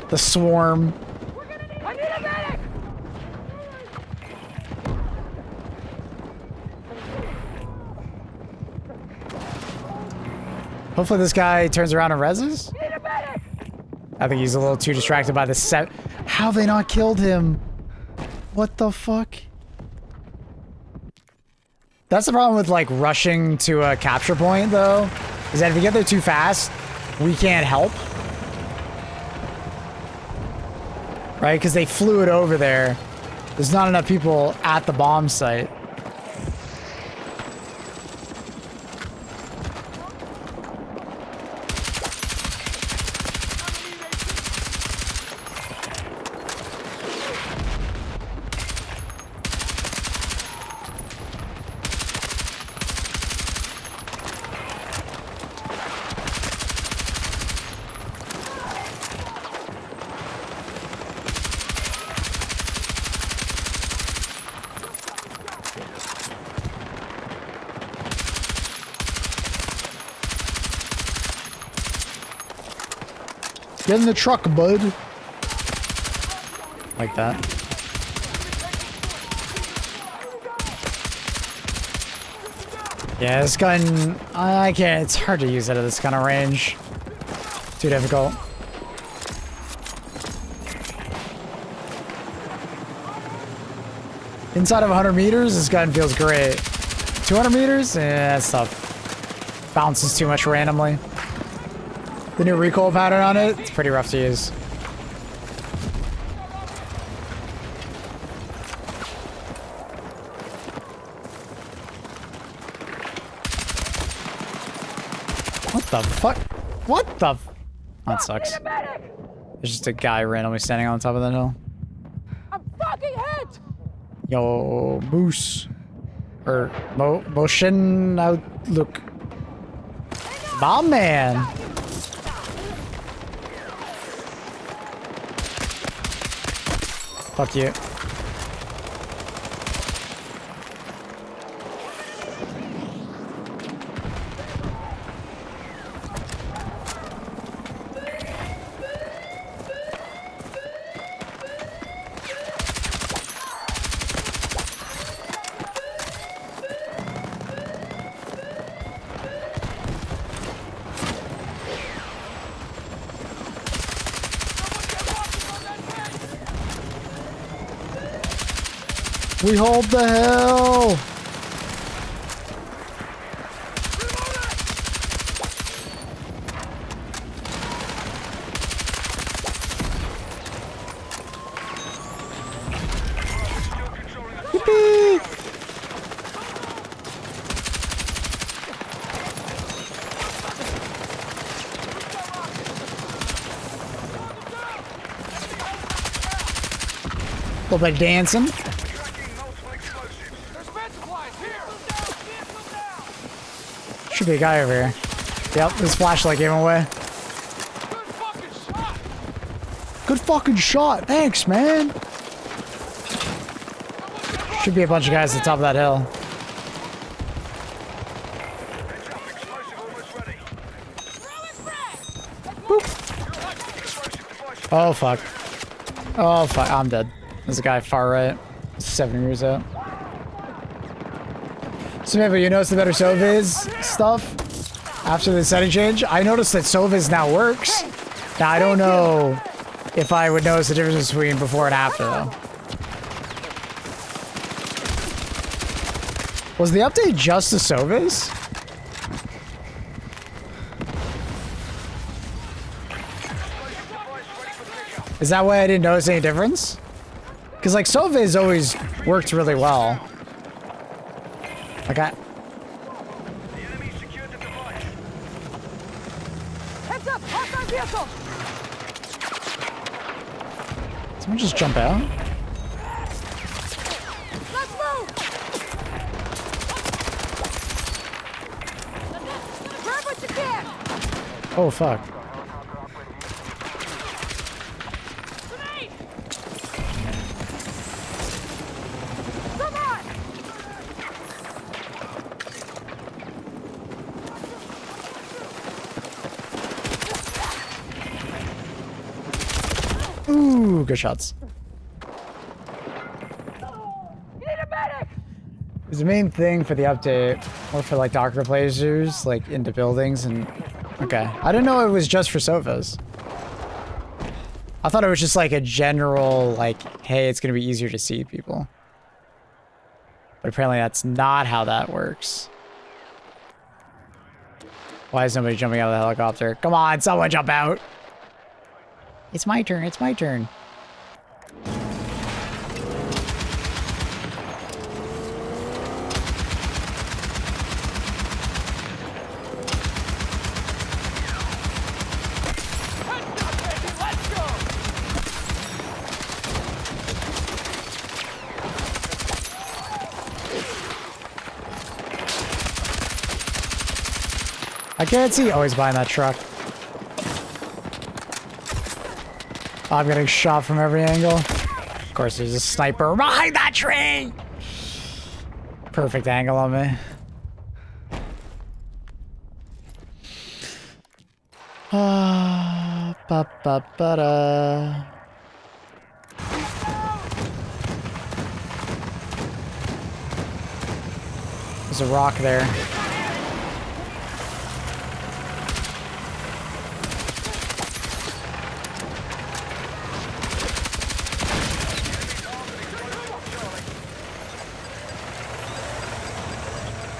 The swarm. I need a medic! Hopefully this guy turns around and reses. Need a medic! I think he's a little too distracted by the set. How have they not killed him? What the fuck? That's the problem with like rushing to a capture point though, is that if we get there too fast, we can't help. Right? Because they flew it over there. There's not enough people at the bomb site. Get in the truck, bud. Like that. Yeah, this gun, I can't, it's hard to use it at this kind of range. Too difficult. Inside of 100 meters, this gun feels great. 200 meters? Yeah, that's tough. Bounces too much randomly. The new recoil pattern on it, it's pretty rough to use. What the fuck? What the f— that sucks. There's just a guy randomly standing on top of that hill. I'm fucking hit! Yo, Moose. Or motion outlook. Bomb man. Fuck you. We hold the hill. little bit of dancing. Tracking multiple explosives. There's med supplies here. Should be a guy over here. Yep, this flashlight gave him away. Good fucking shot. Good fucking shot. Thanks, man. Should be a bunch of guys at the top of that hill. Heads up, explosive almost ready. Explosive device. Oh, fuck. Oh, fuck. I'm dead. There's a guy far right. 7 years out. So, maybe you notice the better Soviz stuff after the setting change? I noticed that Soviz now works. Now, I don't know if I would notice the difference between before and after, though. Was the update just to Soviz? Is that why I didn't notice any difference? Because, like, Soviz always worked really well. Like, The enemy secured the device. Heads up! Hostile vehicle! someone just jump out? Let's move! Grab what you can! Oh, fuck. Grenade! Come on! Ooh, good shots. You need a medic! Is the main thing for the update, or for like doctor players, like into buildings and... Okay. I didn't know it was just for sofas. I thought it was just like a general, like, hey, it's gonna be easier to see people. But apparently that's not how that works. Why is nobody jumping out of the helicopter? Come on, someone jump out! It's my turn, it's my turn. Let's go. I can't see. Oh, he's behind that truck. I'm getting shot from every angle. Of course, there's a sniper behind that tree! Perfect angle on me. Ba-ba-ba-da. There's a rock there.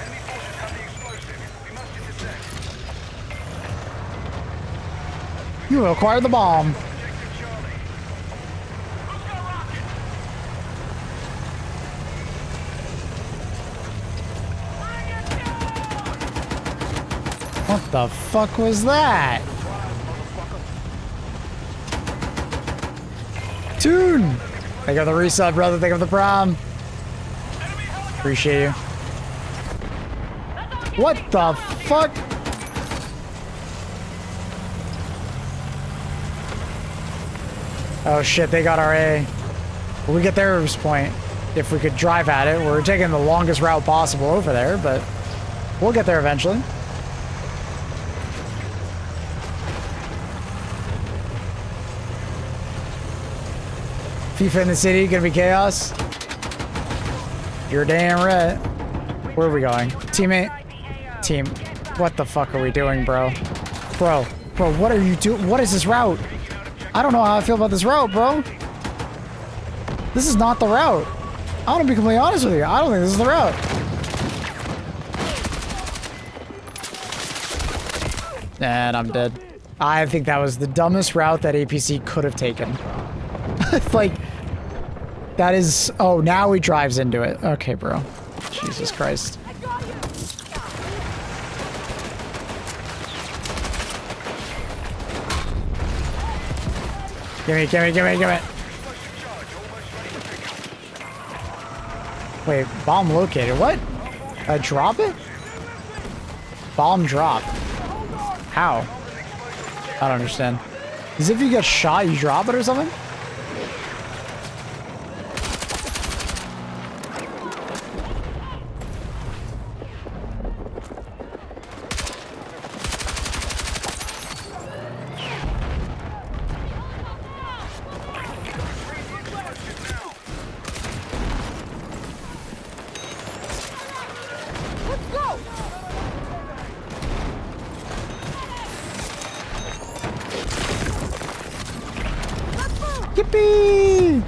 Enemy forces have the explosive. We must intercept. You acquired the bomb. Objective Charlie. Who's got a rocket? What the fuck was that? Tune! Think of the reset, brother. Think of the prom. Appreciate you. What the fuck? Oh shit, they got our A. Well, we get their point if we could drive at it. We're taking the longest route possible over there, but we'll get there eventually. FIFA in the city, gonna be chaos. You're damn right. Where are we going? Teammate? Team. What the fuck are we doing, bro? Bro, what are you doing? What is this route? I don't know how I feel about this route, bro. This is not the route. I want to be completely honest with you. I don't think this is the route. And I'm dead. I think that was the dumbest route that APC could have taken. Like, that is... Oh, now he drives into it. Okay, bro. Jesus Christ. I got you! Gimme. Explosive charge almost ready for pickup. Wait, bomb located. What? Drop it? Bomb drop. How? I don't understand. As if you get shot, you drop it or something? Yippee!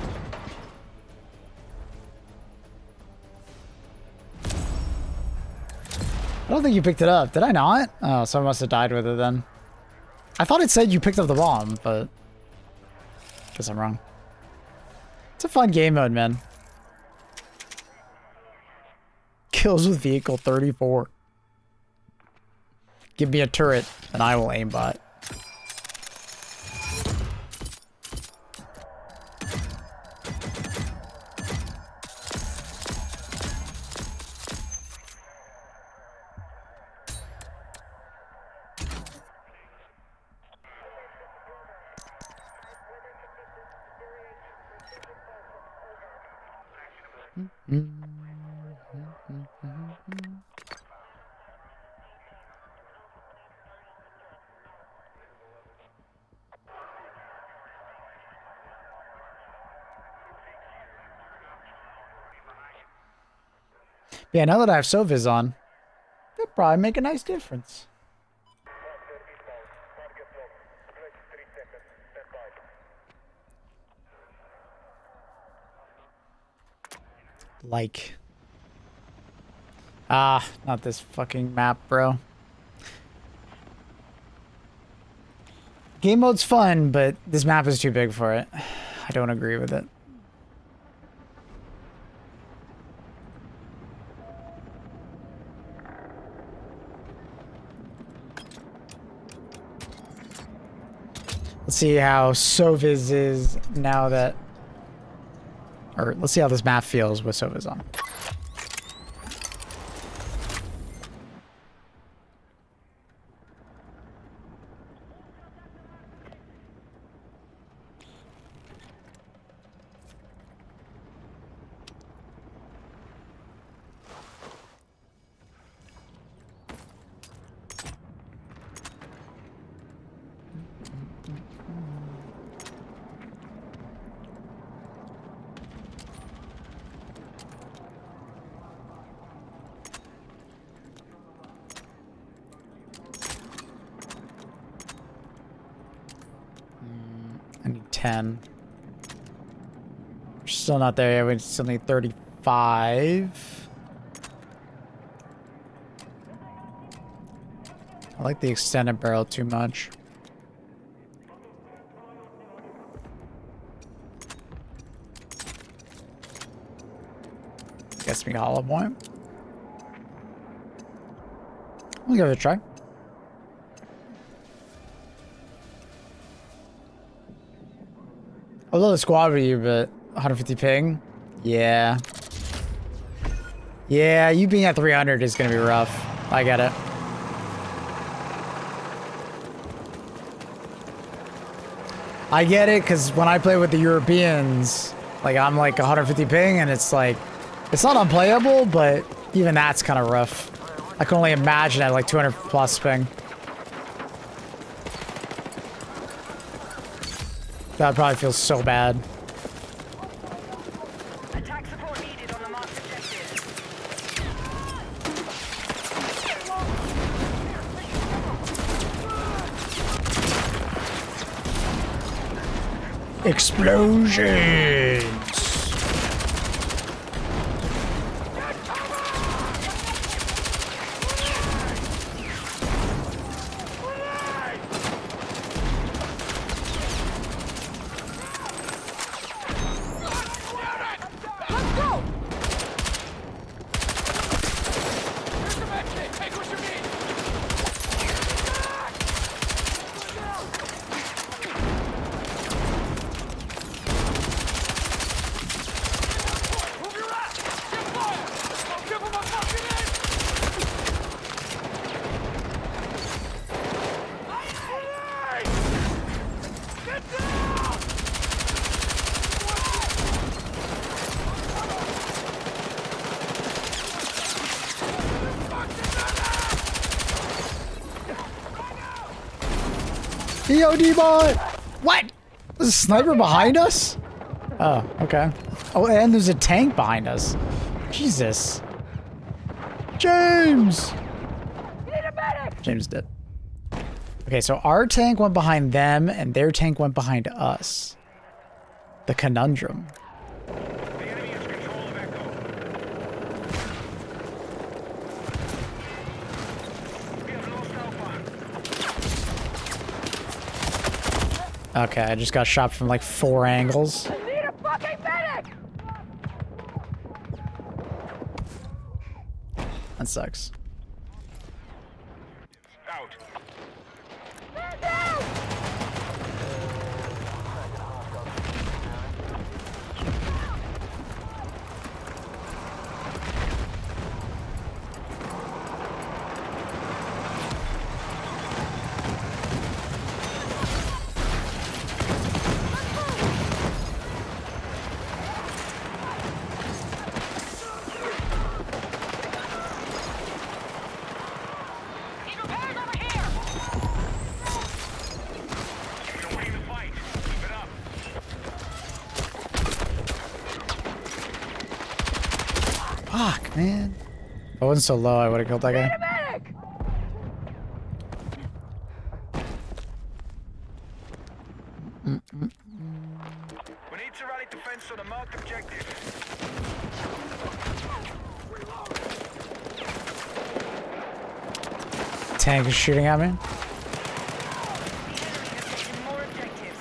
I don't think you picked it up. Did I not? Oh, someone must have died with it then. I thought it said you picked up the bomb, but guess I'm wrong. It's a fun game mode, man. Kills with vehicle 34. Give me a turret and I will aimbot. Yeah, now that I have Soviz on, it'll probably make a nice difference. Like. Ah, not this fucking map, bro. Game mode's fun, but this map is too big for it. I don't agree with it. Let's see how Soviz is now that... Or let's see how this map feels with Soviz on. I need 10. We're still not there yet. We still need 35. I like the extended barrel too much. Gets me hollow point. We'll give it a try. I love the squad with you, but 150 ping? Yeah. Yeah, you being at 300 is gonna be rough. I get it. I get it, because when I play with the Europeans, like, I'm like 150 ping, and it's like, it's not unplayable, but even that's kind of rough. I can only imagine at like 200 plus ping. That probably feels so bad. Attack support needed on the marked objective. Explosions! EOD bot! What? There's a sniper behind us? Oh, okay. Oh, and there's a tank behind us. Jesus. James! James did. Okay, so our tank went behind them, and their tank went behind us. The conundrum. The enemy has control of Echo. We have lost Alpha. Okay, I just got shot from like 4 angles. Need a fucking medic! That sucks. Out. Need repairs over here! You're winning the fight. Keep it up. Fuck, man. If I wasn't so low, I would have killed that guy. Medic! We need to rally defense on the marked objective. Tank is shooting at me. More objectives.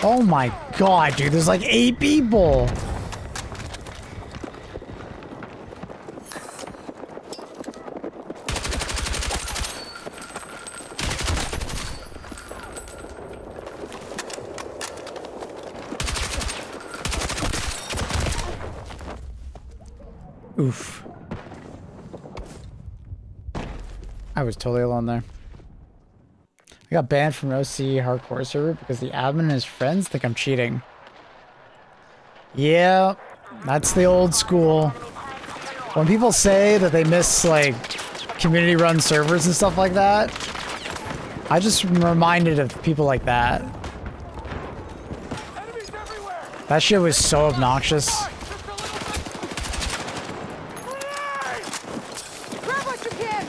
Oh my god, dude, there's like 8 people. Oof. I was totally alone there. I got banned from OC hardcore server because the admin and his friends think I'm cheating. Yeah, that's the old school. When people say that they miss like community run servers and stuff like that, I just am reminded of people like that. Enemies everywhere! That shit was so obnoxious. Grab what you can!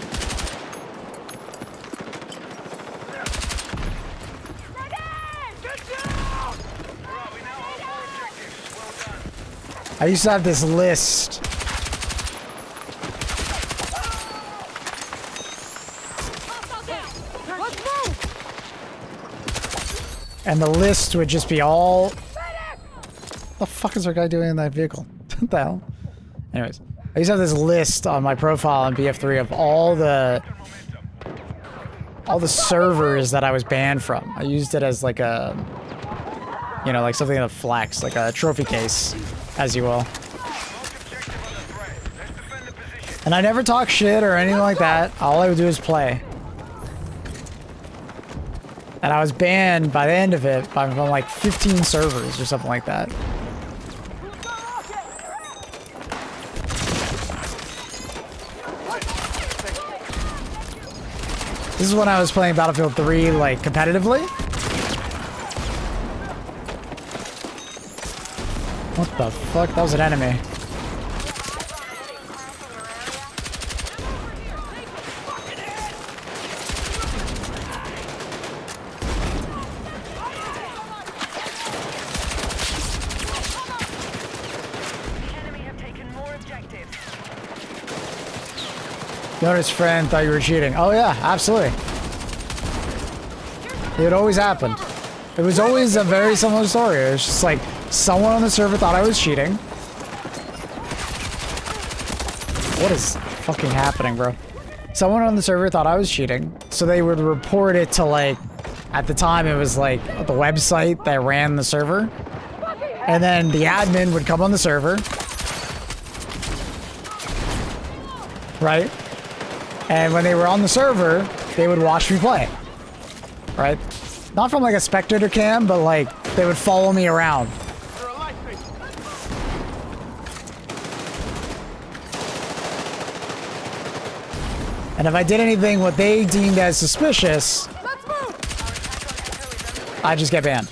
Alright, we now hold 4 objectives. Well done. I used to have this list. Let's move! And the list would just be all... What the fuck is our guy doing in that vehicle? What the hell? Anyways, I used to have this list on my profile on BF3 of all the servers that I was banned from. I used it as like a, you know, like something to flex, like a trophy case, as you will. And I never talk shit or anything like that. All I would do is play. And I was banned by the end of it by from like 15 servers or something like that. This is when I was playing Battlefield 3 like competitively. What the fuck? That was an enemy. Notice friend thought you were cheating. Oh yeah, absolutely. It always happened. It was always a very similar story. It was just like someone on the server thought I was cheating. What is fucking happening, bro? Someone on the server thought I was cheating, so they would report it to like, at the time it was like the website that ran the server. And then the admin would come on the server. Right? And when they were on the server, they would watch me play. Right? Not from like a spectator cam, but like they would follow me around. And if I did anything what they deemed as suspicious, I just get banned.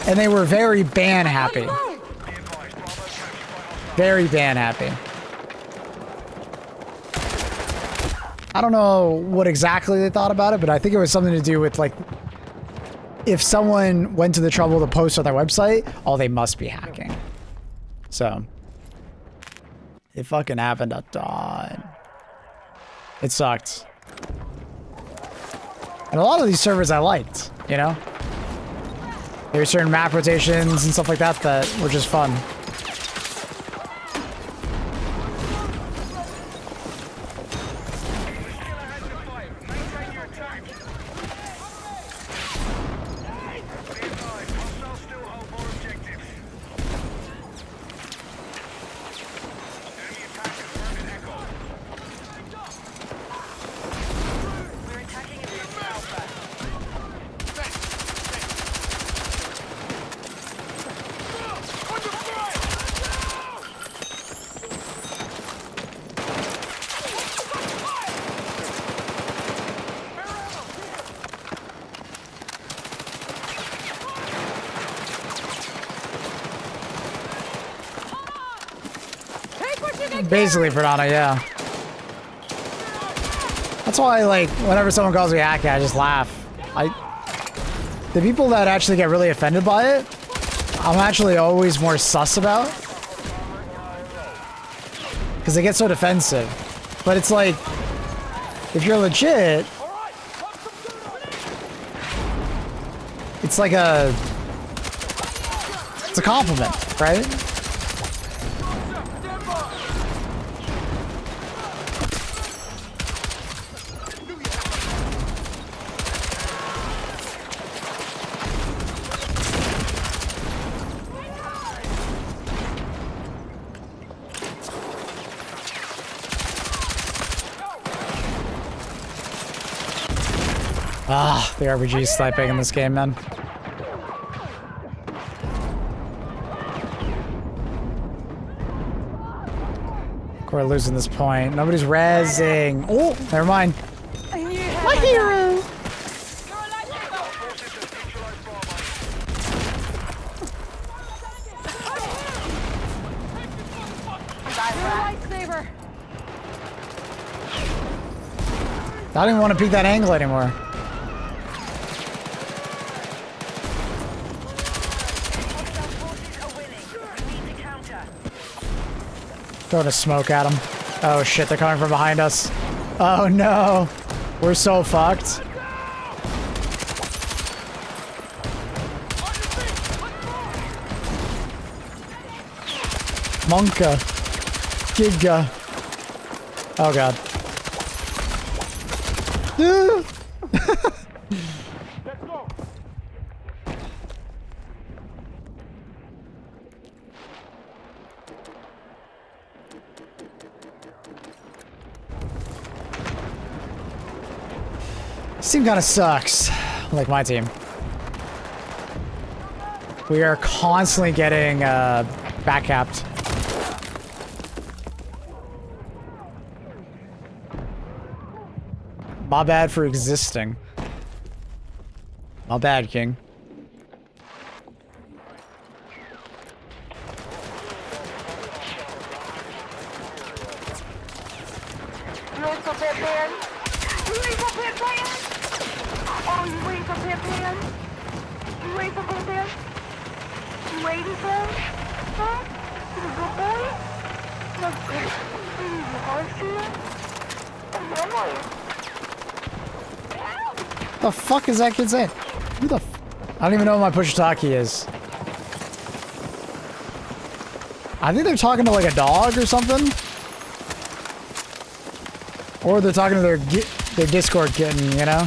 And they were very ban happy. Very ban happy. I don't know what exactly they thought about it, but I think it was something to do with like, if someone went to the trouble to post on their website, oh, they must be hacking. So, it fucking happened a ton. It sucked. And a lot of these servers I liked, you know? There were certain map rotations and stuff like that that were just fun. Basically, Fernanda, yeah. That's why, like, whenever someone calls me hacky, I just laugh. The people that actually get really offended by it, I'm actually always more sus about. Because they get so defensive. But it's like, if you're legit, it's like it's a compliment, right? Ah, the RPG is sniping in this game, man. We're losing this point. Nobody's rezzing. Oh, never mind. My hero. I don't even want to peek that angle anymore. Throwing a smoke at them. Oh shit, they're coming from behind us. Oh no. We're so fucked. Monka. Giga. Oh god. Let's go. This team kind of sucks, like my team. We are constantly getting backcapped. My bad for existing. My bad, King. The fuck is that kid saying? Who the f— I don't even know what my push-talkie is. I think they're talking to like a dog or something. Or they're talking to their Discord kitten, you know?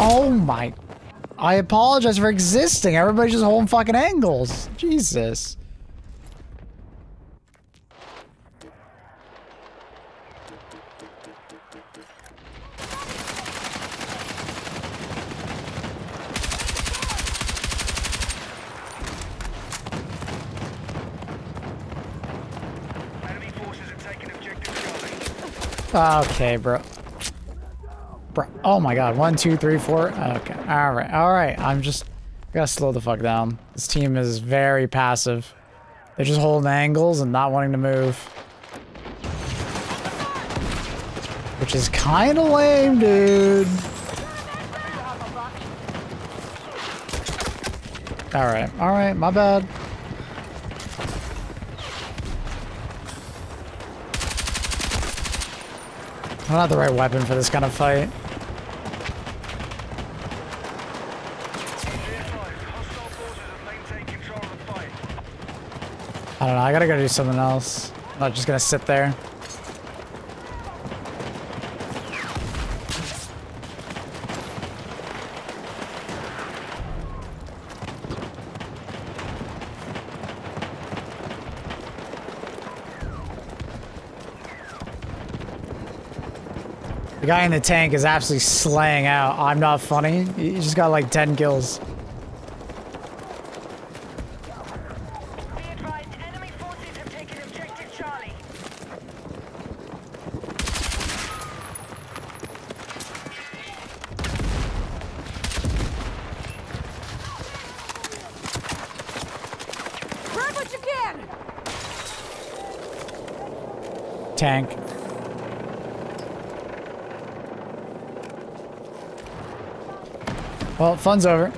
Oh my. I apologize for existing. Everybody's just holding fucking angles. Jesus. Enemy forces are taking objective Charlie. Okay, bro. Bro. Oh my god. 1, 2, 3, 4. Okay. Alright. Alright. I gotta slow the fuck down. This team is very passive. They're just holding angles and not wanting to move. Which is kind of lame, dude. Alright. Alright. My bad. I'm not the right weapon for this kind of fight. Hostile forces have maintained control of the fight. I don't know. I gotta go do something else. I'm not just gonna sit there. The guy in the tank is absolutely slaying out. I'm not funny. He just got like 10 kills. Be advised, enemy forces have taken objective Charlie. Grab what you can! Tank. Well, fun's over.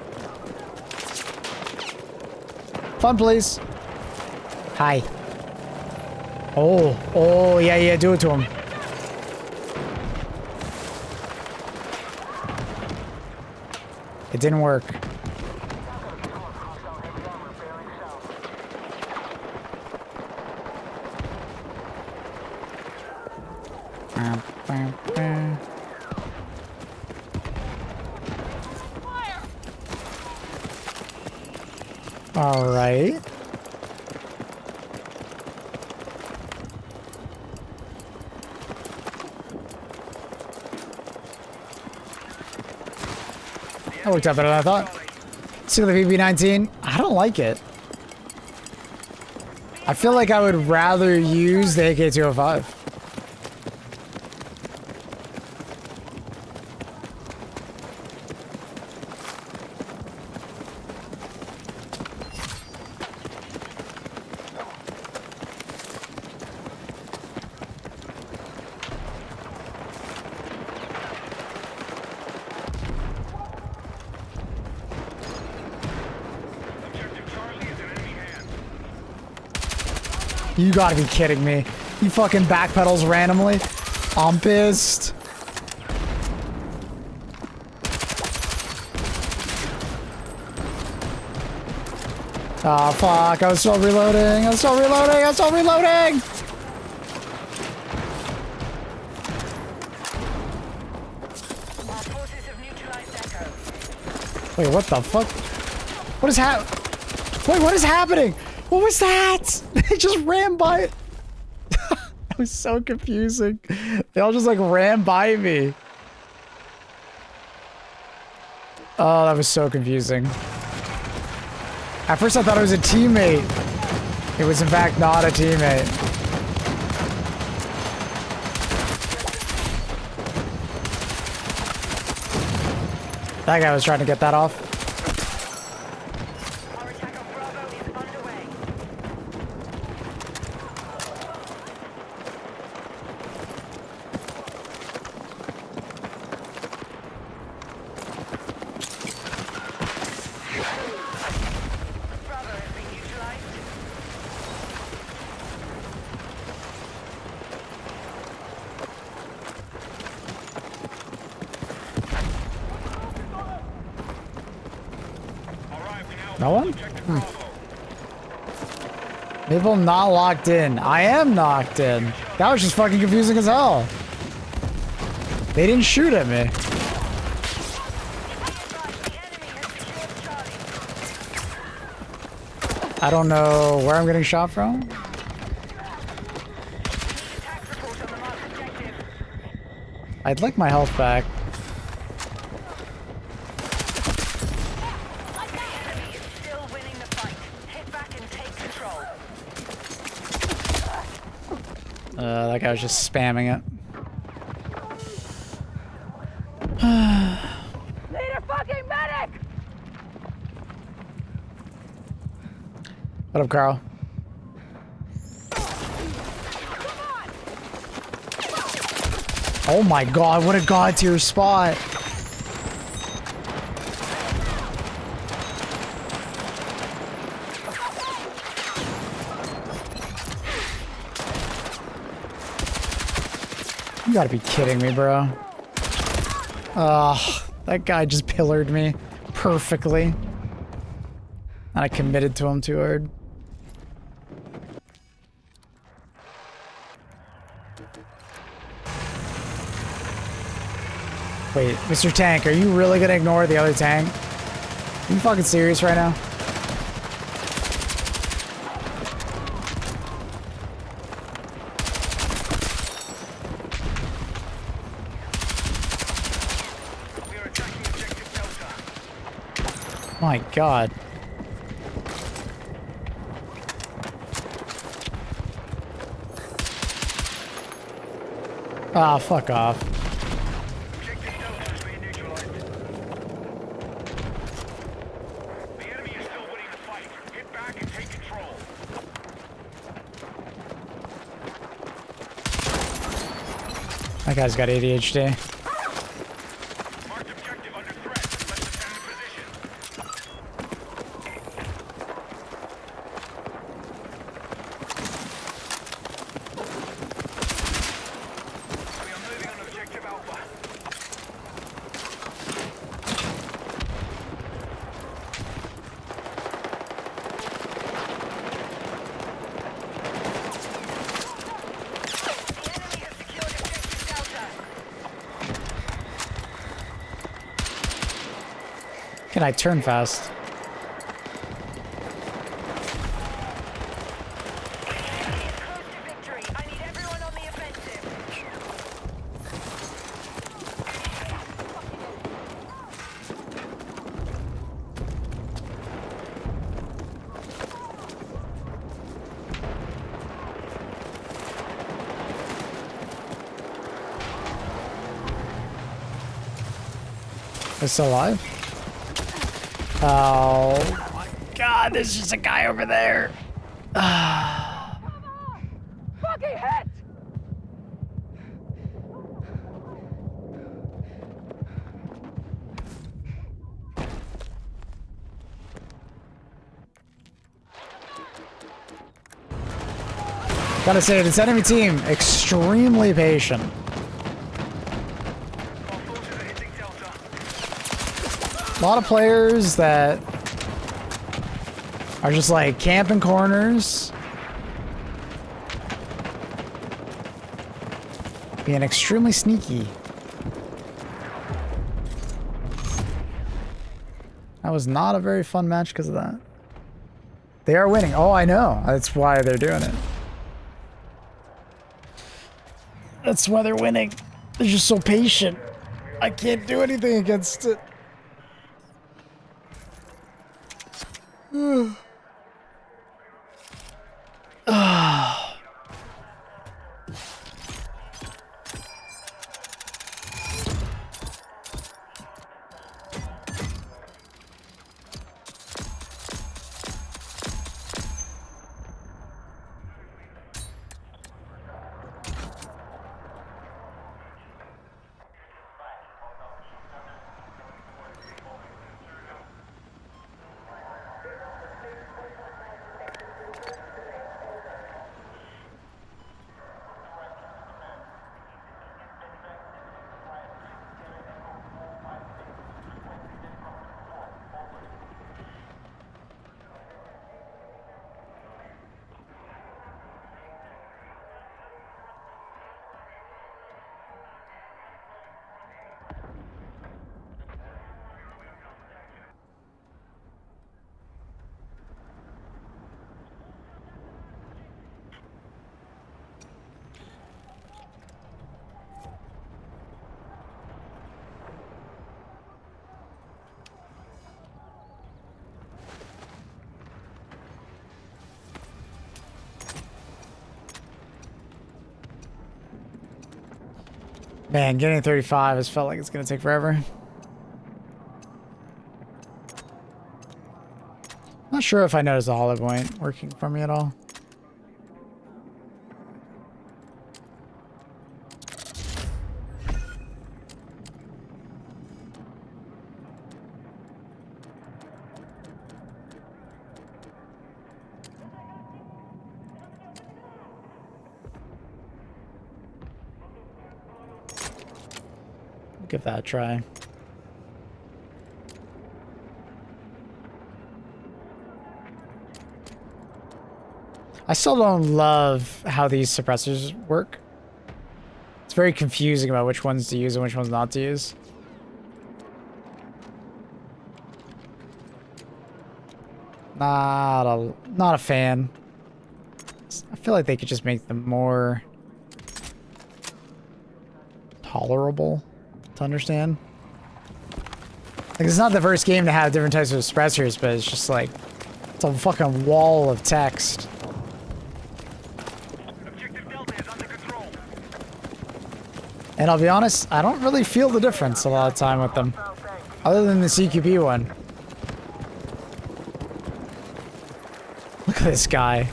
Fun, please. Hi. Oh, oh, yeah, yeah, do it to him. It didn't work. All right. That worked out better than I thought. See the PP16. I don't like it. I feel like I would rather use the AK-205. Objective Charlie is in enemy hands. You gotta be kidding me. You fucking backpedals randomly? I'm pissed. Oh fuck, I was still reloading. I was still reloading. I was still reloading. Our forces have neutralized Echo. Wait, what the fuck? What is Wait, what is happening? What was that? They just ran by it. That was so confusing. They all just like ran by me. Oh, that was so confusing. At first I thought it was a teammate. It was in fact not a teammate. That guy was trying to get that off. Our attack on Bravo is underway. Bravo has been neutralized. All right, we now No one? objective Bravo. Maybe I'm not locked in. I am knocked in. That was just fucking confusing as hell. They didn't shoot at me. I don't know where I'm getting shot from. I'd like my health back. Still winning the fight. Hit back and take control. That guy was just spamming it. Need a fucking medic! What up, Carl? Oh my god, what a god tier spot. You gotta be kidding me, bro. Ugh, that guy just pillared me perfectly. And I committed to him too hard. Wait, Mr. Tank, are you really gonna ignore the other tank? Are you fucking serious right now? We are attacking objective Delta. My god. Ah, fuck off. Objective Delta is being neutralized. The enemy is still winning the fight. Hit back and take control. That guy's got ADHD. Marked objective under threat. Let's defend the position. We are moving on objective Alpha. The enemy has secured objective Delta. Can I turn fast? Enemy is close to victory. I need everyone on the offensive. It's still alive? Oh my god, there's just a guy over there. Fucking hit! Gotta say, this enemy team, extremely patient. Our forces are hitting Delta. A lot of players that are just like camping corners. Being extremely sneaky. That was not a very fun match because of that. They are winning. Oh, I know. That's why they're doing it. That's why they're winning. They're just so patient. I can't do anything against it. Man, getting 35 has felt like it's gonna take forever. Not sure if I noticed the hollow point working for me at all. Give that a try. I still don't love how these suppressors work. It's very confusing about which ones to use and which ones not to use. Not a fan. I feel like they could just make them more tolerable to understand. Like, it's not the first game to have different types of suppressors, but it's just like, it's a fucking wall of text. Objective Delta is under control. And I'll be honest, I don't really feel the difference a lot of time with them. Other than the CQB one. Look at this guy.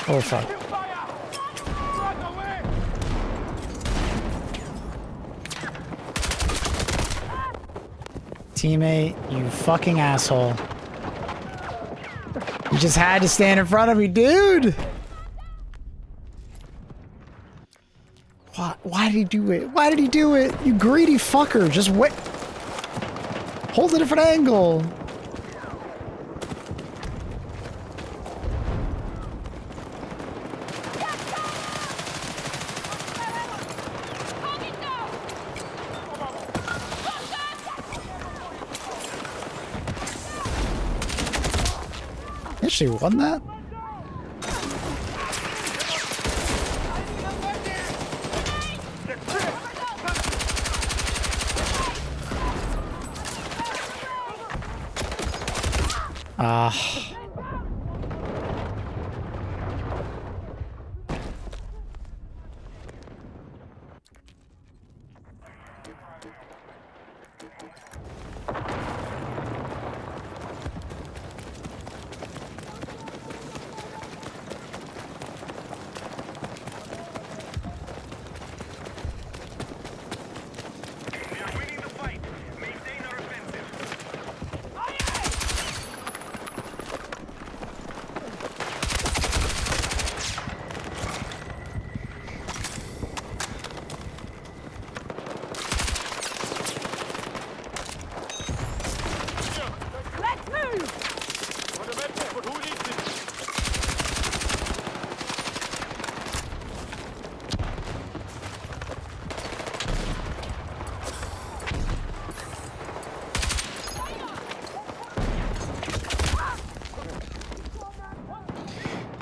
Oh fuck. Teammate, you fucking asshole. You just had to stand in front of me, dude! Why did he do it? Why did he do it? You greedy fucker, just wait. Hold a different angle. Actually won that?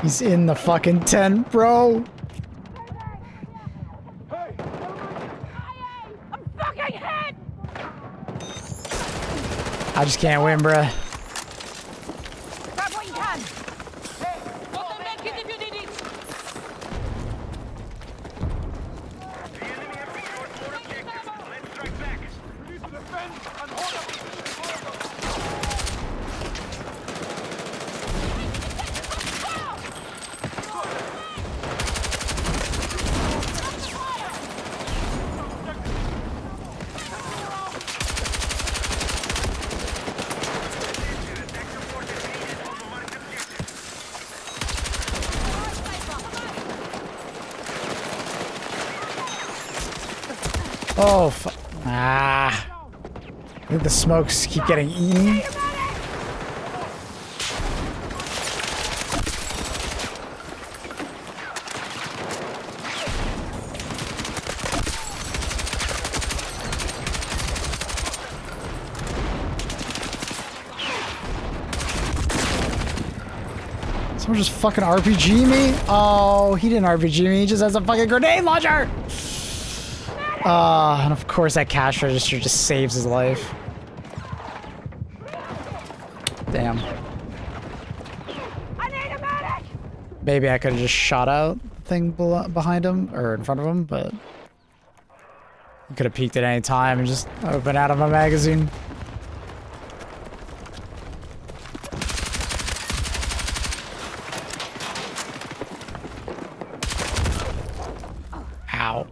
He's in the fucking tent, bro. I'm fucking hit! I just can't win, bruh. Grab what you can! Got the med kit if you need it! The enemy has secured more objectives. Let's strike back. We need to defend and hold up. Oh, I think the smokes keep getting eaten. Someone just fucking RPG me? Oh, he didn't RPG me. He just has a fucking grenade launcher. And of course that cash register just saves his life. Damn. I need a medic! Maybe I could have just shot out the thing behind him or in front of him, but he could have peeked at any time and just opened out of my magazine. Ow.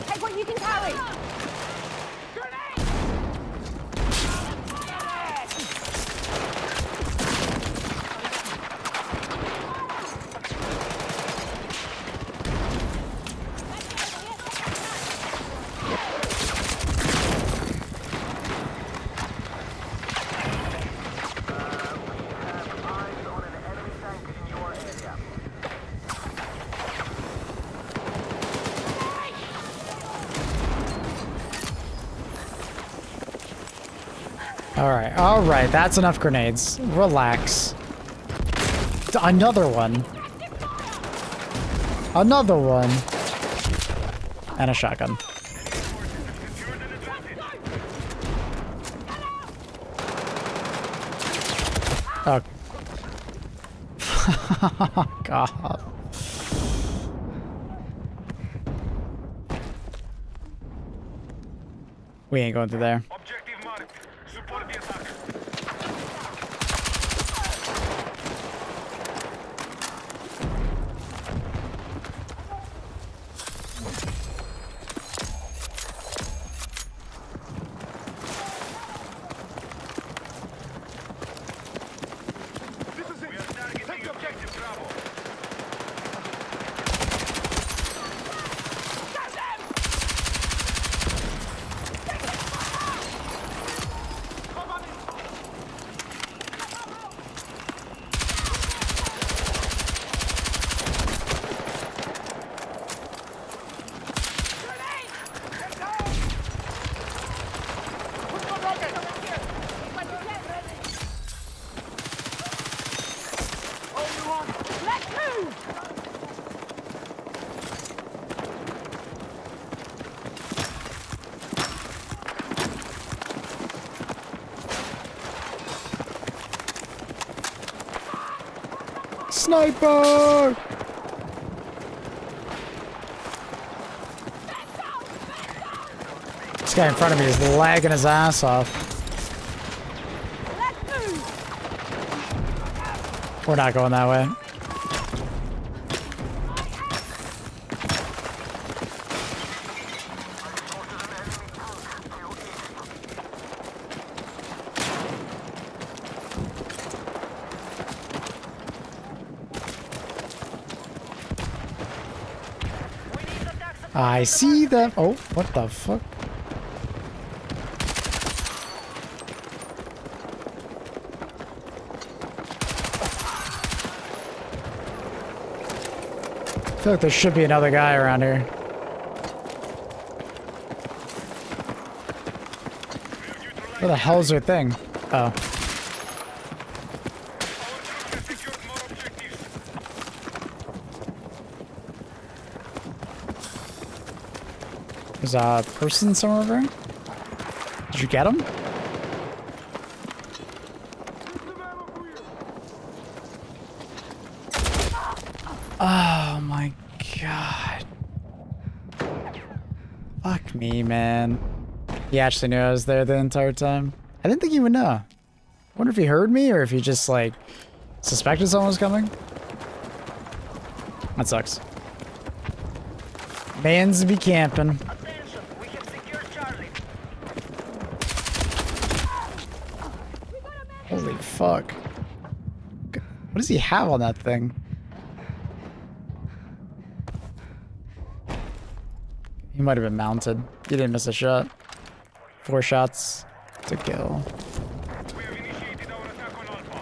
Take what you can carry! All right, that's enough grenades. Relax. Another one. Another one. And a shotgun. Oh. God. We ain't going through there. Objective marked. Support the attack. This is it. We are targeting objective Bravo. Let's move! Sniper! This guy in front of me is lagging his ass off. Let's move! We're not going that way. I see them. Oh, what the fuck? I feel like there should be another guy around here. Where the hell is their thing? Oh. There's a person somewhere over here? Did you get him? Oh my god. Fuck me, man. He actually knew I was there the entire time. I didn't think he would know. I wonder if he heard me or if he just, like, suspected someone was coming. That sucks. Mans be camping. Attention, we have secured Charlie. Holy fuck. What does he have on that thing? He might have been mounted. He didn't miss a shot. 4 shots to kill. We have initiated our attack on Alpha.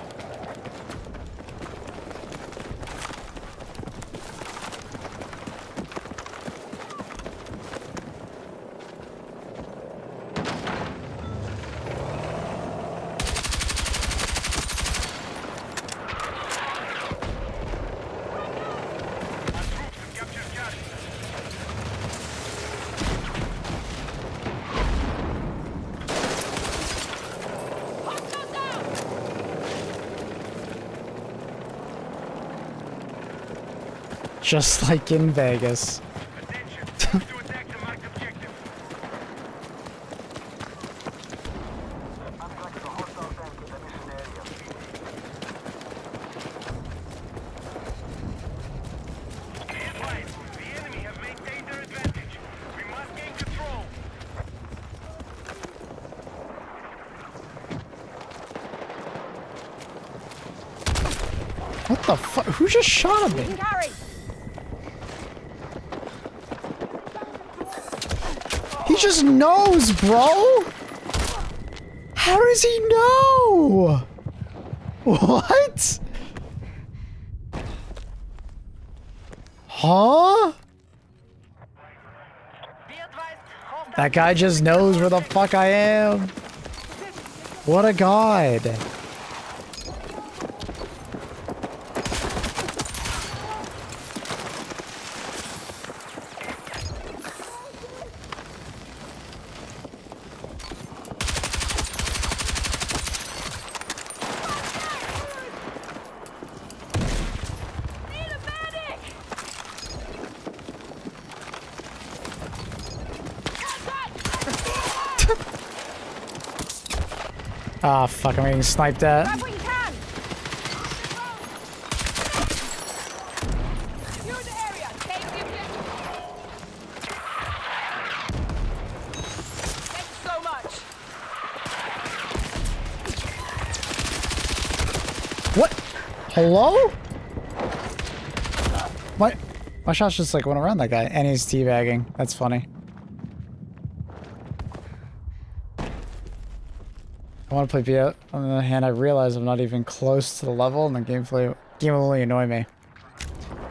Just like in Vegas. Attention. To attack the marked objective. Be advised, the enemy have maintained their advantage. We must gain control. What the fuck? Who just shot at me? Carry. He just knows, bro. How does he know? What? Huh? That guy just knows where the fuck I am. What a god. Need a medic. Ah, fuck, I'm getting sniped at. Grab what you can. Secure the area. Take the objective. Thanks so much. What? Hello? My shots just like went around that guy, and he's teabagging. That's funny. I want to play BO. On the other hand, I realize I'm not even close to the level, and the game will only annoy me.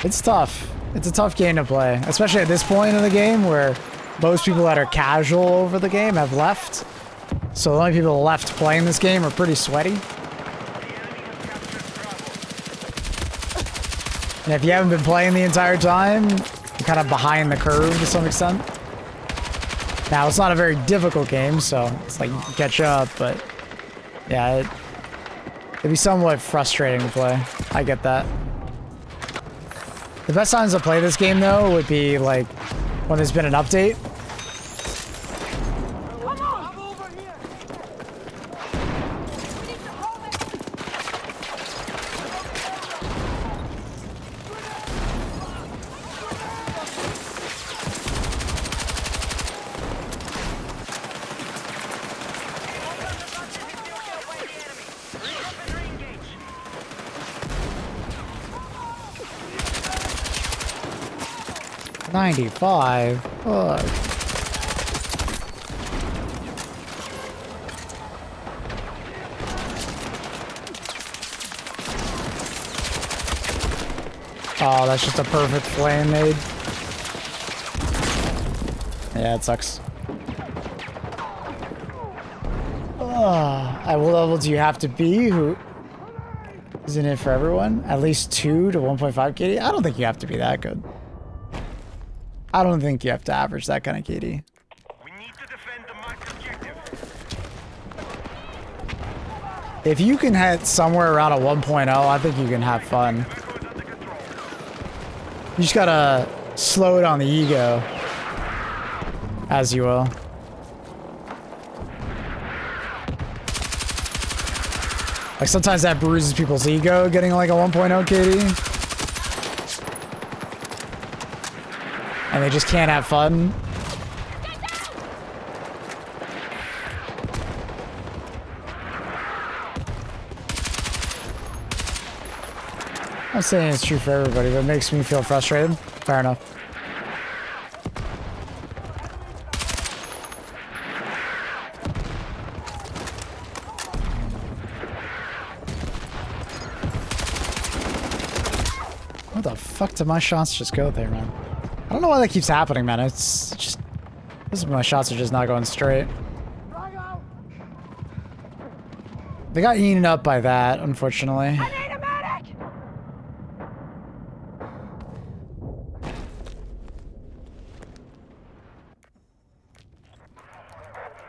It's tough. It's a tough game to play, especially at this point in the game where most people that are casual over the game have left. So the only people left playing this game are pretty sweaty. And if you haven't been playing the entire time, you're kind of behind the curve to some extent. Now, it's not a very difficult game, so it's like you can catch up, but yeah, it'd be somewhat frustrating to play. I get that. The best times to play this game, though, would be like when there's been an update. Come on. I'm over here. We need to hold it. Engage. 95. Fuck. Oh, that's just a perfect flame made. Yeah, it sucks. At what level do you have to be? Who isn't it for everyone? At least 2 to 1.5 KD? I don't think you have to be that good. I don't think you have to average that kind of KD. We need to defend the marked objective. If you can hit somewhere around a 1.0, I think you can have fun. Goes under control. You just gotta slow it on the ego. As you will. Like sometimes that bruises people's ego getting like a 1.0 KD. And they just can't have fun. I'm not saying it's true for everybody, but it makes me feel frustrated. Fair enough. Where the fuck did my shots just go there, man? I don't know why that keeps happening, man. It's just... my shots are just not going straight. They got eaten up by that, unfortunately. I need a medic.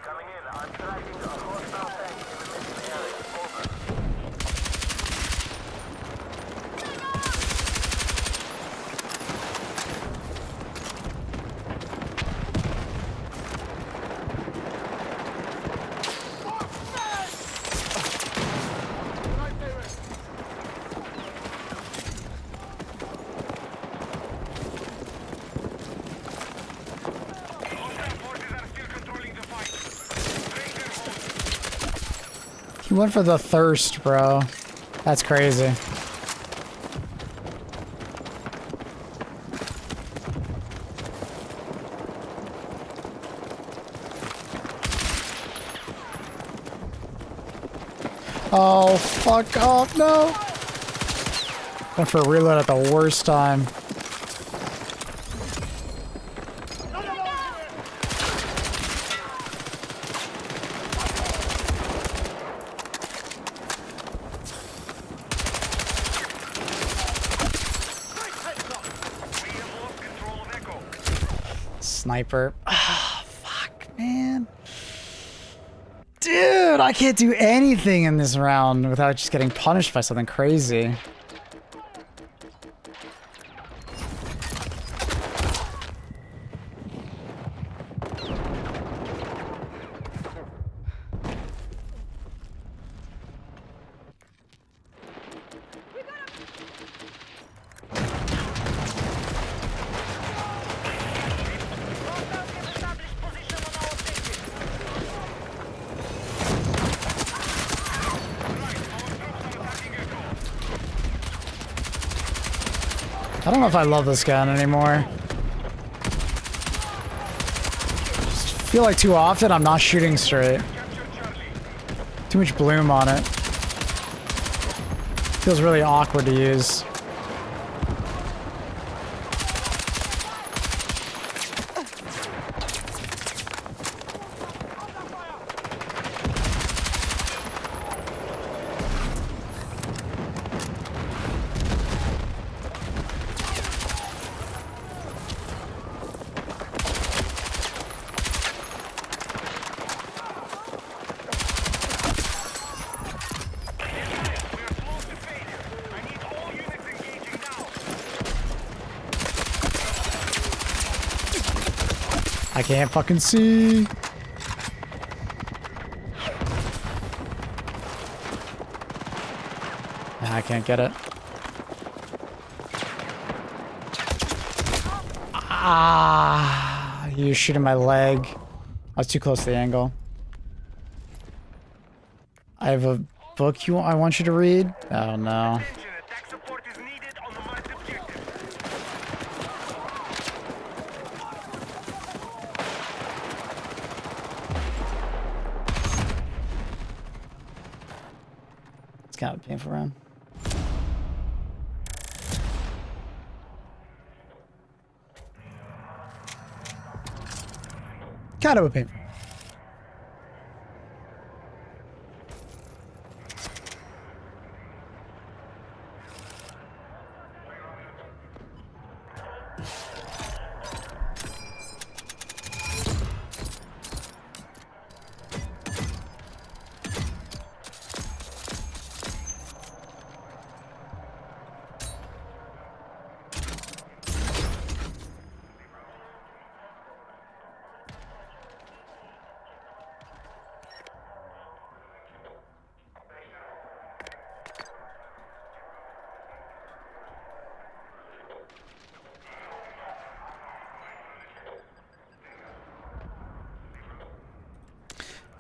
Coming in. I'm tracking a hostile tank in the mission area. Over. He went for the thirst, bro. That's crazy. Oh, fuck off, no! Went for a reload at the worst time. Sniper. Ah, fuck, man. Dude, I can't do anything in this round without just getting punished by something crazy. I don't know if I love this gun anymore. Just feel like too often I'm not shooting straight. Too much bloom on it. Feels really awkward to use. I can't fucking see. Nah, I can't get it. Ah, you're shooting my leg. I was too close to the angle. I have a book I want you to read. Oh no. Attack support is needed on the marked objective. It's kind of a painful round. Kind of a painful.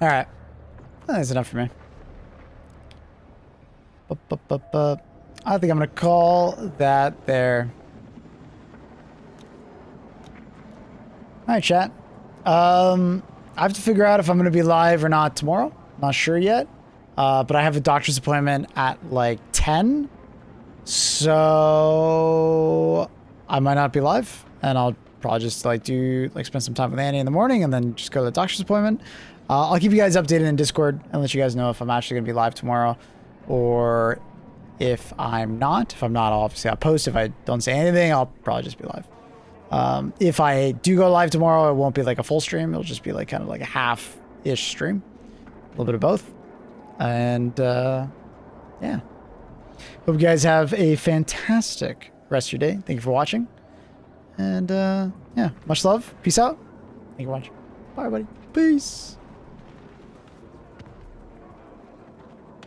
All right, that's enough for me. I think I'm gonna call that there. All right, chat. I have to figure out if I'm gonna be live or not tomorrow. Not sure yet. But I have a doctor's appointment at like 10, so I might not be live, and I'll probably just like spend some time with Annie in the morning, and then just go to the doctor's appointment. I'll keep you guys updated in Discord and let you guys know if I'm actually going to be live tomorrow or if I'm not. If I'm not, obviously I'll post. If I don't say anything, I'll probably just be live. If I do go live tomorrow, it won't be like a full stream. It'll just be like kind of like a half-ish stream. A little bit of both. And yeah. Hope you guys have a fantastic rest of your day. Thank you for watching. And yeah, much love. Peace out. Thank you for watching. Bye, everybody. Peace.